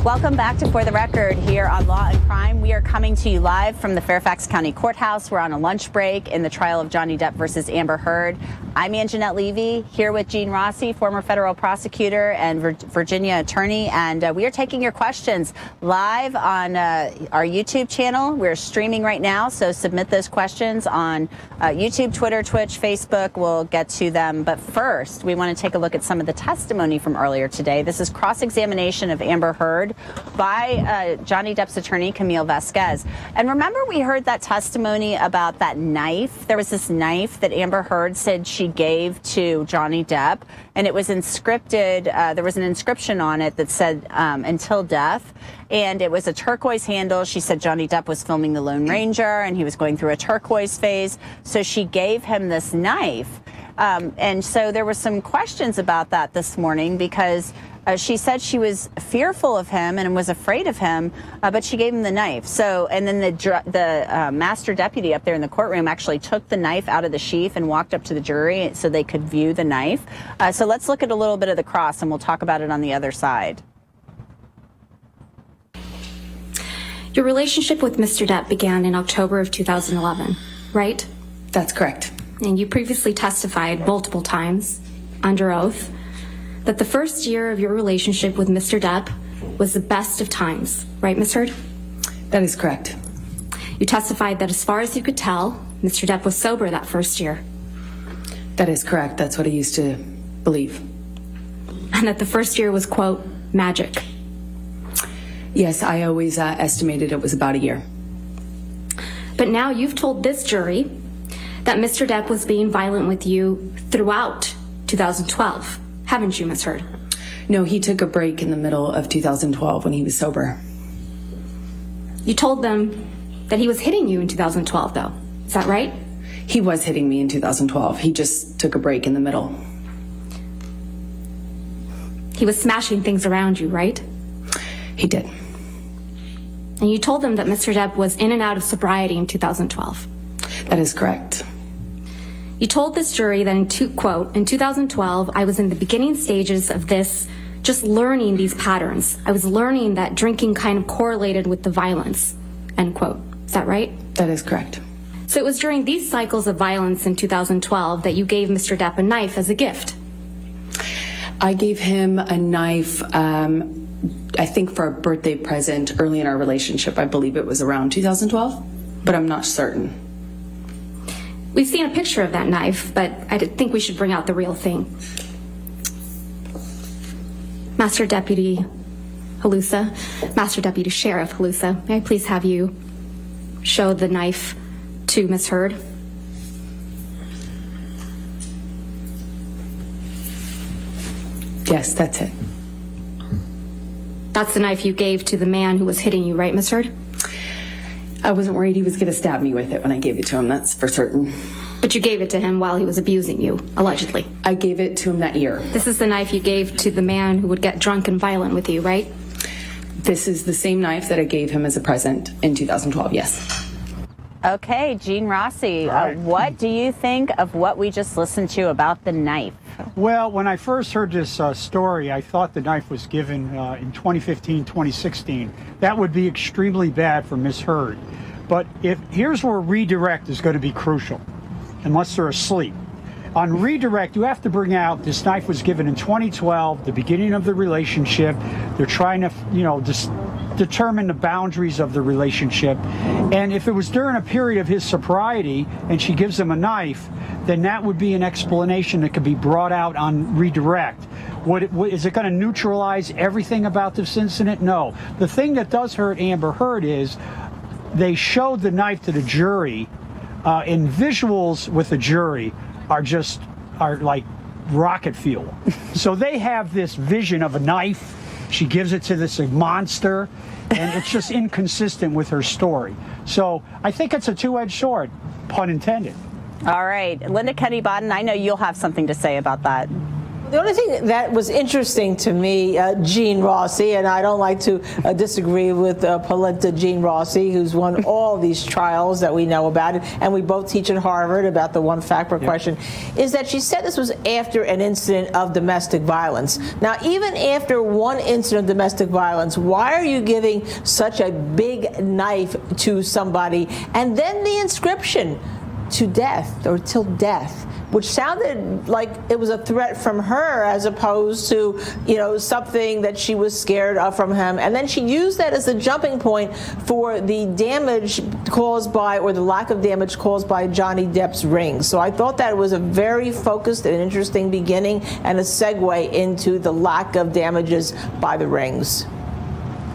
Welcome back to For the Record here on Law and Crime. We are coming to you live from the Fairfax County Courthouse. We're on a lunch break in the trial of Johnny Depp versus Amber Heard. I'm Anjanette Levy, here with Gene Rossi, former federal prosecutor and Virginia attorney, and we are taking your questions live on our YouTube channel. We're streaming right now, so submit those questions on YouTube, Twitter, Twitch, Facebook. We'll get to them. But first, we want to take a look at some of the testimony from earlier today. This is cross-examination of Amber Heard by Johnny Depp's attorney, Camille Vasquez. And remember, we heard that testimony about that knife. There was this knife that Amber Heard said she gave to Johnny Depp, and it was inscripted. There was an inscription on it that said, until death. And it was a turquoise handle. She said Johnny Depp was filming The Lone Ranger, and he was going through a turquoise phase. So she gave him this knife. And so there were some questions about that this morning because she said she was fearful of him and was afraid of him, but she gave him the knife. So, and then the master deputy up there in the courtroom actually took the knife out of the sheath and walked up to the jury so they could view the knife. So let's look at a little bit of the cross, and we'll talk about it on the other side. Your relationship with Mr. Depp began in October of 2011, right? That's correct. And you previously testified multiple times, under oath, that the first year of your relationship with Mr. Depp was the best of times, right, Ms. Heard? That is correct. You testified that as far as you could tell, Mr. Depp was sober that first year. That is correct. That's what I used to believe. And that the first year was, quote, magic. Yes, I always estimated it was about a year. But now you've told this jury that Mr. Depp was being violent with you throughout 2012, haven't you, Ms. Heard? No, he took a break in the middle of 2012 when he was sober. You told them that he was hitting you in 2012, though. Is that right? He was hitting me in 2012. He just took a break in the middle. He was smashing things around you, right? He did. And you told them that Mr. Depp was in and out of sobriety in 2012. That is correct. You told this jury that, in 2012, I was in the beginning stages of this, just learning these patterns. I was learning that drinking kind of correlated with the violence, end quote. Is that right? That is correct. So it was during these cycles of violence in 2012 that you gave Mr. Depp a knife as a gift. I gave him a knife, I think for a birthday present early in our relationship. I believe it was around 2012, but I'm not certain. We've seen a picture of that knife, but I think we should bring out the real thing. Master Deputy Halusa, Master Deputy Sheriff Halusa, may I please have you show the knife to Ms. Heard? Yes, that's it. That's the knife you gave to the man who was hitting you, right, Ms. Heard? I wasn't worried he was going to stab me with it when I gave it to him, that's for certain. But you gave it to him while he was abusing you, allegedly. I gave it to him that year. This is the knife you gave to the man who would get drunk and violent with you, right? This is the same knife that I gave him as a present in 2012, yes. Okay, Gene Rossi, Right. what do you think of what we just listened to about the knife? Well, when I first heard this story, I thought the knife was given in 2015, 2016. That would be extremely bad for Ms. Heard. But here's where redirect is going to be crucial, unless they're asleep. On redirect, you have to bring out this knife was given in 2012, the beginning of the relationship. They're trying to, determine the boundaries of the relationship. And if it was during a period of his sobriety and she gives him a knife, then that would be an explanation that could be brought out on redirect. Is it going to neutralize everything about this incident? No. The thing that does hurt Amber Heard is they showed the knife to the jury, and visuals with the jury are like rocket fuel. So they have this vision of a knife. She gives it to this monster, and it's just inconsistent with her story. So I think it's a two-edged sword, pun intended. All right, Linda Kenny-Bodden, I know you'll have something to say about that. The only thing that was interesting to me, Gene Rossi, and I don't like to disagree with Polenta Gene Rossi, who's won all these trials that we know about, and we both teach at Harvard about the one fact per question, is that she said this was after an incident of domestic violence. Now, even after one incident of domestic violence, why are you giving such a big knife to somebody? And then the inscription, to death or till death, which sounded like it was a threat from her as opposed to, something that she was scared of from him. And then she used that as a jumping point for the damage caused by, or the lack of damage caused by Johnny Depp's rings. So I thought that was a very focused and interesting beginning and a segue into the lack of damages by the rings.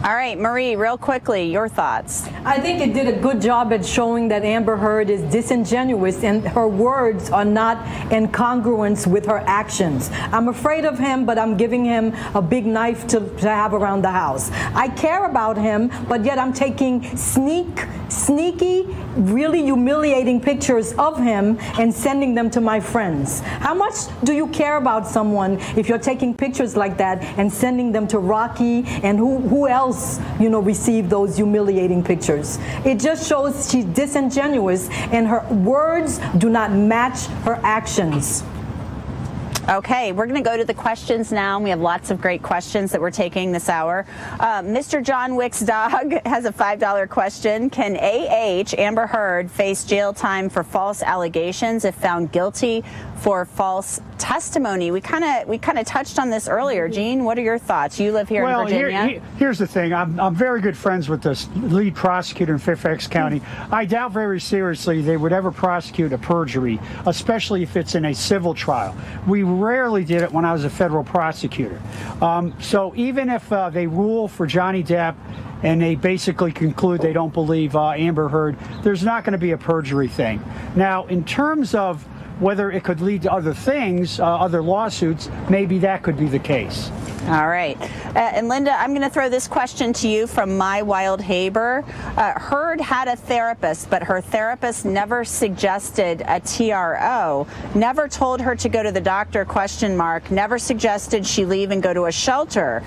All right, Marie, real quickly, your thoughts. I think it did a good job at showing that Amber Heard is disingenuous and her words are not in congruence with her actions. I'm afraid of him, but I'm giving him a big knife to have around the house. I care about him, but yet I'm taking sneaky, really humiliating pictures of him and sending them to my friends. How much do you care about someone if you're taking pictures like that and sending them to Rocky and who else receive those humiliating pictures? It just shows she's disingenuous and her words do not match her actions. Okay, we're going to go to the questions now. We have lots of great questions that we're taking this hour. Mr. John Wick's dog has a $5 question. Can Amber Heard, face jail time for false allegations if found guilty for false testimony? We kind of touched on this earlier. Gene, what are your thoughts? You live here in Virginia. Here's the thing. I'm very good friends with the lead prosecutor in Fairfax County. I doubt very seriously they would ever prosecute a perjury, especially if it's in a civil trial. We rarely did it when I was a federal prosecutor. So even if they rule for Johnny Depp and they basically conclude they don't believe Amber Heard, there's not going to be a perjury thing. Now, in terms of whether it could lead to other things, other lawsuits, maybe that could be the case. All right. And Linda, I'm going to throw this question to you from My Wild Haber. Heard had a therapist, but her therapist never suggested a TRO, never told her to go to the doctor, ? Never suggested she leave and go to a shelter.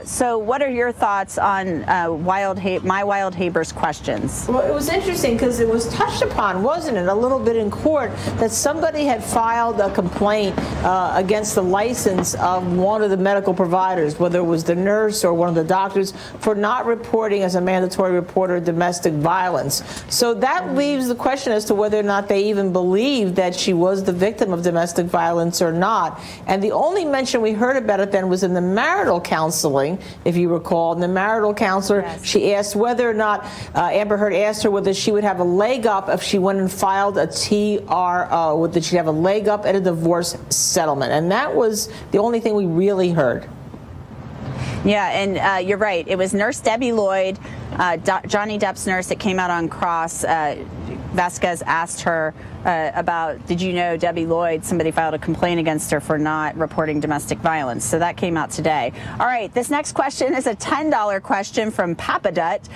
So what are your thoughts on My Wild Haber's questions? Well, it was interesting because it was touched upon, wasn't it, a little bit in court, that somebody had filed a complaint against the license of one of the medical providers, whether it was the nurse or one of the doctors, for not reporting as a mandatory reporter domestic violence. So that leaves the question as to whether or not they even believed that she was the victim of domestic violence or not. And the only mention we heard about it then was in the marital counseling, if you recall. And the marital counselor, yes, she asked whether or not, Amber Heard asked her whether she would have a leg up if she went and filed a TRO, whether she'd have a leg up at a divorce settlement. And that was the only thing we really heard. Yeah, and you're right. It was Nurse Debbie Lloyd, Johnny Depp's nurse, that came out on cross. Vasquez asked her about, did you know Debbie Lloyd, somebody filed a complaint against her for not reporting domestic violence. So that came out today. All right, this next question is a $10 question from Papadut.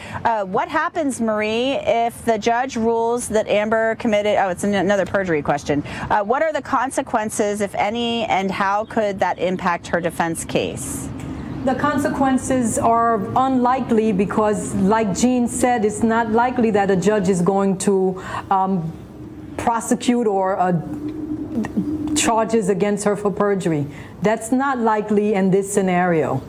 What happens, Marie, if the judge rules that Amber committed, it's another perjury question. What are the consequences, if any, and how could that impact her defense case? The consequences are unlikely because, like Jean said, it's not likely that a judge is going to prosecute or charges against her for perjury. That's not likely in this scenario.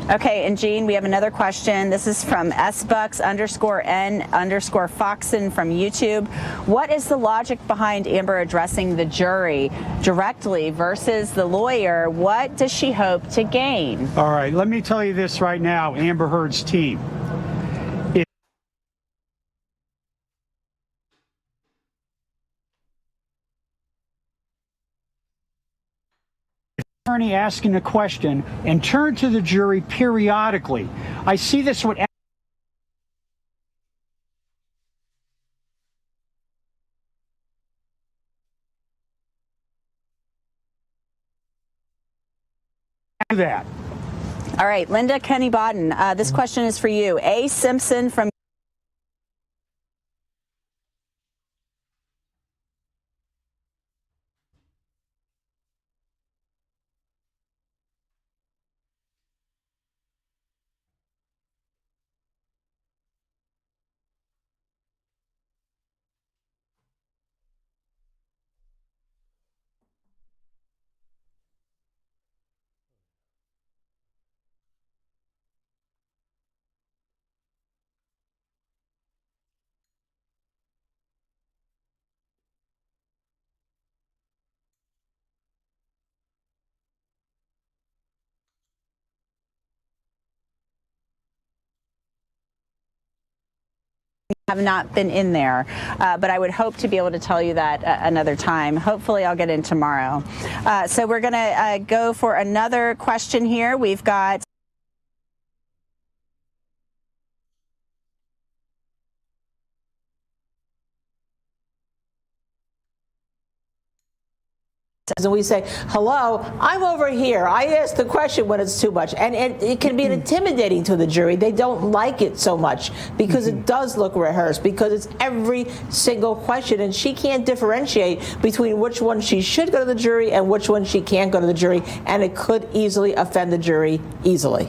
Okay, and Jean, we have another question. This is from sbucks_n_foxen from YouTube. What is the logic behind Amber addressing the jury directly versus the lawyer? What does she hope to gain? All right, let me tell you this right now, Amber Heard's team. Attorney asking a question and turn to the jury periodically. I see this with that. All right, Linda Kenny Bodden, this question is for you. A. Simpson from have not been in there, but I would hope to be able to tell you that another time. Hopefully I'll get in tomorrow. So we're going to go for another question here. We've got and we say, hello, I'm over here. I ask the question when it's too much. And it can be intimidating to the jury. They don't like it so much because it does look rehearsed, because it's every single question. And she can't differentiate between which one she should go to the jury and which one she can't go to the jury. And it could easily offend the jury easily.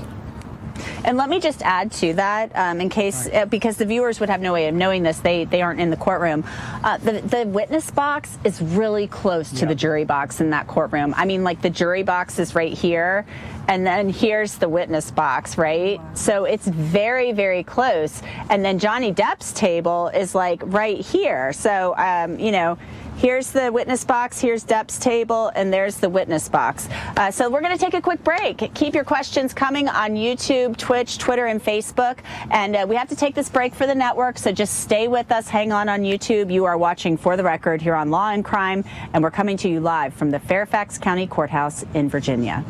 And let me just add to that, in case, because the viewers would have no way of knowing this, they aren't in the courtroom. The witness box is really close to the jury box in that courtroom. I mean, like the jury box is right here, and then here's the witness box, right? Wow. So it's very, very close. And then Johnny Depp's table is like right here. So, you know, here's the witness box, here's Depp's table, and there's the witness box. So we're going to take a quick break. Keep your questions coming on YouTube, Twitch, Twitter, and Facebook. And we have to take this break for the network, so just stay with us. Hang on YouTube. You are watching For the Record here on Law and Crime, and we're coming to you live from the Fairfax County Courthouse in Virginia.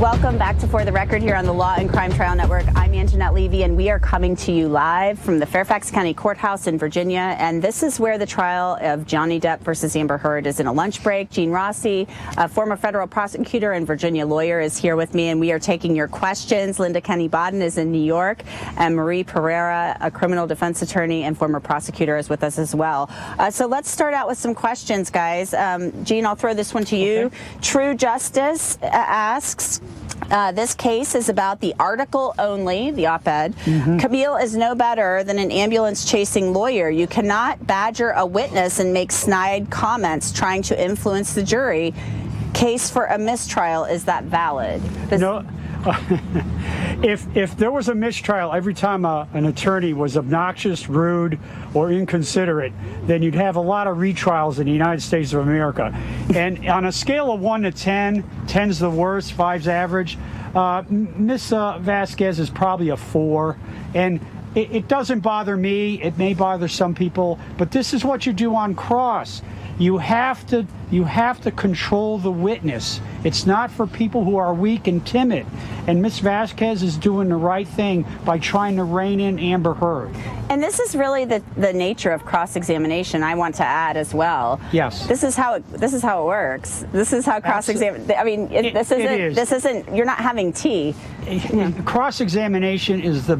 Welcome back to For the Record here on the Law and Crime Trial Network. I'm Anjanette Levy, and we are coming to you live from the Fairfax County Courthouse in Virginia. And this is where the trial of Johnny Depp versus Amber Heard is in a lunch break. Gene Rossi, a former federal prosecutor and Virginia lawyer, is here with me, and we are taking your questions. Linda Kenny Bodden is in New York, and Marie Pereira, a criminal defense attorney and former prosecutor, is with us as well. So let's start out with some questions, guys. Gene, I'll throw this one to you. Okay. True Justice asks, this case is about the article only, the op-ed. Camille is no better than an ambulance-chasing lawyer. You cannot badger a witness and make snide comments trying to influence the jury. Case for a mistrial, is that valid? No. If there was a mistrial every time an attorney was obnoxious, rude, or inconsiderate, then you'd have a lot of retrials in the United States of America. And on a scale of 1 to 10, 10's the worst, 5's average, Miss Vasquez is probably a 4. And it doesn't bother me. It may bother some people, but this is what you do on cross. You have to control the witness. It's not for people who are weak and timid. And Miss Vasquez is doing the right thing by trying to rein in Amber Heard. And this is really the nature of cross-examination, I want to add as well. Yes. This is how it works. This is how cross-examination, I mean, this isn't, you're not having tea. Cross-examination is the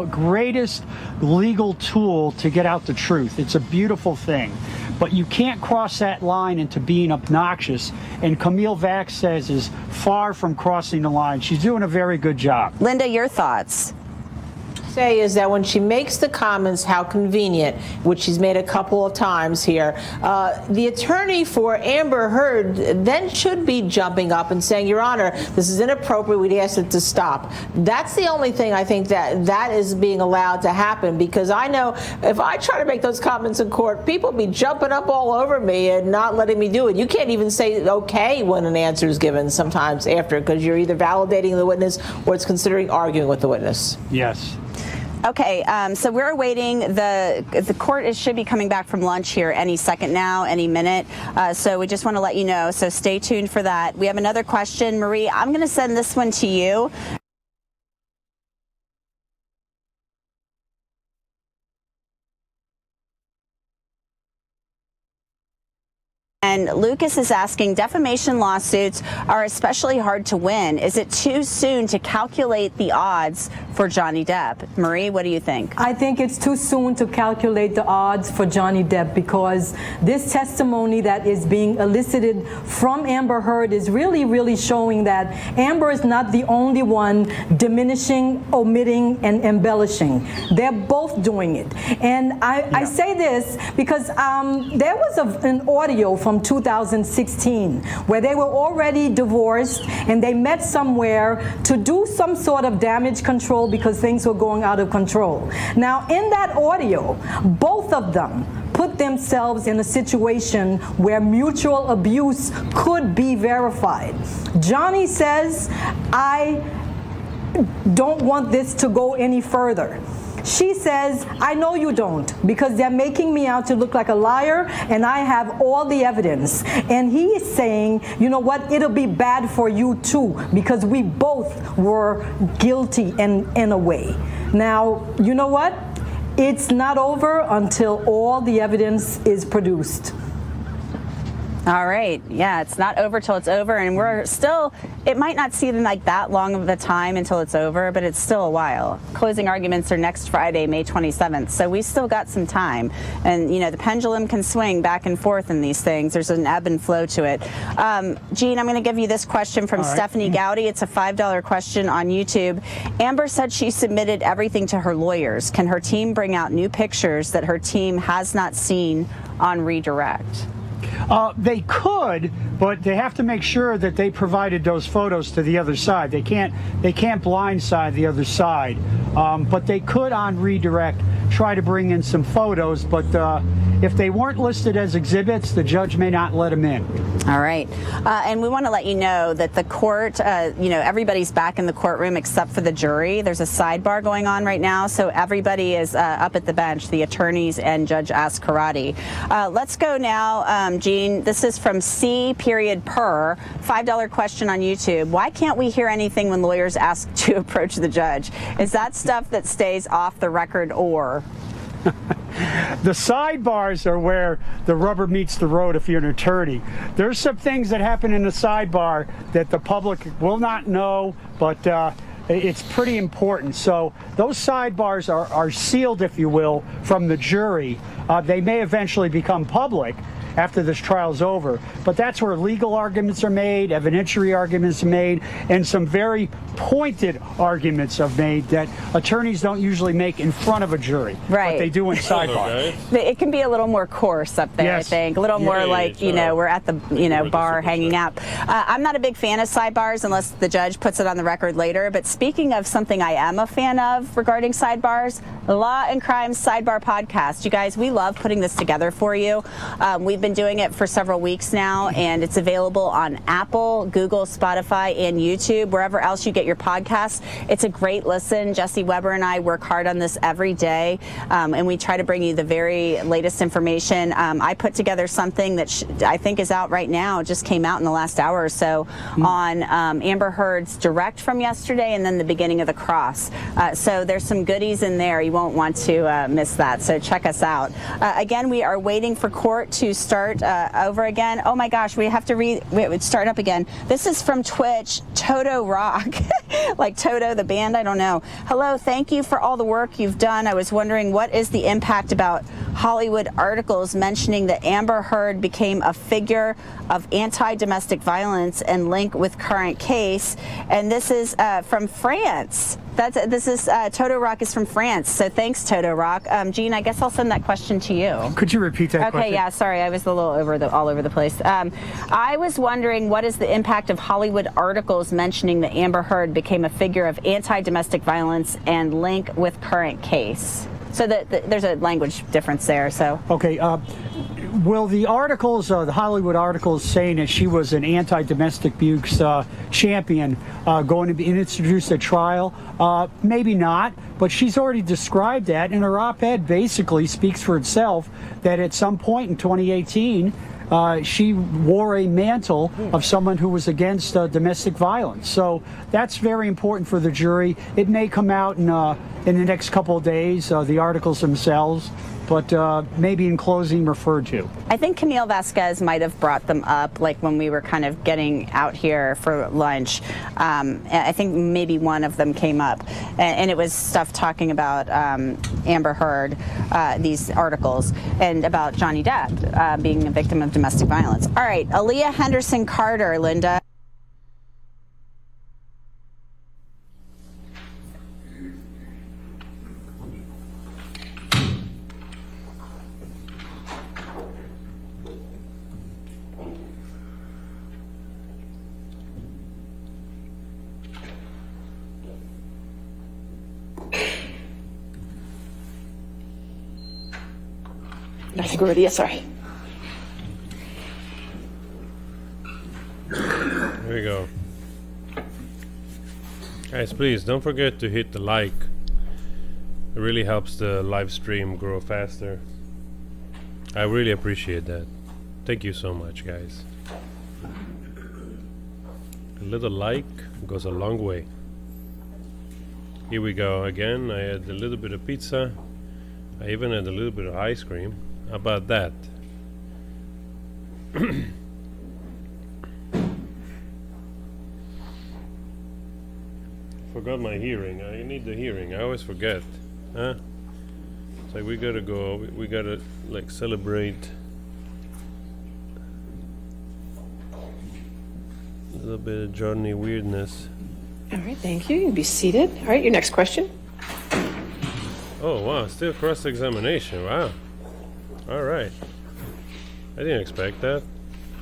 greatest legal tool to get out the truth. It's a beautiful thing. But you can't cross that line into being obnoxious, and Camille Vasquez is far from crossing the line. She's doing a very good job. Linda, your thoughts? Say is that when she makes the comments, how convenient, which she's made a couple of times here, the attorney for Amber Heard then should be jumping up and saying, Your Honor, this is inappropriate, we'd ask it to stop. That's the only thing I think that is being allowed to happen, because I know if I try to make those comments in court, people be jumping up all over me and not letting me do it. You can't even say okay when an answer is given sometimes after, because you're either validating the witness or it's considering arguing with the witness. Yes. Okay, so we're awaiting the court should be coming back from lunch here any second now, any minute. So we just want to let you know. So stay tuned for that. We have another question, Marie. I'm going to send this one to you. And Lucas is asking, defamation lawsuits are especially hard to win. Is it too soon to calculate the odds for Johnny Depp? Marie, what do you think? I think it's too soon to calculate the odds for Johnny Depp, because this testimony that is being elicited from Amber Heard is really showing that Amber is not the only one diminishing, omitting, and embellishing. They're both doing it. And I say this because there was an audio from 2016 where they were already divorced and they met somewhere to do some sort of damage control because things were going out of control. Now, in that audio, both of them put themselves in a situation where mutual abuse could be verified. Johnny says, I don't want this to go any further. She says, I know you don't, because they're making me out to look like a liar, and I have all the evidence. And he is saying, you know what, it'll be bad for you too, because we both were guilty in a way. Now, you know what? It's not over until all the evidence is produced. All right. Yeah, it's not over till it's over, and we're still, it might not seem like that long of a time until it's over, but it's still a while. Closing arguments are next Friday, May 27th, so we still got some time. And, you know, the pendulum can swing back and forth in these things. There's an ebb and flow to it. Gene, I'm going to give you this question from Stephanie Gowdy. It's a $5 question on YouTube. Amber said she submitted everything to her lawyers. Can her team bring out new pictures that her team has not seen on redirect? They could, but they have to make sure that they provided those photos to the other side. They can't blindside the other side. But they could on redirect try to bring in some photos, but If they weren't listed as exhibits, the judge may not let them in. All right. And we want to let you know that the court, everybody's back in the courtroom except for the jury. There's a sidebar going on right now, so everybody is up at the bench, the attorneys and Judge Askarati. Let's go now, Gene. This is from C.Per, $5 question on YouTube. Why can't we hear anything when lawyers ask to approach the judge? Is that stuff that stays off the record or? The sidebars are where the rubber meets the road if you're an attorney. There's some things that happen in the sidebar that the public will not know, but it's pretty important. So those sidebars are sealed, if you will, from the jury. They may eventually become public after this trial's over, but that's where legal arguments are made, evidentiary arguments are made, and some very pointed arguments are made that attorneys don't usually make in front of a jury, right? But they do in sidebar. It can be a little more coarse up there, yes. I think, a little more like we're at the bar hanging out. I'm not a big fan of sidebars unless the judge puts it on the record later. But speaking of something I am a fan of regarding sidebars, Law and Crime Sidebar Podcast. You guys, we love putting this together for you. We've been doing it for several weeks now, and it's available on Apple, Google, Spotify, and YouTube, wherever else you get your podcasts. It's a great listen. Jesse Weber and I work hard on this every day, and we try to bring you the very latest information. I put together something that I think is out right now, just came out in the last hour or so, on Amber Heard's direct from yesterday and then the beginning of the cross. So there's some goodies in there. You won't want to miss that, so check us out. Again, we are waiting for court to start over again. Oh my gosh, we have to start up again. This is from Twitch, Toto Rock, like Toto the band, I don't know. Hello, thank you for all the work you've done. I was wondering, what is the impact about Hollywood articles mentioning that Amber Heard became a figure of anti-domestic violence and link with current case? And this is from France. Toto Rock is from France, so thanks, Toto Rock. Gene, I guess I'll send that question to you. Could you repeat that question? Okay, yeah, sorry, I was a little all over the place. I was wondering, what is the impact of Hollywood articles mentioning that Amber Heard became a figure of anti-domestic violence and link with current case? So there's a language difference there. So okay. Will the articles, the Hollywood articles saying that she was an anti-domestic abuse champion going to be introduced at trial? Maybe not, but she's already described that, and her op-ed basically speaks for itself that at some point in 2018, she wore a mantle of someone who was against domestic violence. So that's very important for the jury. It may come out in the next couple of days, the articles themselves, but maybe in closing referred to. I think Camille Vasquez might have brought them up, like when we were kind of getting out here for lunch. I think maybe one of them came up, and it was stuff talking about Amber Heard, these articles, and about Johnny Depp being a victim of domestic violence. All right, Aaliyah Henderson Carter, Linda. Nothing already, yeah, sorry. Here we go. Guys, please don't forget to hit the like. It really helps the live stream grow faster. I really appreciate that. Thank you so much, guys. A little like goes a long way. Here we go again. I had a little bit of pizza. I even had a little bit of ice cream. How about that? Forgot my hearing. I need the hearing. I always forget. Huh? It's like we gotta go. We gotta like celebrate a little bit of journey weirdness. All right, thank you. You can be seated. All right, your next question. Oh wow, still cross-examination. Wow. All right. I didn't expect that.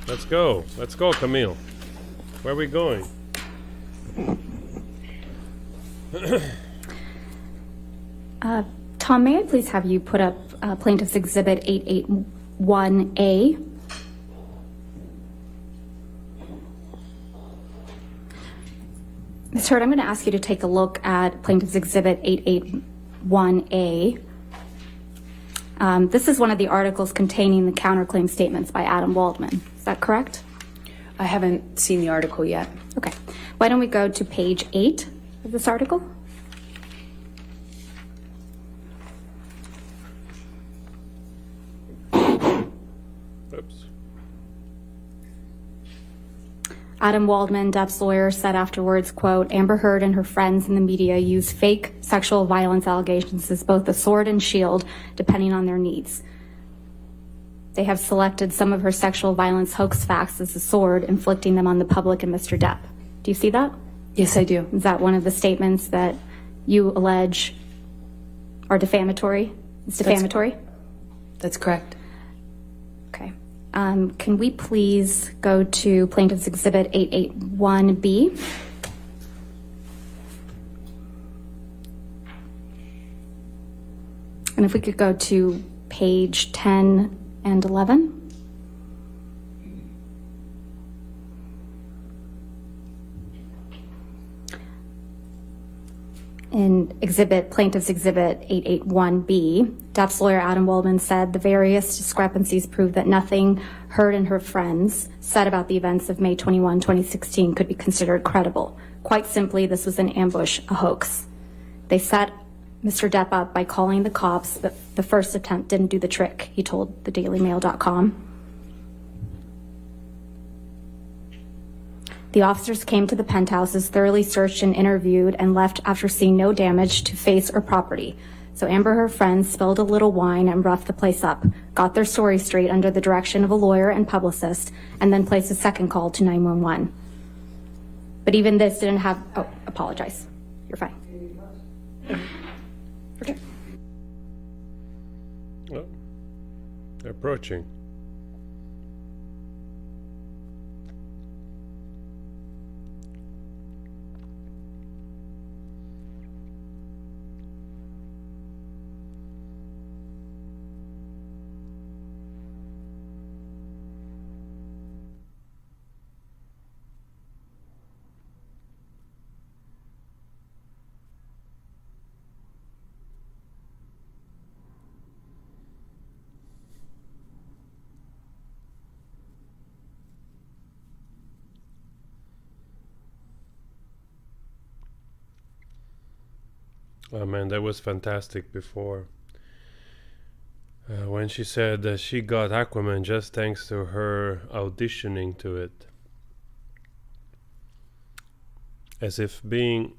Let's go. Let's go, Camille. Where are we going? Tom, may I please have you put up Plaintiff's Exhibit 881A. Ms. Hurd, I'm going to ask you to take a look at Plaintiff's Exhibit 881A. This is one of the articles containing the counterclaim statements by Adam Waldman. Is that correct? I haven't seen the article yet. Okay. Why don't we go to page 8 of this article? Oops. Adam Waldman, Depp's lawyer, said afterwards, quote, Amber Heard and her friends in the media use fake sexual violence allegations as both a sword and shield, depending on their needs. They have selected some of her sexual violence hoax facts as a sword, inflicting them on the public and Mr. Depp. Do you see that? Yes, I do. Is that one of the statements that you allege are defamatory? It's defamatory? That's correct. Okay. Can we please go to Plaintiff's Exhibit 881B? And if we could go to page 10 and 11. In Plaintiff's Exhibit 881B, Depp's lawyer Adam Waldman said the various discrepancies prove that nothing Heard and her friends said about the events of May 21, 2016 could be considered credible. Quite simply, this was an ambush, a hoax. They set Mr. Depp up by calling the cops, but the first attempt didn't do the trick, he told thedailymail.com. The officers came to the penthouses, thoroughly searched and interviewed, and left after seeing no damage to face or property. So Amber and her friends spilled a little wine and roughed the place up, got their story straight under the direction of a lawyer and publicist, and then placed a second call to 911. But even this didn't have... Oh, apologize. You're fine. Okay. Well, they're approaching. Oh man, that was fantastic before. When she said that she got Aquaman just thanks to her auditioning to it. As if being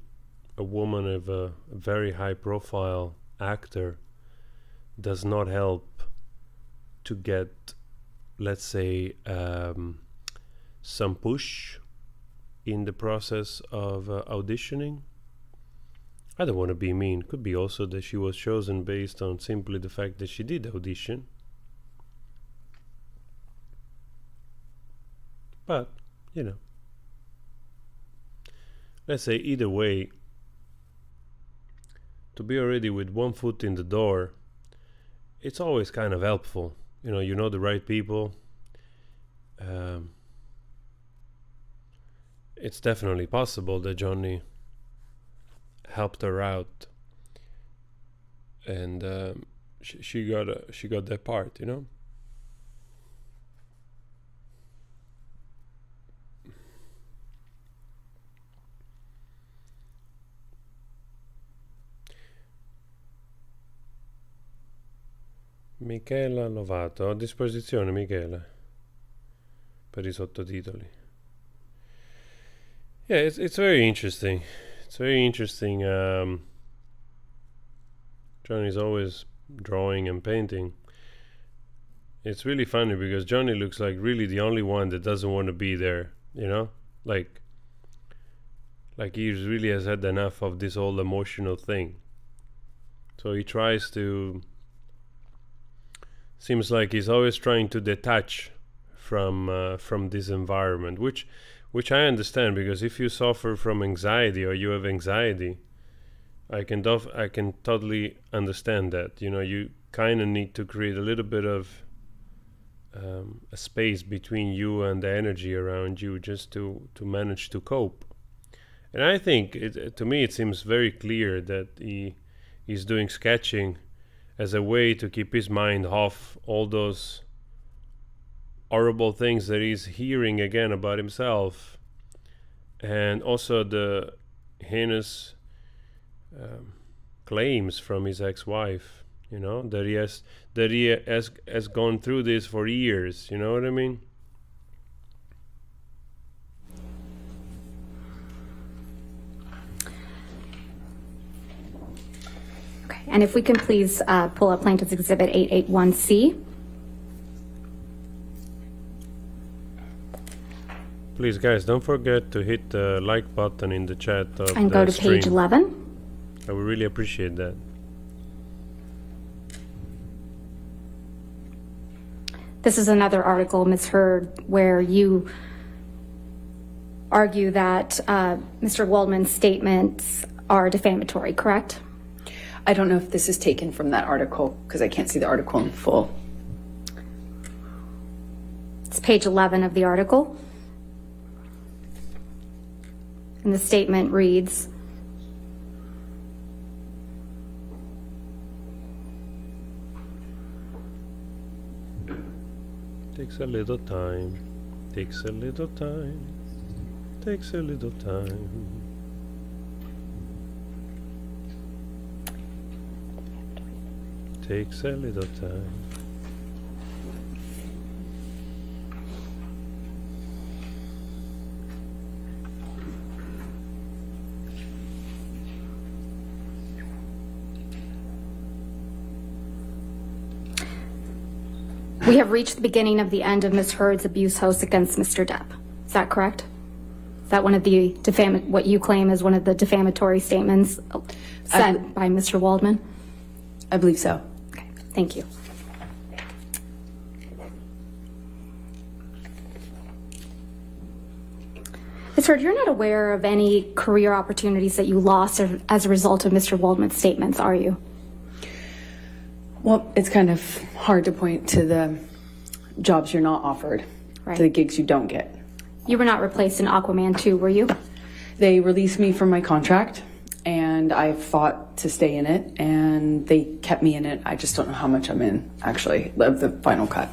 a woman of a very high profile actor does not help to get, let's say, some push in the process of auditioning. I don't want to be mean. Could be also that she was chosen based on simply the fact that she did audition. But, you know. Let's say either way, to be already with one foot in the door, it's always kind of helpful. You know the right people. It's definitely possible that Johnny helped her out, and she got that part, Michela Lovato, a disposizione Michela per I sottotitoli. Yeah, it's very interesting. It's very interesting. Johnny's always drawing and painting. It's really funny because Johnny looks like really the only one that doesn't want to be there, like he really has had enough of this whole emotional thing. So he tries to, seems like he's always trying to detach from this environment, which I understand, because if you suffer from anxiety or you have anxiety, I can totally understand that. You kind of need to create a little bit of a space between you and the energy around you, just to manage to cope. And I think, to me, it seems very clear that he's doing sketching as a way to keep his mind off all those horrible things that he's hearing again about himself, and also the heinous claims from his ex-wife, you know, that he has gone through this for years, you know what I mean? Okay, and if we can please pull up Plaintiff's Exhibit 881C. Please, guys, don't forget to hit the like button in the chat of And go to page 11. I would really appreciate that. This is another article, Ms. Hurd, where you argue that Mr. Waldman's statements are defamatory, correct? I don't know if this is taken from that article because I can't see the article in full. It's page 11 of the article. And the statement reads, Takes a little time, takes a little time, takes a little time. Takes a little time. we have reached the beginning of the end of Ms. Hurd's abuse hoax against Mr. Depp. Is that correct? Is that one of the what you claim is one of the defamatory statements sent by Mr. Waldman? I believe so. Okay, thank you. Ms. Hurd, you're not aware of any career opportunities that you lost as a result of Mr. Waldman's statements, are you? Well, it's kind of hard to point to the jobs you're not offered, Right. to the gigs you don't get. You were not replaced in Aquaman 2, were you? They released me from my contract, and I fought to stay in it, and they kept me in it. I just don't know how much I'm in, actually, of the final cut.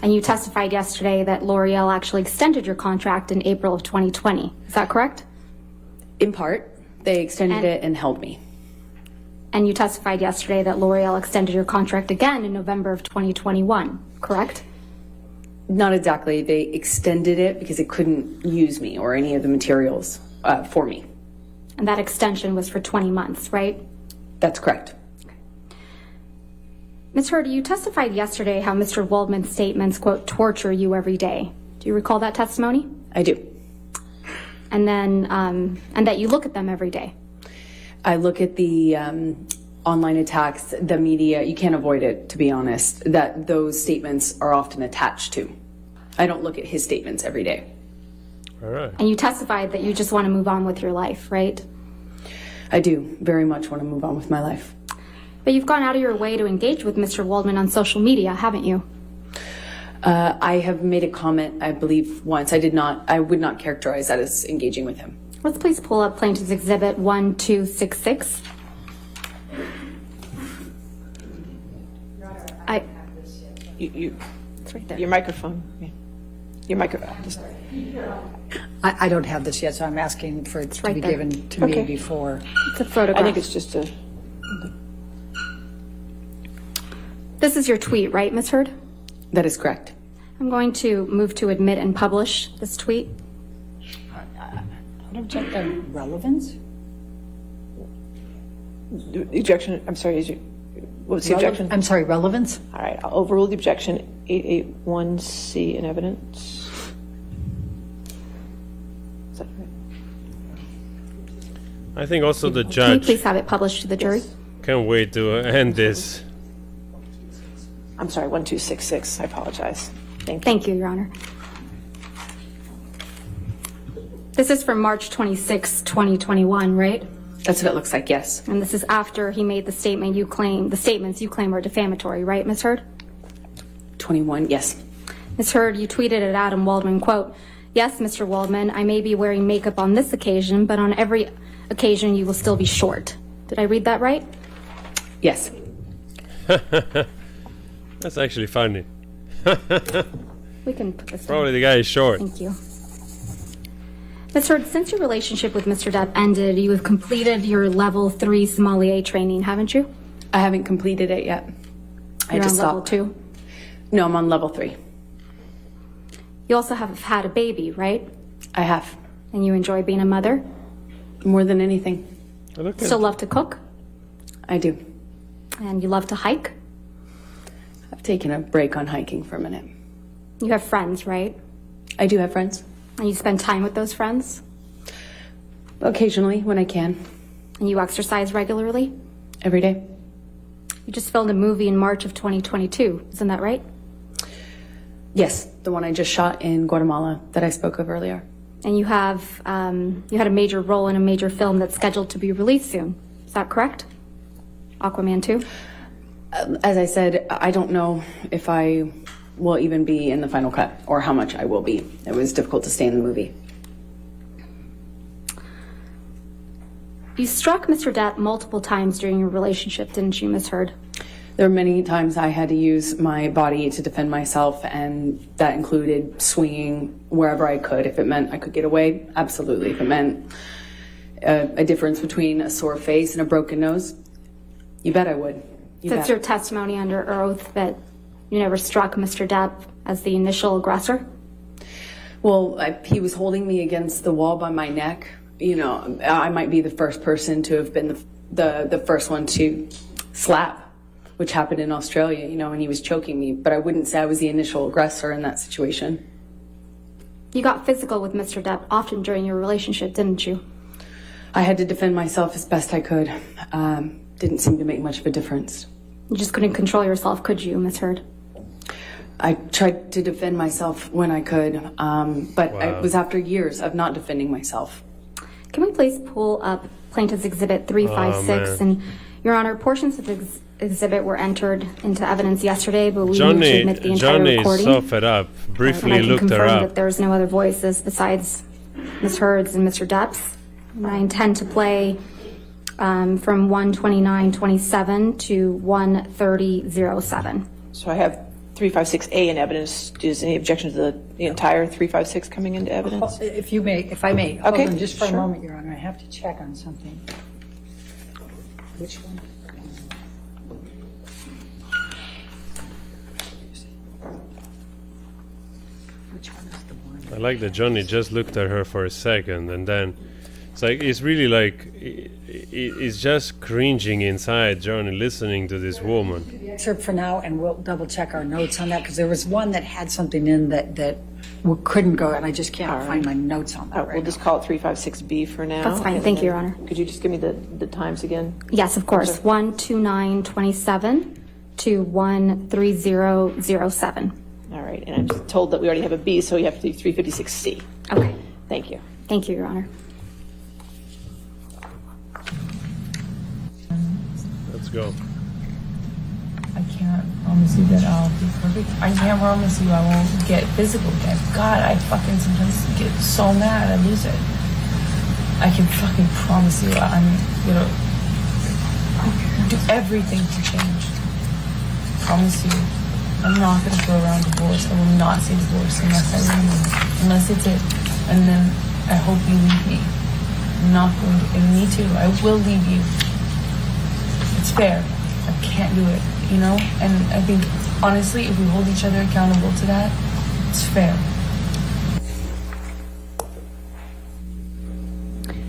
And you testified yesterday that L'Oreal actually extended your contract in April of 2020. Is that correct? In part, they extended it and held me. And you testified yesterday that L'Oreal extended your contract again in November of 2021, correct? Not exactly. They extended it because it couldn't use me or any of the materials for me. And that extension was for 20 months, right? That's correct. Ms. Hurd, you testified yesterday how Mr. Waldman's statements, quote, torture you every day. Do you recall that testimony? I do. And then, and that you look at them every day. I look at the online attacks, the media. You can't avoid it, to be honest, that those statements are often attached to. I don't look at his statements every day. All right. And you testified that you just want to move on with your life, right? I do very much want to move on with my life. But you've gone out of your way to engage with Mr. Waldman on social media, haven't you? I have made a comment, I believe, once. I would not characterize that as engaging with him. Let's please pull up Plaintiff's Exhibit 1266. It's right there. Your microphone. Yeah. Your microphone. I don't have this yet, so I'm asking for it to right be there. given to me before. It's a photograph. I think it's just a... This is your tweet, right, Ms. Hurd? That is correct. I'm going to move to admit and publish this tweet. What object on relevance? The objection, I'm sorry, what's the objection? I'm sorry, relevance? All right, I'll overrule the objection. 881C in evidence. Is that right? I think also the Can you judge please have it published to the jury? can't wait to end this. I'm sorry, 1266. I apologize. Thank you. Thank you, Your Honor. This is from March 26, 2021, right? That's what it looks like, yes. And this is after he made the statements you claim are defamatory, right, Ms. Heard? 21, yes. Ms. Heard, you tweeted at Adam Waldman, quote, "Yes, Mr. Waldman, I may be wearing makeup on this occasion, but on every occasion you will still be short." Did I read that right? Yes. That's actually funny. We can put this Probably the guy is short. Thank you. Ms. Heard, since your relationship with Mr. Depp ended, you have completed your level 3 sommelier training, haven't you? I haven't completed it yet. I You're just on level stopped. 2? No, I'm on level 3. You also have had a baby, right? I have. And you enjoy being a mother? More than anything. Still love to cook? I do. And you love to hike? I've taken a break on hiking for a minute. You have friends, right? I do have friends. And you spend time with those friends? Occasionally, when I can. And you exercise regularly? Every day. You just filmed a movie in March of 2022, isn't that right? Yes, the one I just shot in Guatemala that I spoke of earlier. And you have you had a major role in a major film that's scheduled to be released soon. Is that correct? Aquaman 2? As I said, I don't know if I will even be in the final cut or how much I will be. It was difficult to stay in the movie. You struck Mr. Depp multiple times during your relationship, didn't you, Ms. Heard? There were many times I had to use my body to defend myself, and that included swinging wherever I could. If it meant I could get away, absolutely. If it meant a difference between a sore face and a broken nose, you bet I would. That's your testimony under oath that you never struck Mr. Depp as the initial aggressor? Well, he was holding me against the wall by my neck. You know, I might be the first person to have been the first one to slap, which happened in Australia, you know, and he was choking me. But I wouldn't say I was the initial aggressor in that situation. You got physical with Mr. Depp often during your relationship, didn't you? I had to defend myself as best I could. Didn't seem to make much of a difference. You just couldn't control yourself, could you, Ms. Heard? I tried to defend myself when I could, but it was after years of not defending myself. Can we please pull up Plaintiff's Exhibit 356? And, Your Honor, portions of the exhibit were entered into evidence yesterday, but we need to admit the entire recording. Johnny, so fed up. Briefly looked her I can confirm up. that there's no other voices besides Ms. Heard's and Mr. Depp's. And I intend to play from 1:29:27 to 1:30:07. So I have 356A in evidence. Is any objection to the entire 356 coming into evidence? If I may. Okay, Hold on just for sure. a moment, Your Honor. I have to check on something. Which one? Which one is the one? I like that Johnny just looked at her for a second, and then it's like it's really like it's just cringing inside Johnny listening to this woman. Excerpt for now, and we'll double check our notes on that, because there was one that had something in that couldn't go, and I just can't find my notes on that We'll just call it 356B for now. That's fine. and Thank you, then- Your Honor. Could you just give me the times again? Yes, of course. 1:29:27 to 1:30:07. All right, and I'm just told that we already have a B, so you have to do 356C. Okay. Thank you. Thank you, Your Honor. Let's go. I can't promise you that I'll be perfect. I can't promise you I won't get physical again. God, I fucking sometimes get so mad I lose it. I can fucking promise you I'm gonna do everything to change. Promise you. I'm not gonna throw around divorce. I will not say divorce unless I leave. Unless it's it. And then I hope you leave me. I'm not going to, and me too. I will leave you. It's fair. I can't do it, you know? And I think, honestly, if we hold each other accountable to that, it's fair.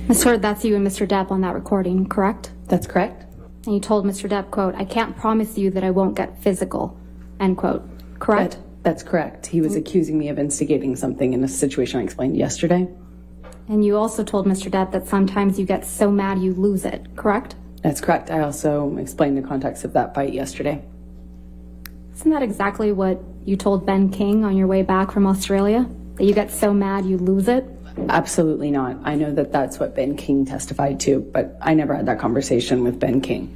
Ms. Heard, that's you and Mr. Depp on that recording, correct? That's correct. And you told Mr. Depp, quote, "I can't promise you that I won't get physical," end quote. Correct? That's correct. He was accusing me of instigating something in a situation I explained yesterday. And you also told Mr. Depp that sometimes you get so mad you lose it, correct? That's correct. I also explained the context of that fight yesterday. Isn't that exactly what you told Ben King on your way back from Australia? That you get so mad you lose it? Absolutely not. I know that that's what Ben King testified to, but I never had that conversation with Ben King.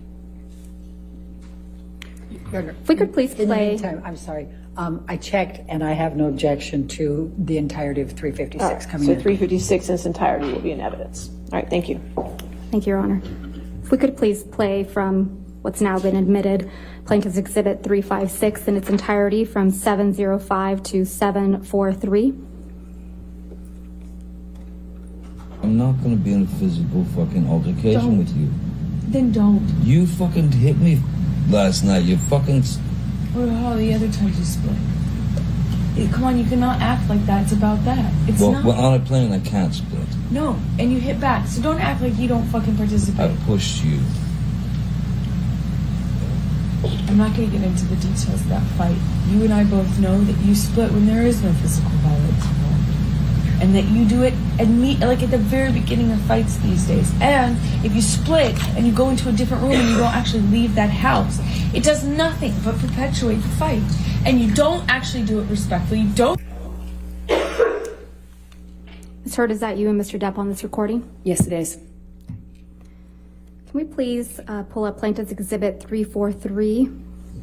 If we could please In the play. meantime, I'm sorry. I checked, and I have no objection to the entirety of 356 coming So in. 356 in its entirety will be in evidence. All right, thank you. Thank you, Your Honor. If we could please play from what's now been admitted, Plaintiff's Exhibit 356 in its entirety from 705 to 743. I'm not gonna be in a physical fucking altercation with you. Then don't. You fucking hit me last night. You fucking. Or how the other times you split. Come on, you cannot act like that. It's about that. It's Well, not. well, on a plane, I can't split. No, and you hit back. So don't act like you don't fucking participate. I pushed you. I'm not going to get into the details of that fight. You and I both know that you split when there is no physical violence involved. And that you do it like at the very beginning of fights these days. And if you split and you go into a different room and you don't actually leave that house, it does nothing but perpetuate the fight. And you don't actually do it respectfully. You don't. Ms. Hurd, is that you and Mr. Depp on this recording? Yes, it is. Can we please pull up Plaintiff's Exhibit 343?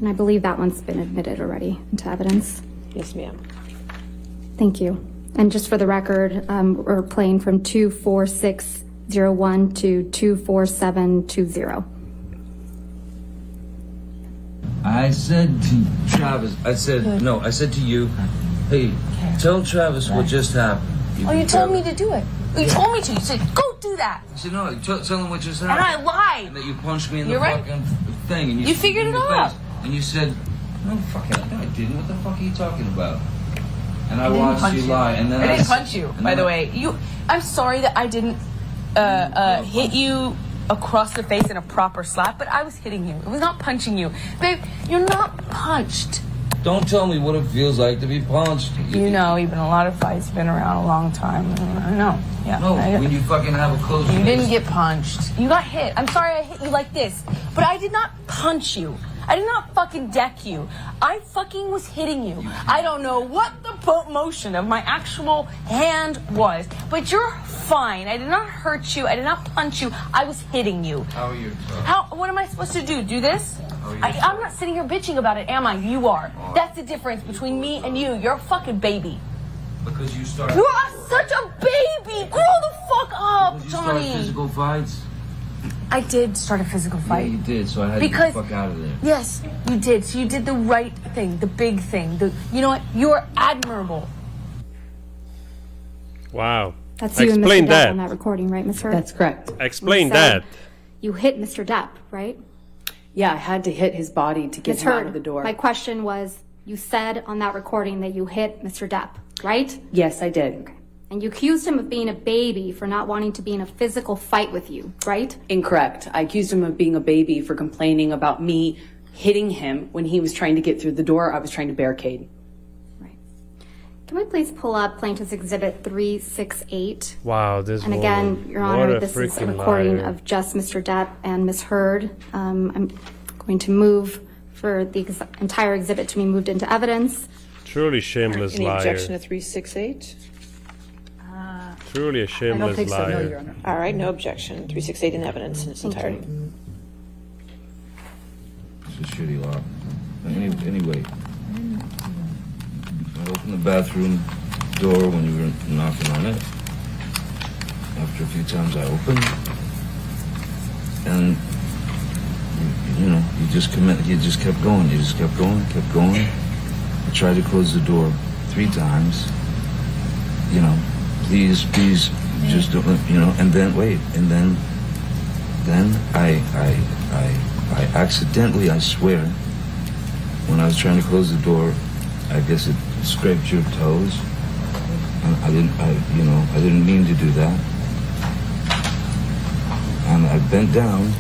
And I believe that one's been admitted already into evidence. Yes, ma'am. Thank you. And just for the record, we're playing from 24601 to 24720. I said to Travis, I said to you, hey, tell Travis what just happened. You told me to do it. You told me to. You said, go do that. I said, no, tell him what just happened. And I lied. And that you punched me in the You're right. fucking thing. And You figured it out. And you said, no, fuck it. No, I didn't. What the fuck are you talking about? And I didn't watched punch you lie. And then I didn't punch you, and by then the way. I'm sorry that I didn't hit you across the face in a proper slap, but I was hitting you. It was not punching you. Babe, you're not punched. Don't tell me what it feels like to be punched. You know, you've been in a lot of fights, been around a long time. I know. Yeah. No, when you fucking have a close You fist. didn't get punched. You got hit. I'm sorry I hit you like this, but I did not punch you. I did not fucking deck you. I fucking was hitting you. I don't know what the motion of my actual hand was, but you're fine. I did not hurt you. I did not punch you. I was hitting you. How are you? What am I supposed to do? Do this? I'm not sitting here bitching about it, am I? You are. That's the difference between me and you. You're a fucking baby. Because you started. You are such a baby. Grow the fuck up, Because you Johnny. started physical fights. I did start a physical fight. Yeah, you did, so I had Because- to get the fuck out of there. Yes, you did. So you did the right thing, the big thing. You know what? You're admirable. Wow. That's you Explain and Mr. Depp that. on that recording, right, Ms. Hurd? That's correct. Explain You said that. You hit Mr. Depp, right? Yeah, I had to hit his body to get Ms. him out Hurd, of the door. my question was, you said on that recording that you hit Mr. Depp, right? Yes, I did. And you accused him of being a baby for not wanting to be in a physical fight with you, right? Incorrect. I accused him of being a baby for complaining about me hitting him when he was trying to get through the door. I was trying to barricade. Can we please pull up Plaintiff's Exhibit 368? Wow, this And again, woman. Your What Honor, a this is a freaking recording liar. of just Mr. Depp and Ms. Hurd. I'm going to move for the entire exhibit to be moved into evidence. Truly shameless Any liar. objection to 368? Truly a shameless liar. All right, no objection. 368 in evidence in its entirety. It's a shitty law. Anyway, I opened the bathroom door when you were knocking on it. After a few times I opened, and you just kept going. You just kept going. I tried to close the door 3 times. Please, just don't. And then wait, and then I accidentally, I swear, when I was trying to close the door, I guess it scraped your toes. And I didn't mean to do that. And I bent down,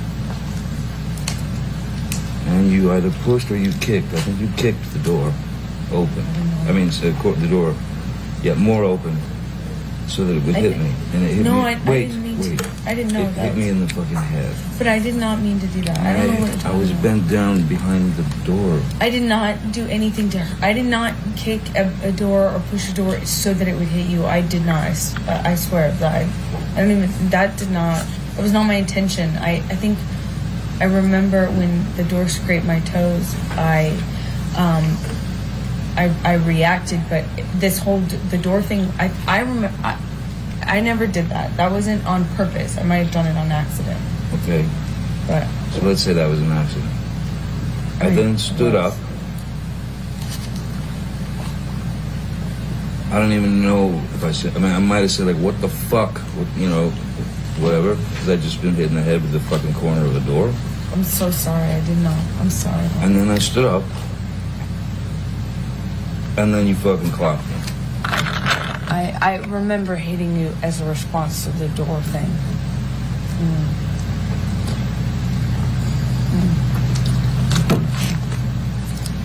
and you either pushed or you kicked. I think you kicked the door open. I mean, the door, more open. so that it would hit me. And it hit No, me. I didn't mean to. I didn't know it that. hit me in the fucking head. But I did not mean to do that. I don't know what you're I talking was about. bent down behind the door. I did not do anything to her. I did not kick a door or push a door so that it would hit you. I did not. I swear that I don't even. That did not. It was not my intention. I think I remember when the door scraped my toes. I reacted, but this whole the door thing. I remember. I never did that. That wasn't on purpose. I might have done it on accident. Okay. But so let's say that was an accident. I then stood up. I don't even know if I said. I mean, I might have said like, "What the fuck?" You know, whatever. Because I just been hit in the head with the fucking corner of a door. I'm so sorry. I did not. I'm sorry. And then I stood up. And then you fucking clocked me. I remember hitting you as a response to the door thing.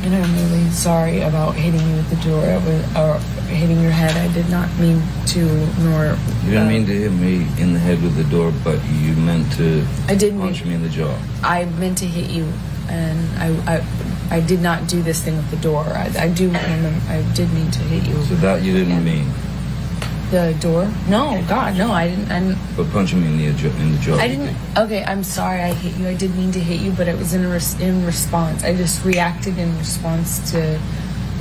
And I'm really sorry about hitting you with the door or hitting your head. I did not mean to, nor... You didn't mean to hit me in the head with the door, but you meant to punch me in the jaw. I meant to hit you, and I did not do this thing with the door. I do remember, I did mean to hit you. So that you didn't mean? The door? No, God, no, I didn't. But punching me in the jaw. I didn't. Okay, I'm sorry I hit you. I did mean to hit you, but it was in response. I just reacted in response to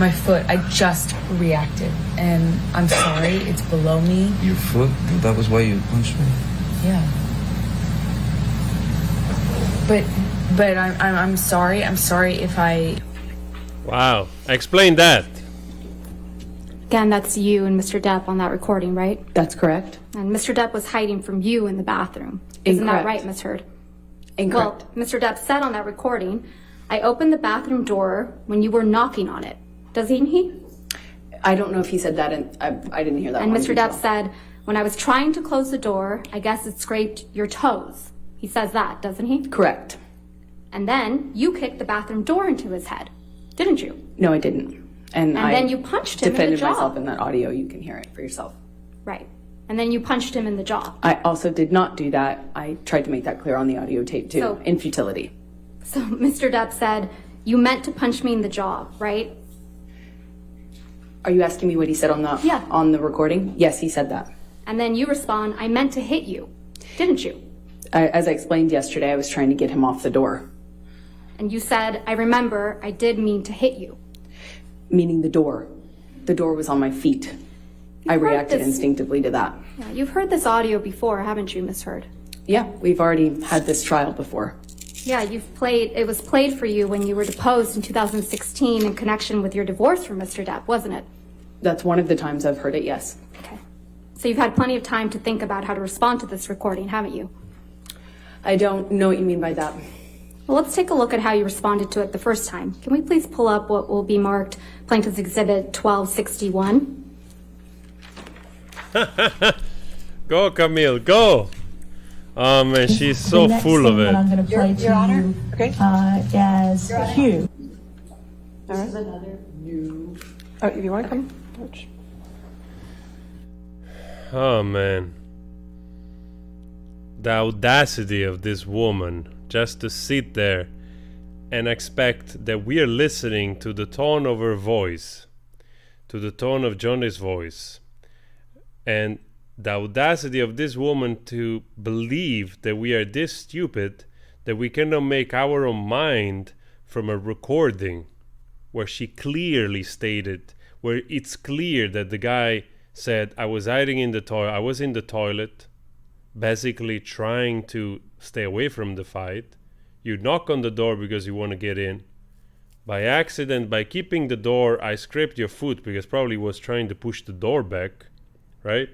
my foot. I just reacted, and I'm sorry. It's below me. Your foot? That was why you punched me? Yeah. But I'm sorry. I'm sorry if I... Wow. Explain that. Again, that's you and Mr. Depp on that recording, right? That's correct. And Mr. Depp was hiding from you in the bathroom. Isn't that right, Ms. Heard? Incorrect. Well, Mr. Depp said on that recording, I opened the bathroom door when you were knocking on it. Doesn't he? I don't know if he said that, and I didn't hear that. And one Mr. detail. Depp said, when I was trying to close the door, I guess it scraped your toes. He says that, doesn't he? Correct. And then you kicked the bathroom door into his head, didn't you? No, I didn't. And then you punched him in the defended jaw. myself in that audio. You can hear it for yourself. Right. And then you punched him in the jaw. I also did not do that. I tried to make that clear on the audio tape, too, in futility. So Mr. Depp said, you meant to punch me in the jaw, right? Are you asking me what he said on the recording? Yes, he said that. And then you respond, I meant to hit you, didn't you? As I explained yesterday, I was trying to get him off the door. And you said, I remember, I did mean to hit you. Meaning the door. The door was on my feet. I reacted instinctively to that. Yeah, you've heard this audio before, haven't you, Miss Heard? Yeah, we've already had this trial before. Yeah, it was played for you when you were deposed in 2016 in connection with your divorce from Mr. Depp, wasn't it? That's one of the times I've heard it, yes. Okay. So you've had plenty of time to think about how to respond to this recording, haven't you? I don't know what you mean by that. Well, let's take a look at how you responded to it the first time. Can we please pull up what will be marked Plaintiff's Exhibit 1261? Go, Camille, go! Oh man, she's so full of it. I'm going to play Your Honor. Okay. As Hugh. All right. Another new. Oh, if you want to come, George. Oh man. The audacity of this woman just to sit there and expect that we are listening to the tone of her voice, to the tone of Johnny's voice, and the audacity of this woman to believe that we are this stupid that we cannot make our own mind from a recording where she clearly stated, where it's clear that the guy said, I was hiding in the toilet, I was in the toilet, basically trying to stay away from the fight. You knock on the door because you want to get in. By accident, by keeping the door, I scraped your foot because probably was trying to push the door back, right?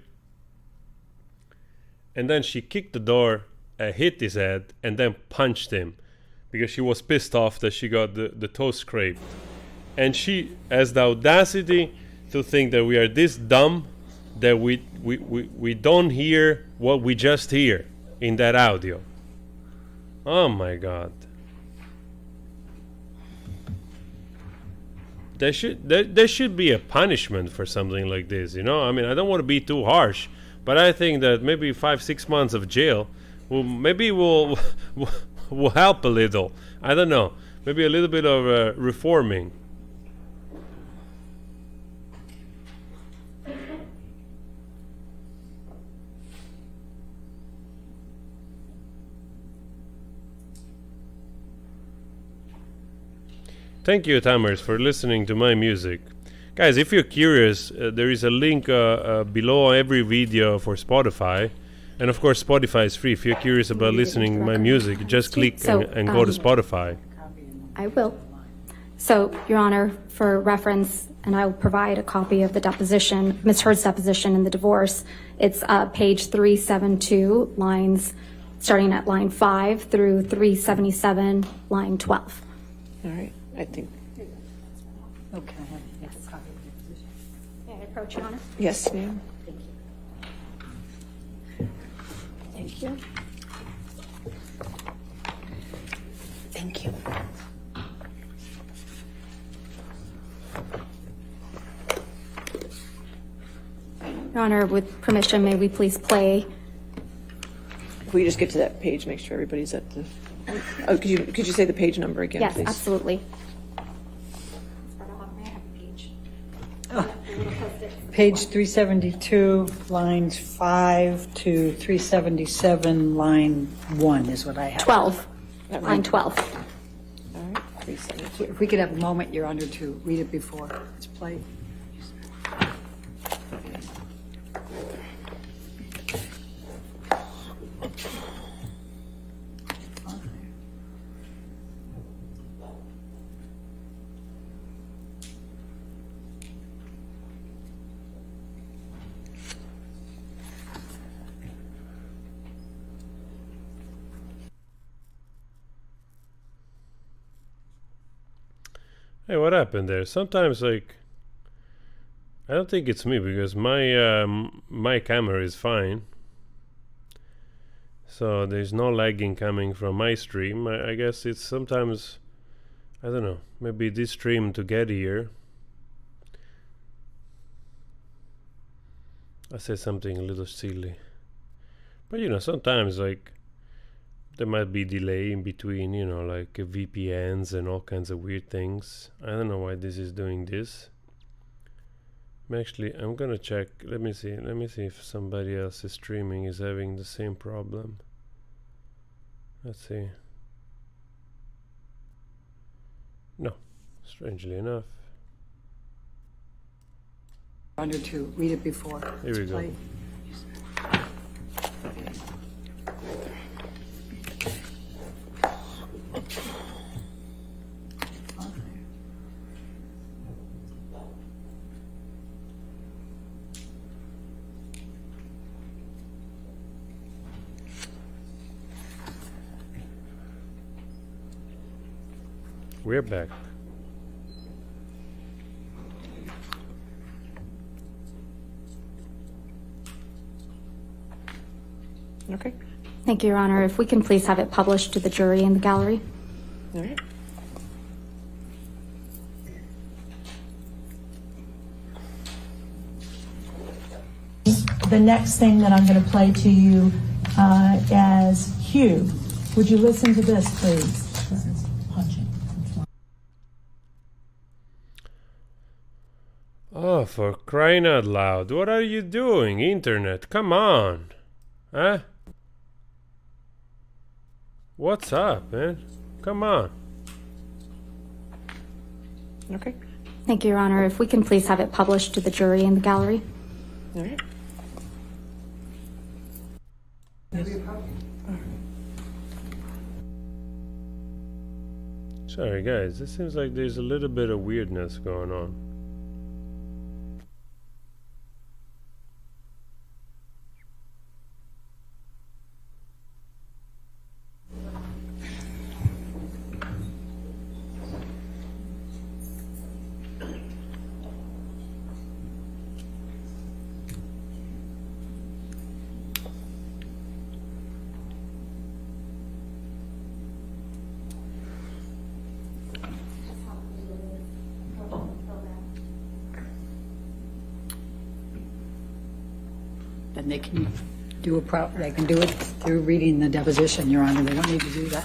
And then she kicked the door, hit his head, and then punched him because she was pissed off that she got the toe scraped. And she has the audacity to think that we are this dumb that we don't hear what we just hear in that audio. Oh my God. There should be a punishment for something like this, you know? I mean, I don't want to be too harsh, But I think that maybe 5-6 months of jail will help a little. I don't know. Maybe a little bit of reforming. Thank you, Tamers, for listening to my music. Guys, if you're curious, there is a link below every video for Spotify. And of course, Spotify is free. If you're curious about listening to my music, just click and go to Spotify. I will. So, Your Honor, for reference, and I will provide a copy of the deposition, Ms. Heard's deposition in the divorce. It's page 372, lines starting at line 5 through 377, line 12. All right, I think. Okay. May I approach, Your Honor? Yes, ma'am. Thank you. Thank you. Your Honor, with permission, may we please play? If we just get to that page, make sure everybody's at the. Oh, could you say the page number again, Yes, please? absolutely. Page 372, lines 5 to 377, line 1 is what I have. 12, line 12. All right, 372. If we could have a moment, Your Honor, to read it before it's played. Hey, what happened there? Sometimes, like, I don't think it's me because my camera is fine, so there's no lagging coming from my stream. I guess it's sometimes, I don't know, maybe this stream to get here. I said something a little silly, but you know, sometimes like there might be delay in between, you know, like VPNs and all kinds of weird things. I don't know why this is doing this. Actually, I'm gonna check. Let me see if somebody else is streaming is having the same problem. Let's see. No, strangely enough. Under to read it before. Here we go. We're back. Okay. Thank you, Your Honor. If we can please have it published to the jury in the gallery. All right. The next thing that I'm going to play to you as Hugh. Would you listen to this, please? Oh, for crying out loud. What are you doing, internet? Come on. Huh? What's up, man? Come on. Okay. Thank you, Your Honor. If we can please have it published to the jury in the gallery. All right. Sorry, guys. It seems like there's a little bit of weirdness going on. and they can do they can do it through reading the deposition, Your Honor. They don't need to do that.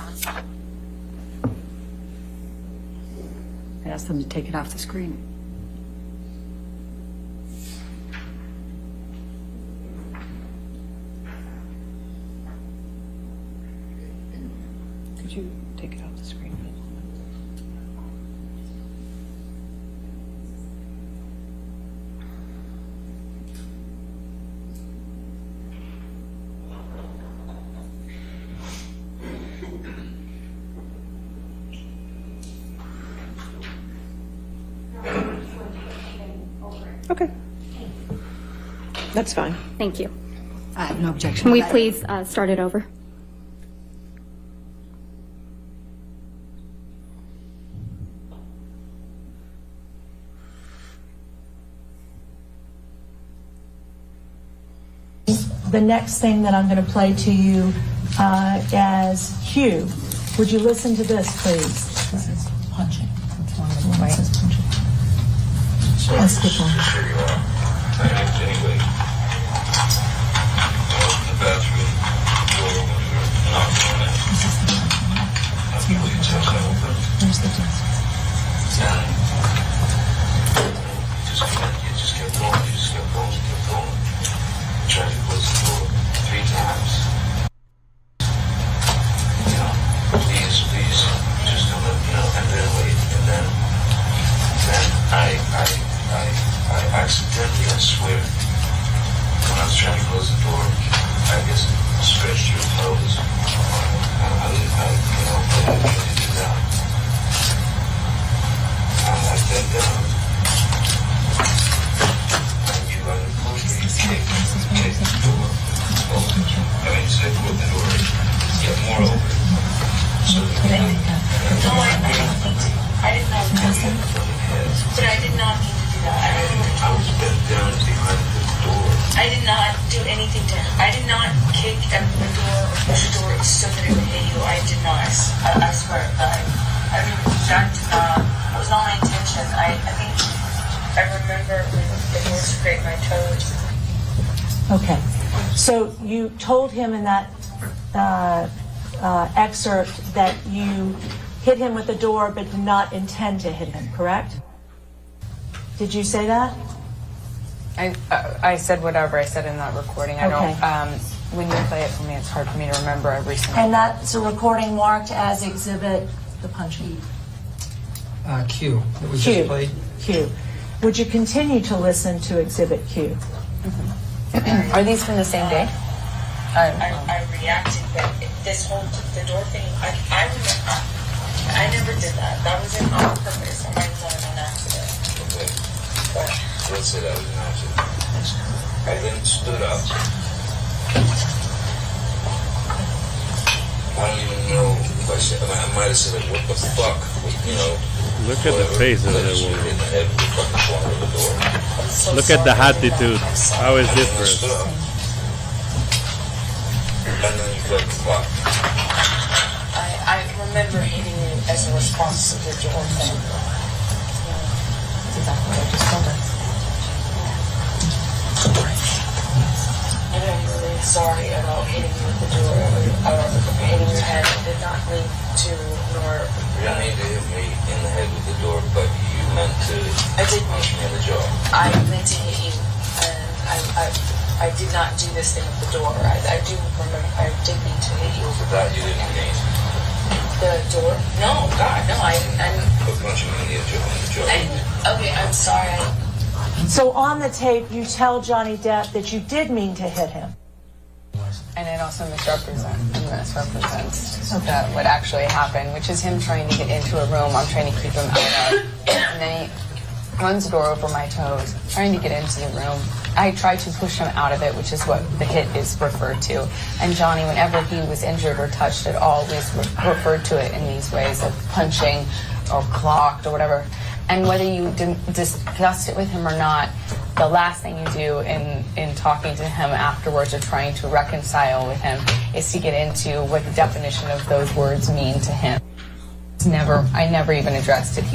I asked them to take it off the screen. Could you take it off the screen? Okay. That's fine. Thank you. I have no objection. Can we please start it over? The next thing that I'm going to play to you as Hugh. Would you listen to this, please? This is punching. It's one of the right. Punching. Let's keep on. Anyway, the bathroom door There's the desk. You just kept going. Tried to close the door 3 times. Please, just don't let me know. And then wait, and then I accidentally, I swear, when I was trying to close the door, I guess stretched your toes. I didn't do that. I bent down. And you got it close to your kick. Take the door open. Say put the door get more open. So No, I didn't mean to. I did not mean to. But I did not mean to do that. I was bent down behind the door. I did not do anything to her. I did not kick at the door or push the door so that it would hit you. I did not. I swear. I mean, that did not. It was not my intention. I think I remember when the door scraped my toes. Okay. So you told him in that excerpt that you hit him with the door but did not intend to hit him, correct? Did you say that? I said whatever I said in that recording. I don't. When you play it for me, it's hard for me to remember every single. And that's a recording marked as Exhibit the punching. Q. That was Q. just played. Q. Would you continue to listen to Exhibit Q? Are these from the same day? I reacted, but the door thing, I remember, I never did that. That wasn't on purpose. I might have done it on accident. Okay. Let's say that was an accident. I then stood up. I don't even know if I said, I might have said, like, what the fuck? Look at the face of that woman. Look at the attitude. How is different? And then you got the clock. I remember hitting you as a response to the door thing. That's exactly what I just told her. And I'm really sorry about hitting you with the door or hitting your head. I did not mean to, nor... You don't need to hit me in the head with the door, but you meant to punch me in the jaw. I meant to hit you, and I did not do this thing with the door. I do remember, I did mean to hit you. For that you didn't mean? The door? No, God, no, But punching me in the jaw. Okay, I'm sorry. So on the tape, you tell Johnny Depp that you did mean to hit him. And it also misrepresents what actually happened, which is him trying to get into a room I'm trying to keep him out of. And then he runs the door over my toes, trying to get into the room. I tried to push him out of it, which is what the hit is referred to. And Johnny, whenever he was injured or touched, it always referred to it in these ways of punching or clocked or whatever. And whether you discussed it with him or not, the last thing you do in talking to him afterwards or trying to reconcile with him is to get into what the definition of those words mean to him. I never even addressed it.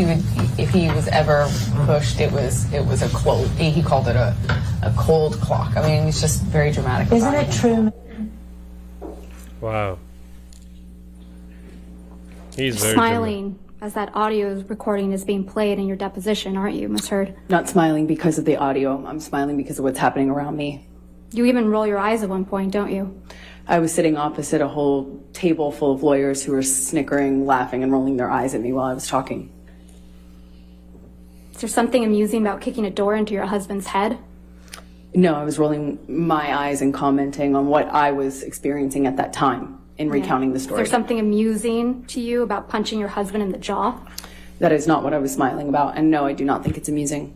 If he was ever pushed, it was a quote. He called it a cold clock. I mean, it's just very dramatic. Isn't it true? Wow. He's very Smiling as that audio recording is being played in your deposition, aren't you, Ms. Heard? Not smiling because of the audio. I'm smiling because of what's happening around me. You even roll your eyes at one point, don't you? I was sitting opposite a whole table full of lawyers who were snickering, laughing, and rolling their eyes at me while I was talking. Is there something amusing about kicking a door into your husband's head? No, I was rolling my eyes and commenting on what I was experiencing at that time in recounting the story. Is there something amusing to you about punching your husband in the jaw? That is not what I was smiling about, and no, I do not think it's amusing.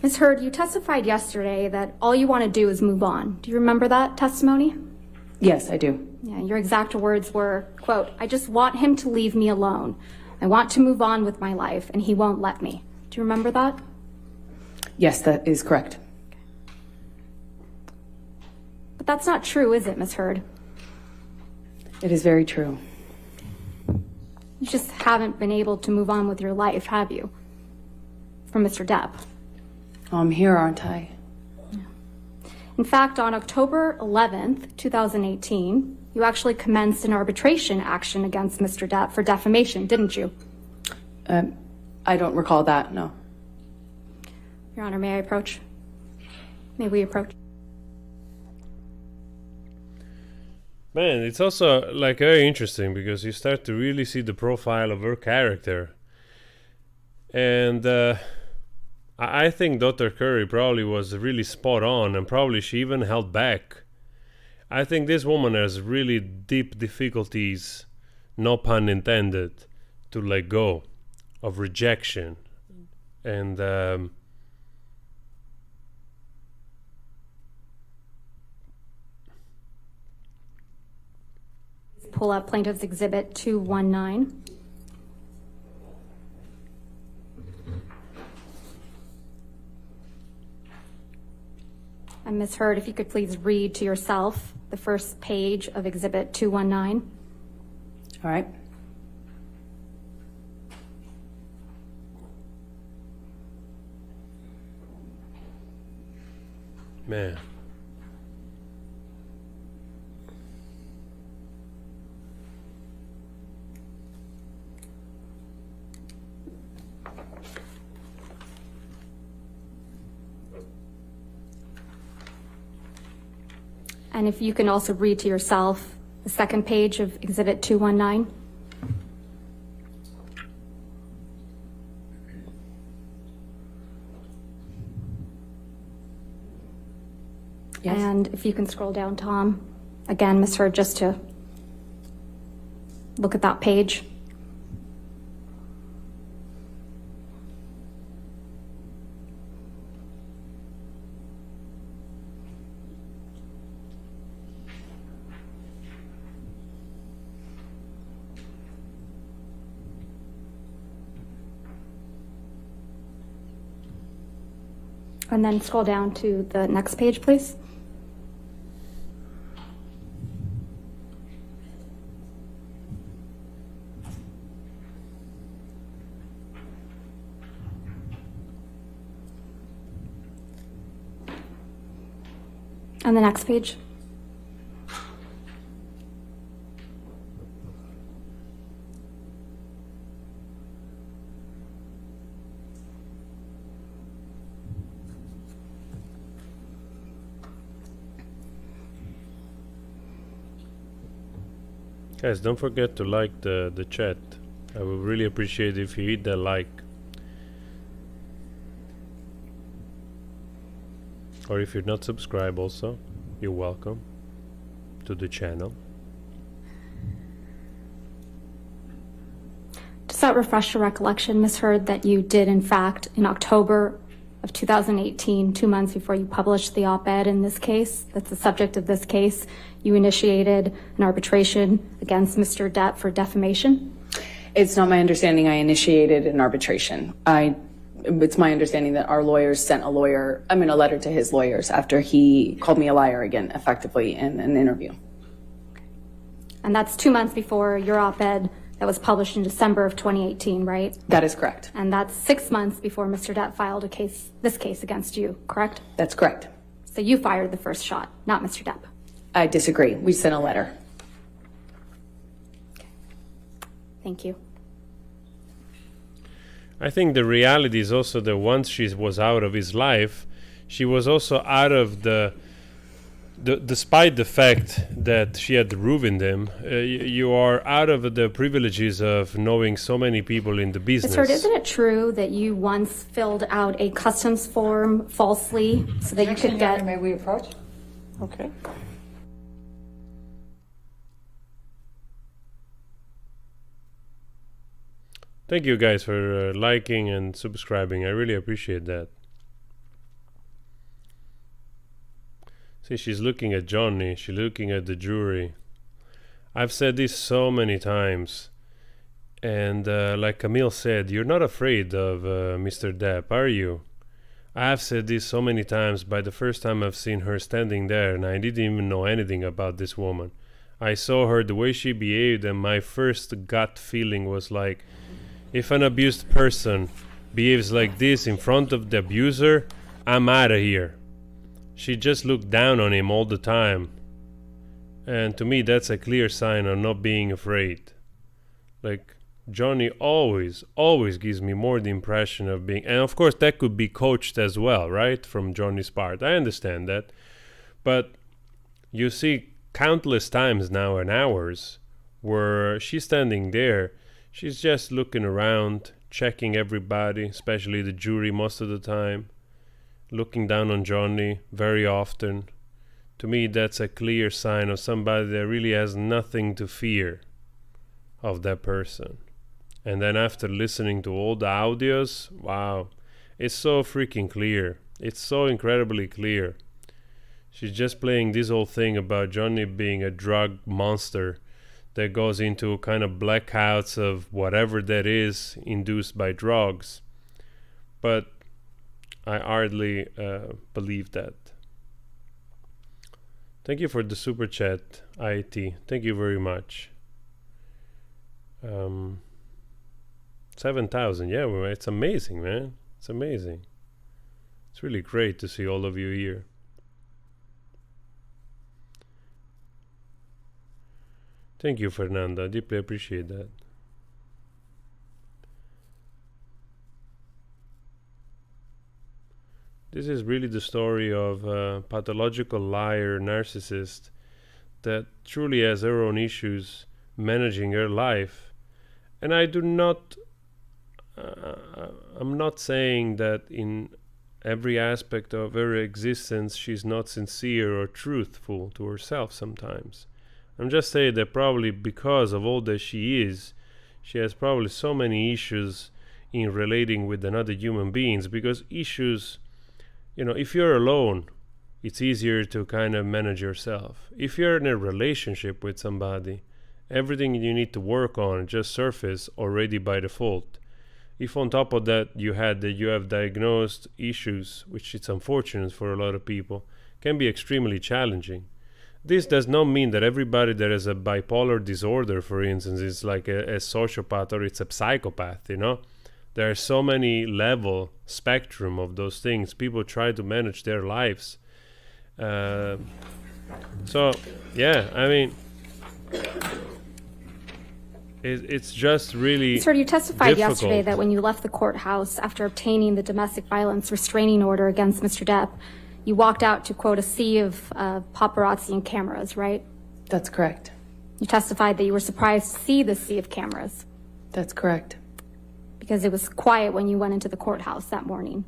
Ms. Heard, you testified yesterday that all you want to do is move on. Do you remember that testimony? Yes, I do. Yeah, your exact words were, quote, "I just want him to leave me alone. I want to move on with my life, and he won't let me." Do you remember that? Yes, that is correct. But that's not true, is it, Ms. Heard? It is very true. You just haven't been able to move on with your life, have you? From Mr. Depp. Oh, I'm here, aren't I? In fact, on October 11th, 2018, you actually commenced an arbitration action against Mr. Depp for defamation, didn't you? I don't recall that, no. Your Honor, may I approach? May we approach? Man, it's also like very interesting because you start to really see the profile of her character. And I think Dr. Curry probably was really spot on, and probably she even held back. I think this woman has really deep difficulties, no pun intended, to let go of rejection. And Pull up Plaintiff's Exhibit 219. And Ms. Heard, if you could please read to yourself the first page of Exhibit 219. All right. man. And if you can also read to yourself the second page of Exhibit 219. Yes. And if you can scroll down, Tom, again, Ms. Heard, just to look at that page. And then scroll down to the next page, please. And the next page. Guys, don't forget to like the chat. I would really appreciate if you hit that like. Or if you're not subscribed also, you're welcome to the channel. Does that refresh your recollection, Ms. Heard, that you did, in fact, in October of 2018, 2 months before you published the op-ed in this case, that's the subject of this case, you initiated an arbitration against Mr. Depp for defamation? It's not my understanding I initiated an arbitration. It's my understanding that our lawyers sent a letter to his lawyers after he called me a liar again, effectively, in an interview. And that's 2 months before your op-ed that was published in December of 2018, right? That is correct. And that's 6 months before Mr. Depp filed this case against you, correct? That's correct. So you fired the first shot, not Mr. Depp. I disagree. We sent a letter. Thank you. I think the reality is also that once she was out of his life, she was also out of despite the fact that she had ruined him, you are out of the privileges of knowing so many people in the business. Ms. Heard, isn't it true that you once filled out a customs form falsely so that you could get... May we approach? Okay. Thank you guys for liking and subscribing. I really appreciate that. See, she's looking at Johnny. She's looking at the jury. I've said this so many times. And like Camille said, you're not afraid of Mr. Depp, are you? I have said this so many times. By the first time I've seen her standing there, and I didn't even know anything about this woman. I saw her, the way she behaved, and my first gut feeling was like, if an abused person behaves like this in front of the abuser, I'm out of here. She just looked down on him all the time. And to me, that's a clear sign of not being afraid. Like, Johnny always gives me more the impression of being... And of course, that could be coached as well, right? From Johnny's part. I understand that. But you see countless times now and hours where she's standing there. She's just looking around, checking everybody, especially the jury most of the time. Looking down on Johnny very often. To me, that's a clear sign of somebody that really has nothing to fear of that person. And then after listening to all the audios, wow, it's so freaking clear. It's so incredibly clear. She's just playing this whole thing about Johnny being a drug monster that goes into kind of blackouts of whatever that is induced by drugs. But I hardly believe that. Thank you for the super chat, IT. Thank you very much. 7,000. Yeah, it's amazing, man. It's amazing. It's really great to see all of you here. Thank you, Fernanda. Deeply appreciate that. This is really the story of a pathological liar, narcissist that truly has her own issues managing her life. And I do not, I'm not saying that in every aspect of her existence she's not sincere or truthful to herself sometimes. I'm just saying that probably because of all that she is, she has probably so many issues in relating with another human beings, because issues... You know, if you're alone, it's easier to kind of manage yourself. If you're in a relationship with somebody, everything you need to work on just surface already by default. If on top of that you have diagnosed issues, which it's unfortunate for a lot of people, can be extremely challenging. This does not mean that everybody that has a bipolar disorder, for instance, is like a sociopath or it's a psychopath, you know? There are so many level spectrum of those things. People try to manage their lives. So, yeah, I mean, it's just really Sir, you testified difficult. yesterday that when you left the courthouse after obtaining the domestic violence restraining order against Mr. Depp, you walked out to, quote, a sea of paparazzi and cameras, right? That's correct. You testified that you were surprised to see the sea of cameras. That's correct. Because it was quiet when you went into the courthouse that morning.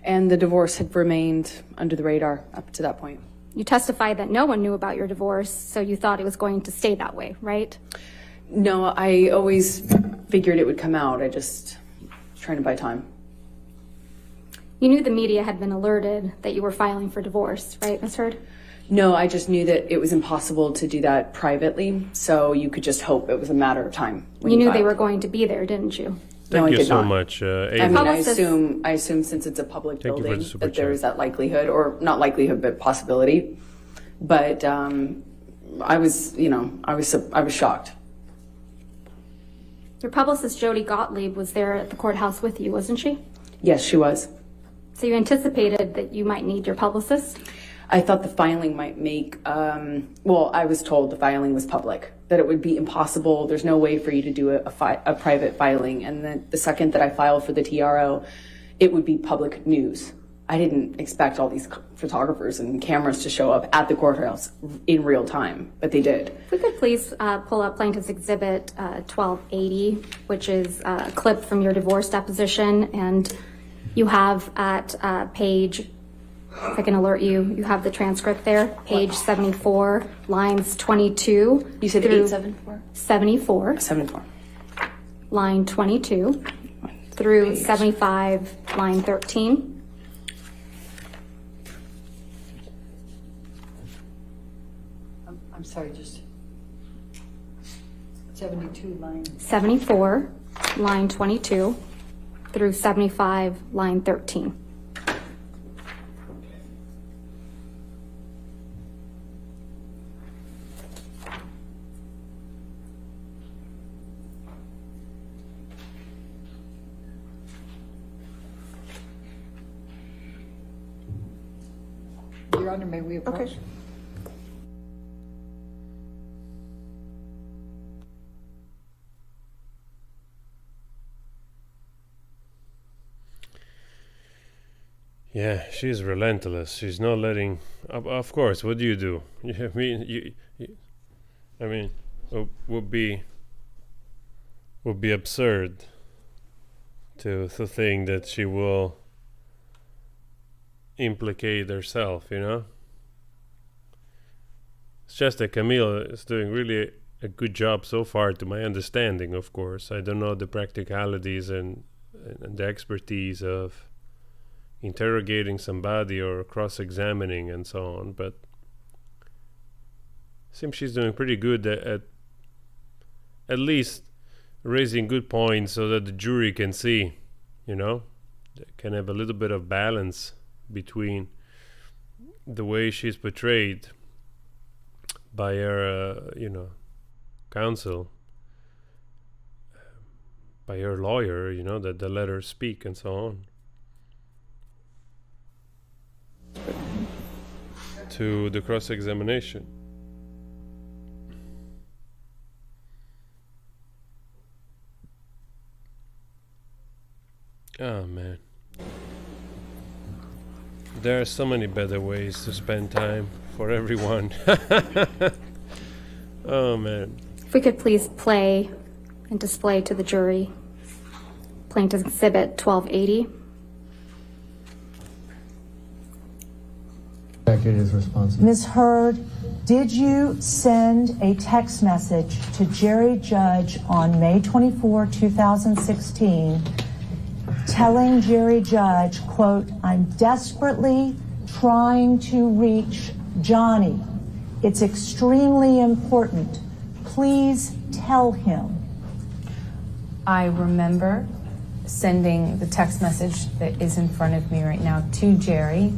And the divorce had remained under the radar up to that point. You testified that no one knew about your divorce, so you thought it was going to stay that way, right? No, I always figured it would come out. I just was trying to buy time. You knew the media had been alerted that you were filing for divorce, right, Ms. Heard? No, I just knew that it was impossible to do that privately, so you could just hope it was a matter of time. You knew they were going to be there, didn't you? Thank you so much, Ava. I mean, I assume since it's a public Thank you for building the super that there chat. is that likelihood, or not likelihood, but possibility. But I was shocked. Your publicist, Jody Gottlieb, was there at the courthouse with you, wasn't she? Yes, she was. So you anticipated that you might need your publicist? I thought the filing might make, I was told the filing was public, that it would be impossible. There's no way for you to do a private filing. And then the second that I filed for the TRO, it would be public news. I didn't expect all these photographers and cameras to show up at the courthouse in real time, but they did. If we could please pull up Plaintiff's Exhibit 1280, which is a clip from your divorce deposition, and you have at page, if I can alert you, you have the transcript there, page 74, lines 22. You said 874? 74. 74. Line 22 through 75, line 13. I'm sorry, just 72 line. 74, line 22 through 75, line 13. Your Honor, may we approach? Okay. Yeah, she's relentless. She's not letting. Of course, what do you do? Would be absurd to think that she will implicate herself. It's just that Camille is doing really a good job so far, to my understanding. Of course, I don't know the practicalities and the expertise of interrogating somebody or cross-examining and so on, but seems she's doing pretty good at least raising good points so that the jury can see, they can have a little bit of balance between the way she's portrayed by her counsel, by her lawyer, that the let her speak and so on, to the cross-examination. Oh man, there are so many better ways to spend time for everyone. Oh man. If we could please play and display to the jury Plaintiff's Exhibit 1280. Responses. Ms. Hurd, did you send a text message to Jerry Judge on May 24, 2016, telling Jerry Judge, quote, "I'm desperately trying to reach Johnny. It's extremely important. Please tell him"? I remember sending the text message that is in front of me right now to Jerry.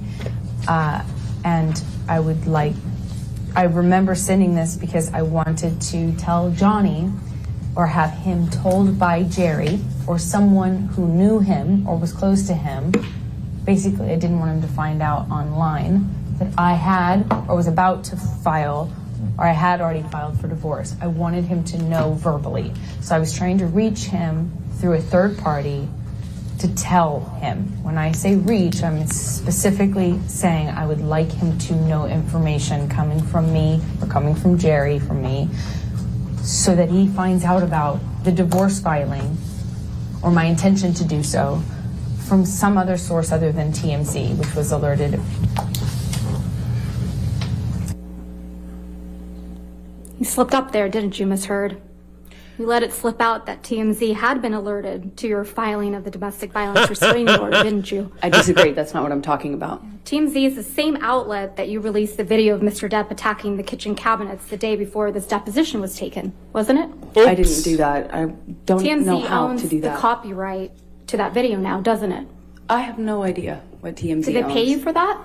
And I remember sending this because I wanted to tell Johnny, or have him told by Jerry or someone who knew him or was close to him. Basically, I didn't want him to find out online that I had or was about to file, or I had already filed for divorce. I wanted him to know verbally. So I was trying to reach him through a third party to tell him. When I say reach, I'm specifically saying I would like him to know information coming from me or coming from Jerry from me, so that he finds out about the divorce filing or my intention to do so from some other source other than TMZ, which was alerted. You slipped up there, didn't you, Ms. Hurd? You let it slip out that TMZ had been alerted to your filing of the domestic violence restraining order, didn't you? I disagree. That's not what I'm talking about. TMZ is the same outlet that you released the video of Mr. Depp attacking the kitchen cabinets the day before this deposition was taken, wasn't it? Oops. I didn't do that. I don't know how owns to do that. the copyright to that video now, doesn't it? I have no idea what TMZ owns. Did they pay you for that?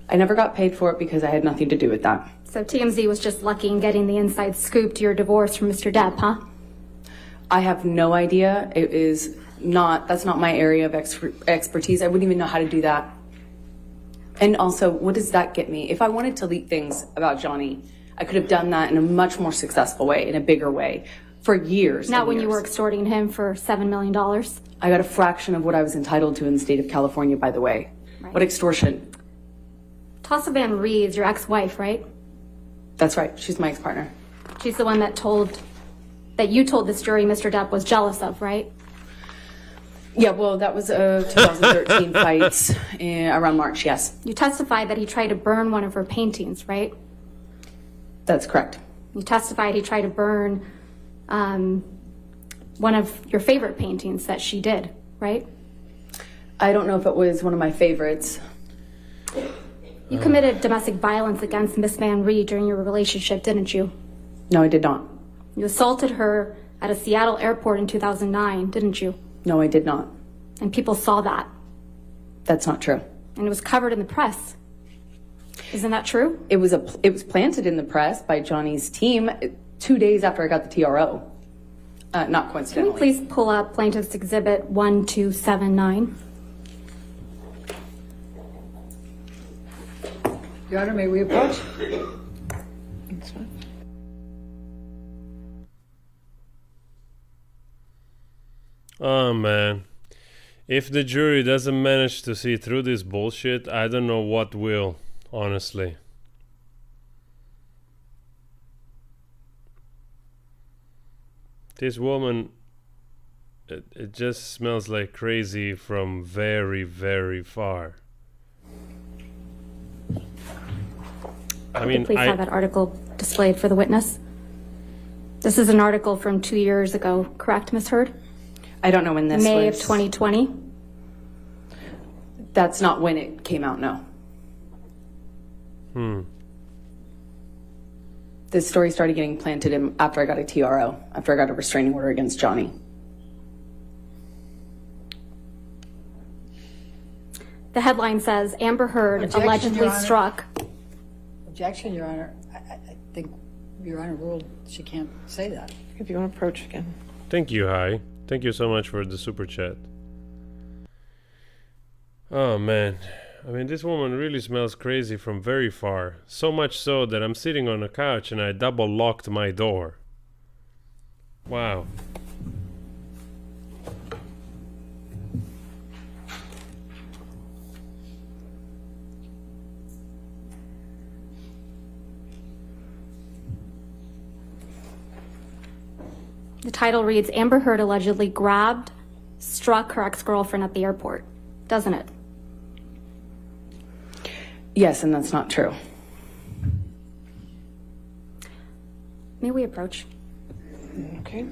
I never got paid for it because I had nothing to do with that. So TMZ was just lucky in getting the inside scoop to your divorce from Mr. Depp, huh? I have no idea. That's not my area of expertise. I wouldn't even know how to do that. And also, what does that get me? If I wanted to leak things about Johnny, I could have done that in a much more successful way, in a bigger way, for years. Not when you were extorting him for $7 million. I got a fraction of what I was entitled to in the state of California, by the way. Right. What extortion? Tassa Van Ree is your ex-wife, right? That's right. She's my ex-partner. She's the one that you told this jury Mr. Depp was jealous of, right? Yeah, well, that was a 2013 fight around March, yes. You testified that he tried to burn one of her paintings, right? That's correct. You testified he tried to burn one of your favorite paintings that she did, right? I don't know if it was one of my favorites. You committed domestic violence against Miss Van Ree during your relationship, didn't you? No, I did not. You assaulted her at a Seattle airport in 2009, didn't you? No, I did not. And people saw that. That's not true. And it was covered in the press. Isn't that true? It was planted in the press by Johnny's team 2 days after I got the TRO. Not coincidentally. Can you please pull up Plaintiff's Exhibit 1279? Your Honor, may we approach? That's fine. Oh man, if the jury doesn't manage to see through this bullshit, I don't know what will, honestly. This woman, it just smells like crazy from very, very far. I mean, please have that article displayed for the witness. This is an article from 2 years ago, correct, Ms. Heard? I don't know when this May was. of 2020. That's not when it came out, no. This story started getting planted after I got a TRO, after I got a restraining order against Johnny. The headline says, Amber Heard Objection, allegedly Your Honor. struck. Objection, Your Honor. I think Your Honor ruled she can't say that. If you want to approach again. Thank you, Hi. Thank you so much for the super chat. Oh man, I mean, this woman really smells crazy from very far. So much so that I'm sitting on a couch and I double locked my door. Wow. The title reads, Amber Heard allegedly struck her ex-girlfriend at the airport. Doesn't it? Yes, and that's not true. May we approach? Okay.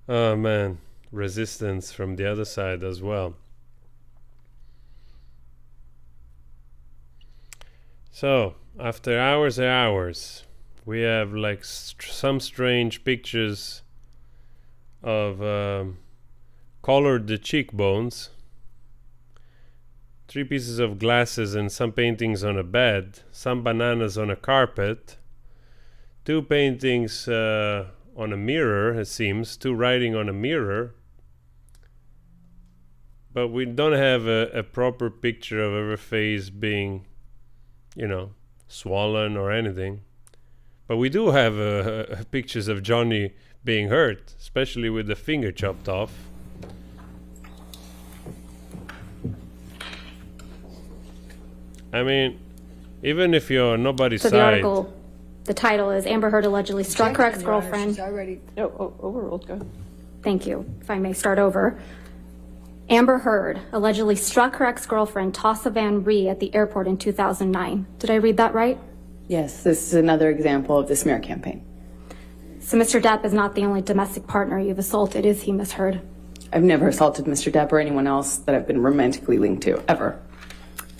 Oh man, resistance from the other side as well. So, after hours and hours, we have like some strange pictures of colored the cheekbones, 3 pieces of glasses and some paintings on a bed, some bananas on a carpet, 2 paintings on a mirror, it seems, 2 writing on a mirror, but we don't have a proper picture of her face being, you know, swollen or anything. But we do have pictures of Johnny being hurt, especially with the finger chopped off. I mean, even if you're on nobody's So side... the article, the title is Amber Heard allegedly struck her ex-girlfriend. She's already... No, overruled. Go ahead. Thank you. If I may start over. Amber Heard allegedly struck her ex-girlfriend, Tassa Van Ree, at the airport in 2009. Did I read that right? Yes, this is another example of the smear campaign. So Mr. Depp is not the only domestic partner you've assaulted, is he, Ms. Heard? I've never assaulted Mr. Depp or anyone else that I've been romantically linked to, ever.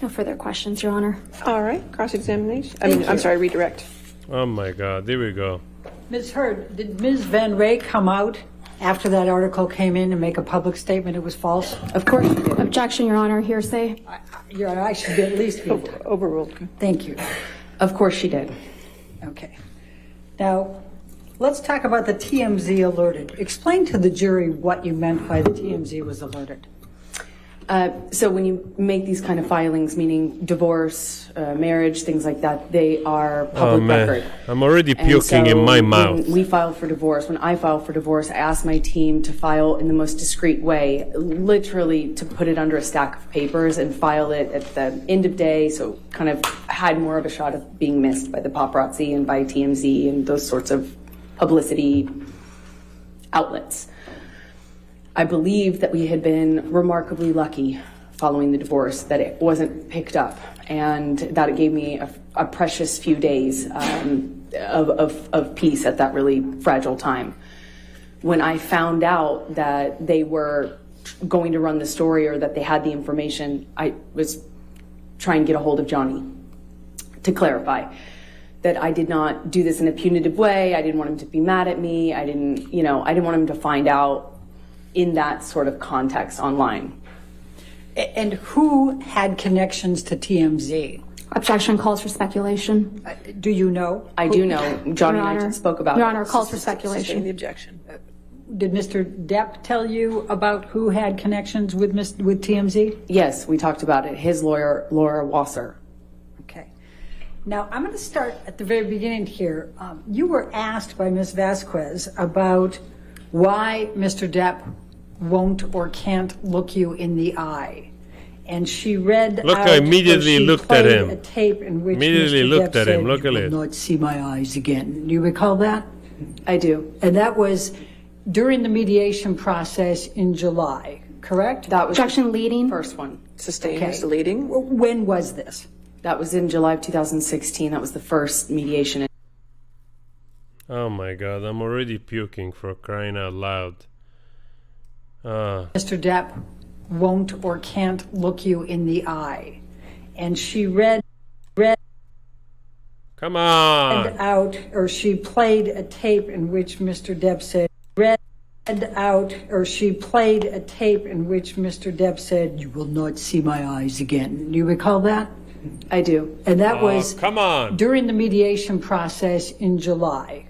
No further questions, Your Honor. All right, cross-examination. I'm sorry, redirect. Oh my God, there we go. Ms. Heard, did Ms. Van Rey come out after that article came in and make a public statement it was false? Of course she did. Objection, Your Honor. Hearsay. Your Honor, I should at least be Overruled. Thank you. Of course she did. Okay. Now, let's talk about the TMZ alerted. Explain to the jury what you meant by the TMZ was alerted. So when you make these kind of filings, meaning divorce, marriage, things like that, they are public record. I'm already And puking so in my mouth. When we filed for divorce, when I filed for divorce, I asked my team to file in the most discreet way, literally to put it under a stack of papers and file it at the end of day, so kind of had more of a shot of being missed by the paparazzi and by TMZ and those sorts of publicity outlets. I believe that we had been remarkably lucky following the divorce, that it wasn't picked up, and that it gave me a precious few days of peace at that really fragile time. When I found out that they were going to run the story or that they had the information, I was trying to get a hold of Johnny to clarify that I did not do this in a punitive way. I didn't want him to be mad at me. I didn't want him to find out in that sort of context online. And who had connections to TMZ? Objection calls for speculation. Do you know? I do know. Johnny and I just spoke about it. Your Honor, calls for speculation. The objection. Did Mr. Depp tell you about who had connections with TMZ? Yes, we talked about it. His lawyer, Laura Wasser. Okay. Now, I'm going to start at the very beginning here. You were asked by Ms. Vasquez about why Mr. Depp won't or can't look you in the eye. And she read Look, out, I immediately looked at him. a tape in which Immediately Mr. looked Depp at him. said, Look "You at will it." not see my eyes again." Do you recall that? I do. And that was during the mediation process in July, correct? That was Objection leading. first one. Sustained Okay. is the leading. When was this? That was in July of 2016. That was the first mediation. Oh my god, I'm already puking, for crying out loud. Mr. Depp won't or can't look you in the eye. And she read Come on! out, or she played a tape in which Mr. Depp said, "You will not see my eyes again." Do you recall that? I do. And that was Come on! during the mediation process in July.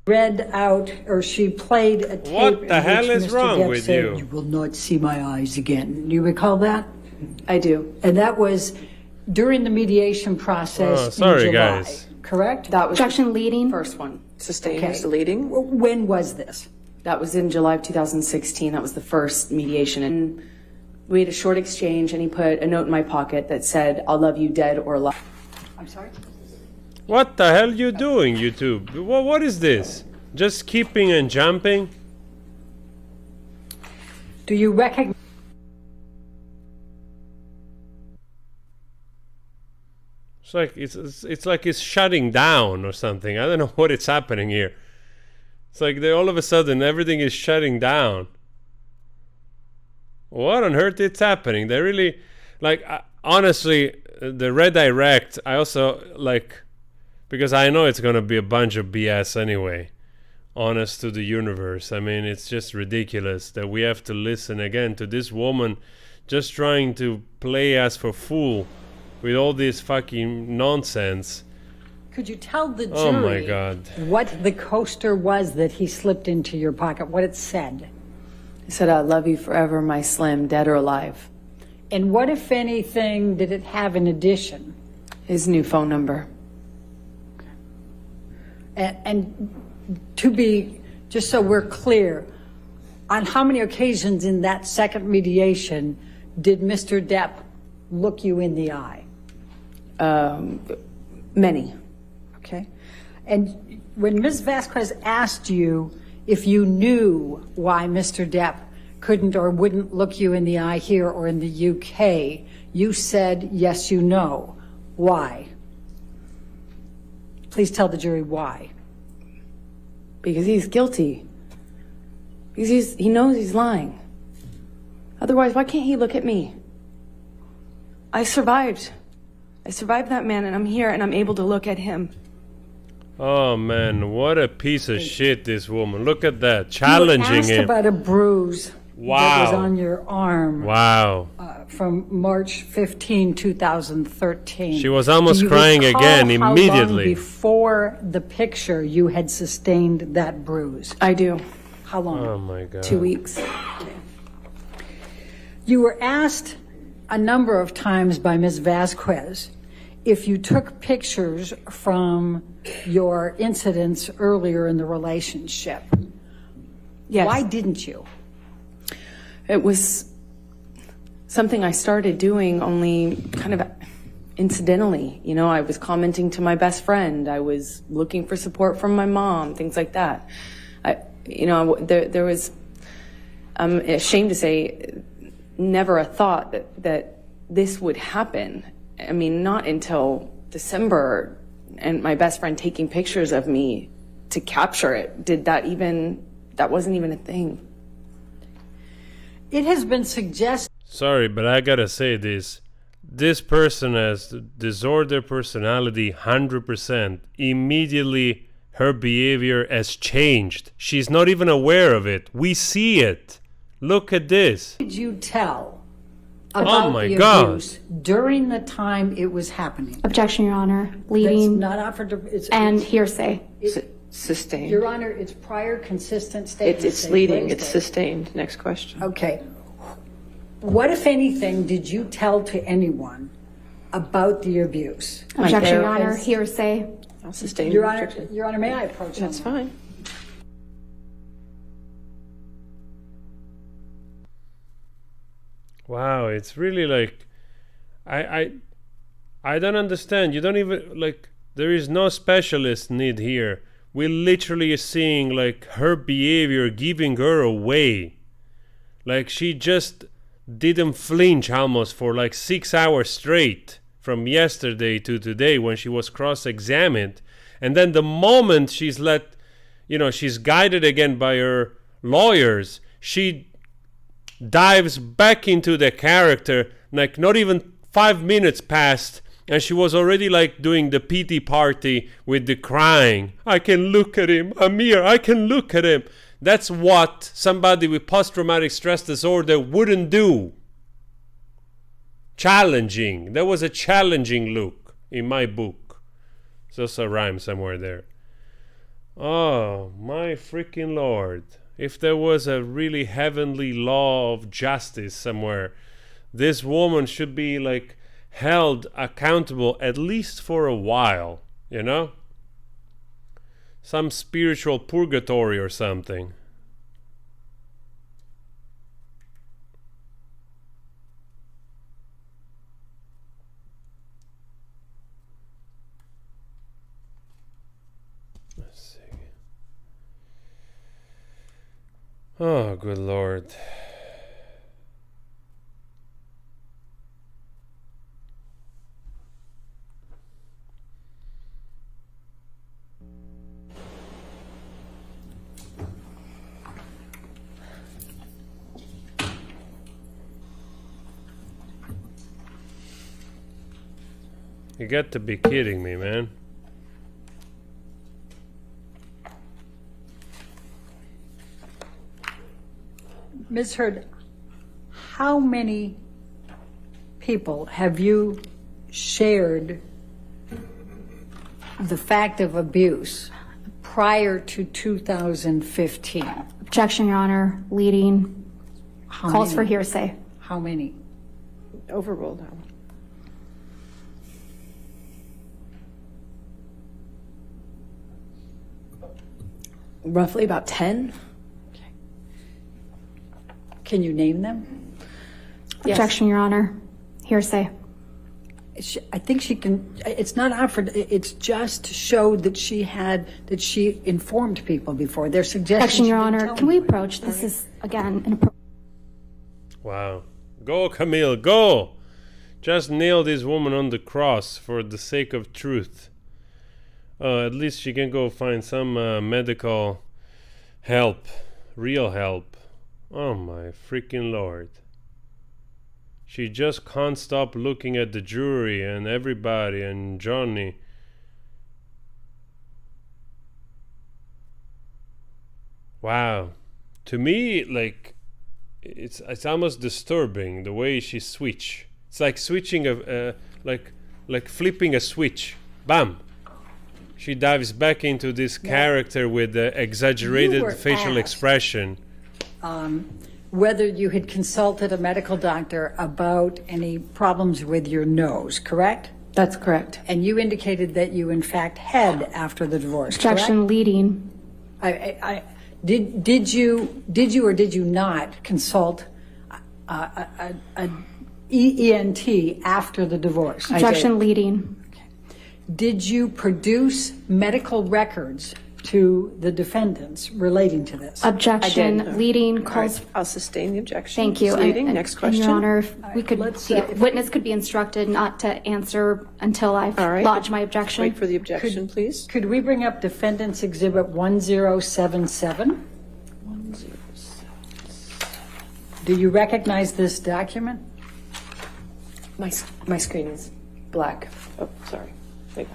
Read out, or she played a tape What the in hell which is Mr. wrong Depp with said, you? "You will not see my eyes again." Do you recall that? I do. And that was during the mediation process Oh, sorry, in July, guys. correct? That was Objection leading. first one. Sustained is the leading. When was this? That was in July of 2016. That was the first mediation. And we had a short exchange, and he put a note in my pocket that said, "I'll love you dead or alive." I'm sorry? What the hell you doing, YouTube? What is this? Just skipping and jumping? Do you recognize? It's like it's shutting down or something. I don't know what is happening here. It's like all of a sudden everything is shutting down. What on earth is happening? They really, honestly, the redirect, I also, because I know it's going to be a bunch of BS anyway. Honest to the universe. I mean, it's just ridiculous that we have to listen again to this woman just trying to play us for fool with all this fucking nonsense. Could you tell the jury Oh my God. what the coaster was that he slipped into your pocket, what it said? He said, "I love you forever, my Slim, dead or alive." And what, if anything, did it have in addition? His new phone number. And to be, just so we're clear, on how many occasions in that second mediation did Mr. Depp look you in the eye? Many. Okay. And when Ms. Vasquez asked you if you knew why Mr. Depp couldn't or wouldn't look you in the eye here or in the UK, you said, yes, you know. Why? Please tell the jury why. Because he's guilty. Because he knows he's lying. Otherwise, why can't he look at me? I survived. I survived that man, and I'm here, and I'm able to look at him. Oh man, what a piece of shit this woman. Look at that, challenging You asked him. about a bruise that was Wow. on your arm. Wow. From March 15, 2013. She was almost Do you crying recall again how long immediately. before the picture you had sustained that bruise? I do. How long? Oh my God. 2 weeks. You were asked a number of times by Ms. Vasquez if you took pictures from your incidents earlier in the relationship. Yes. Why didn't you? It was something I started doing only kind of incidentally. You know, I was commenting to my best friend. I was looking for support from my mom, things like that. There was, I'm ashamed to say, never a thought that this would happen. I mean, not until December and my best friend taking pictures of me to capture it. That wasn't even a thing. It has been suggested. Sorry, but I gotta say this. This person has disorder personality 100%. Immediately, her behavior has changed. She's not even aware of it. We see it. Look at this. Did you tell Oh about my the God. abuse during the time it was happening? Objection, Your Honor. Leading That's not offered to, and hearsay. Sustained. Your Honor, it's prior consistent statements. It's they've leading, raised it's it. sustained. Next question. Okay. What, if anything, did you tell to anyone about the abuse? Objection, Your Honor. Hearsay. I'll sustain. Your Honor, may I approach? That's fine. Wow, it's really like I don't understand. You don't even like there is no specialist need here. We literally are seeing like her behavior giving her away. Like she just didn't flinch almost for like 6 hours straight from yesterday to today when she was cross-examined. And then the moment she's she's guided again by her lawyers, she dives back into the character, like not even 5 minutes passed and she was already like doing the pity party with the crying. I can look at him, Amir, I can look at him. That's what somebody with post-traumatic stress disorder wouldn't do. Challenging. There was a challenging look in my book. There's a rhyme somewhere there. Oh, my freaking Lord. If there was a really heavenly law of justice somewhere, this woman should be like held accountable at least for a while, you know? Some spiritual purgatory or something. Let's see. Oh, good Lord. You got to be kidding me, man. Ms. Heard, how many people have you shared the fact of abuse prior to 2015? Objection, Your Honor. Leading. How Calls many? for hearsay. How many? Overruled that one. Roughly about 10. Can you name them? Yes. Objection, Your Honor. Hearsay. I think she can. It's not offered. It's just showed that she informed people before. They're suggesting. Objection, she Your didn't Honor. tell Can we anybody. approach? This is, again, an Wow. Go, Camille, go! Just nail this woman on the cross for the sake of truth. At least she can go find some medical help. Real help. Oh my freaking Lord. She just can't stop looking at the jury and everybody and Johnny. Wow. To me, like, it's almost disturbing the way she switch. It's like switching like flipping a switch. Bam. She dives back into this character with the exaggerated facial expression. Whether you had consulted a medical doctor about any problems with your nose, correct? That's correct. And you indicated that you in fact had after the divorce, Objection correct? leading. Did you or did you not consult an ENT after the divorce? Objection leading. Did you produce medical records to the defendants relating to this? Objection leading calls. Right, I'll sustain the objection. Thank you. It's leading. Next question. Your Honor, if we could, the witness could be instructed not to answer until I've lodged my objection. Wait for the objection, please. Could we bring up Defendants Exhibit 1077? Do you recognize this document? My screen is black. Oh, sorry. Wait.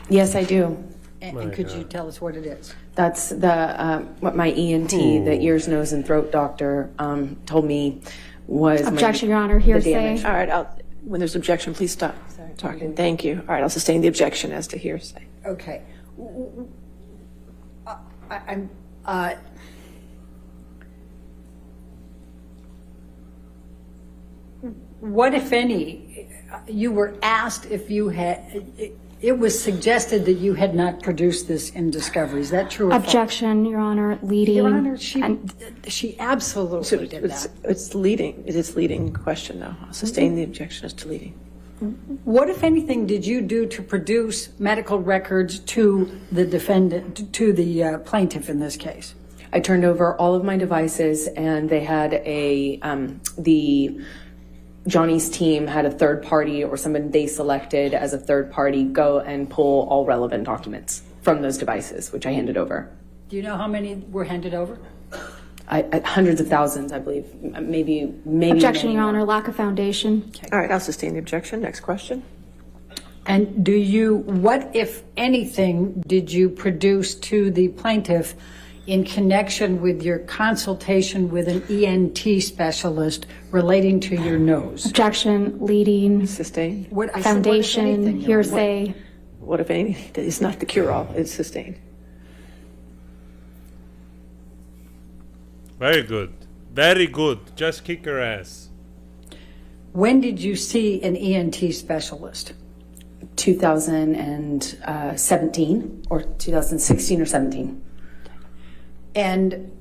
Yes, I do. And could you tell us what it is? That's the what my ENT, the ears, nose, and throat doctor, told me was. Objection, Your Honor. Hearsay. All right. When there's objection, please stop talking. Thank you. All right. I'll sustain the objection as to hearsay. Okay. What, if any, you were asked if you had, it was suggested that you had not produced this in discovery. Is that true or false? Objection, Your Honor. Leading. Your Honor, she absolutely did that. It's leading. It is leading question, though. I'll sustain the objection as to leading. What, if anything, did you do to produce medical records to the defendant, to the plaintiff in this case? I turned over all of my devices, and they had Johnny's team had a third party or someone they selected as a third party go and pull all relevant documents from those devices, which I handed over. Do you know how many were handed over? Hundreds of thousands, I believe. Maybe. Objection, Your Honor. Lack of foundation. All right. I'll sustain the objection. Next question. And what, if anything, did you produce to the plaintiff in connection with your consultation with an ENT specialist relating to your nose? Objection, leading. Sustained. Foundation, hearsay. What, if anything? It's not the cure-all. It's sustained. Very good. Very good. Just kick her ass. When did you see an ENT specialist? 2017 or 2016 or 17. And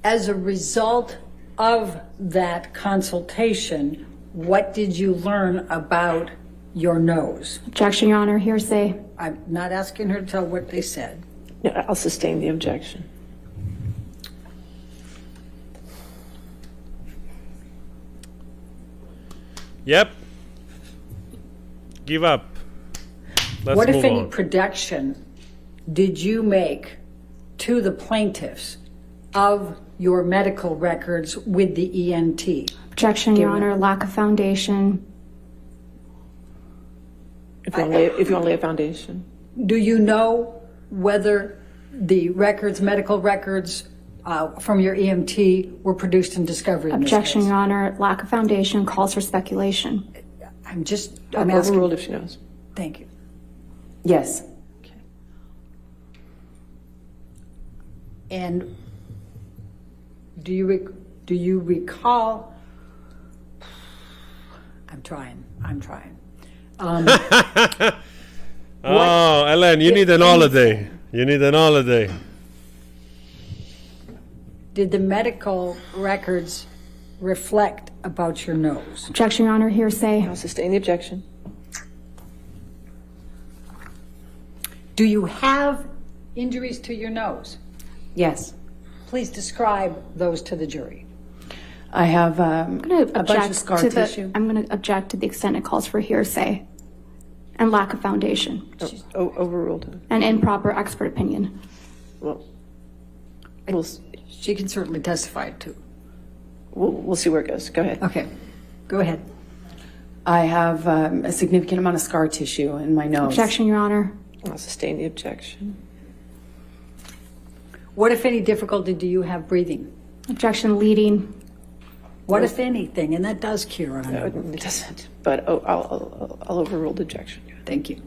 as a result of that consultation, what did you learn about your nose? Objection, Your Honor. Hearsay. I'm not asking her to tell what they said. Yeah, I'll sustain the objection. Yep. Give up. Let's What, move if any, on. production did you make to the plaintiffs of your medical records with the ENT? Objection, Your Honor. Lack of foundation. If you want to lay a foundation. Do you know whether the medical records from your EMT were produced in discovery? Objection, Your Honor. Lack of foundation calls for speculation. I'm I'm asking. overruled if she knows. Thank you. Yes. And do you recall? I'm trying. Oh, Ellen, you need an holiday. You need an holiday. Did the medical records reflect about your nose? Objection, Your Honor. Hearsay. I'll sustain the objection. Do you have injuries to your nose? Yes. Please describe those to the jury. I have I'm going to a bunch of scar tissue. I'm going to object to the extent it calls for hearsay and lack of foundation. Overruled. And improper expert opinion. Well, she can certainly testify too. We'll see where it goes. Go ahead. Okay, go ahead. I have a significant amount of scar tissue in my nose. Objection, Your Honor. I'll sustain the objection. What, if any, difficulty do you have breathing? Objection, leading. What, if anything? And that does cure on No, it doesn't, but I'll overrule the objection. Thank you. Do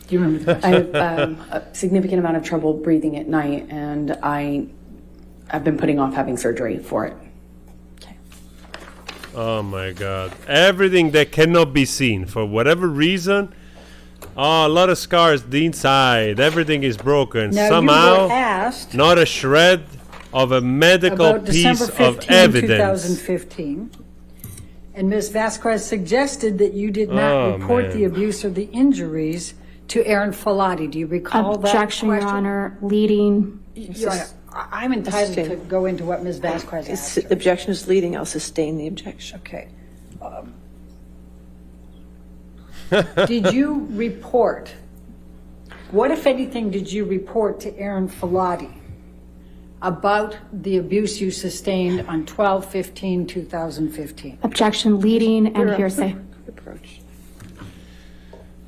you remember the I have a significant amount of trouble breathing at night, and I've been putting off having surgery for it. Oh my God. Everything that cannot be seen for whatever reason. Oh, a lot of scars the inside. Everything is broken. Now, somehow, you were asked not a shred of a medical about piece December 15, of evidence. 2015. And Ms. Vasquez suggested that you did not Oh, report man. the abuse or the injuries to Aaron Falati. Do you recall Objection, that Your question? Honor, leading. Your Honor, I'm entitled to go into what Ms. Vasquez asked. The objection is leading. I'll sustain the objection. Okay. Did you report, what, if anything, did you report to Aaron Falati about the abuse you sustained on 12/15/2015? Objection, leading and hearsay.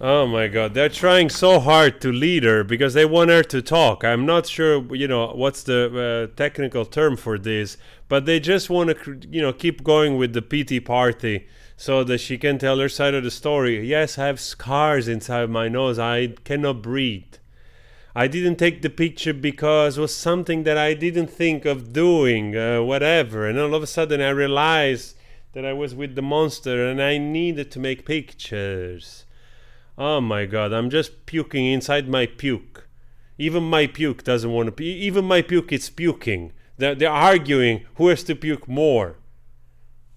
Oh my God, they're trying so hard to lead her because they want her to talk. I'm not sure, what's the technical term for this, but they just want to, keep going with the PT party so that she can tell her side of the story. Yes, I have scars inside my nose. I cannot breathe. I didn't take the picture because it was something that I didn't think of doing, whatever. And all of a sudden I realized that I was with the monster and I needed to make pictures. Oh my God, I'm just puking inside my puke. Even my puke doesn't want to puke. Even my puke is puking. They're arguing who has to puke more.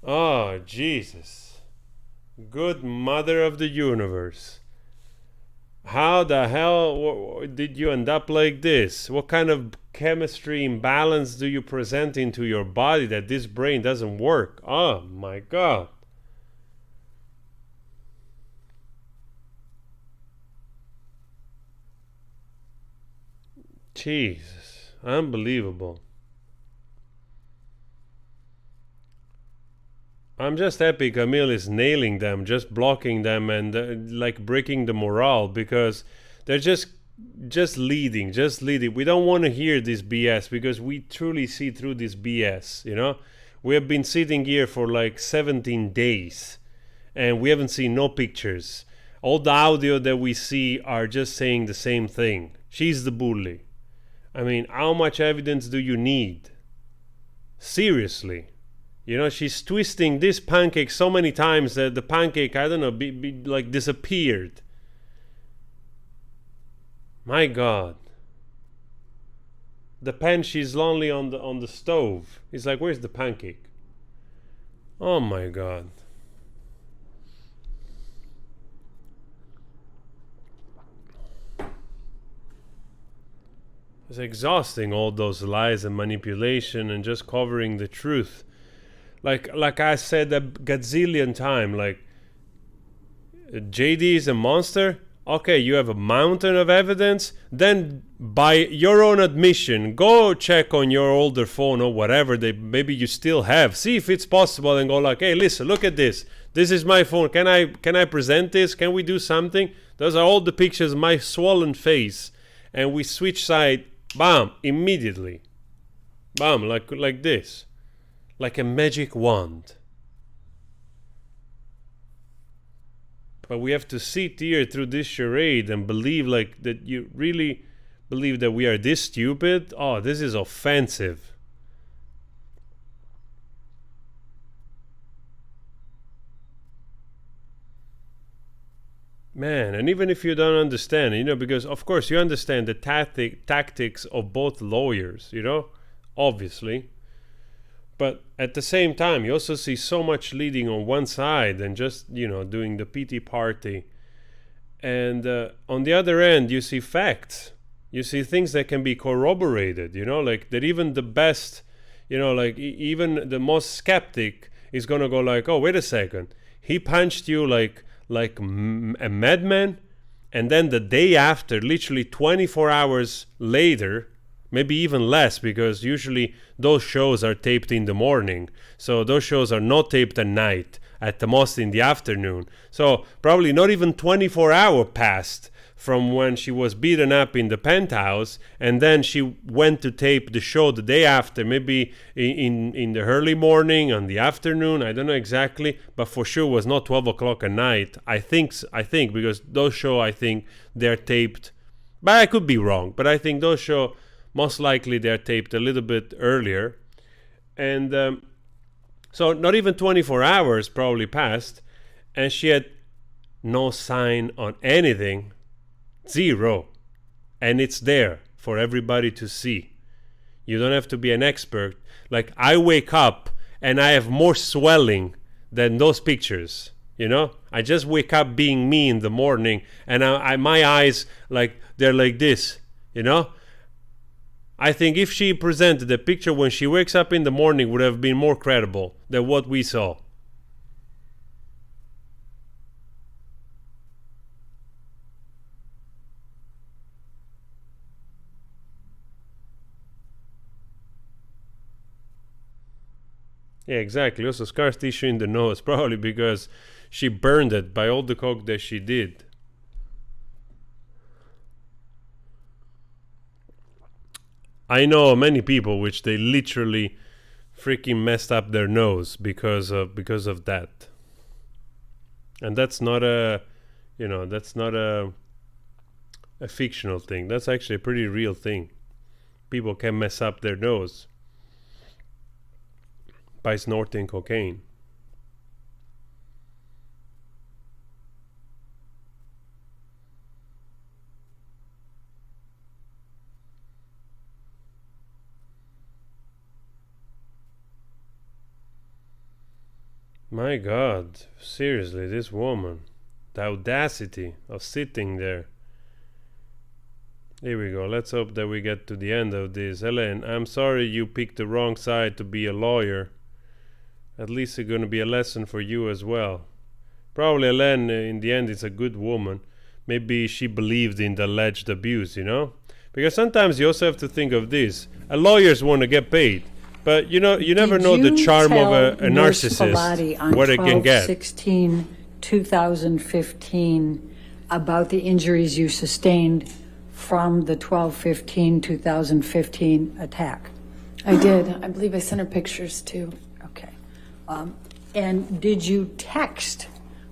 Oh, Jesus. Good mother of the universe. How the hell did you end up like this? What kind of chemistry imbalance do you present into your body that this brain doesn't work? Oh my God. Jesus, unbelievable. I'm just happy Camille is nailing them, just blocking them and breaking the morale because they're just leading. We don't want to hear this BS because we truly see through this BS, We have been sitting here for 17 days and we haven't seen no pictures. All the audio that we see are just saying the same thing. She's the bully. I mean, how much evidence do you need? Seriously. She's twisting this pancake so many times that the pancake, I don't know, disappeared. My God. The pan, she's lonely on the stove. He's like, where's the pancake? Oh my God. It's exhausting, all those lies and manipulation and just covering the truth. Like I said a gazillion times, JD is a monster. Okay, you have a mountain of evidence. Then, by your own admission, go check on your older phone or whatever maybe you still have. See if it's possible, and go hey, listen, look at this. This is my phone. Can I present this? Can we do something? Those are all the pictures of my swollen face, and we switch side. Bam! Immediately. Bam! Like this. Like a magic wand. But we have to sit here through this charade and believe that you really believe that we are this stupid? Oh, this is offensive. Man, and even if you don't understand, because of course you understand the tactics of both lawyers, obviously. But at the same time, you also see so much leading on one side and just, doing the PT party. And on the other end, you see facts. You see things that can be corroborated, that even the best, even the most skeptic is going to go oh, wait a second. He punched you like a madman. And then the day after, literally 24 hours later, maybe even less, because usually those shows are taped in the morning. So those shows are not taped at night, at the most in the afternoon. So probably not even 24 hours passed from when she was beaten up in the penthouse, and then she went to tape the show the day after, maybe in the early morning, on the afternoon, I don't know exactly, but for sure was not 12 o'clock at night. I think because those shows, I think they're taped, but I could be wrong, but I think those shows, most likely they're taped a little bit earlier. And so not even 24 hours probably passed, and she had no sign on anything, zero. And it's there for everybody to see. You don't have to be an expert. Like, I wake up and I have more swelling than those pictures, you know? I just wake up being me in the morning, and my eyes, like, they're like this, you know? I think if she presented the picture when she wakes up in the morning, would have been more credible than what we saw. Yeah, exactly. Also, scar tissue in the nose, probably because she burned it by all the coke that she did. I know many people which they literally freaking messed up their nose because of that. And that's not a fictional thing. That's actually a pretty real thing. People can mess up their nose by snorting cocaine. My God, seriously, this woman, the audacity of sitting there. Here we go. Let's hope that we get to the end of this. Helen, I'm sorry you picked the wrong side to be a lawyer. At least it's going to be a lesson for you as well. Probably Helen, in the end, is a good woman. Maybe she believed in the alleged abuse, you know? Because sometimes you also have to think of this. Lawyers want to get paid. But you know, you never know the charm of a narcissist, what it can get. 12/16/2015, about the injuries you sustained from the 12/15/2015 attack. I did. I believe I sent her pictures too. Okay. And did you text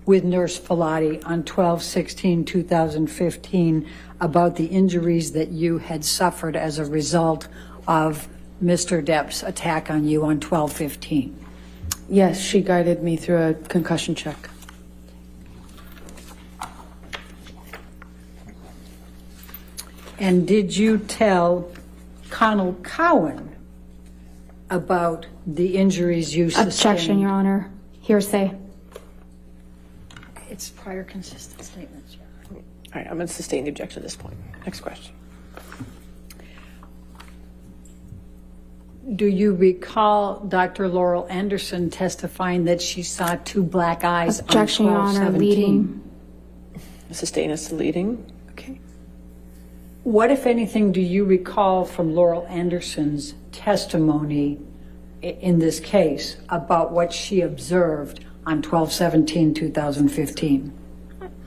with Nurse Filati on 12/16/2015 about the injuries that you had suffered as a result of Mr. Depp's attack on you on 12/15? Yes, she guided me through a concussion check. And did you tell Connell Cowan about the injuries you sustained? Objection, Your Honor. Hearsay. It's prior consistent statements, Your Honor. All right, I'm going to sustain the objection at this point. Next question. Do you recall Dr. Laurel Anderson testifying that she saw two black eyes Objection, on Your Honor. 12/17? Leading. Sustain as to leading. Okay. What, if anything, do you recall from Laurel Anderson's testimony in this case about what she observed on 12/17/2015?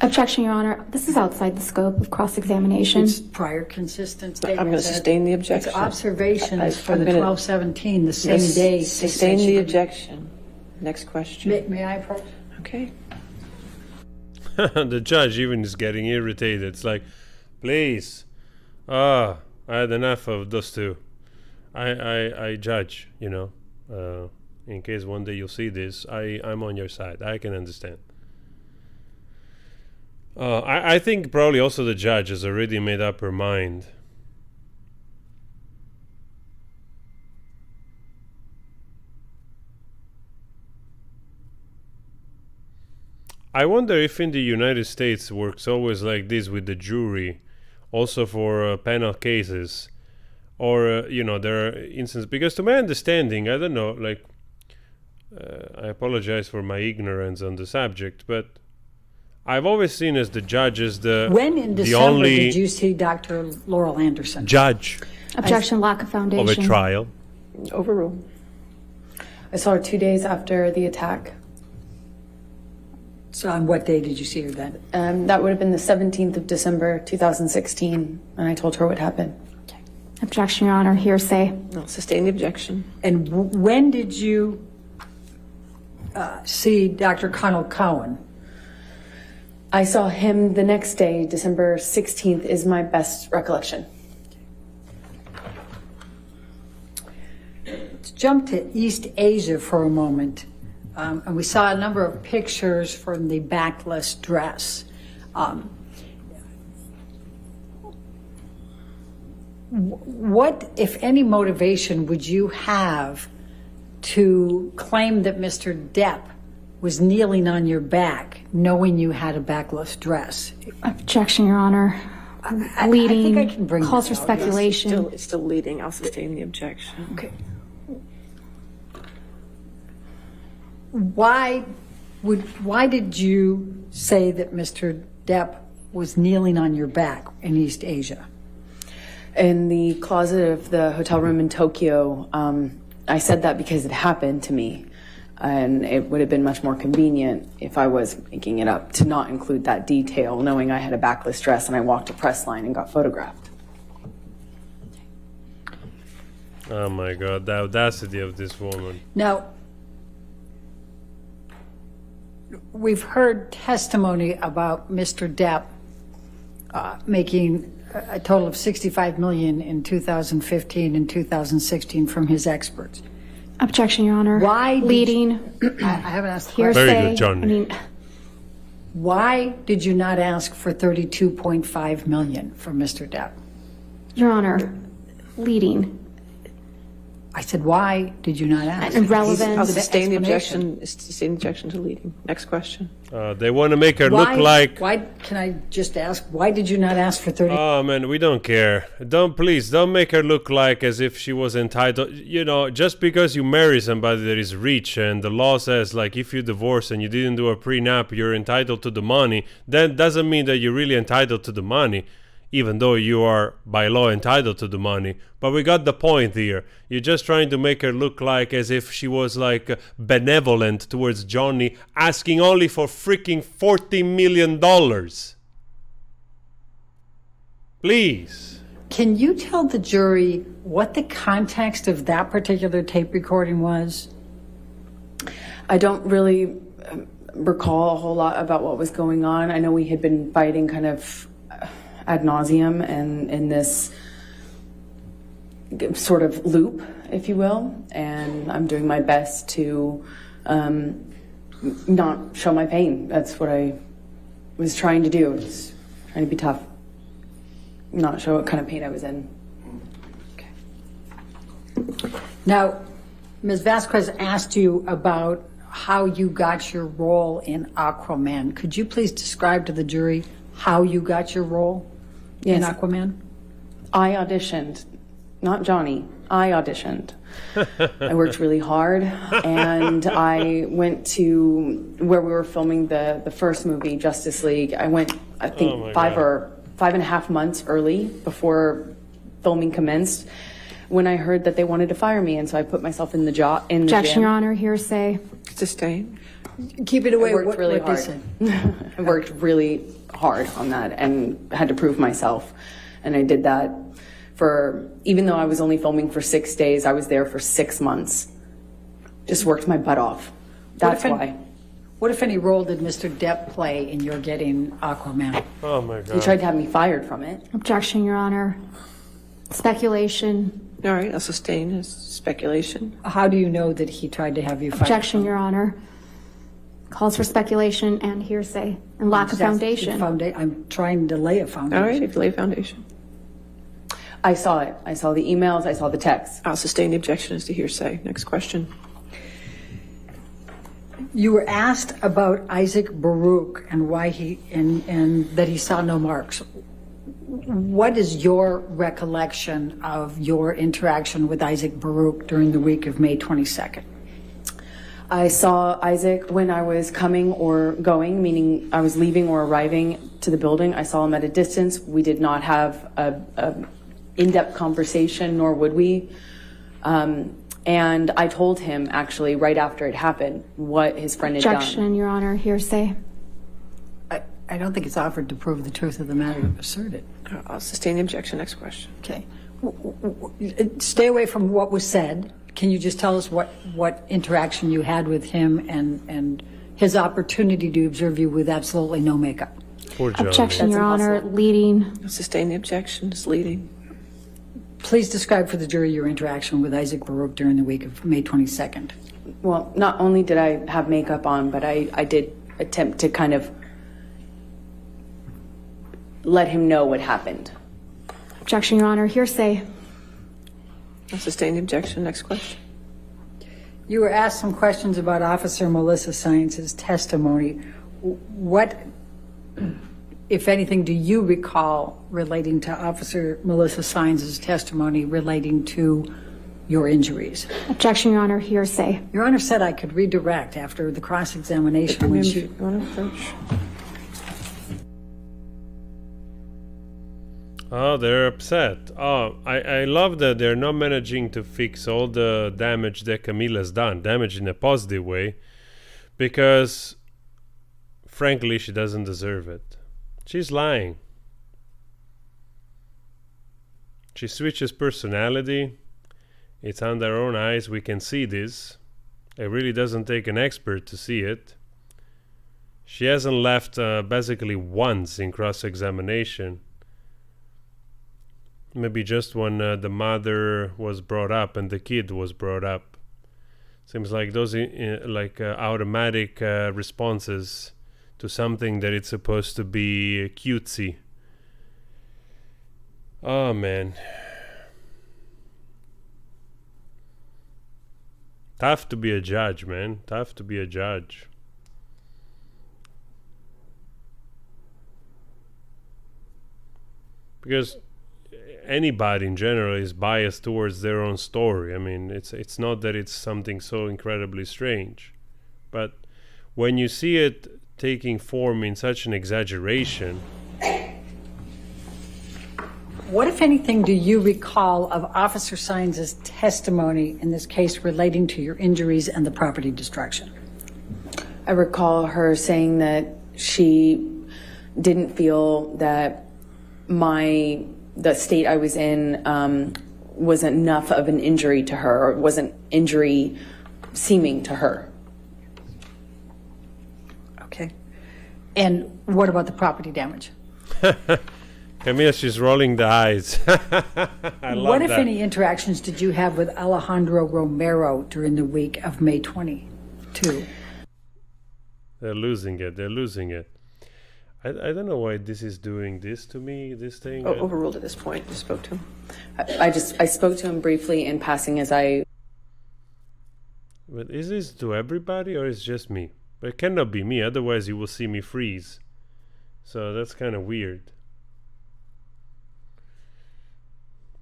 Objection, Your Honor. This is outside the scope of cross-examination. It's prior consistent statement. I'm going to sustain the objection. It's observations for I'm the gonna 12/17, the same day. Sustain the objection. Next question. May I approach? Okay. The judge even is getting irritated. It's like, please. I had enough of those two. I judge, you know. In case one day you'll see this, I'm on your side. I can understand. I think probably also the judge has already made up her mind. I wonder if in the United States works always like this with the jury, also for penal cases, or you know, there are instances, because to my understanding, I don't know, like I apologize for my ignorance on the subject, but I've always seen as the judge as when in December only did you see Dr. Laurel Anderson? Judge Objection, lack of foundation. of a trial. Overruled. I saw her 2 days after the attack. So on what day did you see her then? That would have been the 17th of December, 2016, and I told her what happened. Objection, Your Honor. Hearsay. I'll sustain the objection. And when did you see Dr. Connell Cowan? I saw him the next day, December 16th is my best recollection. Let's jump to East Asia for a moment. And we saw a number of pictures from the backless dress. What, if any, motivation would you have to claim that Mr. Depp was kneeling on your back, knowing you had a backless dress? Objection, Your Honor. Leading. I think I can bring calls for this out. speculation. It's still leading. I'll sustain the objection. Okay. Why did you say that Mr. Depp was kneeling on your back in East Asia? In the closet of the hotel room in Tokyo, I said that because it happened to me, and it would have been much more convenient if I was making it up to not include that detail, knowing I had a backless dress and I walked a press line and got photographed. Oh my God, the audacity of this woman. Now, we've heard testimony about Mr. Depp making a total of $65 million in 2015 and 2016 from his experts. Objection, Your Honor. Why leading? I haven't asked the Hearsay. question. Very good, Johnny. I mean, Why did you not ask for $32.5 million from Mr. Depp? Your Honor, leading. I said, why did you not ask? Irrelevant. I'll sustain the objection. Sustain the objection to leading. Next question. They want to make her look like. Why can I just ask? Why did you not ask for 30? Oh man, we don't care. Please don't make her look like as if she was entitled. You know, just because you marry somebody that is rich and the law says like if you divorce and you didn't do a prenup, you're entitled to the money. That doesn't mean that you're really entitled to the money, even though you are by law entitled to the money. But we got the point here. You're just trying to make her look like as if she was like benevolent towards Johnny, asking only for freaking $40 million. Please. Can you tell the jury what the context of that particular tape recording was? I don't really recall a whole lot about what was going on. I know we had been fighting kind of ad nauseum and in this sort of loop, if you will, and I'm doing my best to not show my pain. That's what I was trying to do. I was trying to be tough, not show what kind of pain I was in. Now, Ms. Vasquez asked you about how you got your role in Aquaman. Could you please describe to the jury how you got your role in Aquaman? I auditioned, not Johnny. I auditioned. I worked really hard, and I went to where we were filming the first movie, Justice League. I went, I think, 5.5 months early before filming commenced, when I heard that they wanted to fire me, and so I put myself in the job. Objection, Your Honor. Hearsay. Sustain. Keep it away. I worked really what hard. I worked really hard on that and had to prove myself. And I did that for, even though I was only filming for 6 days, I was there for 6 months. Just worked my butt off. That's why. What, if any, role did Mr. Depp play in your getting Aquaman? Oh my God. He tried to have me fired from it. Objection, Your Honor. Speculation. All right, I'll sustain as speculation. How do you know that he tried to have you fired? Objection, Your Honor. Calls for speculation and hearsay and lack of foundation. I'm trying to lay a foundation. All right, if you lay a foundation. I saw it. I saw the emails. I saw the texts. I'll sustain the objection as to hearsay. Next question. You were asked about Isaac Baruch and why he and that he saw no marks. What is your recollection of your interaction with Isaac Baruch during the week of May 22nd? I saw Isaac when I was coming or going, meaning I was leaving or arriving to the building. I saw him at a distance. We did not have a in-depth conversation, nor would we. And I told him, actually, right after it happened, what his friend had done. Objection, Your Honor. Hearsay. I don't think it's offered to prove the truth of the matter asserted. I'll sustain the objection. Next question. Okay. Stay away from what was said. Can you just tell us what interaction you had with him and his opportunity to observe you with absolutely no makeup? Objection, Your Honor. Leading. I'll sustain the objection. It's leading. Please describe for the jury your interaction with Isaac Baruch during the week of May 22nd. Well, not only did I have makeup on, but I did attempt to kind of let him know what happened. Objection, Your Honor. Hearsay. I'll sustain the objection. Next question. You were asked some questions about Officer Melissa Science's testimony. What, if anything, do you recall relating to Officer Melissa Science's testimony relating to your injuries? Objection, Your Honor. Hearsay. Your Honor said I could redirect after the cross-examination when she... Oh, they're upset. Oh, I love that they're not managing to fix all the damage that Camila's done. Damage in a positive way. Because, frankly, she doesn't deserve it. She's lying. She switches personality. It's under our own eyes. We can see this. It really doesn't take an expert to see it. She hasn't left basically once in cross-examination. Maybe just when the mother was brought up and the kid was brought up. Seems like those automatic responses to something that it's supposed to be cutesy. Oh man. Tough to be a judge, man. Tough to be a judge. Because anybody in general is biased towards their own story. I mean, it's not that it's something so incredibly strange, but when you see it taking form in such an exaggeration. What, if anything, do you recall of Officer Science's testimony in this case relating to your injuries and the property destruction? I recall her saying that she didn't feel that the state I was in was enough of an injury to her, or wasn't injury seeming to her. Okay. And what about the property damage? Camila, she's rolling the eyes. I love what, if that. any, interactions did you have with Alejandro Romero during the week of May 22? They're losing it. They're losing it. I don't know why this is doing this to me, this thing. Overruled at this point. You spoke to him. I spoke to him briefly in passing as I... But is this to everybody or is it just me? But it cannot be me, otherwise you will see me freeze. So that's kind of weird.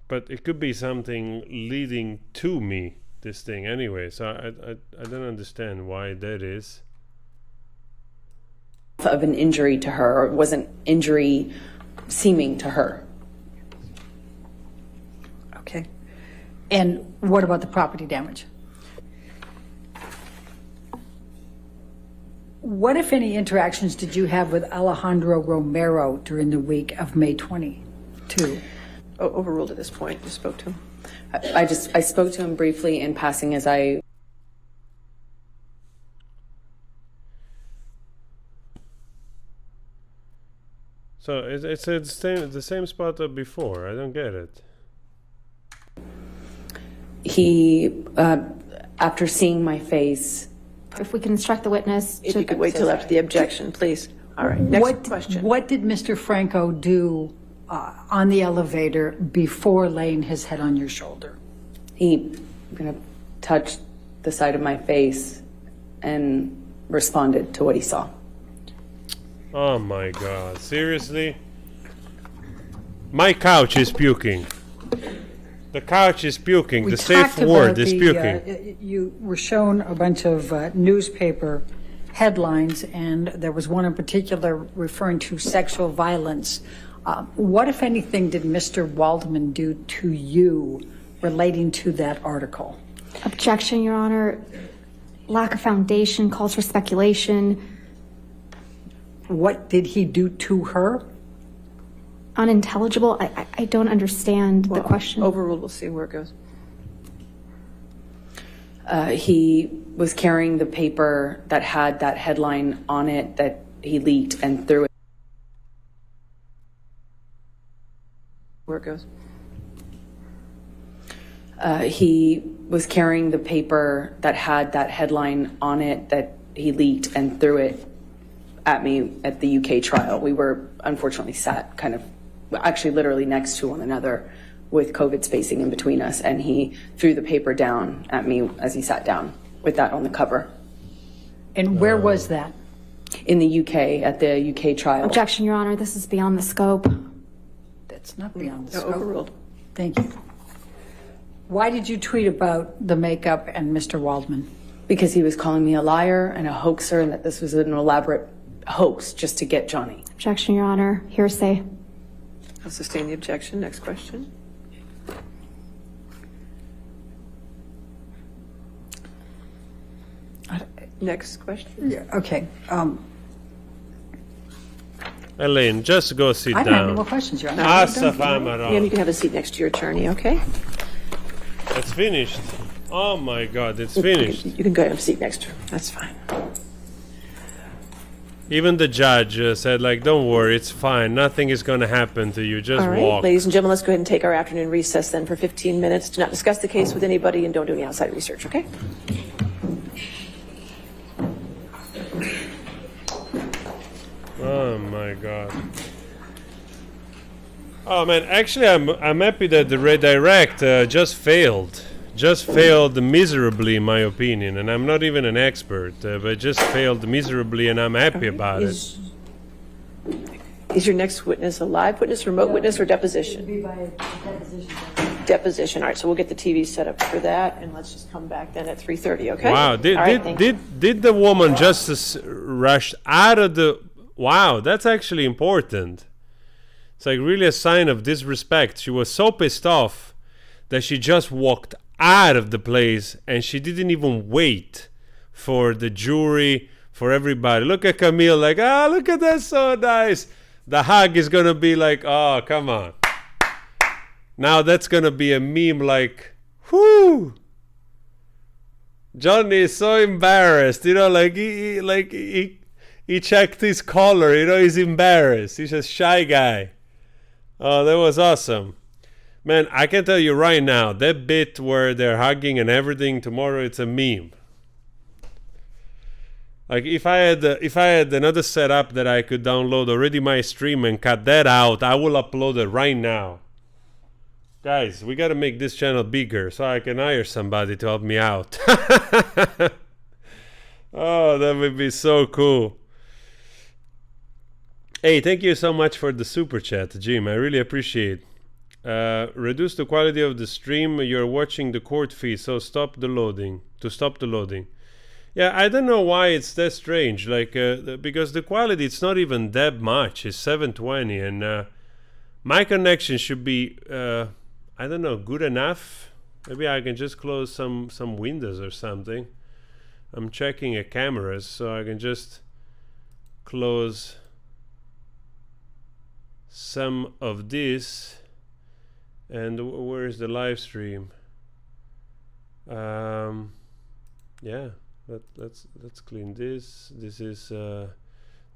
But it could be something leading to me, this thing anyway. So I don't understand why that is. Of an injury to her, or wasn't injury seeming to her. Okay. And what about the property damage? What, if any, interactions did you have with Alejandro Romero during the week of May 22? Overruled at this point. You spoke to him. I spoke to him briefly in passing as I... So it's the same spot as before. I don't get it. He, after seeing my face... If we can instruct the witness... If you could wait till after the objection, please. All right, next question. What did Mr. Franco do on the elevator before laying his head on your shoulder? He touched the side of my face and responded to what he saw. Oh my God, seriously? My couch is puking. The couch is puking. The safe word is puking. You were shown a bunch of newspaper headlines, and there was one in particular referring to sexual violence. What, if anything, did Mr. Waldman do to you relating to that article? Objection, Your Honor. Lack of foundation calls for speculation. What did he do to her? Unintelligible? I don't understand the question. Overruled. We'll see where it goes. He was carrying the paper that had that headline on it that he leaked and threw it. Where it goes. He was carrying the paper that had that headline on it that he leaked and threw it at me at the UK trial. We were unfortunately sat kind of, actually literally next to one another with COVID spacing in between us, and he threw the paper down at me as he sat down with that on the cover. And where was that? In the UK, at the UK trial. Objection, Your Honor. This is beyond the scope. That's not beyond the No, scope. overruled. Thank you. Why did you tweet about the makeup and Mr. Waldman? Because he was calling me a liar and a hoaxer, and that this was an elaborate hoax just to get Johnny. Objection, Your Honor. Hearsay. I'll sustain the objection. Next question. Next question. Yeah, okay. Elaine, just go sit I don't have any down. more questions, Your Honor. Asaf Amaral. And you can have a seat next to your attorney, okay? It's finished. Oh my God, it's finished. You can go and have a seat next to her. That's fine. Even the judge said, like, don't worry, it's fine. Nothing is going to happen to you. Just All right, walk. ladies and gentlemen, let's go ahead and take our afternoon recess then for 15 minutes. Do not discuss the case with anybody and don't do any outside research, okay? Oh my God. Oh man, actually I'm happy that the redirect just failed. Just failed miserably in my opinion, and I'm not even an expert, but just failed miserably, and I'm happy about it. Is your next witness a live witness, remote witness, or deposition? Deposition. All right, so we'll get the TV set up for that, and let's just come back then at 3:30, okay? Wow, All right, thank you. did the woman just rush out of the... Wow, that's actually important. It's like really a sign of disrespect. She was so pissed off that she just walked out of the place, and she didn't even wait for the jury, for everybody. Look at Camille, like, look at that, so nice. The hug is gonna be like, oh, come on. Now that's gonna be a meme like, whoo. Johnny is so embarrassed, you know, like he checked his collar, you know, he's embarrassed. He's a shy guy. Oh, that was awesome. Man, I can tell you right now, that bit where they're hugging and everything, tomorrow it's a meme. Like if I had another setup that I could download already my stream and cut that out, I will upload it right now. Guys, we gotta make this channel bigger so I can hire somebody to help me out. Oh, that would be so cool. Hey, thank you so much for the super chat, Jim. I really appreciate it. Reduce the quality of the stream. You're watching the court feed, so stop the loading. Yeah, I don't know why it's that strange. Like, because the quality, it's not even that much. It's 720, and my connection should be, I don't know, good enough. Maybe I can just close some windows or something. I'm checking a cameras, so I can just close some of this. And where is the live stream? Yeah, let's clean this. This is the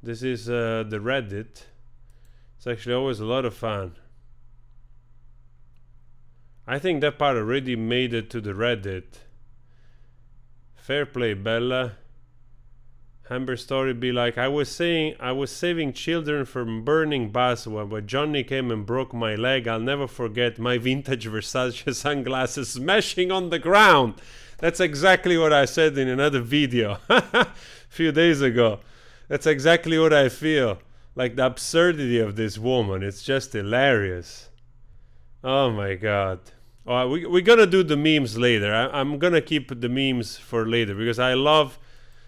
Reddit. It's actually always a lot of fun. I think that part already made it to the Reddit. Fair play, Bella. Amber Story be like, I was saving children from burning bus when Johnny came and broke my leg. I'll never forget my vintage Versace sunglasses smashing on the ground. That's exactly what I said in another video a few days ago. That's exactly what I feel. Like the absurdity of this woman. It's just hilarious. Oh my God. Oh, we're gonna do the memes later. I'm gonna keep the memes for later because I love...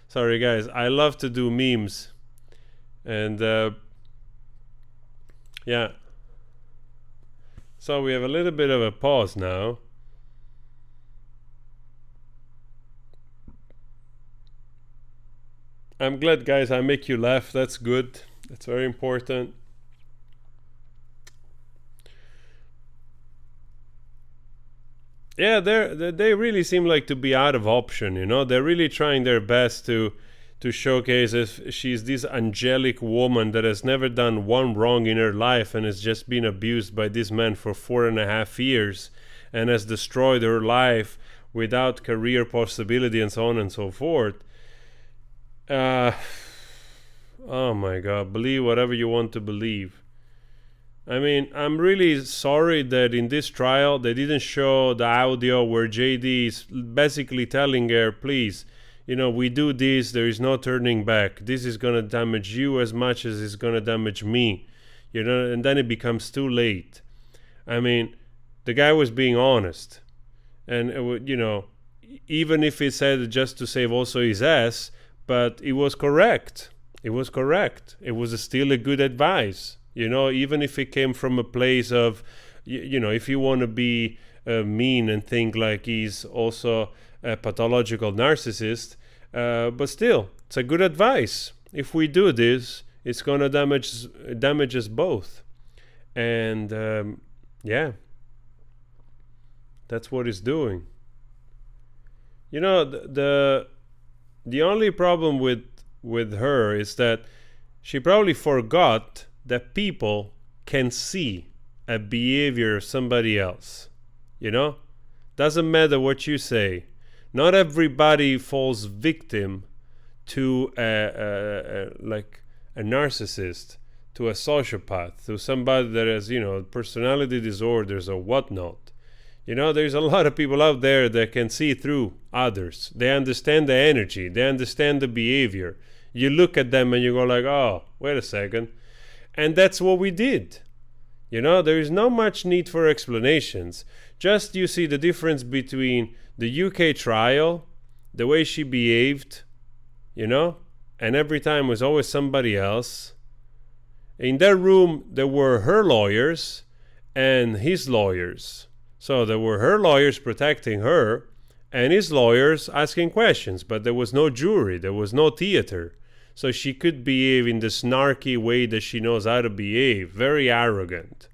Sorry guys, I love to do memes. And yeah. So we have a little bit of a pause now. I'm glad guys I make you laugh, that's good. That's very important. Yeah, they really seem like to be out of option, you know. They're really trying their best to showcase if she's this angelic woman that has never done one wrong in her life and has just been abused by this man for 4.5 years and has destroyed her life without career possibility and so on and so forth. Oh my God, believe whatever you want to believe. I mean, I'm really sorry that in this trial they didn't show the audio where JD is basically telling her, please, you know, we do this, there is no turning back. This is going to damage you as much as it's going to damage me. You know, and then it becomes too late. I mean, the guy was being honest. And, it would, you know, even if he said just to save also his ass, but it was correct. It was correct. It was still a good advice. You know, even if it came from a place of, you know, if you want to be mean and think like he's also a pathological narcissist, but still, it's a good advice. If we do this, it's going to damage us both. And, yeah, that's what it's doing. You know, the only problem with her is that she probably forgot that people can see a behavior of somebody else. You know? Doesn't matter what you say. Not everybody falls victim to like a narcissist, to a sociopath, to somebody that has, you know, personality disorders or whatnot. You know, there's a lot of people out there that can see through others. They understand the energy. They understand the behavior. You look at them and you go like, oh, wait a second. And that's what we did. You know, there is no much need for explanations. Just you see the difference between the UK trial, the way she behaved, you know, and every time was always somebody else. In their room, there were her lawyers and his lawyers. So there were her lawyers protecting her and his lawyers asking questions, but there was no jury, there was no theater. So she could behave in the snarky way that she knows how to behave, very arrogant.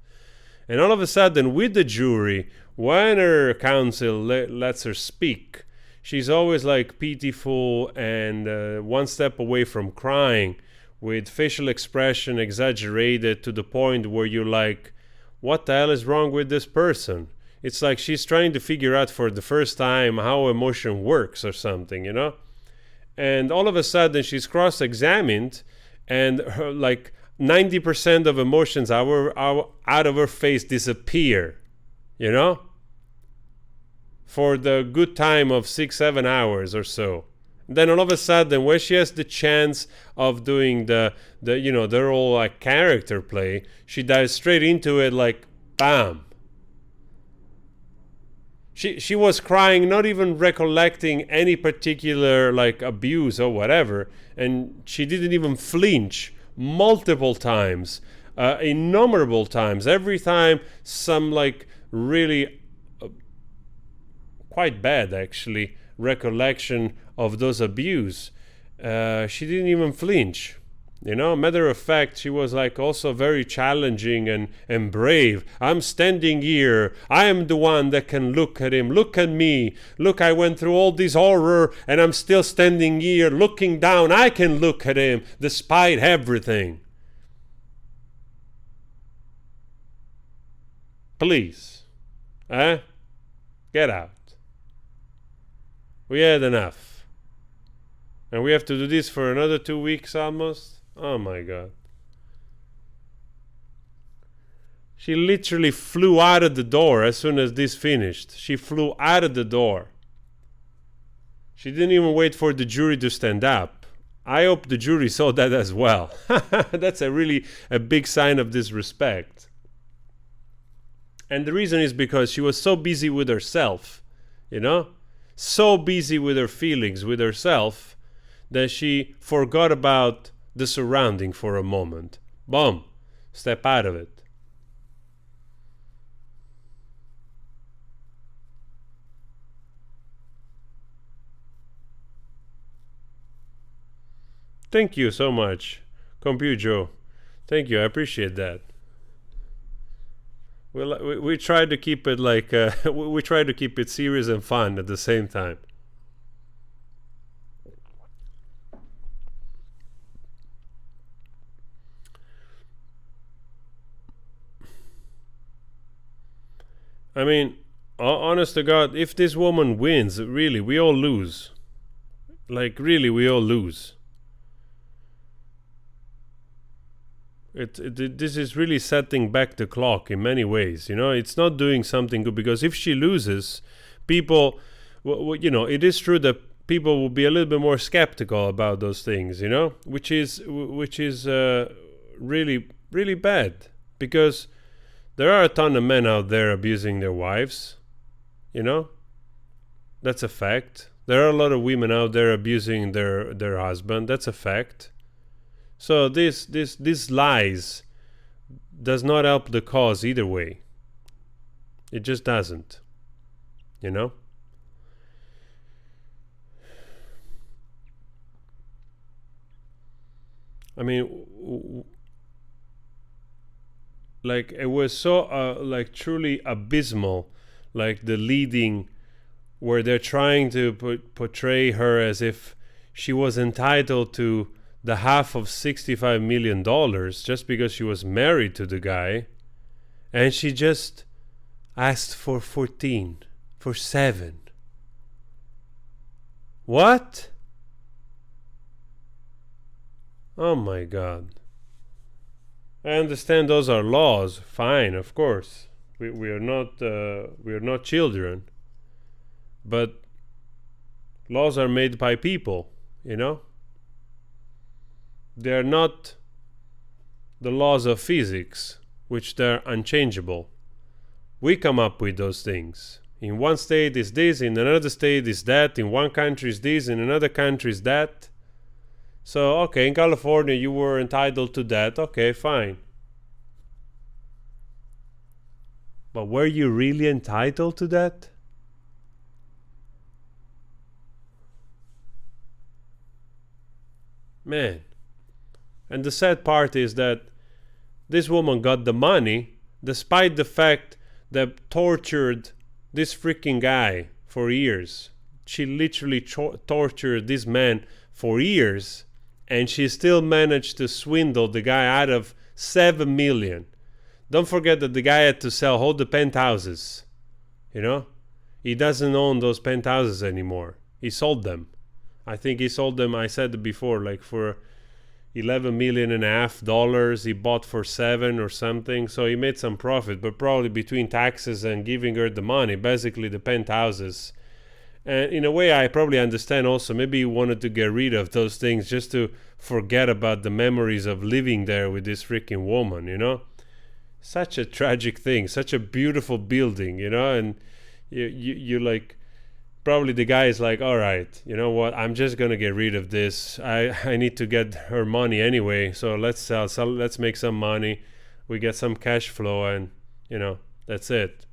And all of a sudden, with the jury, when her counsel lets her speak, she's always like pitiful and one step away from crying, with facial expression exaggerated to the point where you're like, what the hell is wrong with this person? It's like she's trying to figure out for the first time how emotion works or something, you know? And all of a sudden she's cross-examined and her, like 90% of emotions out of her face disappear, you know? For the good time of 6-7 hours or so. Then all of a sudden when she has the chance of doing the you know, their whole like character play, she dives straight into it like bam. She was crying, not even recollecting any particular like abuse or whatever, and she didn't even flinch multiple times, innumerable times. Every time some like really quite bad actually recollection of those abuse, she didn't even flinch. You know, matter of fact, she was like also very challenging and brave. I'm standing here. I am the one that can look at him. Look at me. Look, I went through all this horror and I'm still standing here looking down. I can look at him despite everything. Please. Get out. We had enough. And we have to do this for another 2 weeks almost. Oh my God. She literally flew out of the door as soon as this finished. She flew out of the door. She didn't even wait for the jury to stand up. I hope the jury saw that as well. That's really a big sign of disrespect. And the reason is because she was so busy with herself, you know? So busy with her feelings, with herself, that she forgot about the surrounding for a moment. Boom. Step out of it. Thank you so much, Compujo. Thank you. I appreciate that. We try to keep it like we try to keep it serious and fun at the same time. I mean, honest to God, if this woman wins, really, we all lose. Like, really, we all lose. This is really setting back the clock in many ways. You know, it's not doing something good, because if she loses, people, you know, it is true that people will be a little bit more skeptical about those things. You know, which is really, really bad, because there are a ton of men out there abusing their wives. You know, that's a fact. There are a lot of women out there abusing their husband. That's a fact. So this lies does not help the cause either way. It just doesn't. You know? I mean, like, it was so like truly abysmal, like the leading, where they're trying to portray her as if she was entitled to the half of $65 million just because she was married to the guy, and she just asked for 7. What? Oh my God. I understand those are laws, fine, of course. We are not children, but laws are made by people, you know? They are not the laws of physics, which they're unchangeable. We come up with those things. In one state is this, in another state is that, in one country is this, in another country is that. So, okay, in California you were entitled to that, okay, fine. But were you really entitled to that? Man. And the sad part is that this woman got the money despite the fact that tortured this freaking guy for years. She literally tortured this man for years, and she still managed to swindle the guy out of $7 million. Don't forget that the guy had to sell all the penthouses. You know? He doesn't own those penthouses anymore. He sold them. I think he sold them, I said before, like for $11.5 million. He bought for 7 or something. So he made some profit, but probably between taxes and giving her the money, basically the penthouses. And in a way, I probably understand also, maybe he wanted to get rid of those things just to forget about the memories of living there with this freaking woman, you know? Such a tragic thing, such a beautiful building, you know? And you like, probably the guy is like, all right, you know what? I'm just going to get rid of this. I need to get her money anyway. So let's sell, let's make some money. We get some cash flow and, you know, that's it.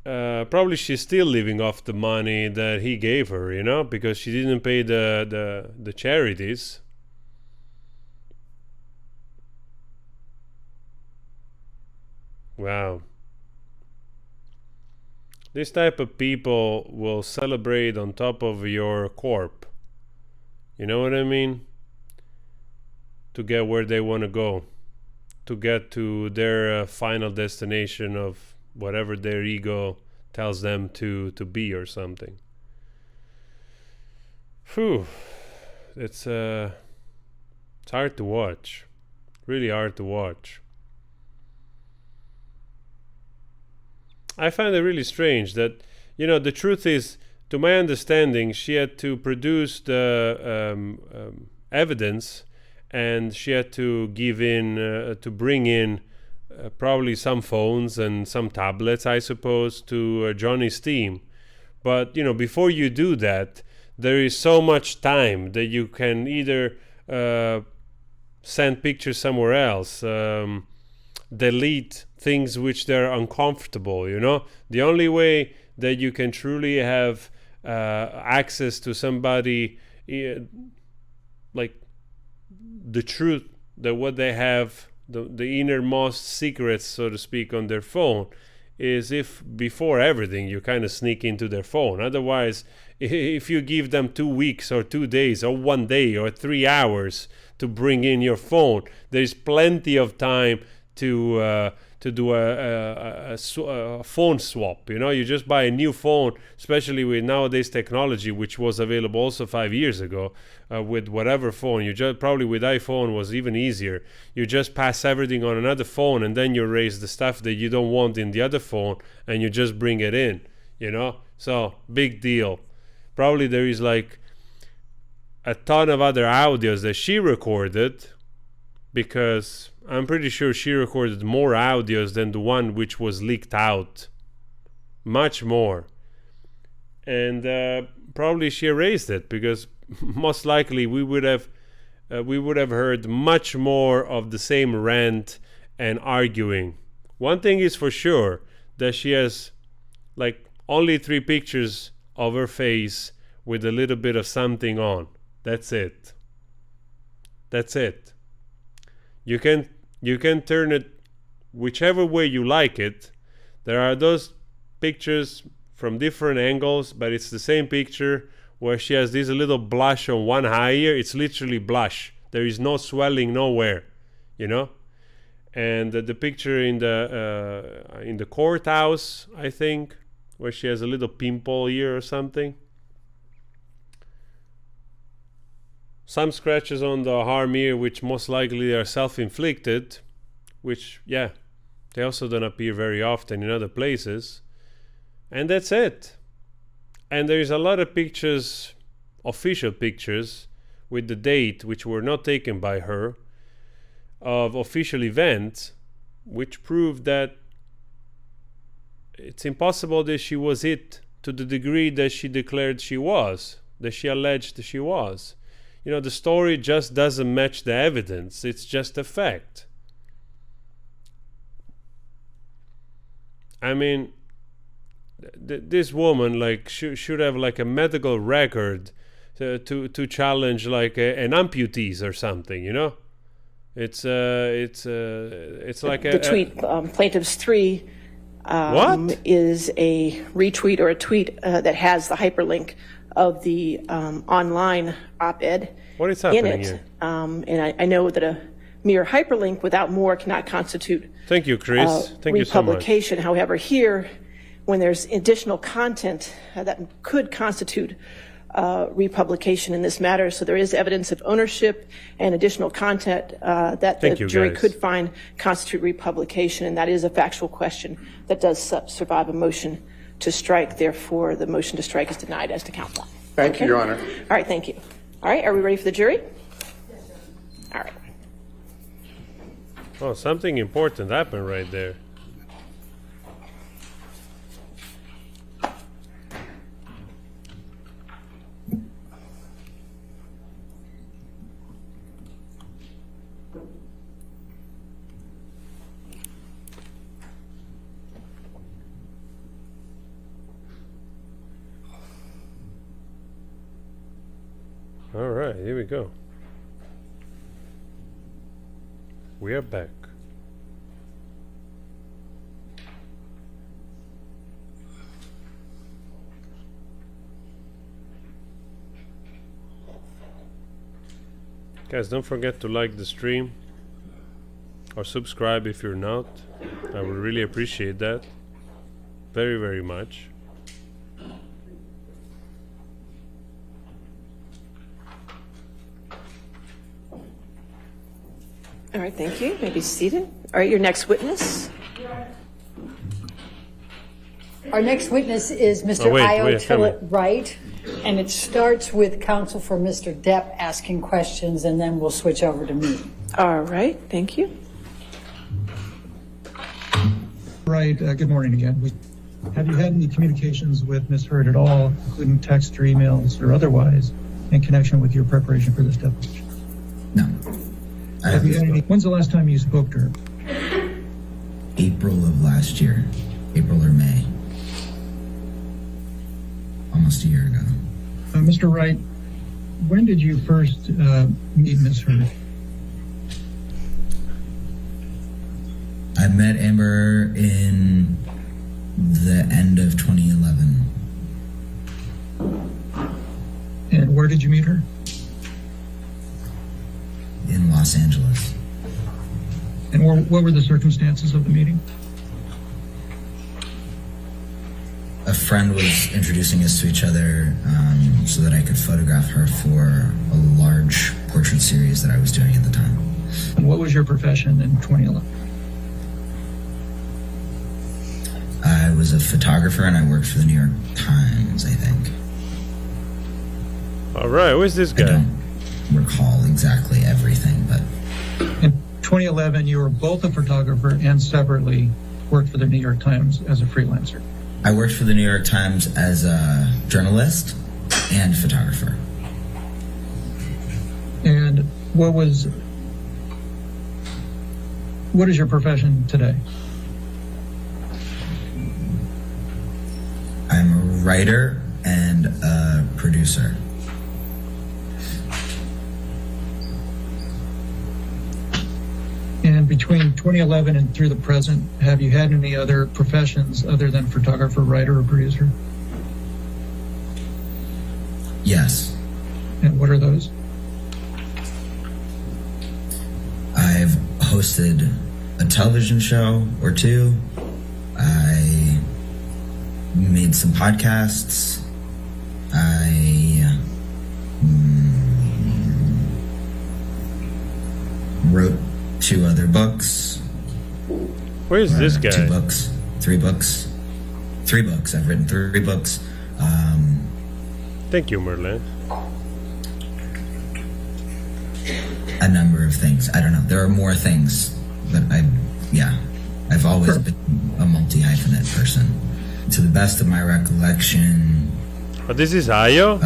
Probably she's still living off the money that he gave her, you know, because she didn't pay the charities. Wow. This type of people will celebrate on top of your corp. You know what I mean? To get where they want to go. To get to their final destination of whatever their ego tells them to be or something. Phew. It's hard to watch. Really hard to watch. I find it really strange that, you know, the truth is, to my understanding, she had to produce the evidence, and she had to give in, to bring in probably some phones and some tablets, I suppose, to Johnny's team. But, you know, before you do that, there is so much time that you can either send pictures somewhere else, delete things which they're uncomfortable, you know. The only way that you can truly have access to somebody like the truth, that what they have, the innermost secrets, so to speak, on their phone, is if before everything you kind of sneak into their phone. Otherwise, if you give them 2 weeks or 2 days or 1 day or 3 hours to bring in your phone, there's plenty of time to do a phone swap. You know, you just buy a new phone, especially with nowadays technology, which was available also 5 years ago, with whatever phone. You just probably with iPhone was even easier. You just pass everything on another phone, and then you erase the stuff that you don't want in the other phone, and you just bring it in. You know, so big deal. Probably there is like a ton of other audios that she recorded, because I'm pretty sure she recorded more audios than the one which was leaked out. Much more. And probably she erased it, because most likely we would have heard much more of the same rant and arguing. One thing is for sure, that she has like only 3 pictures of her face with a little bit of something on. That's it. That's it. You can turn it whichever way you like it. There are those pictures from different angles, but it's the same picture where she has this little blush on one eye here. It's literally blush. There is no swelling nowhere, you know. And the picture in the courthouse, I think, where she has a little pimple here or something. Some scratches on the arm here, which most likely are self-inflicted, which, yeah, they also don't appear very often in other places. And that's it. And there's a lot of pictures, official pictures, with the date, which were not taken by her, of official events, which prove that it's impossible that she was it to the degree that she declared she was, that she alleged she was. You know, the story just doesn't match the evidence. It's just a fact. I mean, this woman like should have like a medical record to challenge like an amputees or something. You know, it's like the tweet plaintiffs 3 is a retweet or a tweet that has the hyperlink of the online op-ed. What is happening in it. here? And I know that a mere hyperlink without more cannot constitute Thank you, Chris. Thank you so much. republication. However, here, when there's additional content that could constitute republication in this matter, so there is evidence of ownership and additional content that the jury could find constitute republication, and that is a factual question that does survive a motion to strike. Therefore, the motion to strike is denied as to count 1. Thank you, Your Honor. All right, thank you. All right, are we ready for the jury? All right. Oh, something important happened right there. All right, here we go. We are back. Guys, don't forget to like the stream or subscribe if you're not. I would really appreciate that. Very, very much. All right, thank you. You may be seated. All right, your next witness. Our next witness is Mr. Untitled Wright, and it starts with counsel for Mr. Depp asking questions, and then we'll switch over to me. All right, thank you. Right, good morning again. Have you had any communications with Ms. Heard at all, including text or emails or otherwise, in connection with your preparation for this deposition? No. Have you had any? When's the last time you spoke to her? April of last year. April or May. Almost a year ago. Mr. Wright, when did you first meet Ms. Heard? I met Amber in the end of 2011. And where did you meet her? In Los Angeles. And what were the circumstances of the meeting? A friend was introducing us to each other so that I could photograph her for a large portrait series that I was doing at the time. And what was your profession in 2011? I was a photographer and I worked for the New York Times, I think. All right, who is this guy? I don't recall exactly everything, but... In 2011, you were both a photographer and separately worked for the New York Times as a freelancer. I worked for the New York Times as a journalist and photographer. And what is your profession today? I'm a writer and a producer. And between 2011 and through the present, have you had any other professions other than photographer, writer, or producer? Yes. And what are those? I've hosted a television show or two. I made some podcasts. I wrote 2 other books. Where is this guy? 2 books, 3 books. 3 books. I've written 3 books. Thank you, Merlin. A number of things. I don't know. There are more things, but I've always been a multi-hyphenate person. To the best of my recollection... Oh, this is Ayo?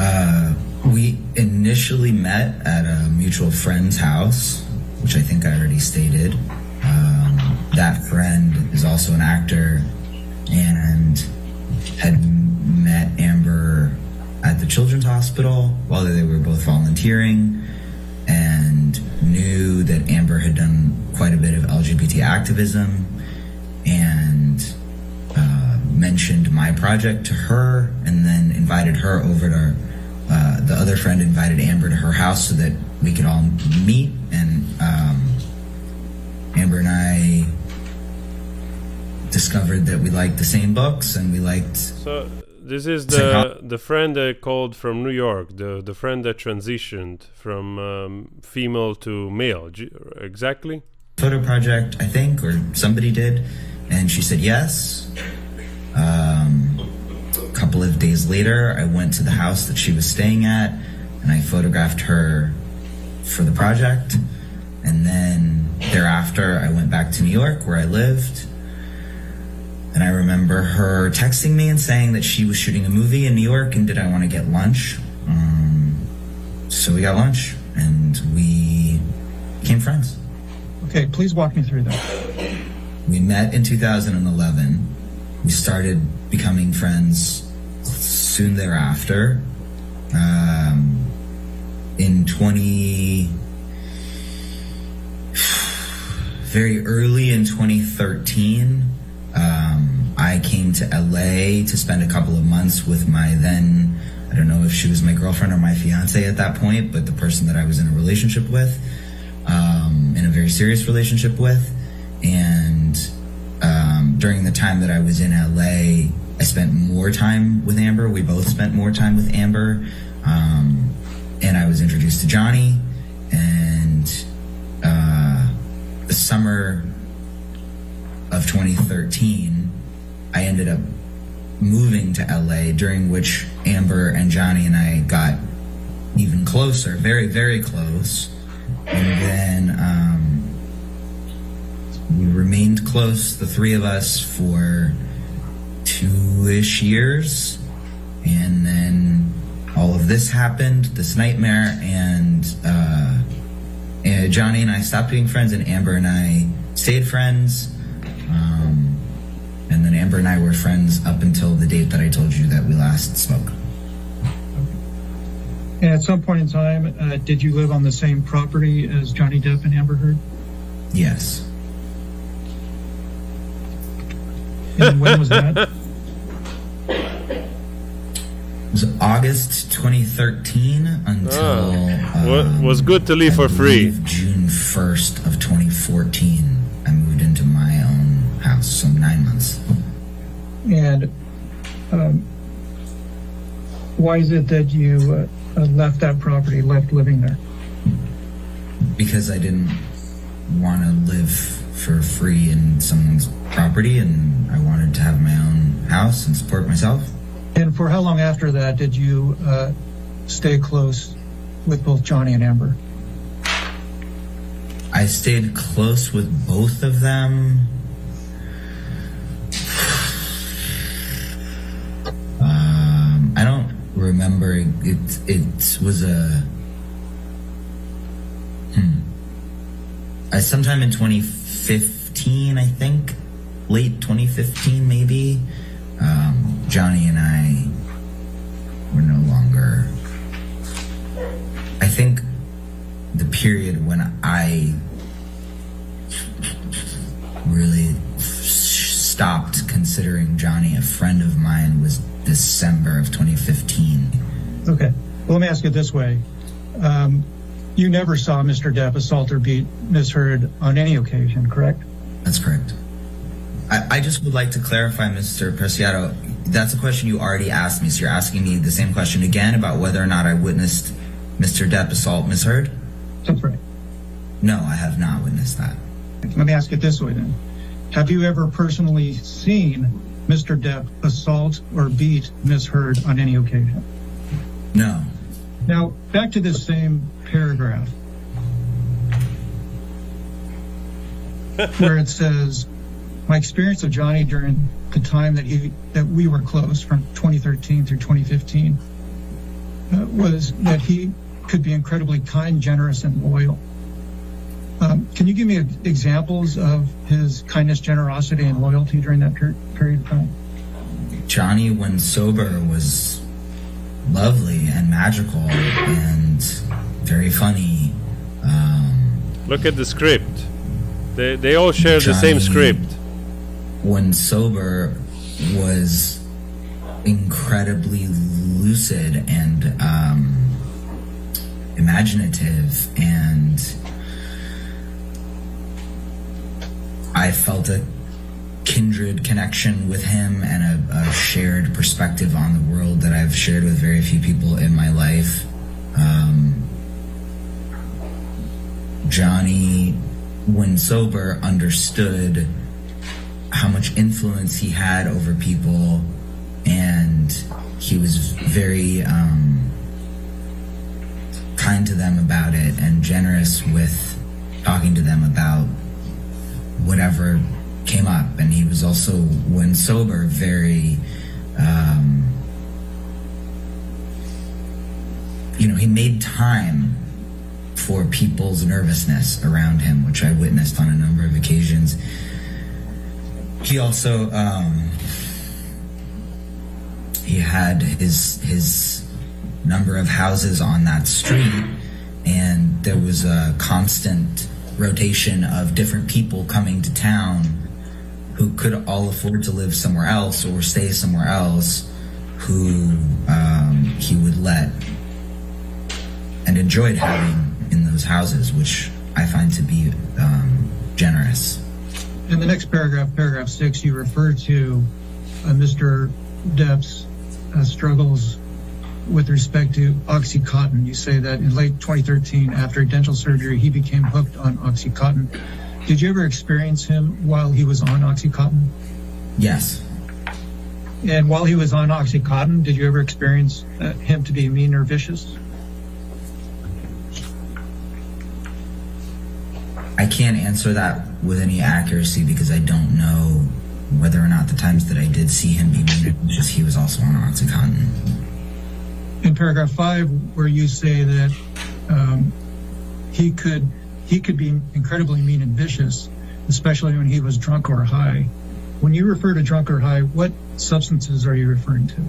We initially met at a mutual friend's house, which I think I already stated. That friend is also an actor and had met Amber at the Children's Hospital while they were both volunteering, and knew that Amber had done quite a bit of LGBT activism, and mentioned my project to her, and then invited her over to the other friend invited Amber to her house so that we could all meet, and Amber and I discovered that we liked the same books, and we liked... So this is the friend that called from New York, the friend that transitioned from female to male, exactly? Photo project, I think, or somebody did, and she said yes. A couple of days later, I went to the house that she was staying at, and I photographed her for the project. And then thereafter, I went back to New York, where I lived. And I remember her texting me and saying that she was shooting a movie in New York, and did I want to get lunch? So we got lunch, and we became friends. Okay, please walk me through that. We met in 2011. We started becoming friends soon thereafter. Very early in 2013, I came to LA to spend a couple of months with my then, I don't know if she was my girlfriend or my fiance at that point, but the person that I was in a relationship with, in a very serious relationship with. And during the time that I was in LA, I spent more time with Amber. We both spent more time with Amber. And I was introduced to Johnny. And the summer of 2013, I ended up moving to LA, during which Amber and Johnny and I got even closer, very, very close. And then we remained close, the 3 of us, for 2-ish years. And then all of this happened, this nightmare, and Johnny and I stopped being friends, and Amber and I stayed friends. And then Amber and I were friends up until the date that I told you that we last spoke. And at some point in time, did you live on the same property as Johnny Depp and Amber Heard? Yes. And when was that? It was August 2013 until was good to leave for free. June 1st of 2014. I moved into my own house, so 9 months. And why is it that you left that property, left living there? Because I didn't want to live for free in someone's property, and I wanted to have my own house and support myself. And for how long after that did you stay close with both Johnny and Amber? I stayed close with both of them. I don't remember. It was sometime in 2015, I think, late 2015 maybe. Johnny and I were no longer. I think the period when I really stopped considering Johnny a friend of mine was December of 2015. Okay. Well, let me ask it this way. You never saw Mr. Depp assault or beat Ms. Heard on any occasion, correct? That's correct. I just would like to clarify, Mr. Preciado, that's a question you already asked me, so you're asking me the same question again about whether or not I witnessed Mr. Depp assault Ms. Heard? That's right. No, I have not witnessed that. Let me ask it this way then. Have you ever personally seen Mr. Depp assault or beat Ms. Heard on any occasion? No. Now, back to this same paragraph where it says, my experience of Johnny during the time that we were close from 2013 through 2015 was that he could be incredibly kind, generous, and loyal. Can you give me examples of his kindness, generosity, and loyalty during that period of time? Johnny, when sober, was lovely and magical and very funny. Look at the script. They all share the same script. When sober, was incredibly lucid and imaginative, and I felt a kindred connection with him and a shared perspective on the world that I've shared with very few people in my life. Johnny, when sober, understood how much influence he had over people, and he was very kind to them about it and generous with talking to them about whatever came up. And he was also, when sober, very he made time for people's nervousness around him, which I witnessed on a number of occasions. He also he had his number of houses on that street, and there was a constant rotation of different people coming to town who could all afford to live somewhere else or stay somewhere else, who he would let and enjoyed having in those houses, which I find to be generous. In the next paragraph, paragraph 6, you refer to Mr. Depp's struggles with respect to OxyContin. You say that in late 2013, after dental surgery, he became hooked on OxyContin. Did you ever experience him while he was on OxyContin? Yes. And while he was on OxyContin, did you ever experience him to be mean or vicious? I can't answer that with any accuracy because I don't know whether or not the times that I did see him be mean or vicious, he was also on OxyContin. In paragraph 5, where you say that he could be incredibly mean and vicious, especially when he was drunk or high. When you refer to drunk or high, what substances are you referring to?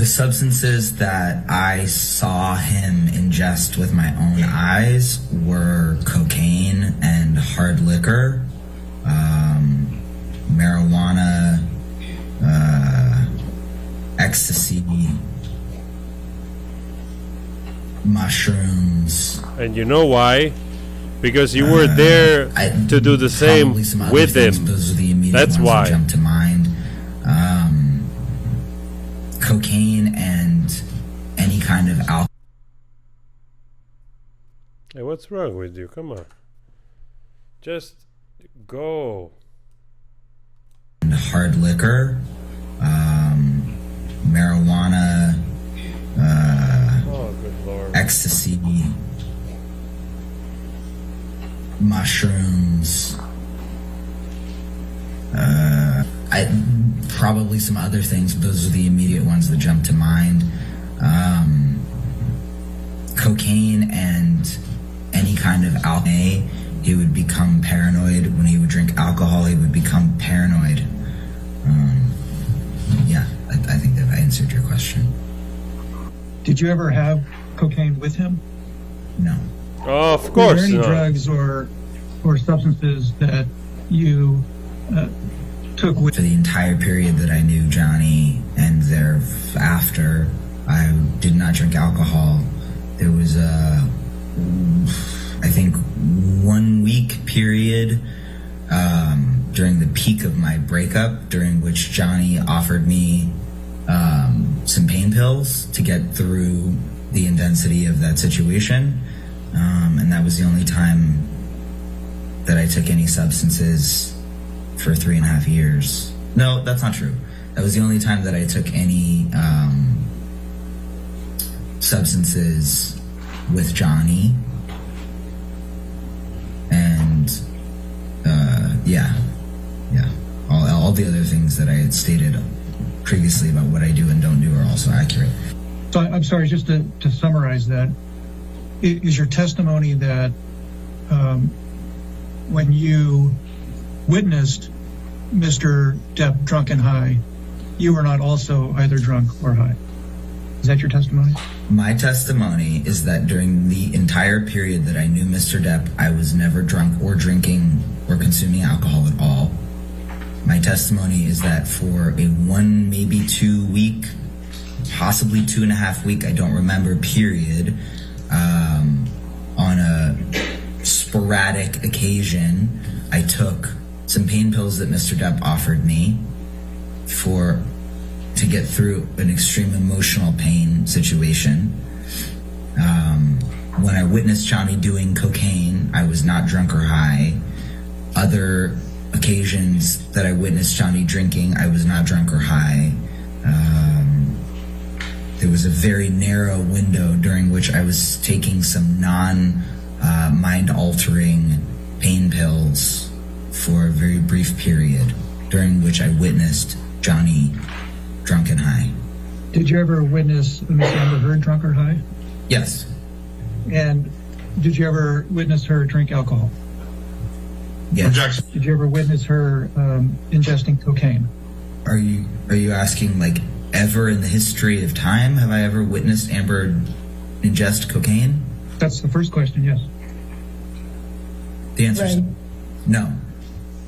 The substances that I saw him ingest with my own eyes were cocaine and hard liquor, marijuana, ecstasy, mushrooms. And you know why? Because you were there to do the same with him. Those are the immediate That's ones why. that jump to mind. Cocaine and any kind of alcohol. Hey, what's wrong with you? Come on. Just go. And hard liquor, marijuana, Oh, good Lord. ecstasy, mushrooms, probably some other things, but those are the immediate ones that jump to mind. Cocaine and any kind of alcohol. He would become paranoid. When he would drink alcohol, he would become paranoid. Yeah, I think that I answered your question. Did you ever have cocaine with him? No. Oh, of Were course there any not. drugs or substances that you took with? For the entire period that I knew Johnny and thereafter, I did not drink alcohol. There was I think 1 week period during the peak of my breakup, during which Johnny offered me some pain pills to get through the intensity of that situation. And that was the only time that I took any substances for 3.5 years. No, that's not true. That was the only time that I took any substances with Johnny. And yeah. All the other things that I had stated previously about what I do and don't do are also accurate. So I'm sorry, just to summarize that, is your testimony that when you witnessed Mr. Depp drunk and high, you were not also either drunk or high? Is that your testimony? My testimony is that during the entire period that I knew Mr. Depp, I was never drunk or drinking or consuming alcohol at all. My testimony is that for a 1, maybe 2 week, possibly 2.5 week, I don't remember, period, on a sporadic occasion, I took some pain pills that Mr. Depp offered me to get through an extreme emotional pain situation. When I witnessed Johnny doing cocaine, I was not drunk or high. Other occasions that I witnessed Johnny drinking, I was not drunk or high. There was a very narrow window during which I was taking some mind-altering pain pills for a very brief period, during which I witnessed Johnny drunk and high. Did you ever witness Miss Amber Heard drunk or high? Yes. And did you ever witness her drink alcohol? Yes. Did you ever witness her ingesting cocaine? Are you asking, like, ever in the history of time have I ever witnessed Amber ingest cocaine? That's the first question, yes. The answer is no.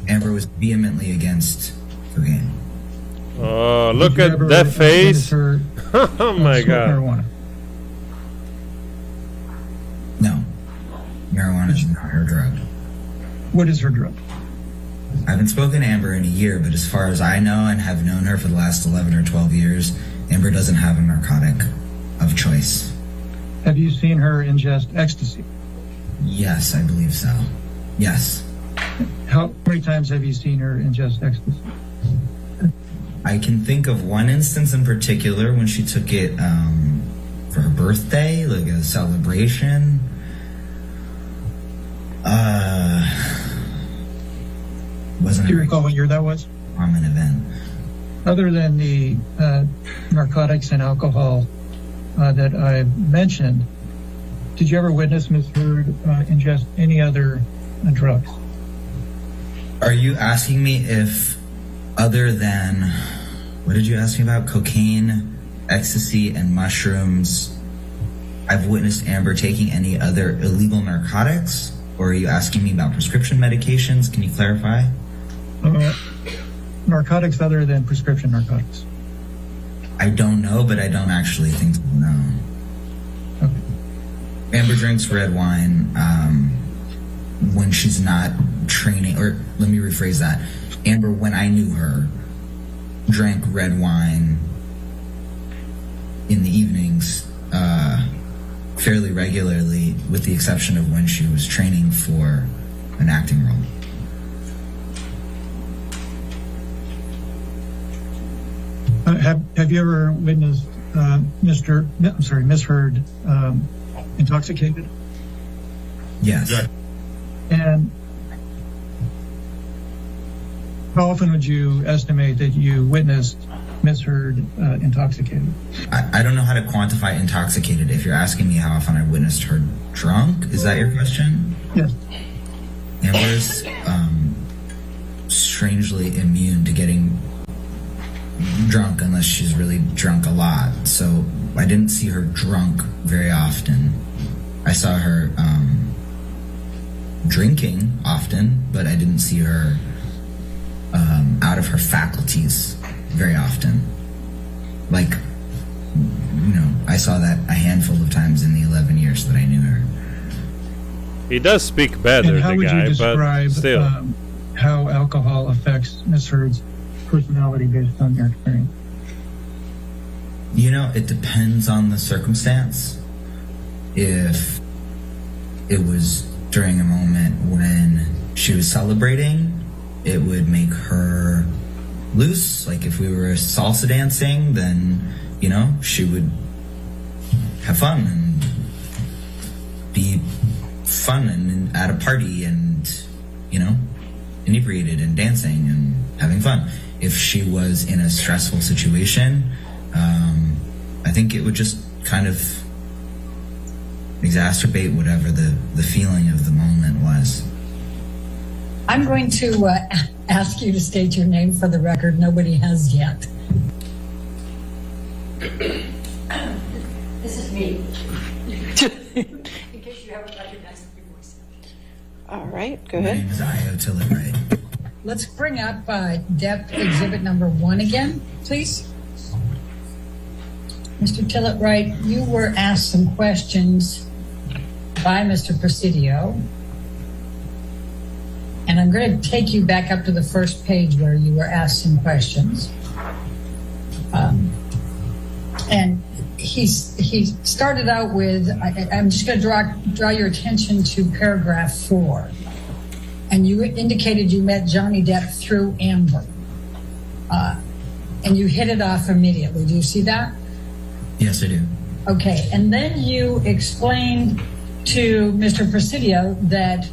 Amber was vehemently against cocaine. Oh, look at that face. Oh my God. Marijuana? No. Marijuana is not her drug. What is her drug? I haven't spoken to Amber in a year, but as far as I know and have known her for the last 11 or 12 years, Amber doesn't have a narcotic of choice. Have you seen her ingest ecstasy? Yes, I believe so. Yes. How many times have you seen her ingest ecstasy? I can think of one instance in particular when she took it for her birthday, like a celebration. Wasn't Do you recall what year that was? Common event. Other than the narcotics and alcohol that I mentioned, did you ever witness Ms. Heard ingest any other drugs? Are you asking me if, other than, what did you ask me about? Cocaine ecstasy and mushrooms. I've witnessed Amber taking any other illegal narcotics, or are you asking me about prescription medications? Can you clarify? Narcotics other than prescription narcotics. I don't know, but I don't actually think so, no. Okay. Amber drinks red wine when she's not training, or let me rephrase that. Amber, when I knew her, drank red wine in the evenings fairly regularly, with the exception of when she was training for an acting role. Have you ever witnessed Miss Heard intoxicated? Yes. And how often would you estimate that you witnessed Miss Heard intoxicated? I don't know how to quantify intoxicated. If you're asking me how often I witnessed her drunk, is that your question? Yes. Amber's strangely immune to getting drunk unless she's really drunk a lot. So I didn't see her drunk very often. I saw her drinking often, but I didn't see her out of her faculties very often. Like, you know, I saw that a handful of times in the 11 years that I knew her. He does speak better, And how the would guy, you describe but still. how alcohol affects Miss Heard's personality based on your experience? You know, it depends on the circumstance. If it was during a moment when she was celebrating, it would make her loose. Like if we were salsa dancing, then, you know, she would have fun and be fun and at a party and, you know, inebriated and dancing and having fun. If she was in a stressful situation, I think it would just kind of exacerbate whatever the feeling of the moment was. I'm going to ask you to state your name for the record. Nobody has yet. This is me. In case you haven't recognized my voice. All right, go My ahead. name is Untitled Chapter. Let's bring up Depp Exhibit number 1 again, please. Mr. Tillett-Wright, you were asked some questions by Mr. Presidio. And I'm going to take you back up to the first page where you were asked some questions. And he started out with, I'm just going to draw your attention to paragraph 4. And you indicated you met Johnny Depp through Amber. And you hit it off immediately. Do you see that? Yes, I do. Okay. And then you explained to Mr. Presidio that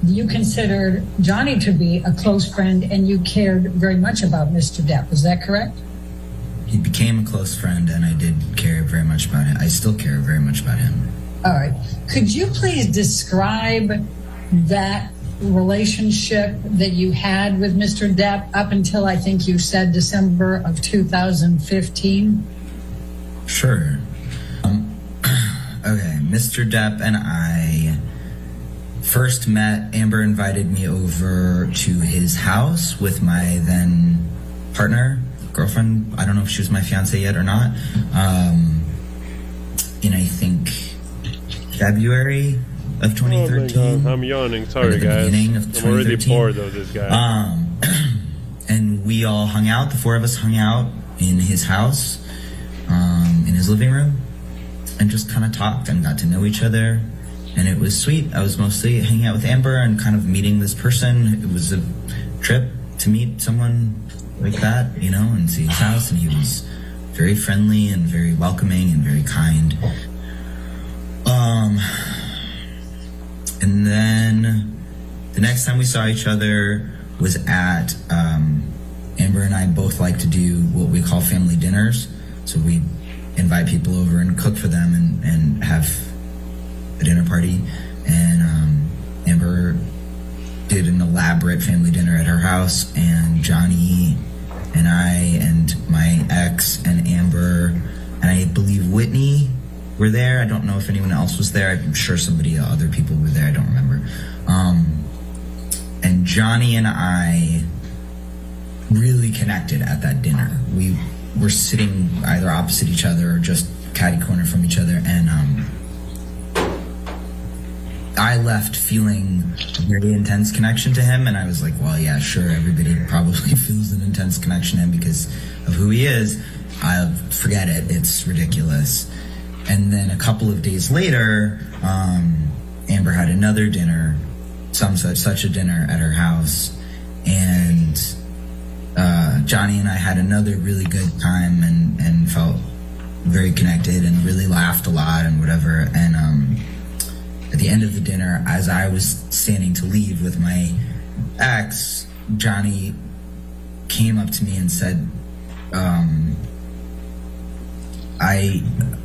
you considered Johnny to be a close friend and you cared very much about Mr. Depp. Is that correct? He became a close friend and I did care very much about him. I still care very much about him. All right. Could you please describe that relationship that you had with Mr. Depp up until I think you said December of 2015? Sure. Okay, Mr. Depp and I first met. Amber invited me over to his house with my then partner, girlfriend. I don't know if she was my fiance yet or not. In I think February of 2013. Oh my God, I'm yawning. Sorry, guys. I'm already bored of this guy. And we all hung out. The four of us hung out in his house, in his living room, and just kind of talked and got to know each other. And it was sweet. I was mostly hanging out with Amber and kind of meeting this person. It was a trip to meet someone like that, you know, and see his house. And he was very friendly and very welcoming and very kind. And then the next time we saw each other was at, Amber and I both like to do what we call family dinners. So we invite people over and cook for them and have a dinner party. And Amber did an elaborate family dinner at her house, and Johnny and I and my ex and Amber believe Whitney were there. I don't know if anyone else was there. I'm sure other people were there. I don't remember. And Johnny and I really connected at that dinner. We were sitting either opposite each other or just catty corner from each other, and I left feeling a very intense connection to him, and I was like, well, yeah, sure, everybody probably feels an intense connection to him because of who he is. I forget it. It's ridiculous. And then a couple of days later, Amber had another dinner, such a dinner at her house, and Johnny and I had another really good time and felt very connected and really laughed a lot and whatever. And at the end of the dinner, as I was standing to leave with my ex, Johnny came up to me and said, I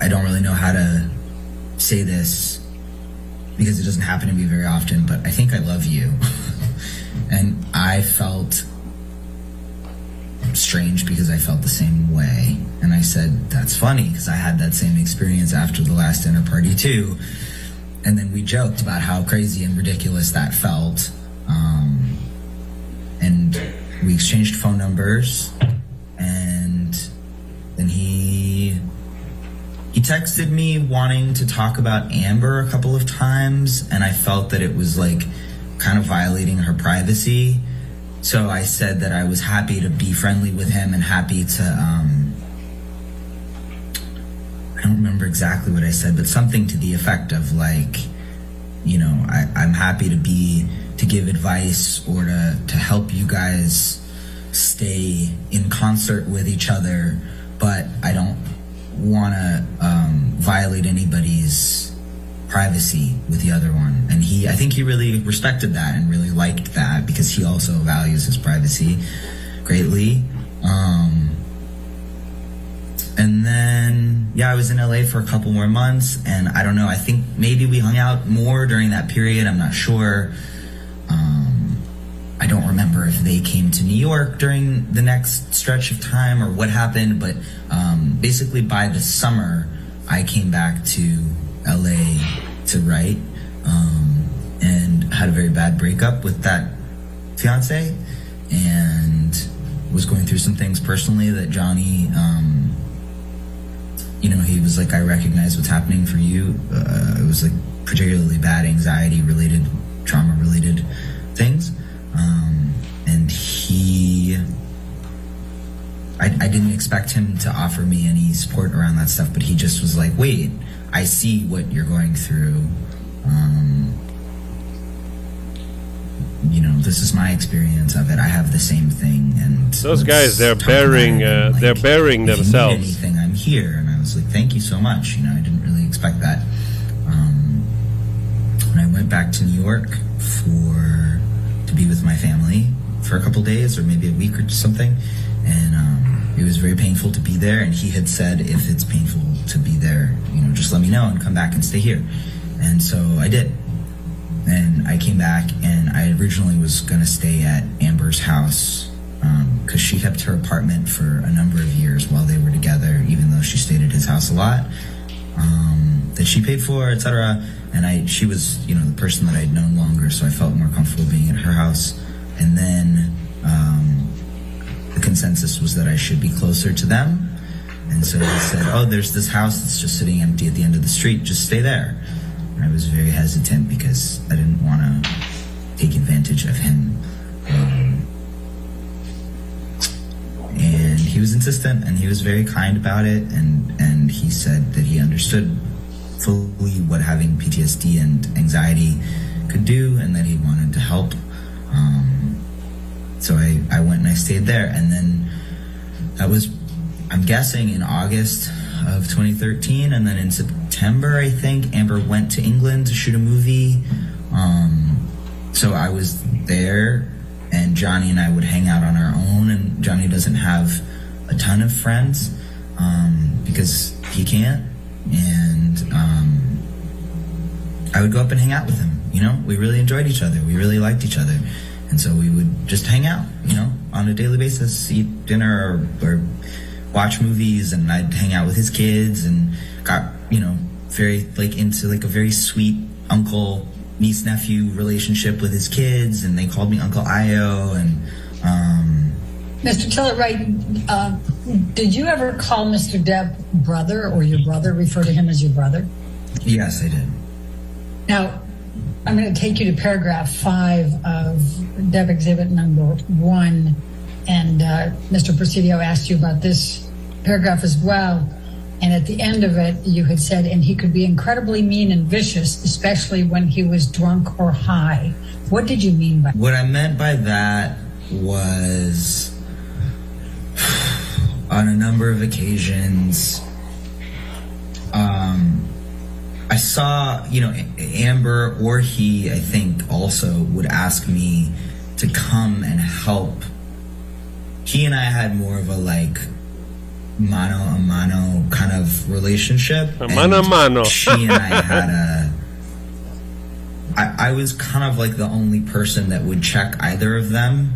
don't really know how to say this because it doesn't happen to me very often, but I think I love you. And I felt strange because I felt the same way. And I said, that's funny because I had that same experience after the last dinner party too. And then we joked about how crazy and ridiculous that felt. And we exchanged phone numbers, and then he texted me wanting to talk about Amber a couple of times, and I felt that it was like kind of violating her privacy. So I said that I was happy to be friendly with him and happy to, I don't remember exactly what I said, but something to the effect of like, you know, I'm happy to give advice or to help you guys stay in concert with each other, but I don't want to violate anybody's privacy with the other one. And I think he really respected that and really liked that because he also values his privacy greatly. And then, I was in LA for a couple more months, and I don't know, I think maybe we hung out more during that period. I'm not sure. I don't remember if they came to New York during the next stretch of time or what happened, but basically by the summer, I came back to LA to write, and had a very bad breakup with that fiance, and was going through some things personally that Johnny, he was like, I recognize what's happening for you. It was like particularly bad anxiety-related, trauma-related things. And I didn't expect him to offer me any support around that stuff, but he just was like, wait, I see what you're going through. This is my experience of it. I have the same thing. And those guys, they're burying themselves. If you need anything, I'm here. And I was like, thank you so much. I didn't really expect that. When I went back to New York to be with my family for a couple days or maybe a week or something, and it was very painful to be there, and he had said, if it's painful to be there, just let me know and come back and stay here. And so I did. And I came back, and I originally was going to stay at Amber's house because she kept her apartment for a number of years while they were together, even though she stayed at his house a lot, that she paid for, etc. And she was, the person that I'd known longer, so I felt more comfortable being at her house. And then the consensus was that I should be closer to them. And so they said, oh, there's this house that's just sitting empty at the end of the street. Just stay there. And I was very hesitant because I didn't want to take advantage of him. And he was insistent, and he was very kind about it. And he said that he understood fully what having PTSD and anxiety could do, and that he wanted to help. So I went and I stayed there, and then that was, I'm guessing, in August of 2013, and then in September, I think, Amber went to England to shoot a movie. So I was there, and Johnny and I would hang out on our own, and Johnny doesn't have a ton of friends because he can't, and I would go up and hang out with him. We really enjoyed each other. We really liked each other. And so we would just hang out, on a daily basis, eat dinner or watch movies, and I'd hang out with his kids, and got, you know, very like into like a very sweet uncle niece nephew relationship with his kids, and they called me Uncle Io. And Mr. Tillett-Wright, did you ever call Mr. Depp brother, or your brother, refer to him as your brother? Yes, I did. Now, I'm going to take you to paragraph 5 of Depp Exhibit number 1, and Mr. Presidio asked you about this paragraph as well. And at the end of it, you had said, and he could be incredibly mean and vicious, especially when he was drunk or high. What did you mean by that? What I meant by that was, on a number of occasions, I saw, you know, Amber or he, I think, also would ask me to come and help. He and I had more of a like mano a mano kind of relationship. Mano a mano. She and I had I was kind of like the only person that would check either of them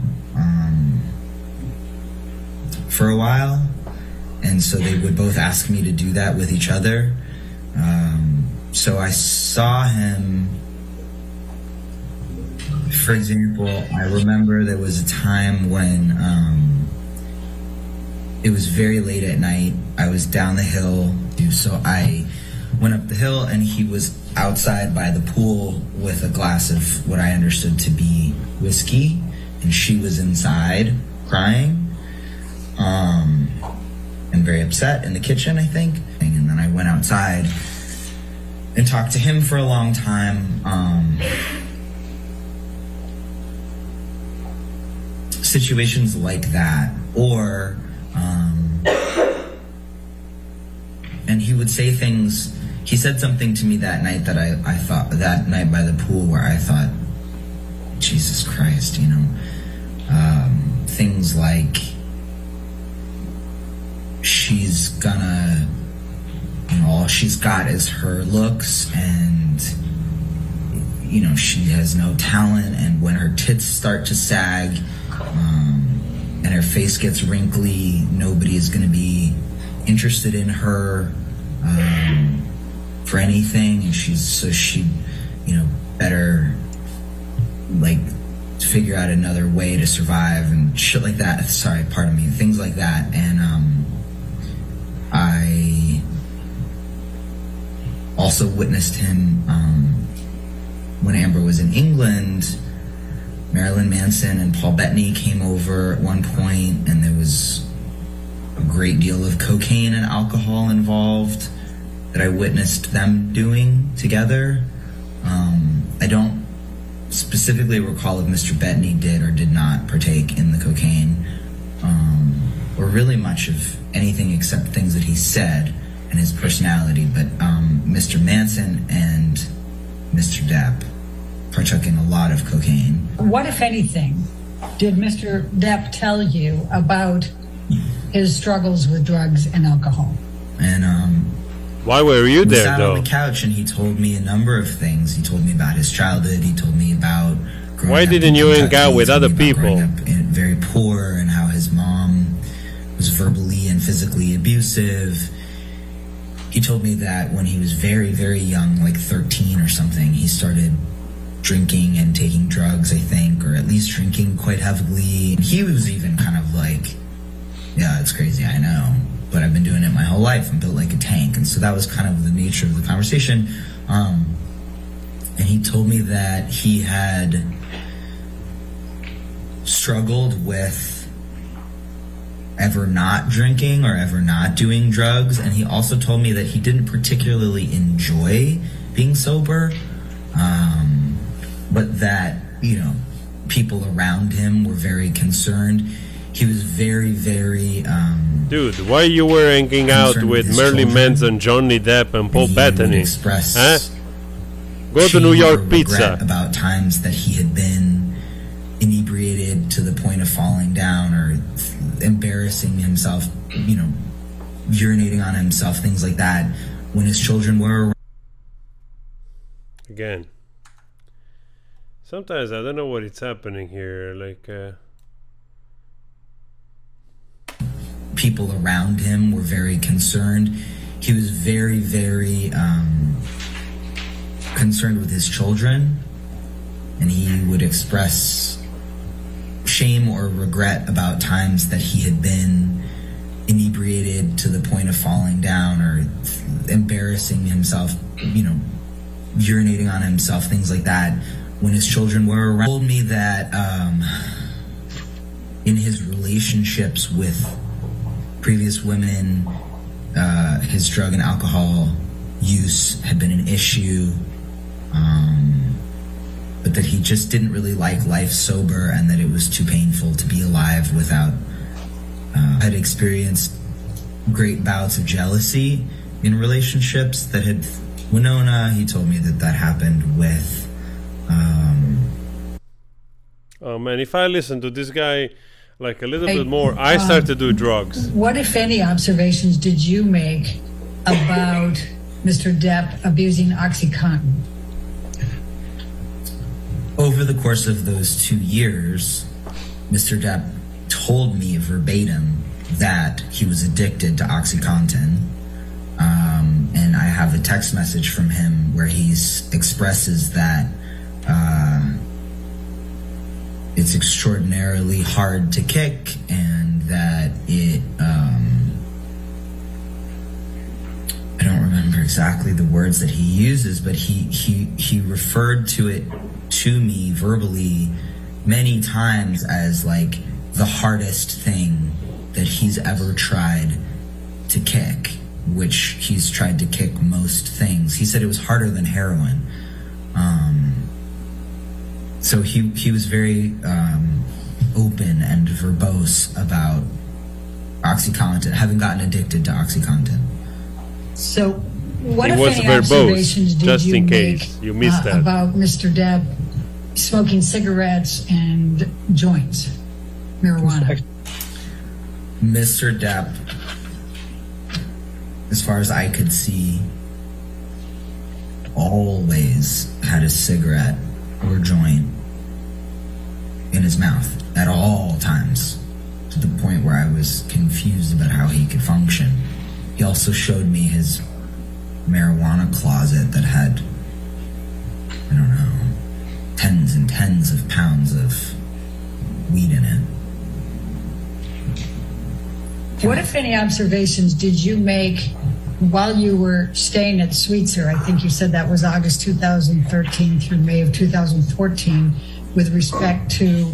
for a while, and so they would both ask me to do that with each other. So I saw him, for example, I remember there was a time when it was very late at night. I was down the hill, so I went up the hill, and he was outside by the pool with a glass of what I understood to be whiskey, and she was inside crying and very upset in the kitchen, I think. And then I went outside and talked to him for a long time. Situations like that, or and he would say things. He said something to me that night that I thought, that night by the pool, where I thought, Jesus Christ, you know, things like, she's gonna, you know, all she's got is her looks, and, you know, she has no talent, and when her tits start to sag, and her face gets wrinkly, nobody is gonna be interested in her for anything, and she, you know, better like figure out another way to survive and shit like that. Sorry, pardon me, things like that. And I also witnessed him when Amber was in England. Marilyn Manson and Paul Bettany came over at one point, and there was a great deal of cocaine and alcohol involved that I witnessed them doing together. I don't specifically recall if Mr. Bettany did or did not partake in the cocaine, or really much of anything except things that he said and his personality. But Mr. Manson and Mr. Depp partook in a lot of cocaine. What, if anything, did Mr. Depp tell you about his struggles with drugs and alcohol? And why were you there, sat though? on the couch, and he told me a number of things. He told me about his childhood. He told me about growing Why up didn't in you hang Kentucky. out He with told other me about growing people? up very poor, and how his mom was verbally and physically abusive. He told me that when he was very, very young, like 13 or something, he started drinking and taking drugs, I think, or at least drinking quite heavily. And he was even kind of like, yeah, it's crazy, I know, but I've been doing it my whole life. I'm built like a tank. And so that was kind of the nature of the conversation. And he told me that he had struggled with ever not drinking or ever not doing drugs. And he also told me that he didn't particularly enjoy being sober, but that, you know, people around him were very concerned. He was very, very Dude, why you were hanging out with Marilyn Manson, Johnny Depp, and Paul Bettany? Huh? Go to New York Pizza. About times that he had been inebriated to the point of falling down or embarrassing himself, you know, urinating on himself, things like that, when his children were around. Again, sometimes I don't know what is happening here. Like, people around him were very concerned. He was very, very concerned with his children, and he would express shame or regret about times that he had been inebriated to the point of falling down or embarrassing himself, urinating on himself, things like that, when his children were around. He told me that in his relationships with previous women, his drug and alcohol use had been an issue, but that he just didn't really like life sober, and that it was too painful to be alive without. Had experienced great bouts of jealousy in relationships that had. Winona, he told me that happened with. Oh man, if I listen to this guy like a little bit more, I start to do drugs. What, if any, observations did you make about Mr. Depp abusing OxyContin? Over the course of those 2 years, Mr. Depp told me verbatim that he was addicted to OxyContin. And I have a text message from him where he expresses that it's extraordinarily hard to kick, and that it I don't remember exactly the words that he uses, but he referred to it to me verbally many times as like the hardest thing that he's ever tried to kick, which he's tried to kick most things. He said it was harder than heroin. So he was very open and verbose about OxyContin, having gotten addicted to OxyContin. So what, He if was any, verbose, observations did just you in make case you missed that. about Mr. Depp smoking cigarettes and joints, marijuana? Mr. Depp, as far as I could see, always had a cigarette or joint in his mouth at all times, to the point where I was confused about how he could function. He also showed me his marijuana closet that had, I don't know, tens and tens of pounds of weed in it. What, if any, observations did you make while you were staying at Sweetser? I think you said that was August 2013 through May of 2014, with respect to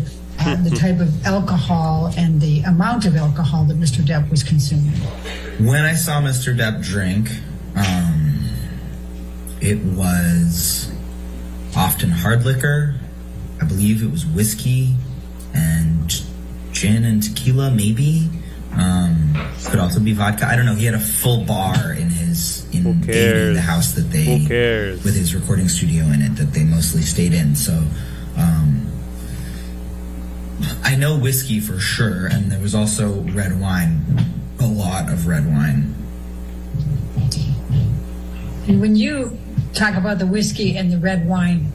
the type of alcohol and the amount of alcohol that Mr. Depp was consuming. When I saw Mr. Depp drink, it was often hard liquor. I believe it was whiskey and gin and tequila, maybe. Could also be vodka. I don't know. He had a full bar in the house that they, with his recording studio in it, that they mostly stayed in. So, I know whiskey for sure, and there was also red wine, a lot of red wine. And when you talk about the whiskey and the red wine,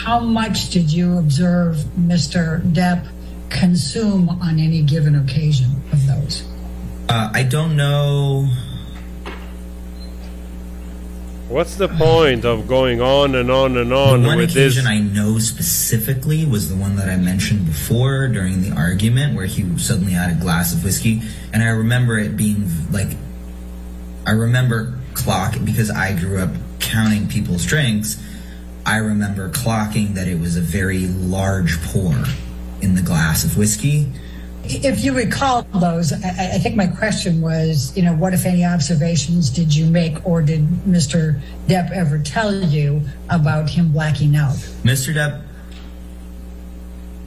how much did you observe Mr. Depp consume on any given occasion of those? I don't know. What's the point of going on and on and on The one with occasion this? I know specifically was the one that I mentioned before during the argument, where he suddenly had a glass of whiskey, and I remember it being like, I remember clocking, because I grew up counting people's drinks. I remember clocking that it was a very large pour in the glass of whiskey. If you recall those, I think my question was, what, if any, observations did you make, or did Mr. Depp ever tell you about him blacking out? Mr. Depp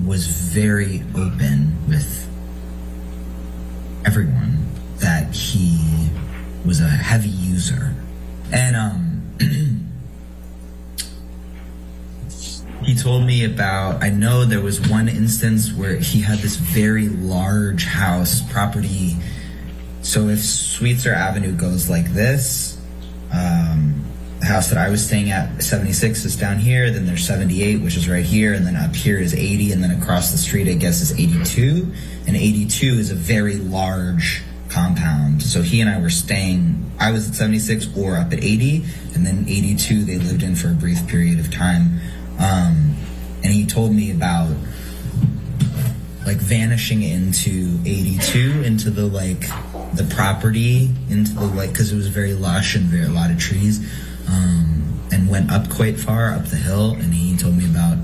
was very open with everyone that he was a heavy user. And he told me about, I know there was one instance where he had this very large house property. So if Sweetser Avenue goes like this, the house that I was staying at, 76, is down here, then there's 78, which is right here, and then up here is 80, and then across the street, I guess, is 82. And 82 is a very large compound. So he and I were staying, I was at 76 or up at 80, and then 82 they lived in for a brief period of time. And he told me about like vanishing into 82, into the like the property, into the like, because it was very lush and a lot of trees, and went up quite far up the hill. And he told me about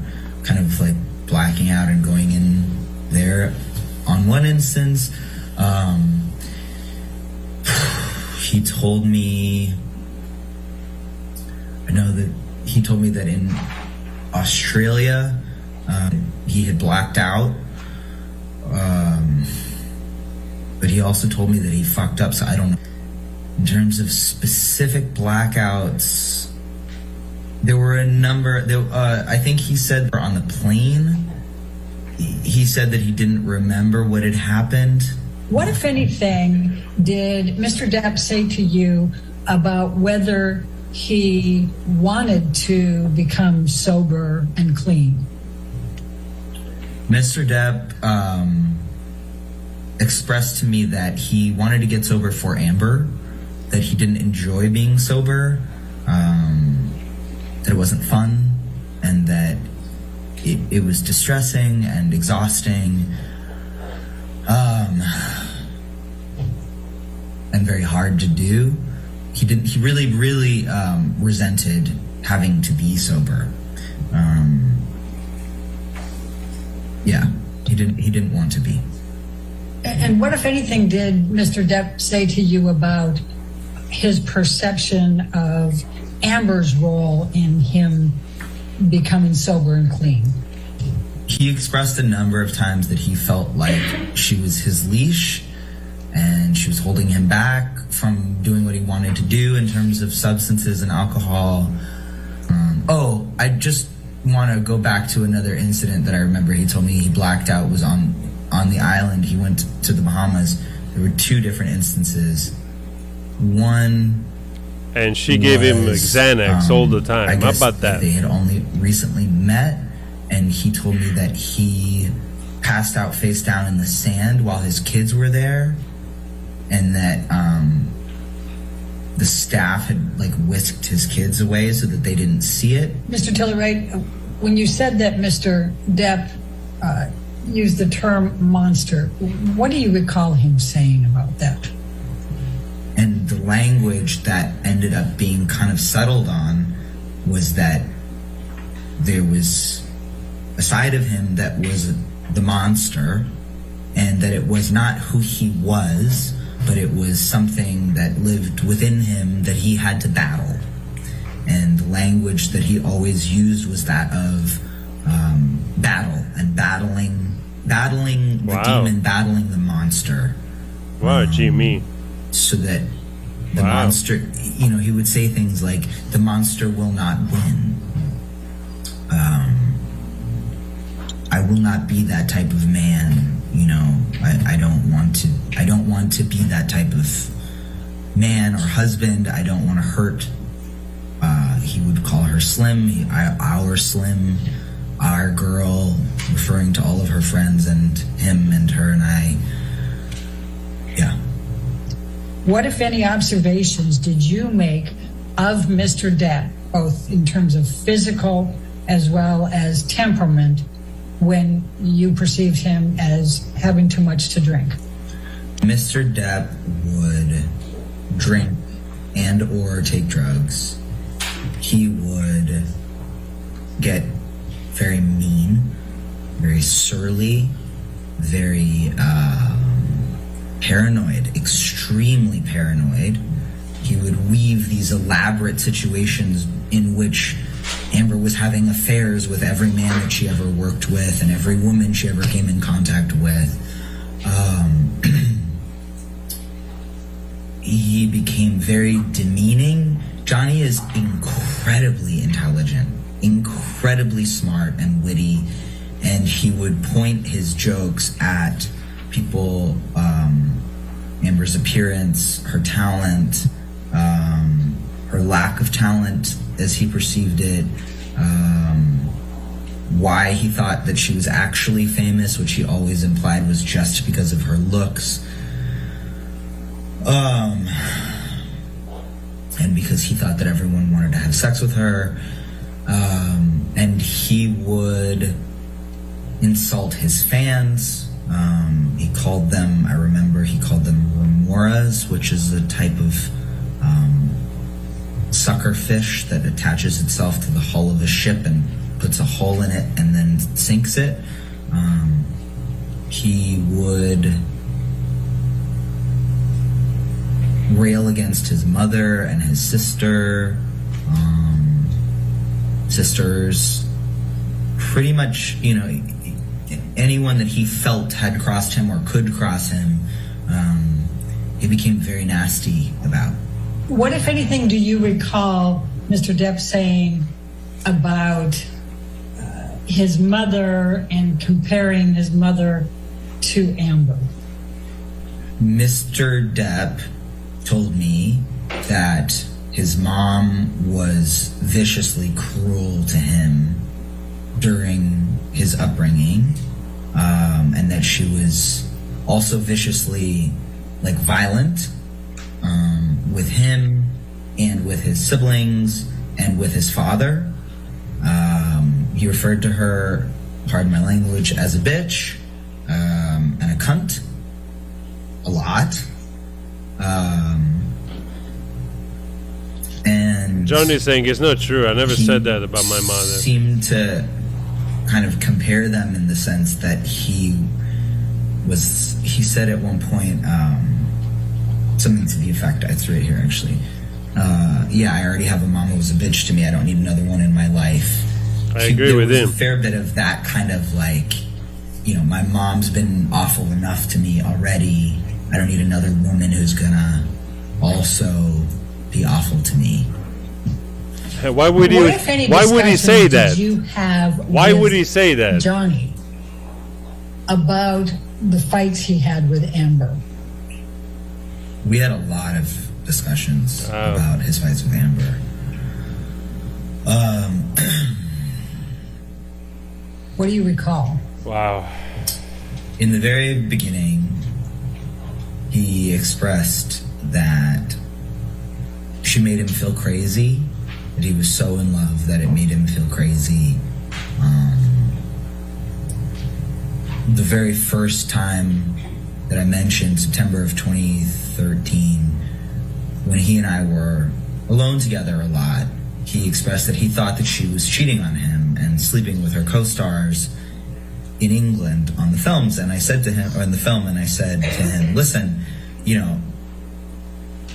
kind of like blacking out and going in there. On one instance, he told me, I know that he told me that in Australia, he had blacked out, but he also told me that he fucked up, so I don't know. In terms of specific blackouts, there were a number, I think he said on the plane, he said that he didn't remember what had happened. What, if anything, did Mr. Depp say to you about whether he wanted to become sober and clean? Mr. Depp expressed to me that he wanted to get sober for Amber, that he didn't enjoy being sober, that it wasn't fun, and that it was distressing and exhausting, and very hard to do. He really resented having to be sober. Yeah, he didn't want to be. And what, if anything, did Mr. Depp say to you about his perception of Amber's role in him becoming sober and clean? He expressed a number of times that he felt like she was his leash and she was holding him back from doing what he wanted to do in terms of substances and alcohol. I just want to go back to another incident that I remember. He told me he blacked out, was on the island. He went to the Bahamas. There were two different instances. One, and she gave him Xanax all the time. How about that? They had only recently met, and he told me that he passed out face down in the sand while his kids were there, and that the staff had like whisked his kids away so that they didn't see it. Mr. Tiller-Wright, when you said that Mr. Depp used the term monster, what do you recall him saying about that? And the language that ended up being kind of settled on was that there was a side of him that was the monster, and that it was not who he was, but it was something that lived within him that he had to battle. And the language that he always used was that of battle and battling the demon, battling the monster. Wow, Jimmy. So that the monster, he would say things like, the monster will not win. I will not be that type of man. I don't want to be that type of man or husband. I don't want to hurt. He would call her Slim, our Slim, our girl, referring to all of her friends and him and her and I. Yeah. What, if any, observations did you make of Mr. Depp, both in terms of physical as well as temperament, when you perceived him as having too much to drink? Mr. Depp would drink and or take drugs. He would get very mean, very surly, very paranoid, extremely paranoid. He would weave these elaborate situations in which Amber was having affairs with every man that she ever worked with and every woman she ever came in contact with. He became very demeaning. Johnny is incredibly intelligent, incredibly smart and witty, and he would point his jokes at people, Amber's appearance, her talent, her lack of talent as he perceived it, why he thought that she was actually famous, which he always implied was just because of her looks. And because he thought that everyone wanted to have sex with her, and he would insult his fans. He called them, I remember he called them remoras, which is a type of sucker fish that attaches itself to the hull of a ship and puts a hole in it and then sinks it. He would rail against his mother and his sisters, pretty much, you know, anyone that he felt had crossed him or could cross him, he became very nasty about. What, if anything, do you recall Mr. Depp saying about his mother and comparing his mother to Amber? Mr. Depp told me that his mom was viciously cruel to him during his upbringing, and that she was also viciously, like, violent with him and with his siblings and with his father. He referred to her, pardon my language, as a bitch and a cunt a lot. And Johnny's saying it's not true. I never said that about my mother. Seemed to kind of compare them in the sense that he said at one point something to the effect, it's right here actually, I already have a mom who was a bitch to me, I don't need another one in my life. I agree with him. There was a fair bit of that kind of, like, you know, my mom's been awful enough to me already, I don't need another woman who's gonna also be awful to me. Why would he? Why would he say that? Did you have? Why would he say that, Johnny, about the fights he had with Amber? We had a lot of discussions about his fights with Amber. What do you recall? Wow. In the very beginning, he expressed that she made him feel crazy, that he was so in love that it made him feel crazy. The very first time that I mentioned, September of 2013, when he and I were alone together a lot, he expressed that he thought that she was cheating on him and sleeping with her co-stars in England on the films. And I said to him, or in the film, and I said to him, listen, you know,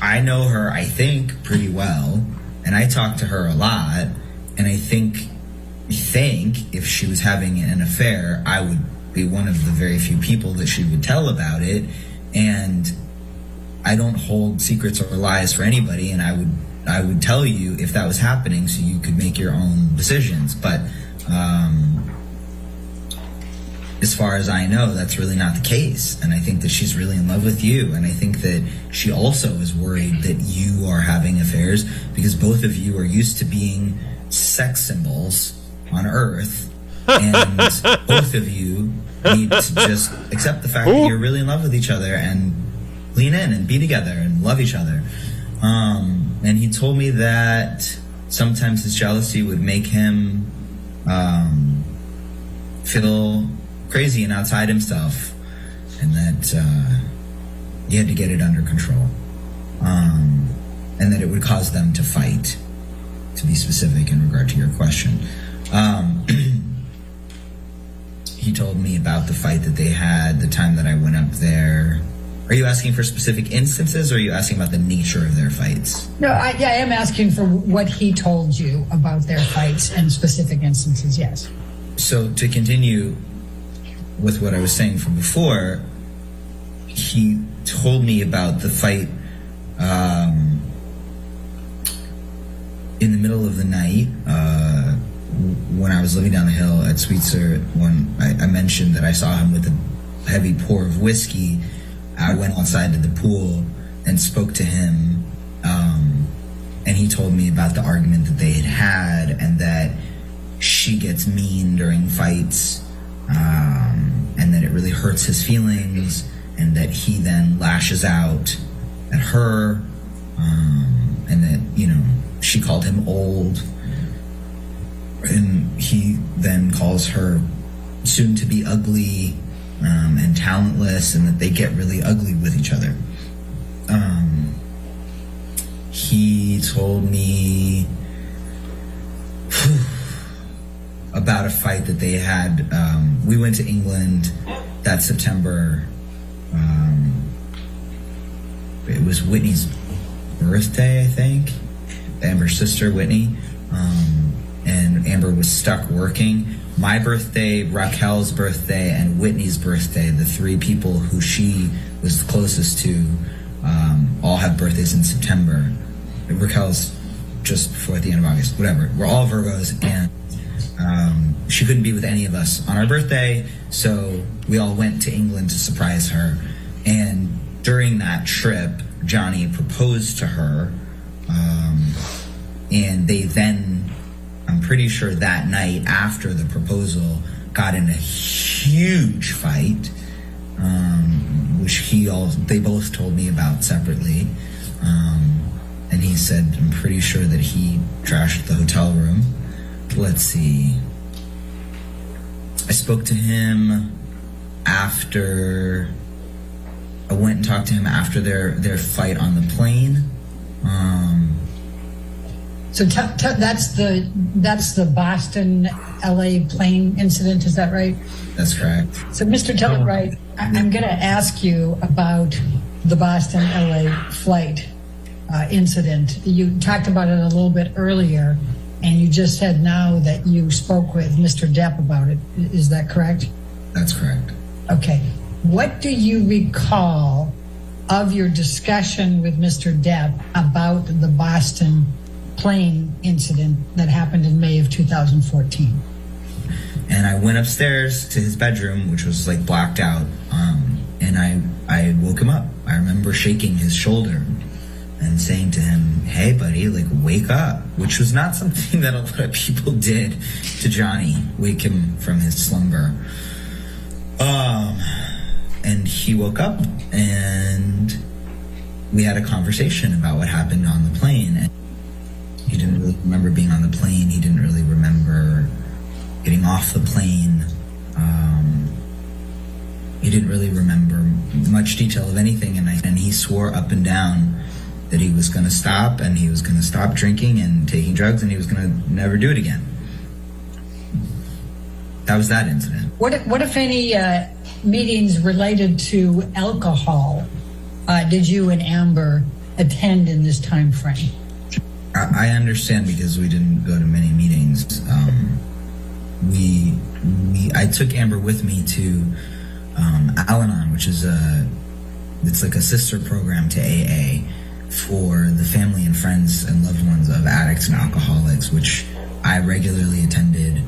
I know her, I think, pretty well, and I talk to her a lot, and I think if she was having an affair, I would be one of the very few people that she would tell about it, and I don't hold secrets or lies for anybody, and I would tell you if that was happening so you could make your own decisions. But as far as I know, that's really not the case, and I think that she's really in love with you, and I think that she also is worried that you are having affairs because both of you are used to being sex symbols on Earth, and both of you need to just accept the fact that you're really in love with each other and lean in and be together and love each other. And he told me that sometimes his jealousy would make him feel crazy and outside himself, and that he had to get it under control, and that it would cause them to fight, to be specific in regard to your question. He told me about the fight that they had the time that I went up there. Are you asking for specific instances, or are you asking about the nature of their fights? No, I am asking for what he told you about their fights and specific instances, yes. So to continue with what I was saying from before, he told me about the fight in the middle of the night when I was living down the hill at Sweetser. When I mentioned that I saw him with a heavy pour of whiskey, I went outside to the pool and spoke to him, and he told me about the argument that they had and that she gets mean during fights, and that it really hurts his feelings, and that he then lashes out at her, and that, you know, she called him old, and he then calls her soon to be ugly and talentless, and that they get really ugly with each other. He told me about a fight that they had. We went to England that September. It was Whitney's birthday, I think. Amber's sister, Whitney. And Amber was stuck working. My birthday, Raquel's birthday, and Whitney's birthday, the three people who she was the closest to, all have birthdays in September. Raquel's just before at the end of August, whatever. We're all Virgos, and she couldn't be with any of us on our birthday, so we all went to England to surprise her. And during that trip, Johnny proposed to her, and they then, I'm pretty sure that night after the proposal, got in a huge fight, which they both told me about separately. And he said, I'm pretty sure that he trashed the hotel room. Let's see. I spoke to him after, I went and talked to him after their fight on the plane. So that's the Boston, LA plane incident, is that right? That's correct. So Mr. Telleright, I'm going to ask you about the Boston, LA flight incident. You talked about it a little bit earlier, and you just said now that you spoke with Mr. Depp about it. Is that correct? That's correct. Okay. What do you recall of your discussion with Mr. Depp about the Boston plane incident that happened in May of 2014? And I went upstairs to his bedroom, which was like blacked out, and I woke him up. I remember shaking his shoulder and saying to him, hey buddy, like wake up, which was not something that a lot of people did to Johnny, wake him from his slumber. And he woke up and we had a conversation about what happened on the plane. And he didn't really remember being on the plane. He didn't really remember getting off the plane. He didn't really remember much detail of anything, and he swore up and down that he was going to stop, and he was going to stop drinking and taking drugs, and he was going to never do it again. That was that incident. What if any meetings related to alcohol did you and Amber attend in this time frame? I understand, because we didn't go to many meetings. I took Amber with me to Al-Anon, which is it's like a sister program to AA for the family and friends and loved ones of addicts and alcoholics, which I regularly attended.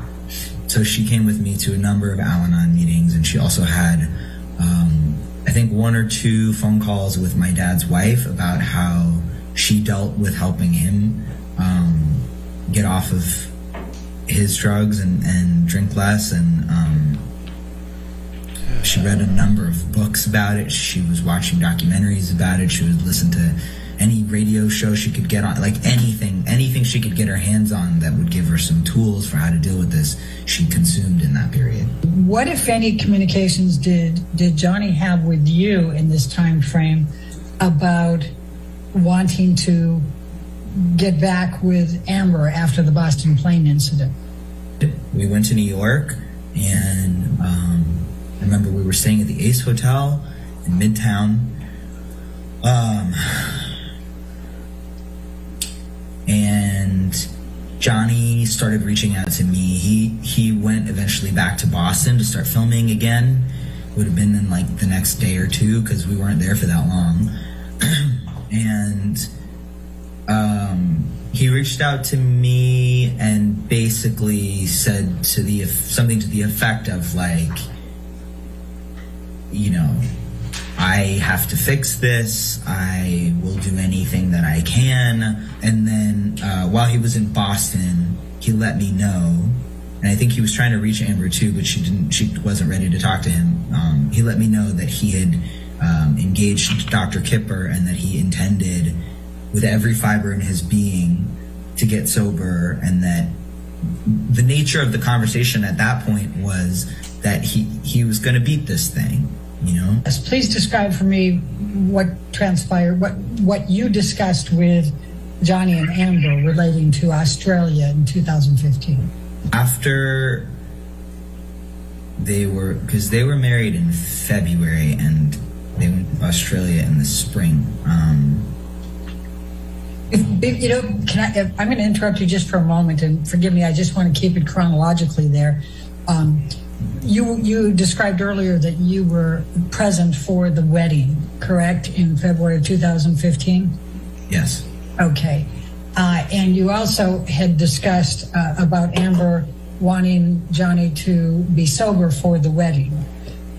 So she came with me to a number of Al-Anon meetings, and she also had, I think, 1 or 2 phone calls with my dad's wife about how she dealt with helping him get off of his drugs and drink less, and she read a number of books about it. She was watching documentaries about it. She would listen to any radio show she could get on, like anything she could get her hands on that would give her some tools for how to deal with this, she consumed in that period. What, if any, communications did Johnny have with you in this time frame about wanting to get back with Amber after the Boston plane incident? We went to New York, and I remember we were staying at the Ace Hotel in Midtown. And Johnny started reaching out to me. He went eventually back to Boston to start filming again. Would have been in like the next day or two, because we weren't there for that long. And he reached out to me and basically said something to the effect of like, you know, I have to fix this. I will do anything that I can. And then while he was in Boston, he let me know, and I think he was trying to reach Amber too, but she wasn't ready to talk to him. He let me know that he had engaged Dr. Kipper, and that he intended with every fiber in his being to get sober, and that the nature of the conversation at that point was that he was going to beat this thing, you know? Yes, please describe for me what transpired, what you discussed with Johnny and Amber relating to Australia in 2015. After they were married in February and they went to Australia in the spring. You know, I'm going to interrupt you just for a moment, and forgive me, I just want to keep it chronologically there. You described earlier that you were present for the wedding, correct, in February of 2015? Yes. Okay. And you also had discussed about Amber wanting Johnny to be sober for the wedding.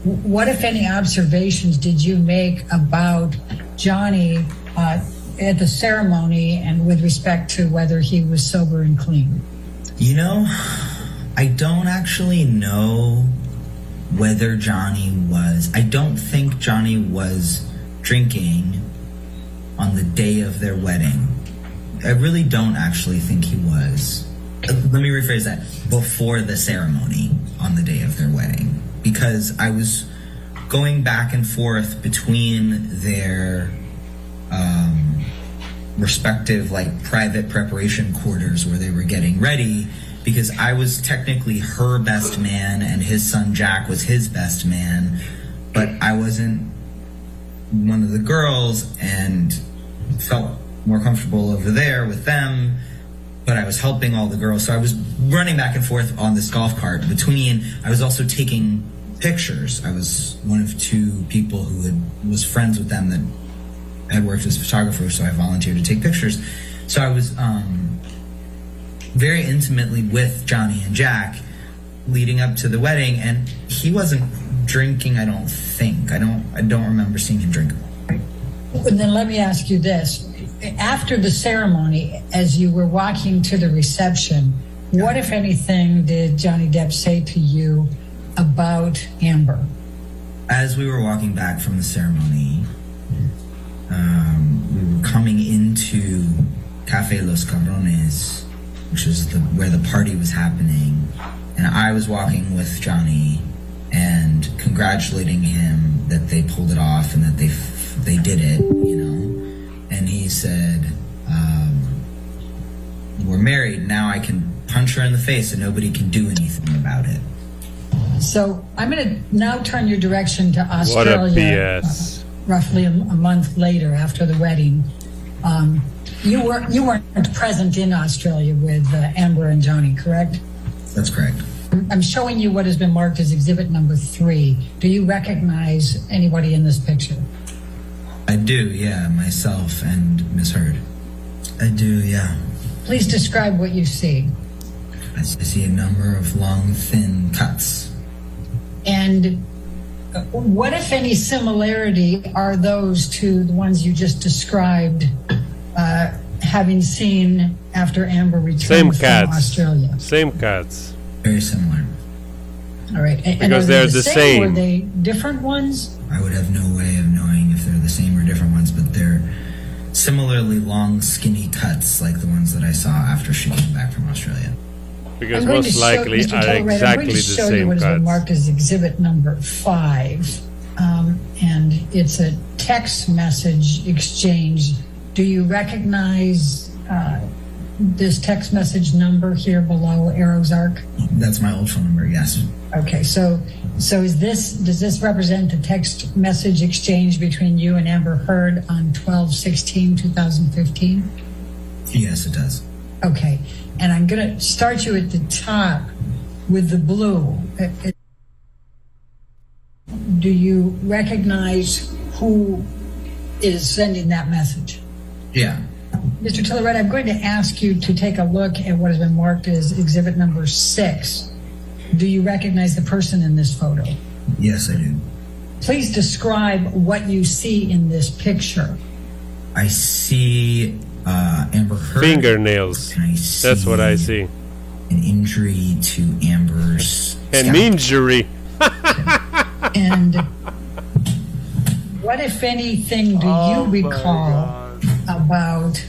What, if any, observations did you make about Johnny at the ceremony and with respect to whether he was sober and clean? You know, I don't actually know whether Johnny was. I don't think Johnny was drinking on the day of their wedding. I really don't actually think he was. Let me rephrase that. Before the ceremony on the day of their wedding. Because I was going back and forth between their respective, like, private preparation quarters where they were getting ready, because I was technically her best man and his son Jack was his best man, but I wasn't one of the girls and felt more comfortable over there with them, but I was helping all the girls. So I was running back and forth on this golf cart between. I was also taking pictures. I was one of two people who was friends with them that had worked as photographers, so I volunteered to take pictures. So I was very intimately with Johnny and Jack leading up to the wedding, and he wasn't drinking, I don't think. I don't remember seeing him drink. And then let me ask you this. After the ceremony, as you were walking to the reception, what, if anything, did Johnny Depp say to you about Amber? As we were walking back from the ceremony, we were coming into Cafe Los Cabrones, which is where the party was happening, and I was walking with Johnny and congratulating him that they pulled it off and that they did it, you know. And he said, we're married, now I can punch her in the face and nobody can do anything about it. So I'm going to now turn your direction to Australia. What a BS. Roughly a month later, after the wedding. You weren't present in Australia with Amber and Johnny, correct? That's correct. I'm showing you what has been marked as exhibit number 3. Do you recognize anybody in this picture? I do, yeah, myself and Miss Heard. I do, yeah. Please describe what you see. I see a number of long, thin cuts. And what, if any, similarity are those to the ones you just described, having seen after Amber returned from Australia? Same cuts. Very similar. All right. Because they're the same. Were they different ones? I would have no way of knowing if they're the same or different ones, but they're similarly long, skinny cuts like the ones that I saw after she came back from Australia. Because most likely are exactly the same cuts. I'm going to show you what has been marked as exhibit number 5, and it's a text message exchange. Do you recognize this text message number here below Arrow's Arc? That's my old phone number, yes. Okay, so does this represent the text message exchange between you and Amber Heard on 12/16/2015? Yes, it does. Okay, and I'm going to start you at the top with the blue. Do you recognize who is sending that message? Yeah. Mr. Tillerette, I'm going to ask you to take a look at what has been marked as exhibit number 6. Do you recognize the person in this photo? Yes, I do. Please describe what you see in this picture. I see Amber Heard. Fingernails. That's what I see. An injury to Amber's scalp. An injury. And what, if anything, do you recall about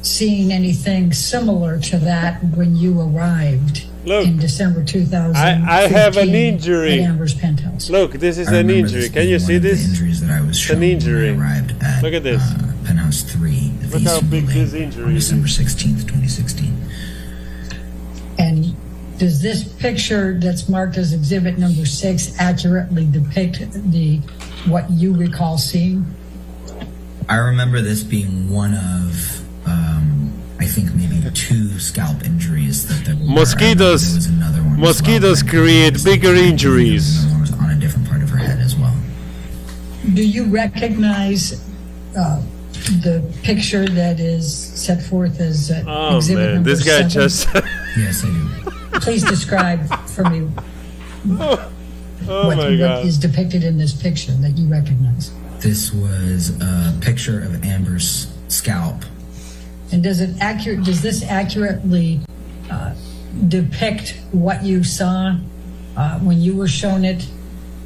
seeing anything similar to that when you arrived in December 2015? I have an injury. At Amber's penthouse. Look, this is an injury. Can you see this? Injuries that I was shown an injury. when I arrived at Look at this. Penthouse 3 at the Look how Eastern big Building this injury on is. December 16th, 2016. And does this picture that's marked as exhibit number 6 accurately depict what you recall seeing? I remember this being one of, I think maybe 2 scalp injuries that there were. Mosquitoes. There was another one. Mosquitoes create bigger injuries. Another one was on a different part of her head as well. Do you recognize the picture that is set forth as Oh exhibit man, number this guy 7? just. Yes, I do. Please describe for me Oh my what God. is depicted in this picture that you recognize. This was a picture of Amber's scalp. And does this accurately depict what you saw when you were shown it,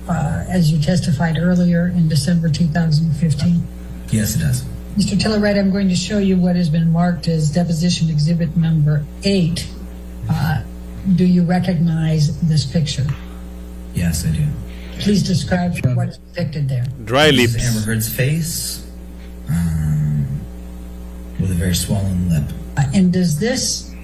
as you testified earlier in December 2015? Yes, it does. Mr. Tillerwright, I'm going to show you what has been marked as Deposition Exhibit number 8. Do you recognize this picture? Yes, I do. Please describe what's depicted there. Dry This is lips. Amber Heard's face with a very swollen lip. And does this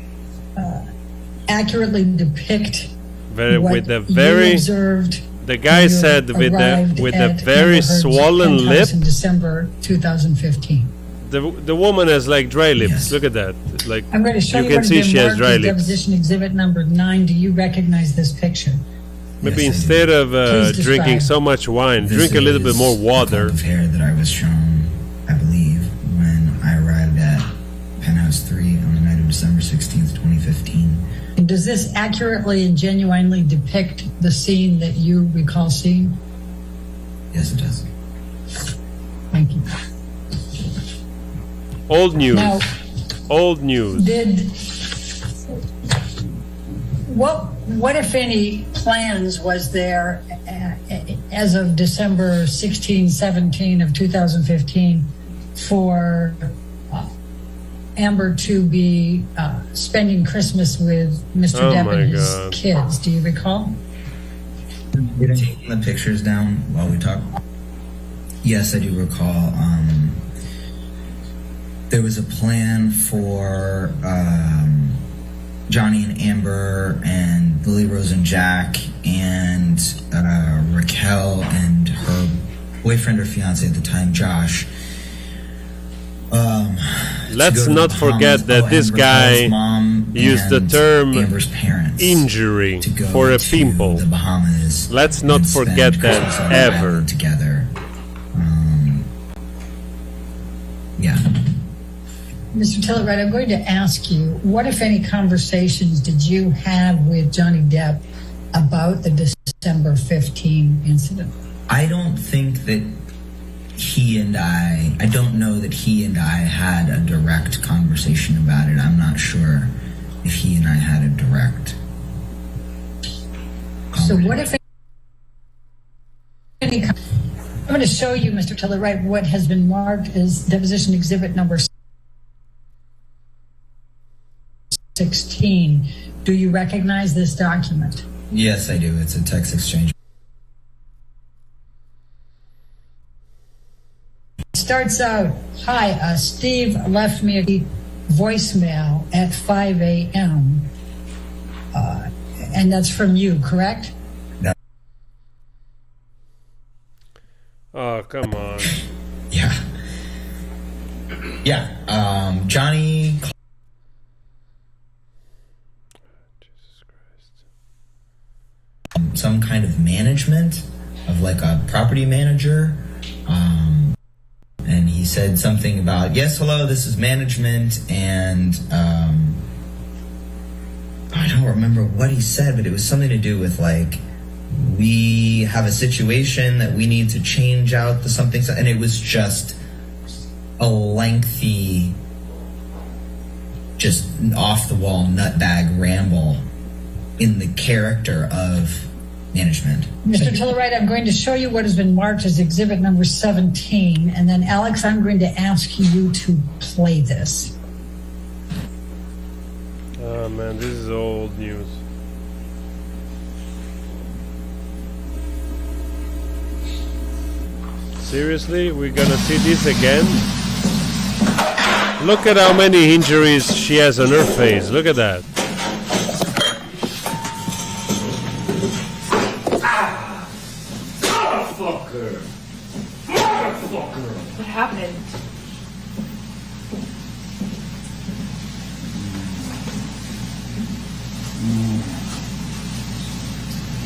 accurately depict With a you very. observed? The guy said with a very swollen lip. In December 2015. The woman has like dry lips. Yes. Look at that. Like I'm going to show you you can what has see been she has marked dry as lips. Deposition Exhibit number 9. Do you recognize this picture? Maybe Yes, I instead of Please drinking describe. so much wine, This drink a little bit is more the water. clump of hair that I was shown, I believe, when I arrived at Penthouse 3 on the night of December 16th, 2015. And does this accurately and genuinely depict the scene that you recall seeing? Yes, it does. Thank you. Old news. Now, Old news. What if any plans was there as of December 16, 17 of 2015 for Amber to be spending Christmas with Mr. Oh Depp my and his God. kids? Do you recall? Taking the pictures down while we talk. Yes, I do recall. There was a plan for Johnny and Amber and Lily Rose and Jack and Raquel and her boyfriend or fiance at the time, Josh. Let's not forget that this guy used the term injury for a pimple. The Bahamas. Let's not and spend forget that Christmas on the ever. island together. Yeah. Mr. Tillerwright, I'm going to ask you, what, if any, conversations did you have with Johnny Depp about the December 15 incident? I don't think that I don't know that he and I had a direct conversation about it. I'm not sure if he and I had a direct. So what, if any, I'm going to show you, Mr. Tillerwright, what has been marked as Deposition Exhibit number 16. Do you recognize this document? Yes, I do. It's a text exchange. It starts out, hi, Steve left me a voicemail at 5 a.m. And that's from you, correct? Oh, come on. Yeah. Yeah. Johnny. Some kind of management of like a property manager. And he said something about, yes, hello, this is management. And I don't remember what he said, but it was something to do with like, we have a situation that we need to change out the something. And it was just a lengthy, just off the wall nutbag ramble in the character of management. Mr. Tillerite, I'm going to show you what has been marked as exhibit number 17, and then Alex, I'm going to ask you to play this. Oh man, this is old news. Seriously? We're gonna see this again? Look at how many injuries she has on her face. Look at that. Motherfucker! Motherfucker! What happened?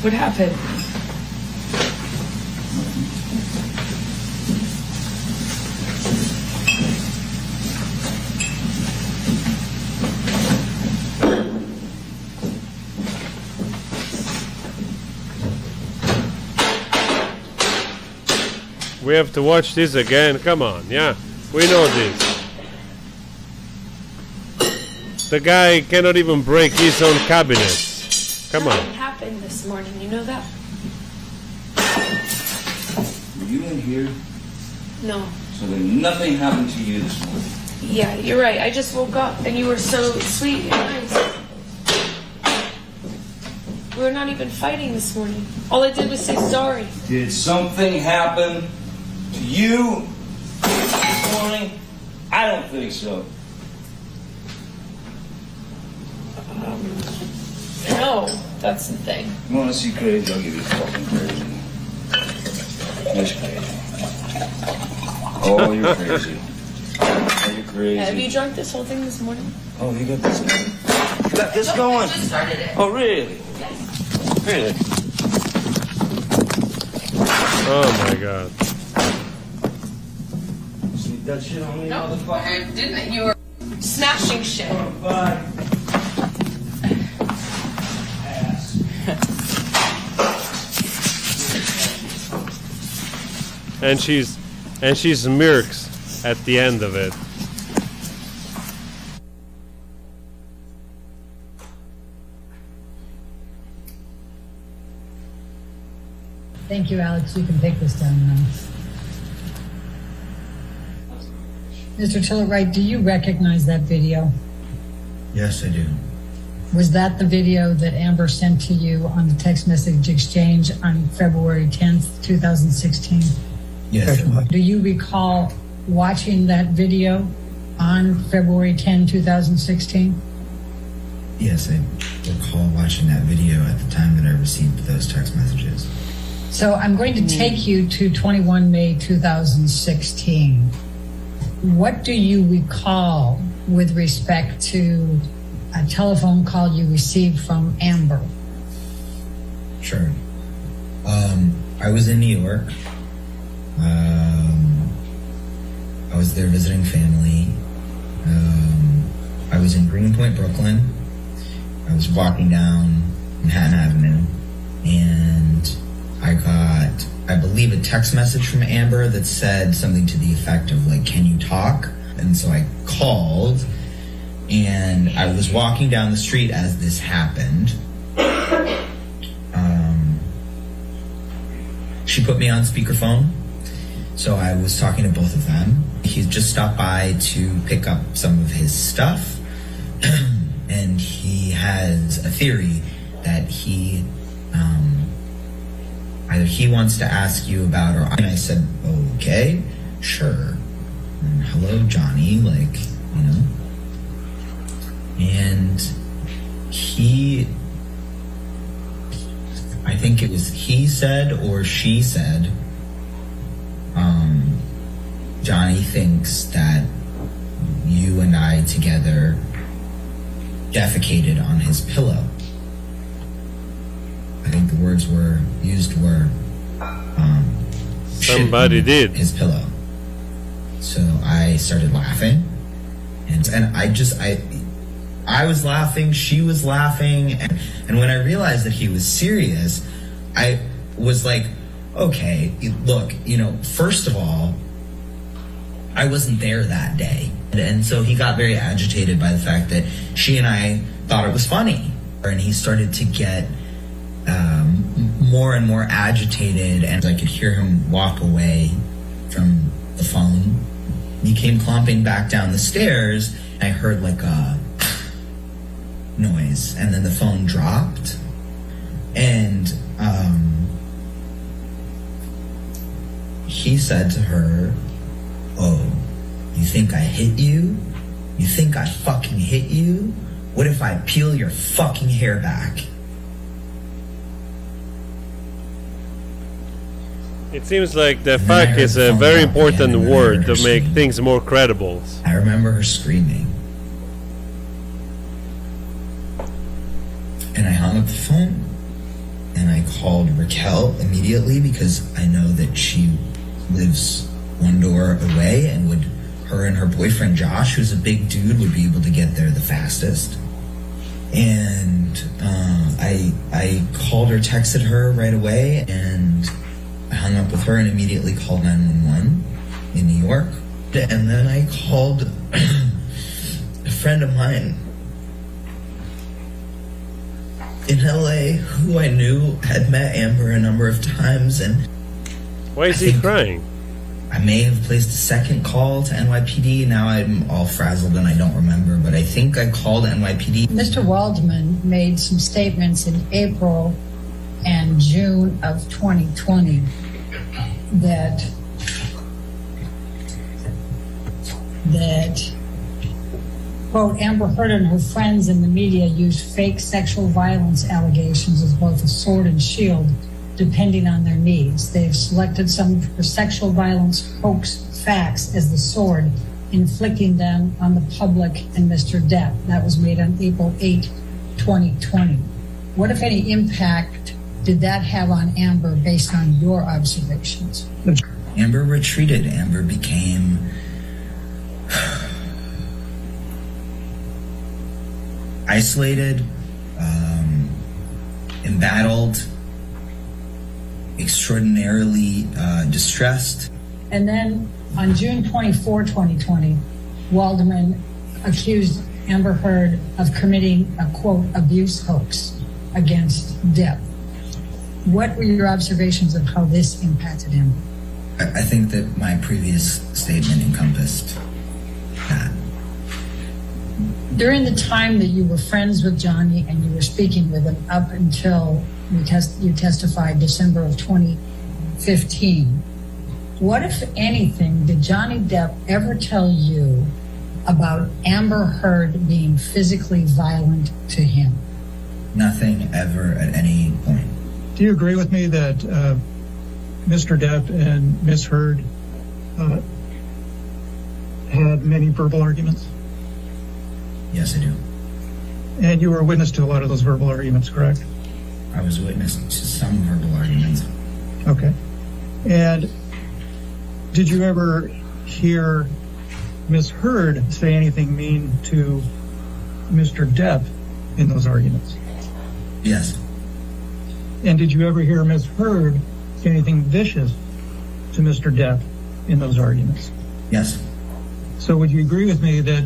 What happened? We have to watch this again. Come on, yeah. We know this. The guy cannot even break his own cabinets. Come on. Nothing happened this morning. You know that? Were you in here? No. So then nothing happened to you this morning? Yeah, you're right. I just woke up and you were so sweet and nice. We were not even fighting this morning. All I did was say sorry. Did something happen to you this morning? I don't think so. No, that's the thing. You want to see crazy? I'll give you fucking crazy. That's crazy. Oh, you're crazy. Oh, you're crazy. Have you drunk this whole thing this morning? Oh, you got this going? You got this going? Just started it. Oh, really? Really? Oh my god. See that shit on me, No, motherfucker? didn't you? Were smashing shit. Oh, bye. And she's smirks at the end of it. Thank you, Alex. You can take this down now. Mr. Tillerite, do you recognize that video? Yes, I do. Was that the video that Amber sent to you on the text message exchange on February 10th, 2016? Yes. Do you recall watching that video on February 10, 2016? Yes, I recall watching that video at the time that I received those text messages. So I'm going to take you to 21 May 2016. What do you recall with respect to a telephone call you received from Amber? Sure. I was in New York. I was there visiting family. I was in Greenpoint, Brooklyn. I was walking down Manhattan Avenue, and I got, I believe, a text message from Amber that said something to the effect of, like, can you talk? And so I called, and I was walking down the street as this happened. She put me on speakerphone, so I was talking to both of them. He just stopped by to pick up some of his stuff, and he has a theory that he either he wants to ask you about, or and I said, okay, sure. And hello, Johnny, like, you know. And he, I think it was he said or she said, Johnny thinks that you and I together defecated on his pillow. I think the words were used were somebody did his pillow. So I started laughing, and I was laughing, she was laughing, and when I realized that he was serious, I was like, okay, look, you know, first of all, I wasn't there that day, and so he got very agitated by the fact that she and I thought it was funny, and he started to get more and more agitated, and I could hear him walk away from the phone. He came clomping back down the stairs, and I heard like a noise, and then the phone dropped, and he said to her, "Oh, you think I hit you? You think I fucking hit you? What if I peel your fucking hair back?" It seems like the fuck is a very important word to make things more credible. I remember her screaming. And I hung up the phone. And I called Raquel immediately because I know that she lives one door away, and her and her boyfriend Josh, who's a big dude, would be able to get there the fastest. And I called her, texted her right away, and I hung up with her and immediately called 911 in New York. And then I called a friend of mine in LA who I knew had met Amber a number of times. And why is he crying? I may have placed a second call to NYPD. Now I'm all frazzled and I don't remember, but I think I called NYPD. Mr. Waldman made some statements in April and June of 2020 that quote, Amber Heard and her friends in the media used fake sexual violence allegations as both a sword and shield, depending on their needs. They've selected some of her sexual violence hoax facts as the sword, inflicting them on the public and Mr. Depp. That was made on April 8, 2020. What, if any, impact did that have on Amber based on your observations? Amber retreated. Amber became isolated, embattled, extraordinarily distressed. And then on June 24, 2020, Waldman accused Amber Heard of committing a, quote, abuse hoax against Depp. What were your observations of how this impacted him? I think that my previous statement encompassed that. During the time that you were friends with Johnny and you were speaking with him up until you testified December of 2015, what, if anything, did Johnny Depp ever tell you about Amber Heard being physically violent to him? Nothing ever at any point. Do you agree with me that Mr. Depp and Ms. Heard had many verbal arguments? Yes, I do. And you were a witness to a lot of those verbal arguments, correct? I was a witness to some verbal arguments. Okay. And did you ever hear Ms. Heard say anything mean to Mr. Depp in those arguments? Yes. And did you ever hear Ms. Heard say anything vicious to Mr. Depp in those arguments? Yes. So would you agree with me that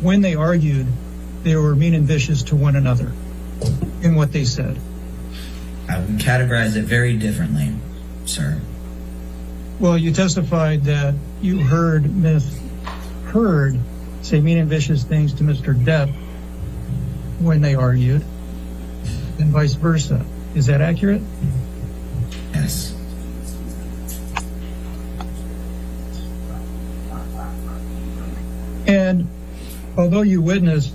when they argued, they were mean and vicious to one another in what they said? I would categorize it very differently, sir. Well, you testified that you heard Ms. Heard say mean and vicious things to Mr. Depp when they argued, and vice versa. Is that accurate? Yes. And although you witnessed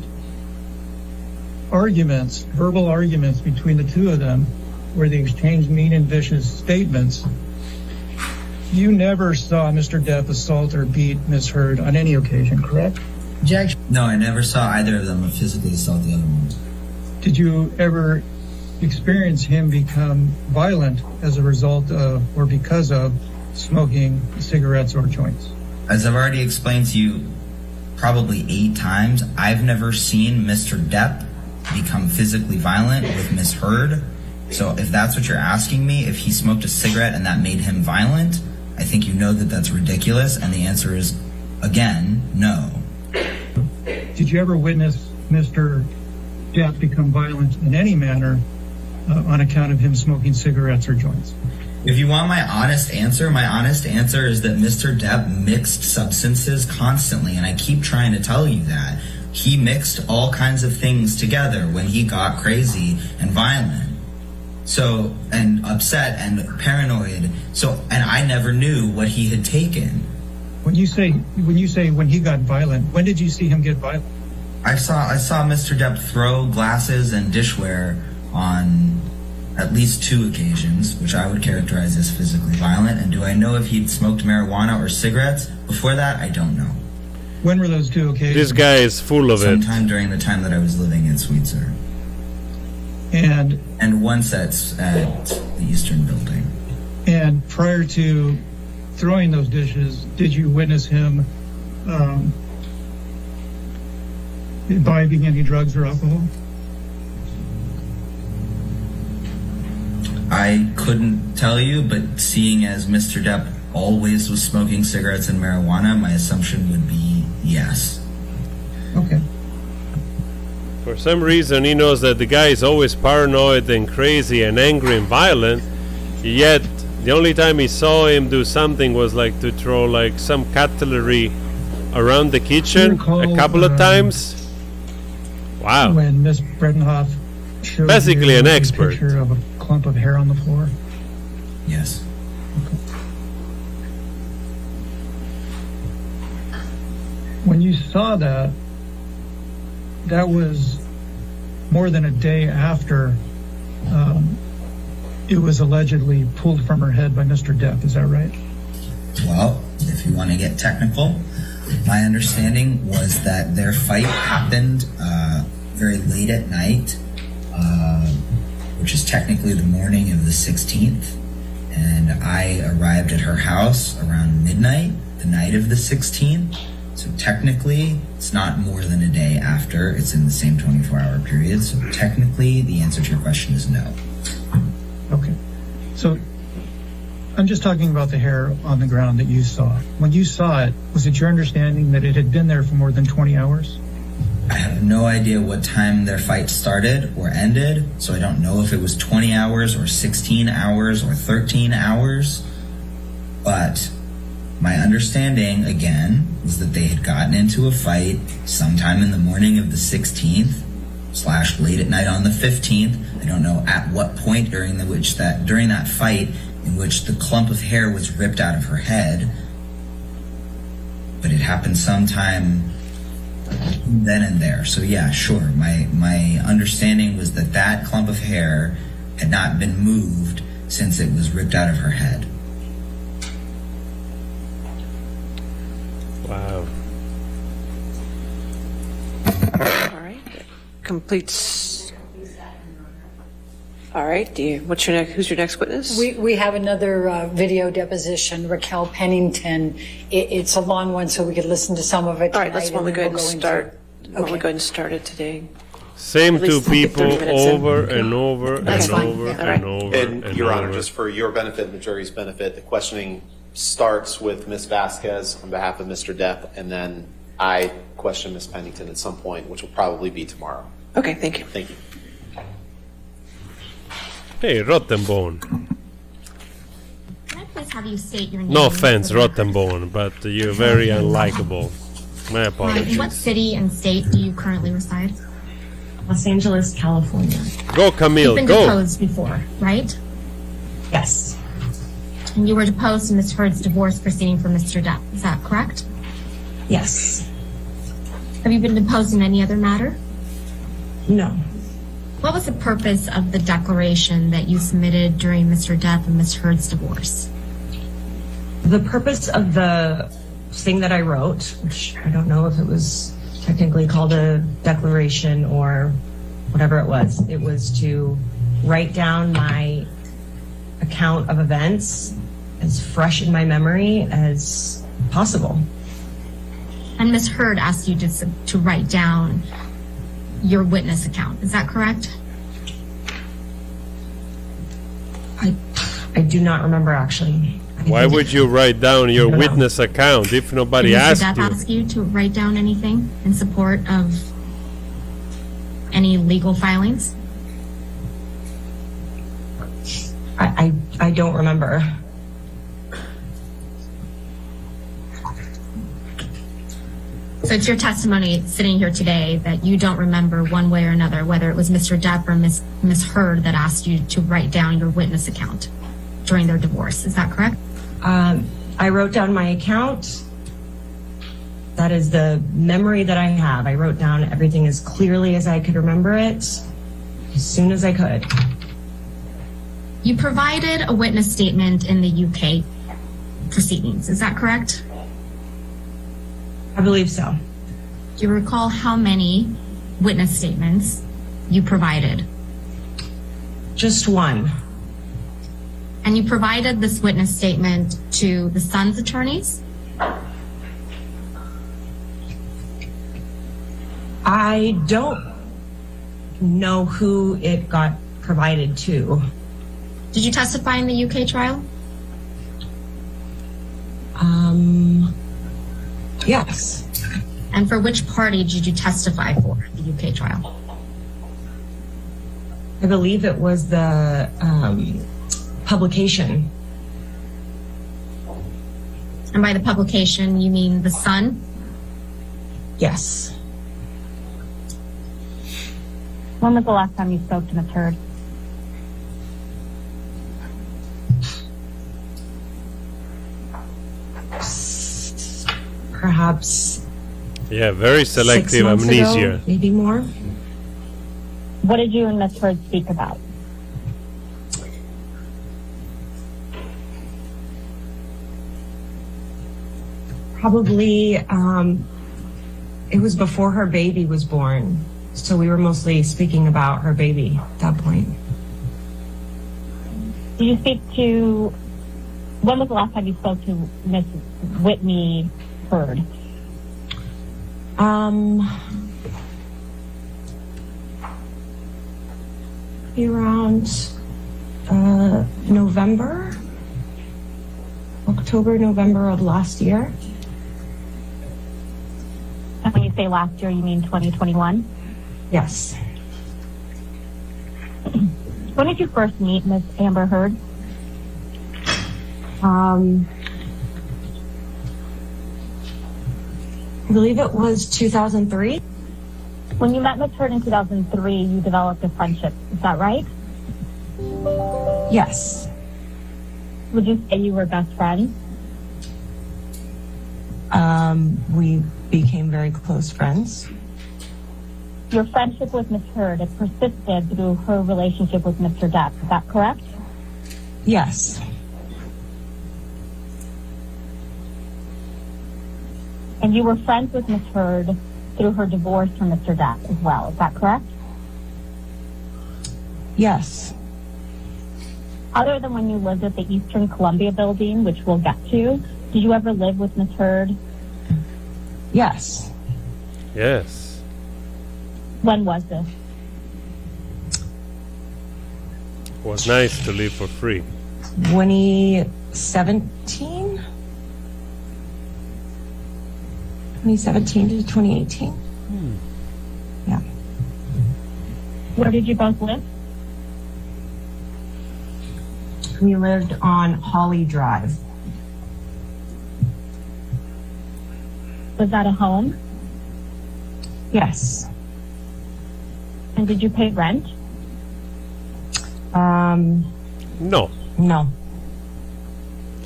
arguments, verbal arguments between the two of them, where they exchanged mean and vicious statements, you never saw Mr. Depp assault or beat Ms. Heard on any occasion, correct? Objection. No, I never saw either of them physically assault the other one. Did you ever experience him become violent as a result of or because of smoking cigarettes or joints? As I've already explained to you probably 8 times, I've never seen Mr. Depp become physically violent with Ms. Heard. So if that's what you're asking me, if he smoked a cigarette and that made him violent, I think you know that that's ridiculous, and the answer is, again, no. Did you ever witness Mr. Depp become violent in any manner on account of him smoking cigarettes or joints? If you want my honest answer is that Mr. Depp mixed substances constantly, and I keep trying to tell you that. He mixed all kinds of things together when he got crazy and violent. So, and upset and paranoid. So, and I never knew what he had taken. When you say when he got violent, when did you see him get violent? I saw Mr. Depp throw glasses and dishware on at least 2 occasions, which I would characterize as physically violent. And do I know if he'd smoked marijuana or cigarettes? Before that, I don't know. When were those 2 occasions? This guy is full of it. Sometime during the time that I was living in Sweetser. And once at the Eastern Building. And prior to throwing those dishes, did you witness him imbibing any drugs or alcohol? I couldn't tell you, but seeing as Mr. Depp always was smoking cigarettes and marijuana, my assumption would be yes. Okay. For some reason, he knows that the guy is always paranoid and crazy and angry and violent, yet the only time he saw him do something was like to throw like some cutlery around the kitchen a couple of times. Wow. When Ms. Bredenhoff showed basically you an a expert. picture of a clump of hair on the floor? Yes. When you saw that, that was more than a day after it was allegedly pulled from her head by Mr. Depp. Is that right? Well, if you want to get technical, my understanding was that their fight happened very late at night, which is technically the morning of the 16th. And I arrived at her house around midnight, the night of the 16th. So technically, it's not more than a day after. It's in the same 24-hour period. So technically, the answer to your question is no. Okay. So I'm just talking about the hair on the ground that you saw. When you saw it, was it your understanding that it had been there for more than 20 hours? I have no idea what time their fight started or ended, so I don't know if it was 20 hours or 16 hours or 13 hours. But my understanding, again, was that they had gotten into a fight sometime in the morning of the 16th / late at night on the 15th. I don't know at what point during that fight in which the clump of hair was ripped out of her head, but it happened sometime then and there. So yeah, sure. My understanding was that that clump of hair had not been moved since it was ripped out of her head. Wow. All right. Completes. All right. Who's your next witness? We have another video deposition, Raquel Pennington. It's a long one, so we could listen to some of it. All right. Let's tonight, go ahead and start. Okay. We'll go ahead and start it today. Same At two least 30 people minutes in. over and over and That's fine. over Yeah. and All right. over And Your Honor, over. just for your benefit and the jury's benefit, the questioning starts with Ms. Vasquez on behalf of Mr. Depp, and then I question Ms. Pennington at some point, which will probably be tomorrow. Okay, thank you. Thank you. Hey, Rottenbone. Can I please have you state your name? No offense, Rottenbone, but you're very unlikable. My In apologies. what city and state do you currently reside? Los Angeles, California. Go, Camille, You've been go. deposed before, right? Yes. And you were deposed in Ms. Heard's divorce proceeding for Mr. Depp. Is that correct? Yes. Have you been deposed in any other matter? No. What was the purpose of the declaration that you submitted during Mr. Depp and Ms. Heard's divorce? The purpose of the thing that I wrote, which I don't know if it was technically called a declaration or whatever it was to write down my account of events as fresh in my memory as possible. And Ms. Heard asked you to write down your witness account. Is that correct? I do not remember actually. Why would you write down your witness account if nobody Did asked Mr. Depp you? ask you to write down anything in support of any legal filings? I don't remember. So it's your testimony sitting here today that you don't remember one way or another, whether it was Mr. Depp or Ms. Heard that asked you to write down your witness account during their divorce. Is that correct? I wrote down my account. That is the memory that I have. I wrote down everything as clearly as I could remember it, as soon as I could. You provided a witness statement in the UK proceedings. Is that correct? I believe so. Do you recall how many witness statements you provided? Just one. And you provided this witness statement to the son's attorneys? I don't know who it got provided to. Did you testify in the UK trial? Yes. And for which party did you testify for the UK trial? I believe it was the publication. And by the publication, you mean the Sun? Yes. When was the last time you spoke to Ms. Heard? Perhaps. Yeah, very selective 6 months amnesia. ago, maybe more. What did you and Ms. Heard speak about? Probably, it was before her baby was born. So we were mostly speaking about her baby at that point. Did you speak to, when was the last time you spoke to Ms. Whitney Heard? Around October, November of last year. And when you say last year, you mean 2021? Yes. When did you first meet Ms. Amber Heard? I believe it was 2003. When you met Ms. Heard in 2003, you developed a friendship. Is that right? Yes. Would you say you were best friends? We became very close friends. Your friendship with Ms. Heard, it persisted through her relationship with Mr. Depp. Is that correct? Yes. And you were friends with Ms. Heard through her divorce from Mr. Depp as well. Is that correct? Yes. Other than when you lived at the Eastern Columbia building, which we'll get to, did you ever live with Ms. Heard? Yes. Yes. When was this? It was nice to live for free. 2017? 2017 to 2018. Yeah. Where did you both live? We lived on Holly Drive. Was that a home? Yes. And did you pay rent? No. No.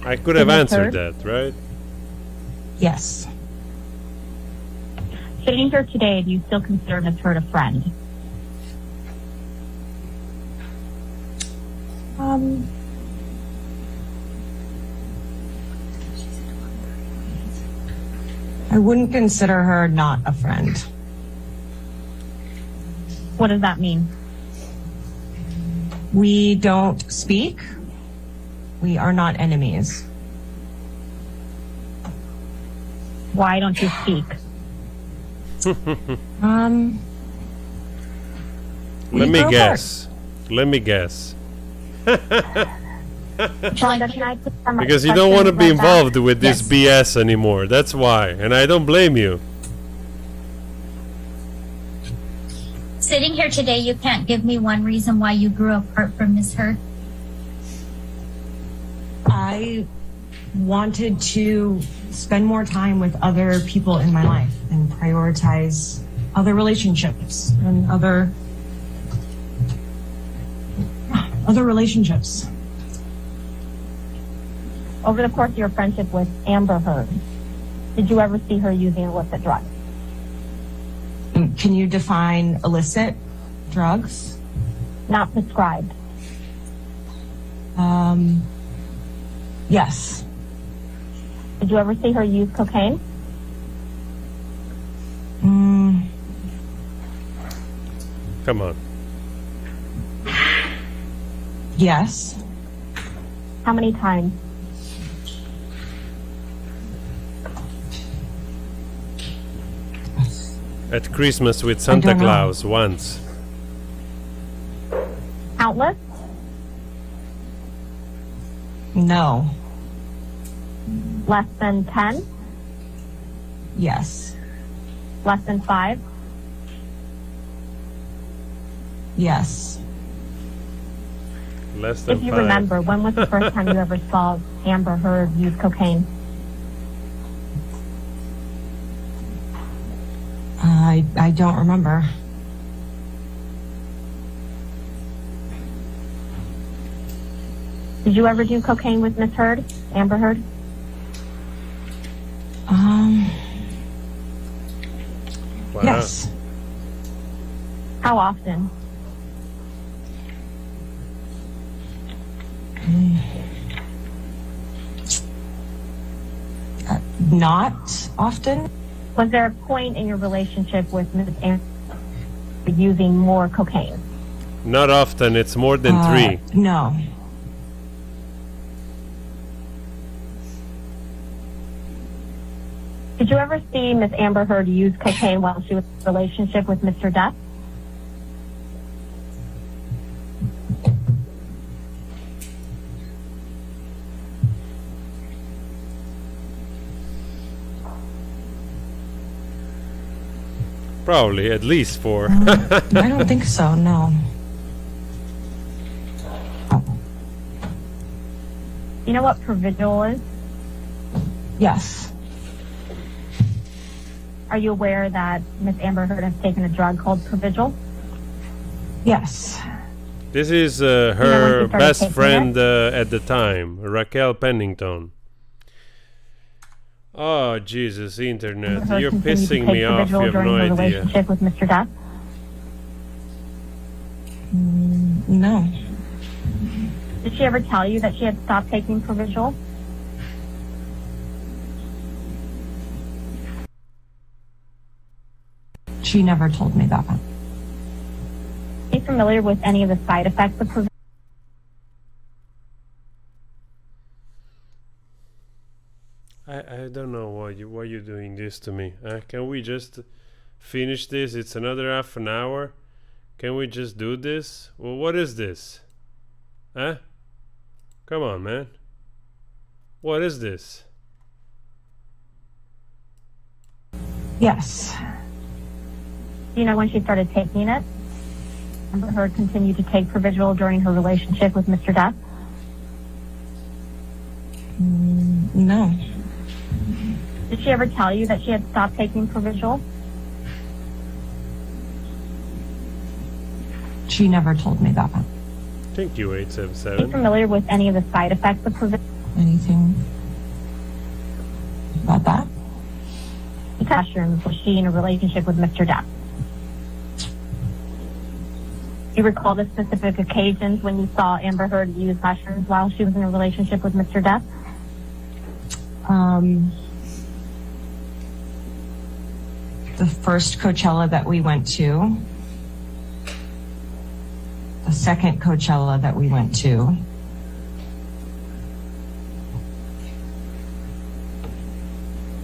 I could have answered that, right? Yes. Sitting here today, do you still consider Ms. Heard a friend? I wouldn't consider her not a friend. What does that mean? We don't speak. We are not enemies. Why don't you speak? Let me guess. Let me guess. Because you don't want to be involved with this BS anymore. That's why. And I don't blame you. Sitting here today, you can't give me one reason why you grew apart from Ms. Heard? I wanted to spend more time with other people in my life and prioritize other relationships and other relationships. Over the course of your friendship with Amber Heard, did you ever see her using illicit drugs? Can you define illicit drugs? Not prescribed. Yes. Did you ever see her use cocaine? Come on. Yes. How many times? At Christmas with Santa Claus once. Countless? No. Less than 10? Yes. Less than 5? Less Yes. than If you 5. remember, when was the first time you ever saw Amber Heard use cocaine? I don't remember. Did you ever do cocaine with Miss Heard, Amber Heard? Wow. Yes. How often? Not often. Was there a point in your relationship with Ms. Amber using more cocaine? Not often, it's more than 3. No. Did you ever see Ms. Amber Heard use cocaine while she was in a relationship with Mr. Depp? Probably, at least 4. I don't think so, no. You know what Provigil is? Yes. Are you aware that Ms. Amber Heard has taken a drug called Provigil? Yes. This is when her she started best taking friend at the time, Raquel Pennington. Oh, Jesus, internet. Heard You're continued to pissing take me off. You Provigil have during no her idea. relationship with Mr. Depp? No. Did she ever tell you that she had stopped taking Provigil? She never told me that. Are you familiar with any of the side effects of Provigil? I don't know why you're doing this to me. Can we just finish this? It's another half an hour. Can we just do this? Well, what is this? Huh? Come on, man. What is this? Yes. Do you know when she started taking it? Amber Heard continued to take Provigil during her relationship with Mr. Depp? No. Did she ever tell you that she had stopped taking Provigil? She never told me that. Thank you, Are you 877. familiar with any of the side effects of Provigil? Anything about that? Mushrooms, was she in a relationship with Mr. Depp? Do you recall the specific occasions when you saw Amber Heard use mushrooms while she was in a relationship with Mr. Depp? The first Coachella that we went to, the second Coachella that we went to,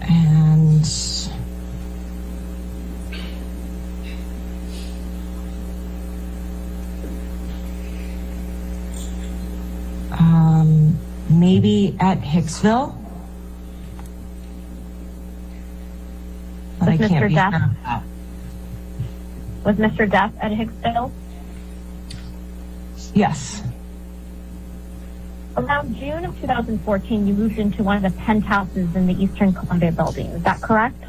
and maybe at Hicksville. But I With can't Mr. be Depp? sure of that. Was Mr. Depp at Hicksville? Yes. Around June of 2014, you moved into one of the penthouses in the Eastern Columbia building. Is that correct?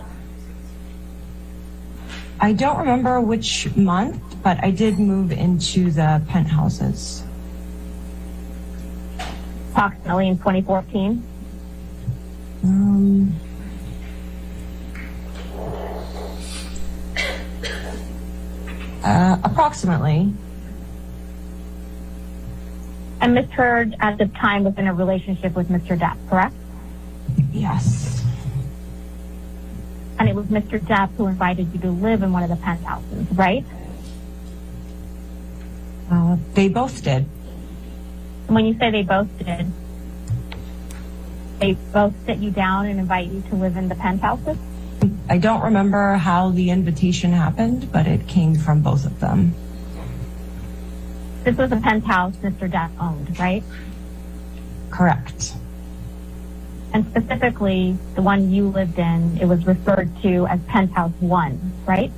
I don't remember which month, but I did move into the penthouses. Approximately in 2014? Approximately. And Ms. Heard at the time was in a relationship with Mr. Depp, correct? Yes. And it was Mr. Depp who invited you to live in one of the penthouses, right? They both did. And when you say they both did, they both sit you down and invite you to live in the penthouses? I don't remember how the invitation happened, but it came from both of them. This was a penthouse Mr. Depp owned, right? Correct. And specifically, the one you lived in, it was referred to as Penthouse 1, right?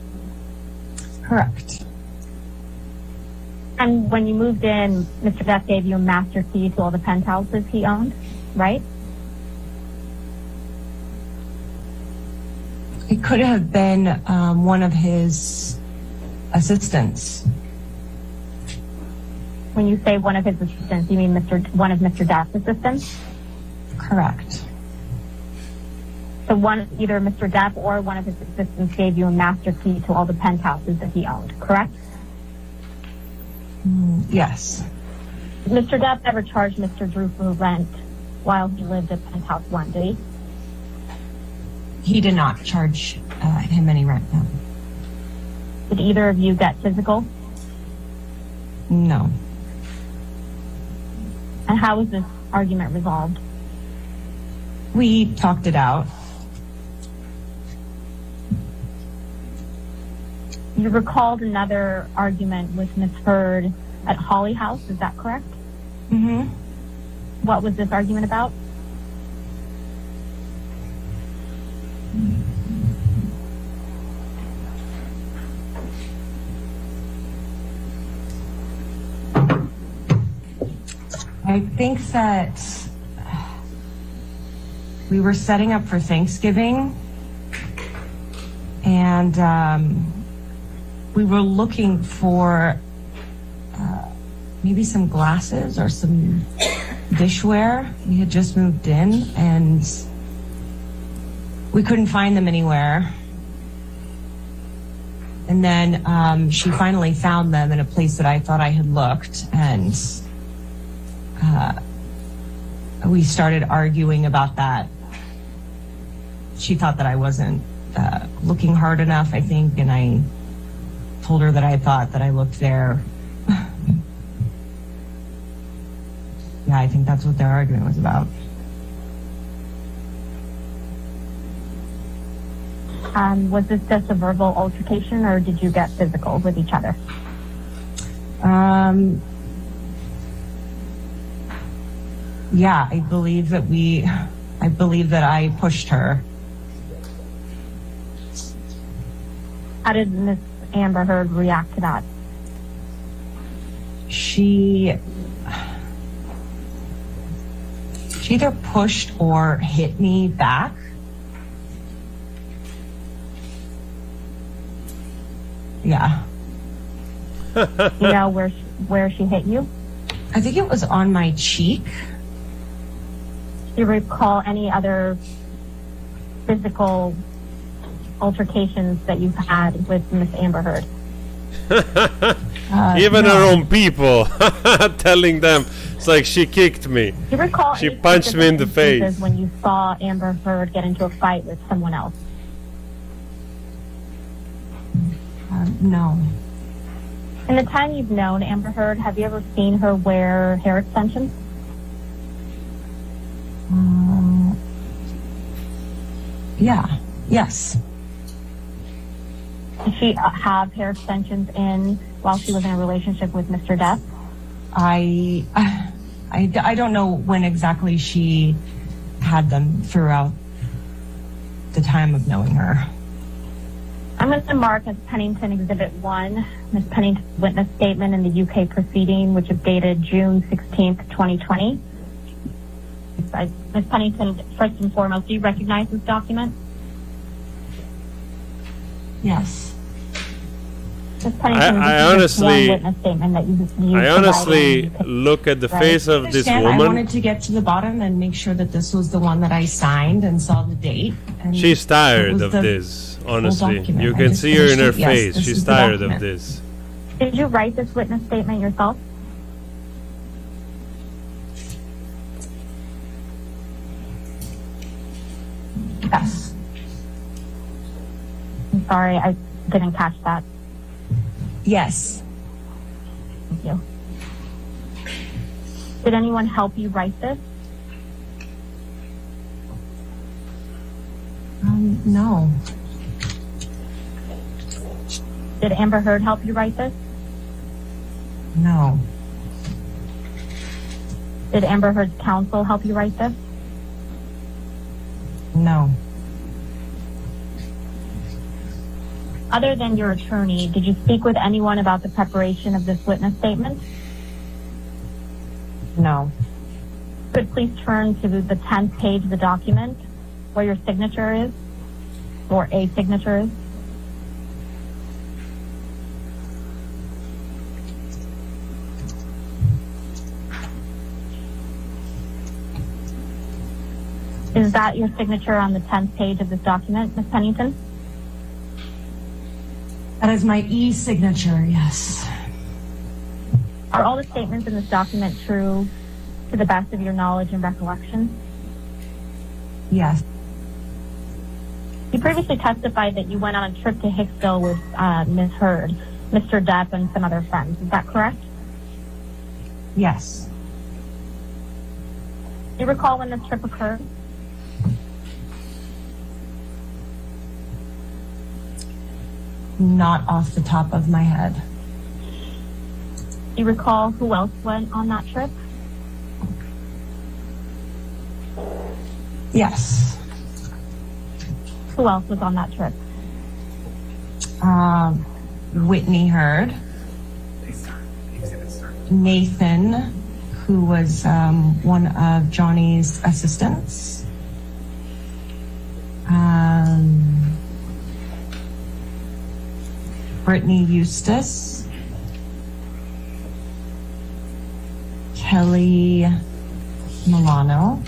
Correct. And when you moved in, Mr. Depp gave you a master key to all the penthouses he owned, right? It could have been one of his assistants. When you say one of his assistants, you mean one of Mr. Depp's assistants? Correct. So either Mr. Depp or one of his assistants gave you a master key to all the penthouses that he owned, correct? Yes. Mr. Depp never charged Mr. Drew for rent while he lived at Penthouse 1, did he? He did not charge him any rent, no. Did either of you get physical? No. And how was this argument resolved? We talked it out. You recalled another argument with Ms. Heard at Holly House, is that correct? Mm-hmm. What was this argument about? I think that we were setting up for Thanksgiving, and we were looking for maybe some glasses or some dishware. We had just moved in, and we couldn't find them anywhere. And then she finally found them in a place that I thought I had looked, and we started arguing about that. She thought that I wasn't looking hard enough, I think, and I told her that I thought that I looked there. Yeah, I think that's what their argument was about. Was this just a verbal altercation, or did you get physical with each other? Yeah, I believe that I pushed her. How did Miss Amber Heard react to that? She either pushed or hit me back. Yeah. You know where she hit you? I think it was on my cheek. Do you recall any other physical altercations that you've had with Miss Amber Heard? Even her own people telling them it's like she kicked me. Do you recall She any punched me in the specific face. instances when you saw Amber Heard get into a fight with someone else? No. In the time you've known Amber Heard, have you ever seen her wear hair extensions? Yeah. Yes. Did she have hair extensions in while she was in a relationship with Mr. Depp? I don't know when exactly she had them throughout the time of knowing her. I'm going to mark as Pennington Exhibit 1, Ms. Pennington's witness statement in the UK proceeding, which is dated June 16th, 2020. Ms. Pennington, first and foremost, do you recognize this document? Yes. Ms. Pennington, I honestly look at the face of this I woman. wanted to get to the bottom and make sure that this was the one that I signed and saw the date. And She's tired it was of the this, honestly. document. You I can just see her in her finished it. Yes, face. this She's is the tired of document. this. Did you write this witness statement yourself? Yes. I'm sorry, I didn't catch that. Yes. Thank you. Did anyone help you write this? No. Did Amber Heard help you write this? No. Did Amber Heard's counsel help you write this? No. Other than your attorney, did you speak with anyone about the preparation of this witness statement? No. Could please turn to the 10th page of the document where your signature is, or a signature is. Is that your signature on the 10th page of this document, Ms. Pennington? That is my e-signature, yes. Are all the statements in this document true to the best of your knowledge and recollection? Yes. You previously testified that you went on a trip to Hicksville with Ms. Heard, Mr. Depp, and some other friends. Is that correct? Yes. Do you recall when this trip occurred? Not off the top of my head. Do you recall who else went on that trip? Yes. Who else was on that trip? Whitney Heard. Nathan, who was one of Johnny's assistants. Brittany Eustace. Kelly Milano.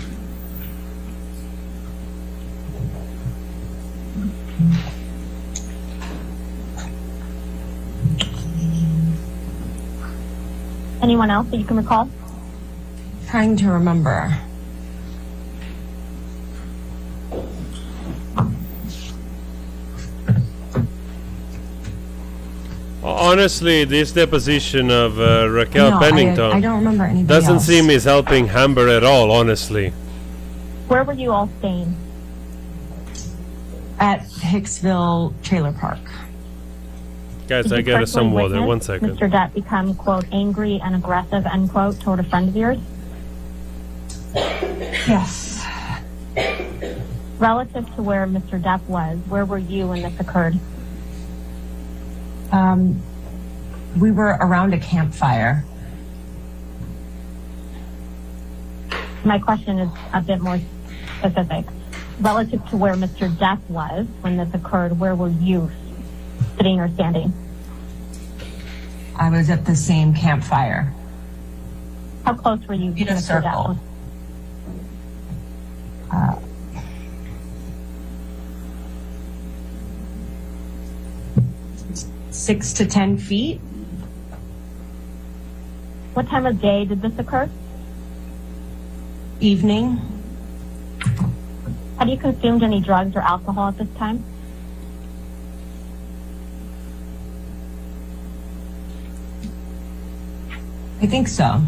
Anyone else that you can recall? Trying to remember. Honestly, this deposition of Raquel No, Pennington I don't remember anybody doesn't else. seem is helping Amber at all, honestly. Where were you all staying? At Hicksville Trailer Park. Guys, Did I you get some personally water. witness 1 second. Mr. Depp become, quote, angry and aggressive, end quote, toward a friend of yours? Yes. Relative to where Mr. Depp was, where were you when this occurred? We were around a campfire. My question is a bit more specific. Relative to where Mr. Depp was when this occurred, where were you sitting or standing? I was at the same campfire. How close were you In to a Mr. circle. Depp? 6 to 10 feet. What time of day did this occur? Evening. Had you consumed any drugs or alcohol at this time? I think so.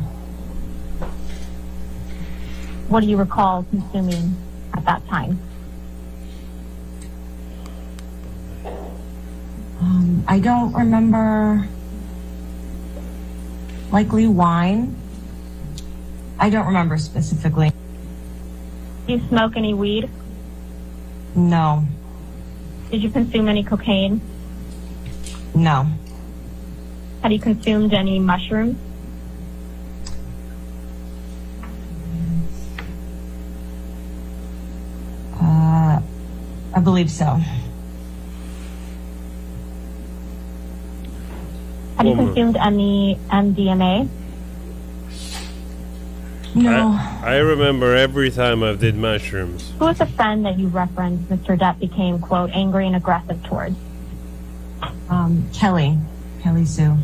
What do you recall consuming at that time? I don't remember. Likely wine. I don't remember specifically. Do you smoke any weed? No. Did you consume any cocaine? No. Had you consumed any mushrooms? believe so. Have you consumed any MDMA? No. I remember every time I did mushrooms. Who was the friend that you referenced Mr. Depp became, quote, angry and aggressive towards? Kelly Sue.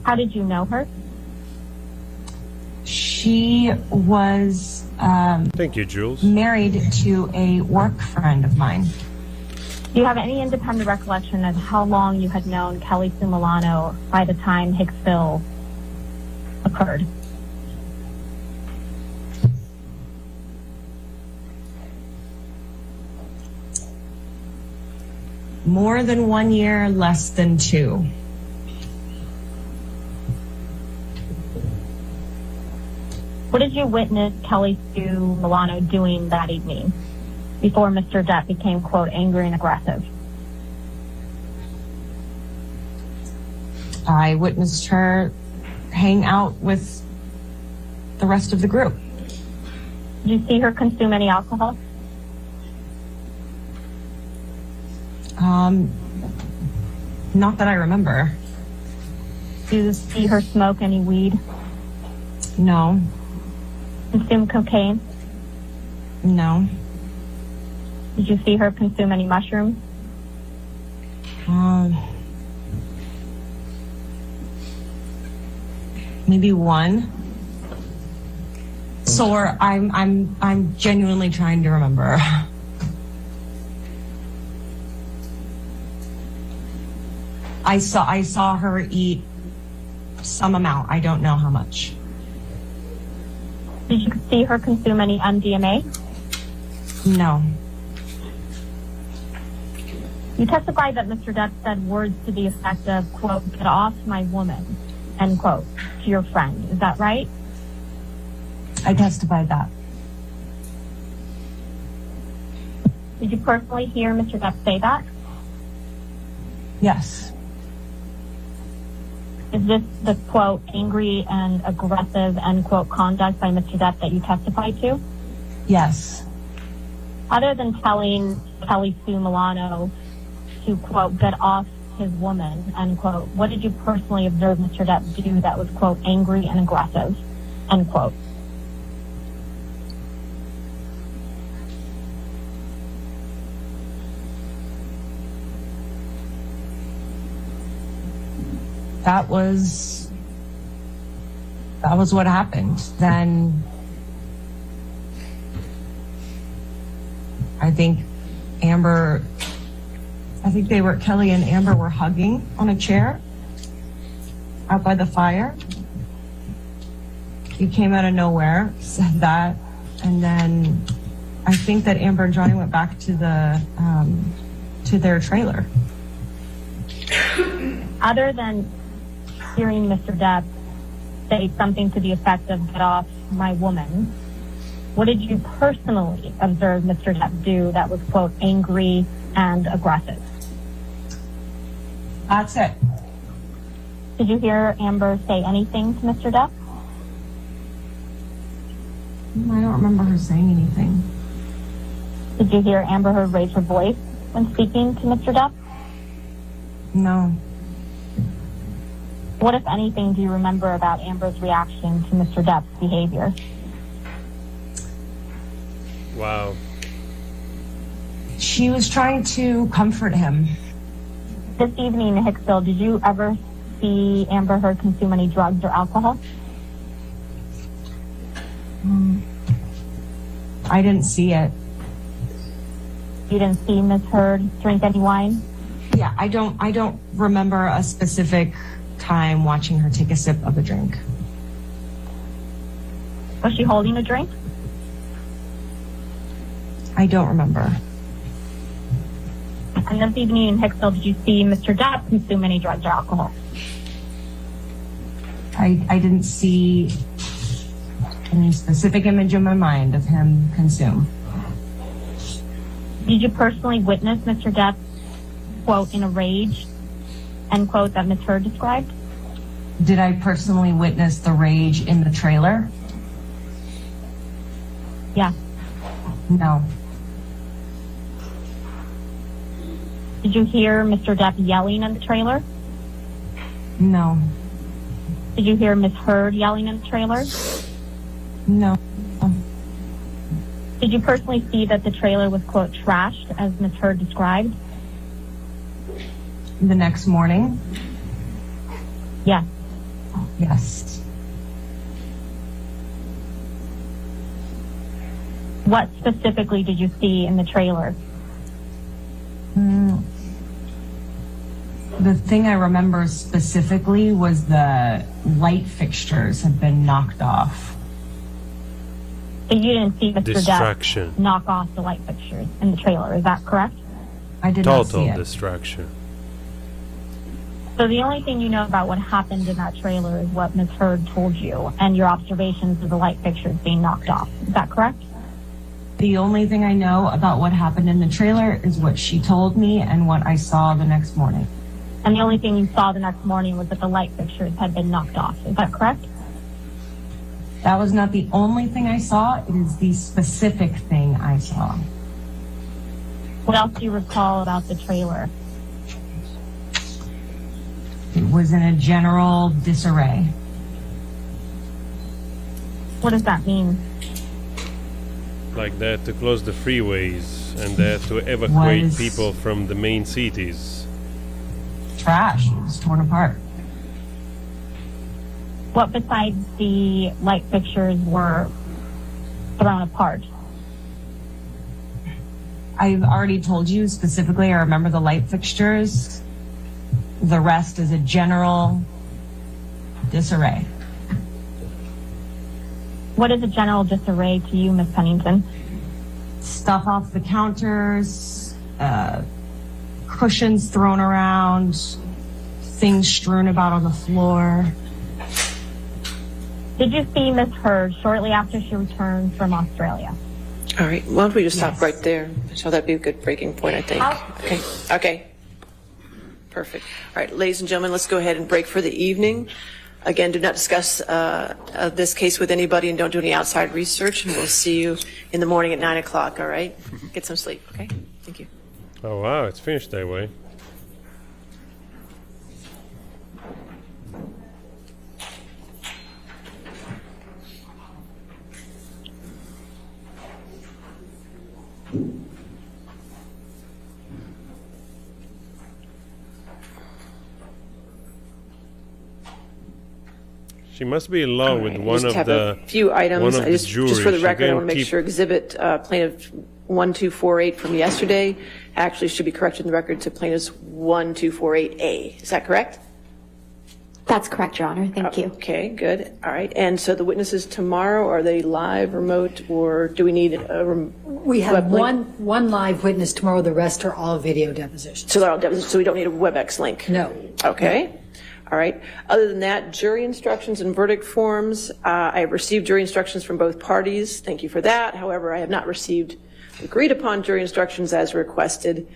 How did you know her? She was Thank you, Jules. married to a work friend of mine. Do you have any independent recollection of how long you had known Kelly Sue Milano by the time Hicksville occurred? More than 1 year, less than 2. What did you witness Kelly Sue Milano doing that evening before Mr. Depp became, quote, angry and aggressive? I witnessed her hang out with the rest of the group. Did you see her consume any alcohol? Not that I remember. Did you see her smoke any weed? No. Consume cocaine? No. Did you see her consume any mushrooms? Maybe one. Sore. I'm genuinely trying to remember. I saw her eat some amount. I don't know how much. Did you see her consume any MDMA? No. You testified that Mr. Depp said words to the effect of, quote, get off my woman, end quote, to your friend. Is that right? I testified that. Did you personally hear Mr. Depp say that? Yes. Is this the, quote, angry and aggressive, end quote, conduct by Mr. Depp that you testified to? Yes. Other than telling Kelly Sue Milano to, quote, get off his woman, end quote, what did you personally observe Mr. Depp do that was, quote, angry and aggressive, end quote? That was what happened. Then I think Kelly and Amber were hugging on a chair out by the fire. He came out of nowhere, said that, and then I think that Amber and Johnny went back to their trailer. Other than hearing Mr. Depp say something to the effect of get off my woman, what did you personally observe Mr. Depp do that was, quote, angry and aggressive? That's it. Did you hear Amber say anything to Mr. Depp? I don't remember her saying anything. Did you hear Amber raise her voice when speaking to Mr. Depp? No. What, if anything, do you remember about Amber's reaction to Mr. Depp's behavior? Wow. She was trying to comfort him. This evening in Hicksville, did you ever see Amber Heard consume any drugs or alcohol? I didn't see it. You didn't see Ms. Heard drink any wine? Yeah, I don't remember a specific time watching her take a sip of a drink. Was she holding a drink? I don't remember. And this evening in Hicksville, did you see Mr. Depp consume any drugs or alcohol? I didn't see any specific image in my mind of him consume. Did you personally witness Mr. Depp, quote, in a rage, end quote, that Ms. Heard described? Did I personally witness the rage in the trailer? Yeah. No. Did you hear Mr. Depp yelling in the trailer? No. Did you hear Ms. Heard yelling in the trailer? No. Did you personally see that the trailer was, quote, trashed, as Ms. Heard described? The next morning? Yes. Yes. What specifically did you see in the trailer? The thing I remember specifically was the light fixtures had been knocked off. So you didn't see Mr. Distraction. Depp knock off the light fixtures in the trailer, is that correct? I did not see Total it. distraction. So the only thing you know about what happened in that trailer is what Ms. Heard told you and your observations of the light fixtures being knocked off. Is that correct? The only thing I know about what happened in the trailer is what she told me and what I saw the next morning. And the only thing you saw the next morning was that the light fixtures had been knocked off. Is that correct? That was not the only thing I saw. It is the specific thing I saw. What else do you recall about the trailer? It was in a general disarray. What does that mean? Like they had to close the freeways and they had to evacuate Was- people from the main cities. Trash. It was torn apart. What besides the light fixtures were thrown apart? I've already told you specifically, I remember the light fixtures. The rest is a general disarray. What is a general disarray to you, Ms. Pennington? Stuff off the counters, cushions thrown around, things strewn about on the floor. Did you see Ms. Heard shortly after she returned from Australia? All right, why don't we just stop right there? So that'd be a good breaking point, I think. Okay. Perfect. All right, ladies and gentlemen, let's go ahead and break for the evening. Again, do not discuss this case with anybody and don't do any outside research. And we'll see you in the morning at 9 o'clock, all right? Get some sleep, okay? Thank you. Oh wow, it's finished that way. She must be in love with one just of have the a few items. one of the Just jury. for the She record, I can want to make keep- sure exhibit plaintiff 1248 from yesterday actually should be corrected in the record to plaintiff's 1248A. Is that correct? That's correct, Your Honor. Thank you. Okay, good. All right. And so the witnesses tomorrow, are they live, remote, or do we need a We have web link? one live witness tomorrow. The rest are all video depositions. So they're all depositions, so we don't need a WebEx link? No. Okay. All right. Other than that, jury instructions and verdict forms. I have received jury instructions from both parties. Thank you for that. However, I have not received agreed upon jury instructions as requested.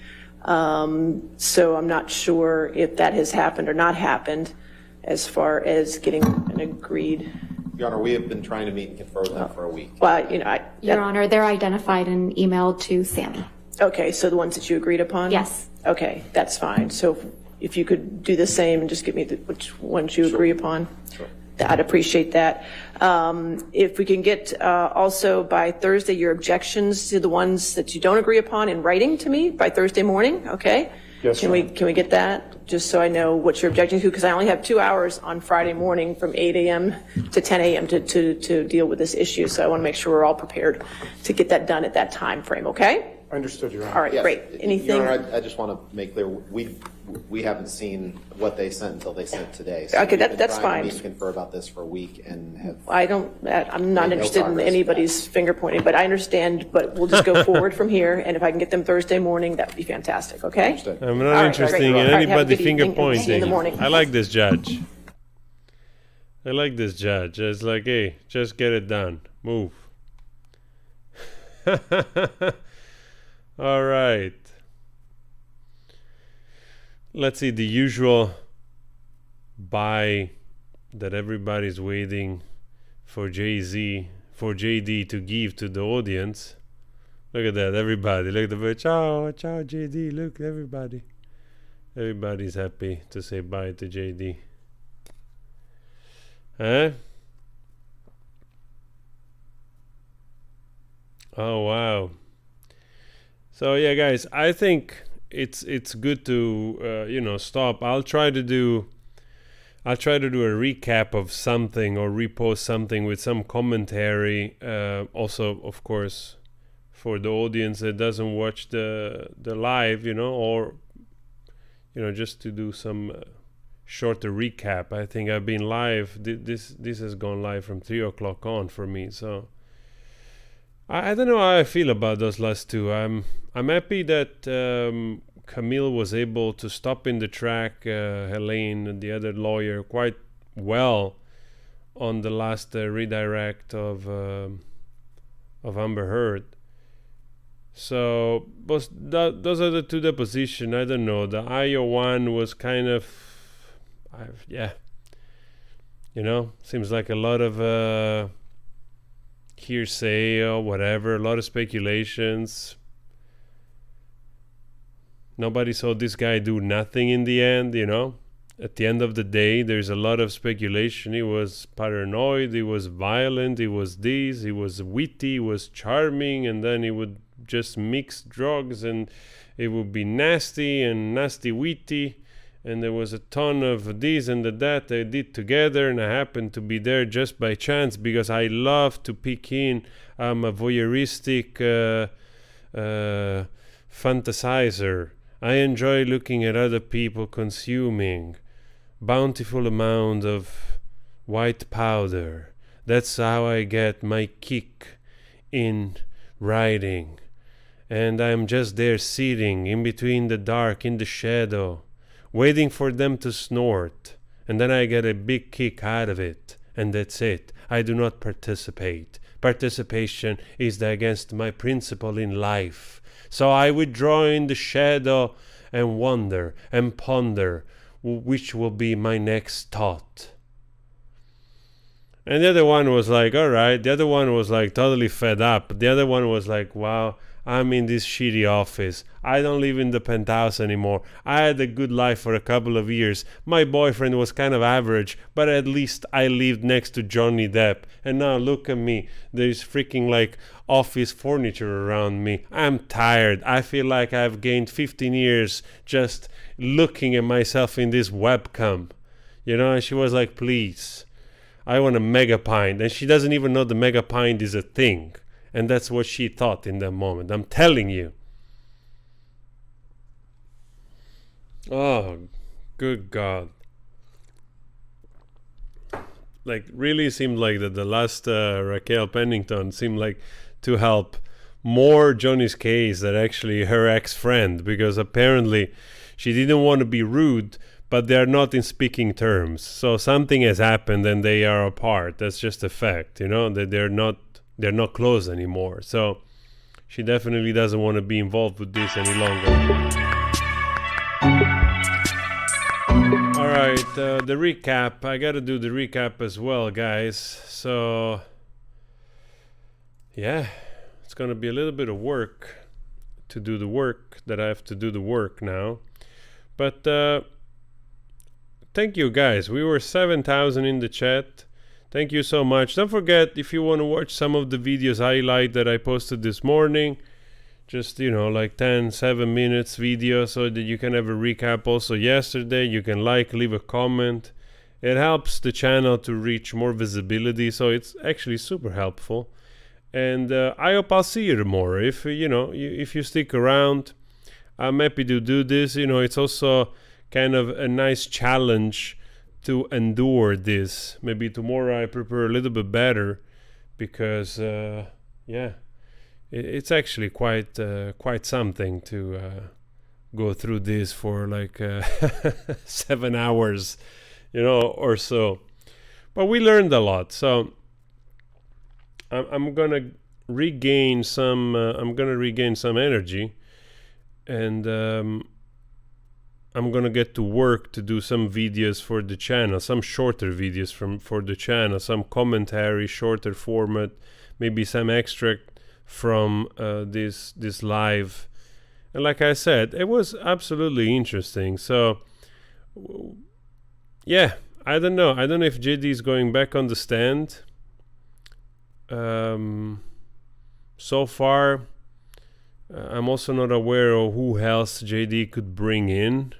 So I'm not sure if that has happened or not happened as far as getting an agreed. Your Honor, we have been trying to meet and confer with them for a week. Well, you know, Your Honor, they're identified and emailed to Sammy. Okay, so the ones that you agreed upon? Yes. Okay, that's fine. So if you could do the same and just give me which ones you agree upon, I'd appreciate that. If we can get also by Thursday your objections to the ones that you don't agree upon in writing to me by Thursday morning, okay? Yes, Can we get that, just so I know what you're objecting to? Because I only have 2 hours on Friday morning from 8 a.m. to 10 a.m. to deal with this issue, so I want to make sure we're all prepared to get that done at that time frame, okay? Understood, Your Honor. All right, Yes. great. Anything? Your Honor, I just want to make clear, we haven't seen what they sent until they sent it today. So Okay, we've been that's trying to fine. meet and confer about this for a week and have I'm not Made no interested in progress. anybody's finger pointing, but I understand, but we'll just go forward from here, and if I can get them Thursday morning, that would be fantastic, okay? I'm All not right, interested great. in All right, have a anybody good finger evening, and see you in the pointing. morning. I like this judge. I like this judge. It's like, hey, just get it done. Move. All right. Let's see, the usual bye that everybody's waiting for JD to give to the audience. Look at that, everybody. Look at the bird. Ciao, ciao, JD. Look, everybody. Everybody's happy to say bye to JD. Huh? Oh, wow. So, yeah, guys, I think it's good to, stop. I'll try to do a recap of something or repost something with some commentary. Also, of course, for the audience that doesn't watch the live, or just to do some shorter recap. I think I've been live. This has gone live from 3 o'clock on for me. So I don't know how I feel about those last two. I'm happy that Camille was able to stop in the track Helene and the other lawyer quite well on the last redirect of Amber Heard. So those are the two depositions. I don't know. The Io one was kind of, seems like a lot of hearsay or whatever, a lot of speculations. Nobody saw this guy do nothing in the end, At the end of the day, there's a lot of speculation. He was paranoid, he was violent, he was this, he was witty, he was charming, and then he would just mix drugs and it would be nasty and nasty witty, and there was a ton of this and that they did together, and I happened to be there just by chance because I love to peek in. I'm a voyeuristic fantasizer. I enjoy looking at other people consuming bountiful amount of white powder. That's how I get my kick in writing. And I'm just there sitting in between the dark, in the shadow, waiting for them to snort. And then I get a big kick out of it. And that's it. I do not participate. Participation is against my principle in life. So I withdraw in the shadow and wonder and ponder which will be my next thought. And the other one was like, all right. The other one was like totally fed up. The other one was like, wow, I'm in this shitty office. I don't live in the penthouse anymore. I had a good life for a couple of years. My boyfriend was kind of average, but at least I lived next to Johnny Depp. And now look at me. There's freaking like office furniture around me. I'm tired. I feel like I've gained 15 years just looking at myself in this webcam. And she was like, please, I want a mega pint. And she doesn't even know the mega pint is a thing. And that's what she thought in that moment. I'm telling you. Oh, good God. Like, really seemed like that the last Raquel Pennington seemed like to help more Johnny's case than actually her ex-friend. Because apparently she didn't want to be rude, but they're not in speaking terms. So something has happened and they are apart. That's just a fact, that they're not close anymore. So she definitely doesn't want to be involved with this any longer. All right, the recap. I got to do the recap as well, guys. So yeah, it's going to be a little bit of work to do the work that I have to do the work now. But thank you, guys. We were 7,000 in the chat. Thank you so much. Don't forget, if you want to watch some of the videos highlight that I posted this morning, just, like 7 minutes video so that you can have a recap also yesterday. You can leave a comment. It helps the channel to reach more visibility, so it's actually super helpful. And I hope I'll see you tomorrow. If, if you stick around, I'm happy to do this. It's also kind of a nice challenge to endure this. Maybe tomorrow I prepare a little bit better because it's actually quite something to go through this for like 7 hours, or so. But we learned a lot, so I'm gonna regain some energy, and I'm gonna get to work to do some videos for the channel, some shorter videos for the channel, some commentary, shorter format, maybe some extract from this live. And like I said, it was absolutely interesting. So yeah, I don't know if JD is going back on the stand. So far, I'm also not aware of who else JD could bring in.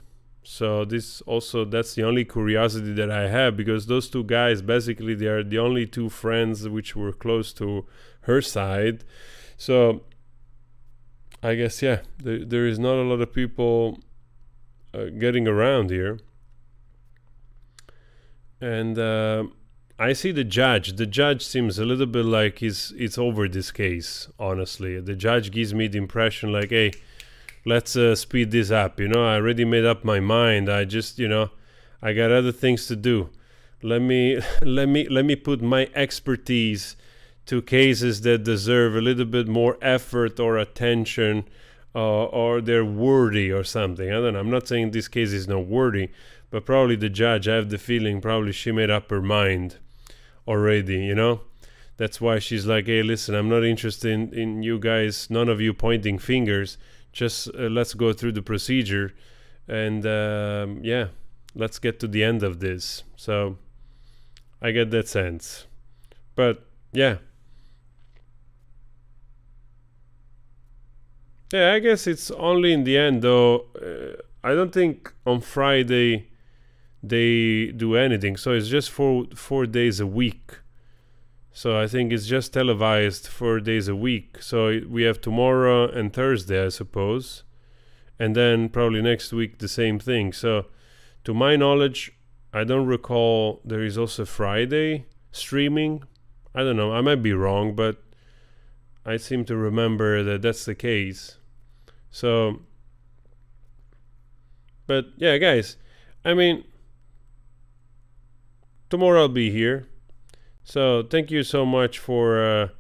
So that's the only curiosity that I have, because those two guys, basically, they are the only two friends which were close to her side. So I guess, yeah, there is not a lot of people getting around here. And I see the judge. The judge seems a little bit like it's over this case, honestly. The judge gives me the impression like, hey, let's speed this up. I already made up my mind. I just, I got other things to do. Let me put my expertise to cases that deserve a little bit more effort or attention, or they're worthy or something. I don't know. I'm not saying this case is not worthy, but probably the judge, I have the feeling, probably she made up her mind already, That's why she's like, hey, listen, I'm not interested in you guys, none of you pointing fingers. Just let's go through the procedure, and yeah, let's get to the end of this. So I get that sense. But yeah, I guess it's only in the end, though. I don't think on Friday they do anything, so it's just 4 days a week. So I think it's just televised 4 days a week. So we have tomorrow and Thursday, I suppose. And then probably next week the same thing. So to my knowledge, I don't recall there is also Friday streaming. I don't know. I might be wrong, but I seem to remember that that's the case. So, but yeah, guys, I mean, tomorrow I'll be here. So thank you so much for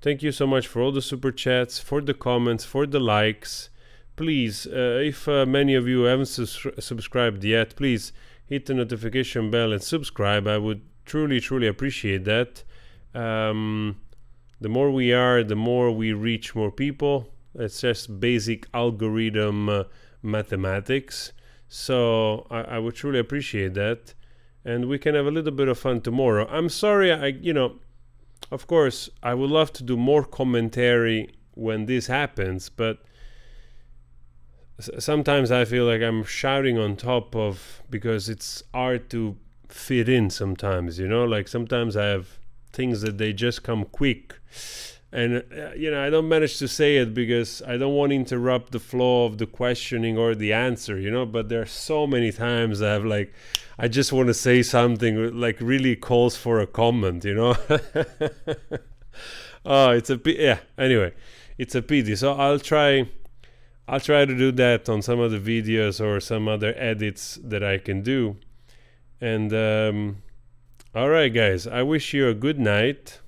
all the super chats, for the comments, for the likes. Please, if many of you haven't subscribed yet, please hit the notification bell and subscribe. I would truly appreciate that. The more we are, the more we reach more people. It's just basic algorithm mathematics. So I would truly appreciate that. And we can have a little bit of fun tomorrow. I'm sorry, of course, I would love to do more commentary when this happens, but sometimes I feel like I'm shouting on top of, because it's hard to fit in sometimes, like sometimes I have things that they just come quick. And, I don't manage to say it because I don't want to interrupt the flow of the questioning or the answer, but there are so many times I just want to say something like really calls for a comment, Oh, it's a pity. Yeah, anyway, it's a pity. So I'll try to do that on some of the videos or some other edits that I can do. And, all right, guys, I wish you a good night.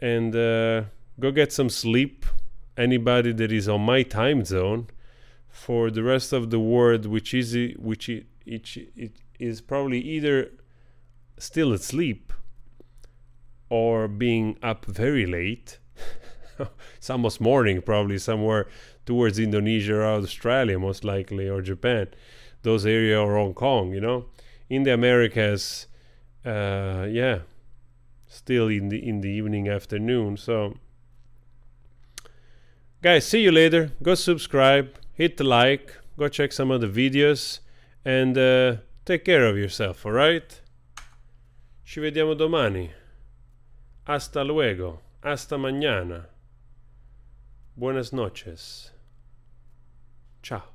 And go get some sleep, anybody that is on my time zone. For the rest of the world, which is probably either still asleep or being up very late. It's almost morning, probably somewhere towards Indonesia or Australia, most likely, or Japan, those areas, or Hong Kong, in the Americas. Yeah, still in the evening, afternoon. So guys, see you later. Go subscribe, hit the like, go check some other videos, and take care of yourself, alright? Ci vediamo domani. Hasta luego. Hasta mañana. Buenas noches. Ciao.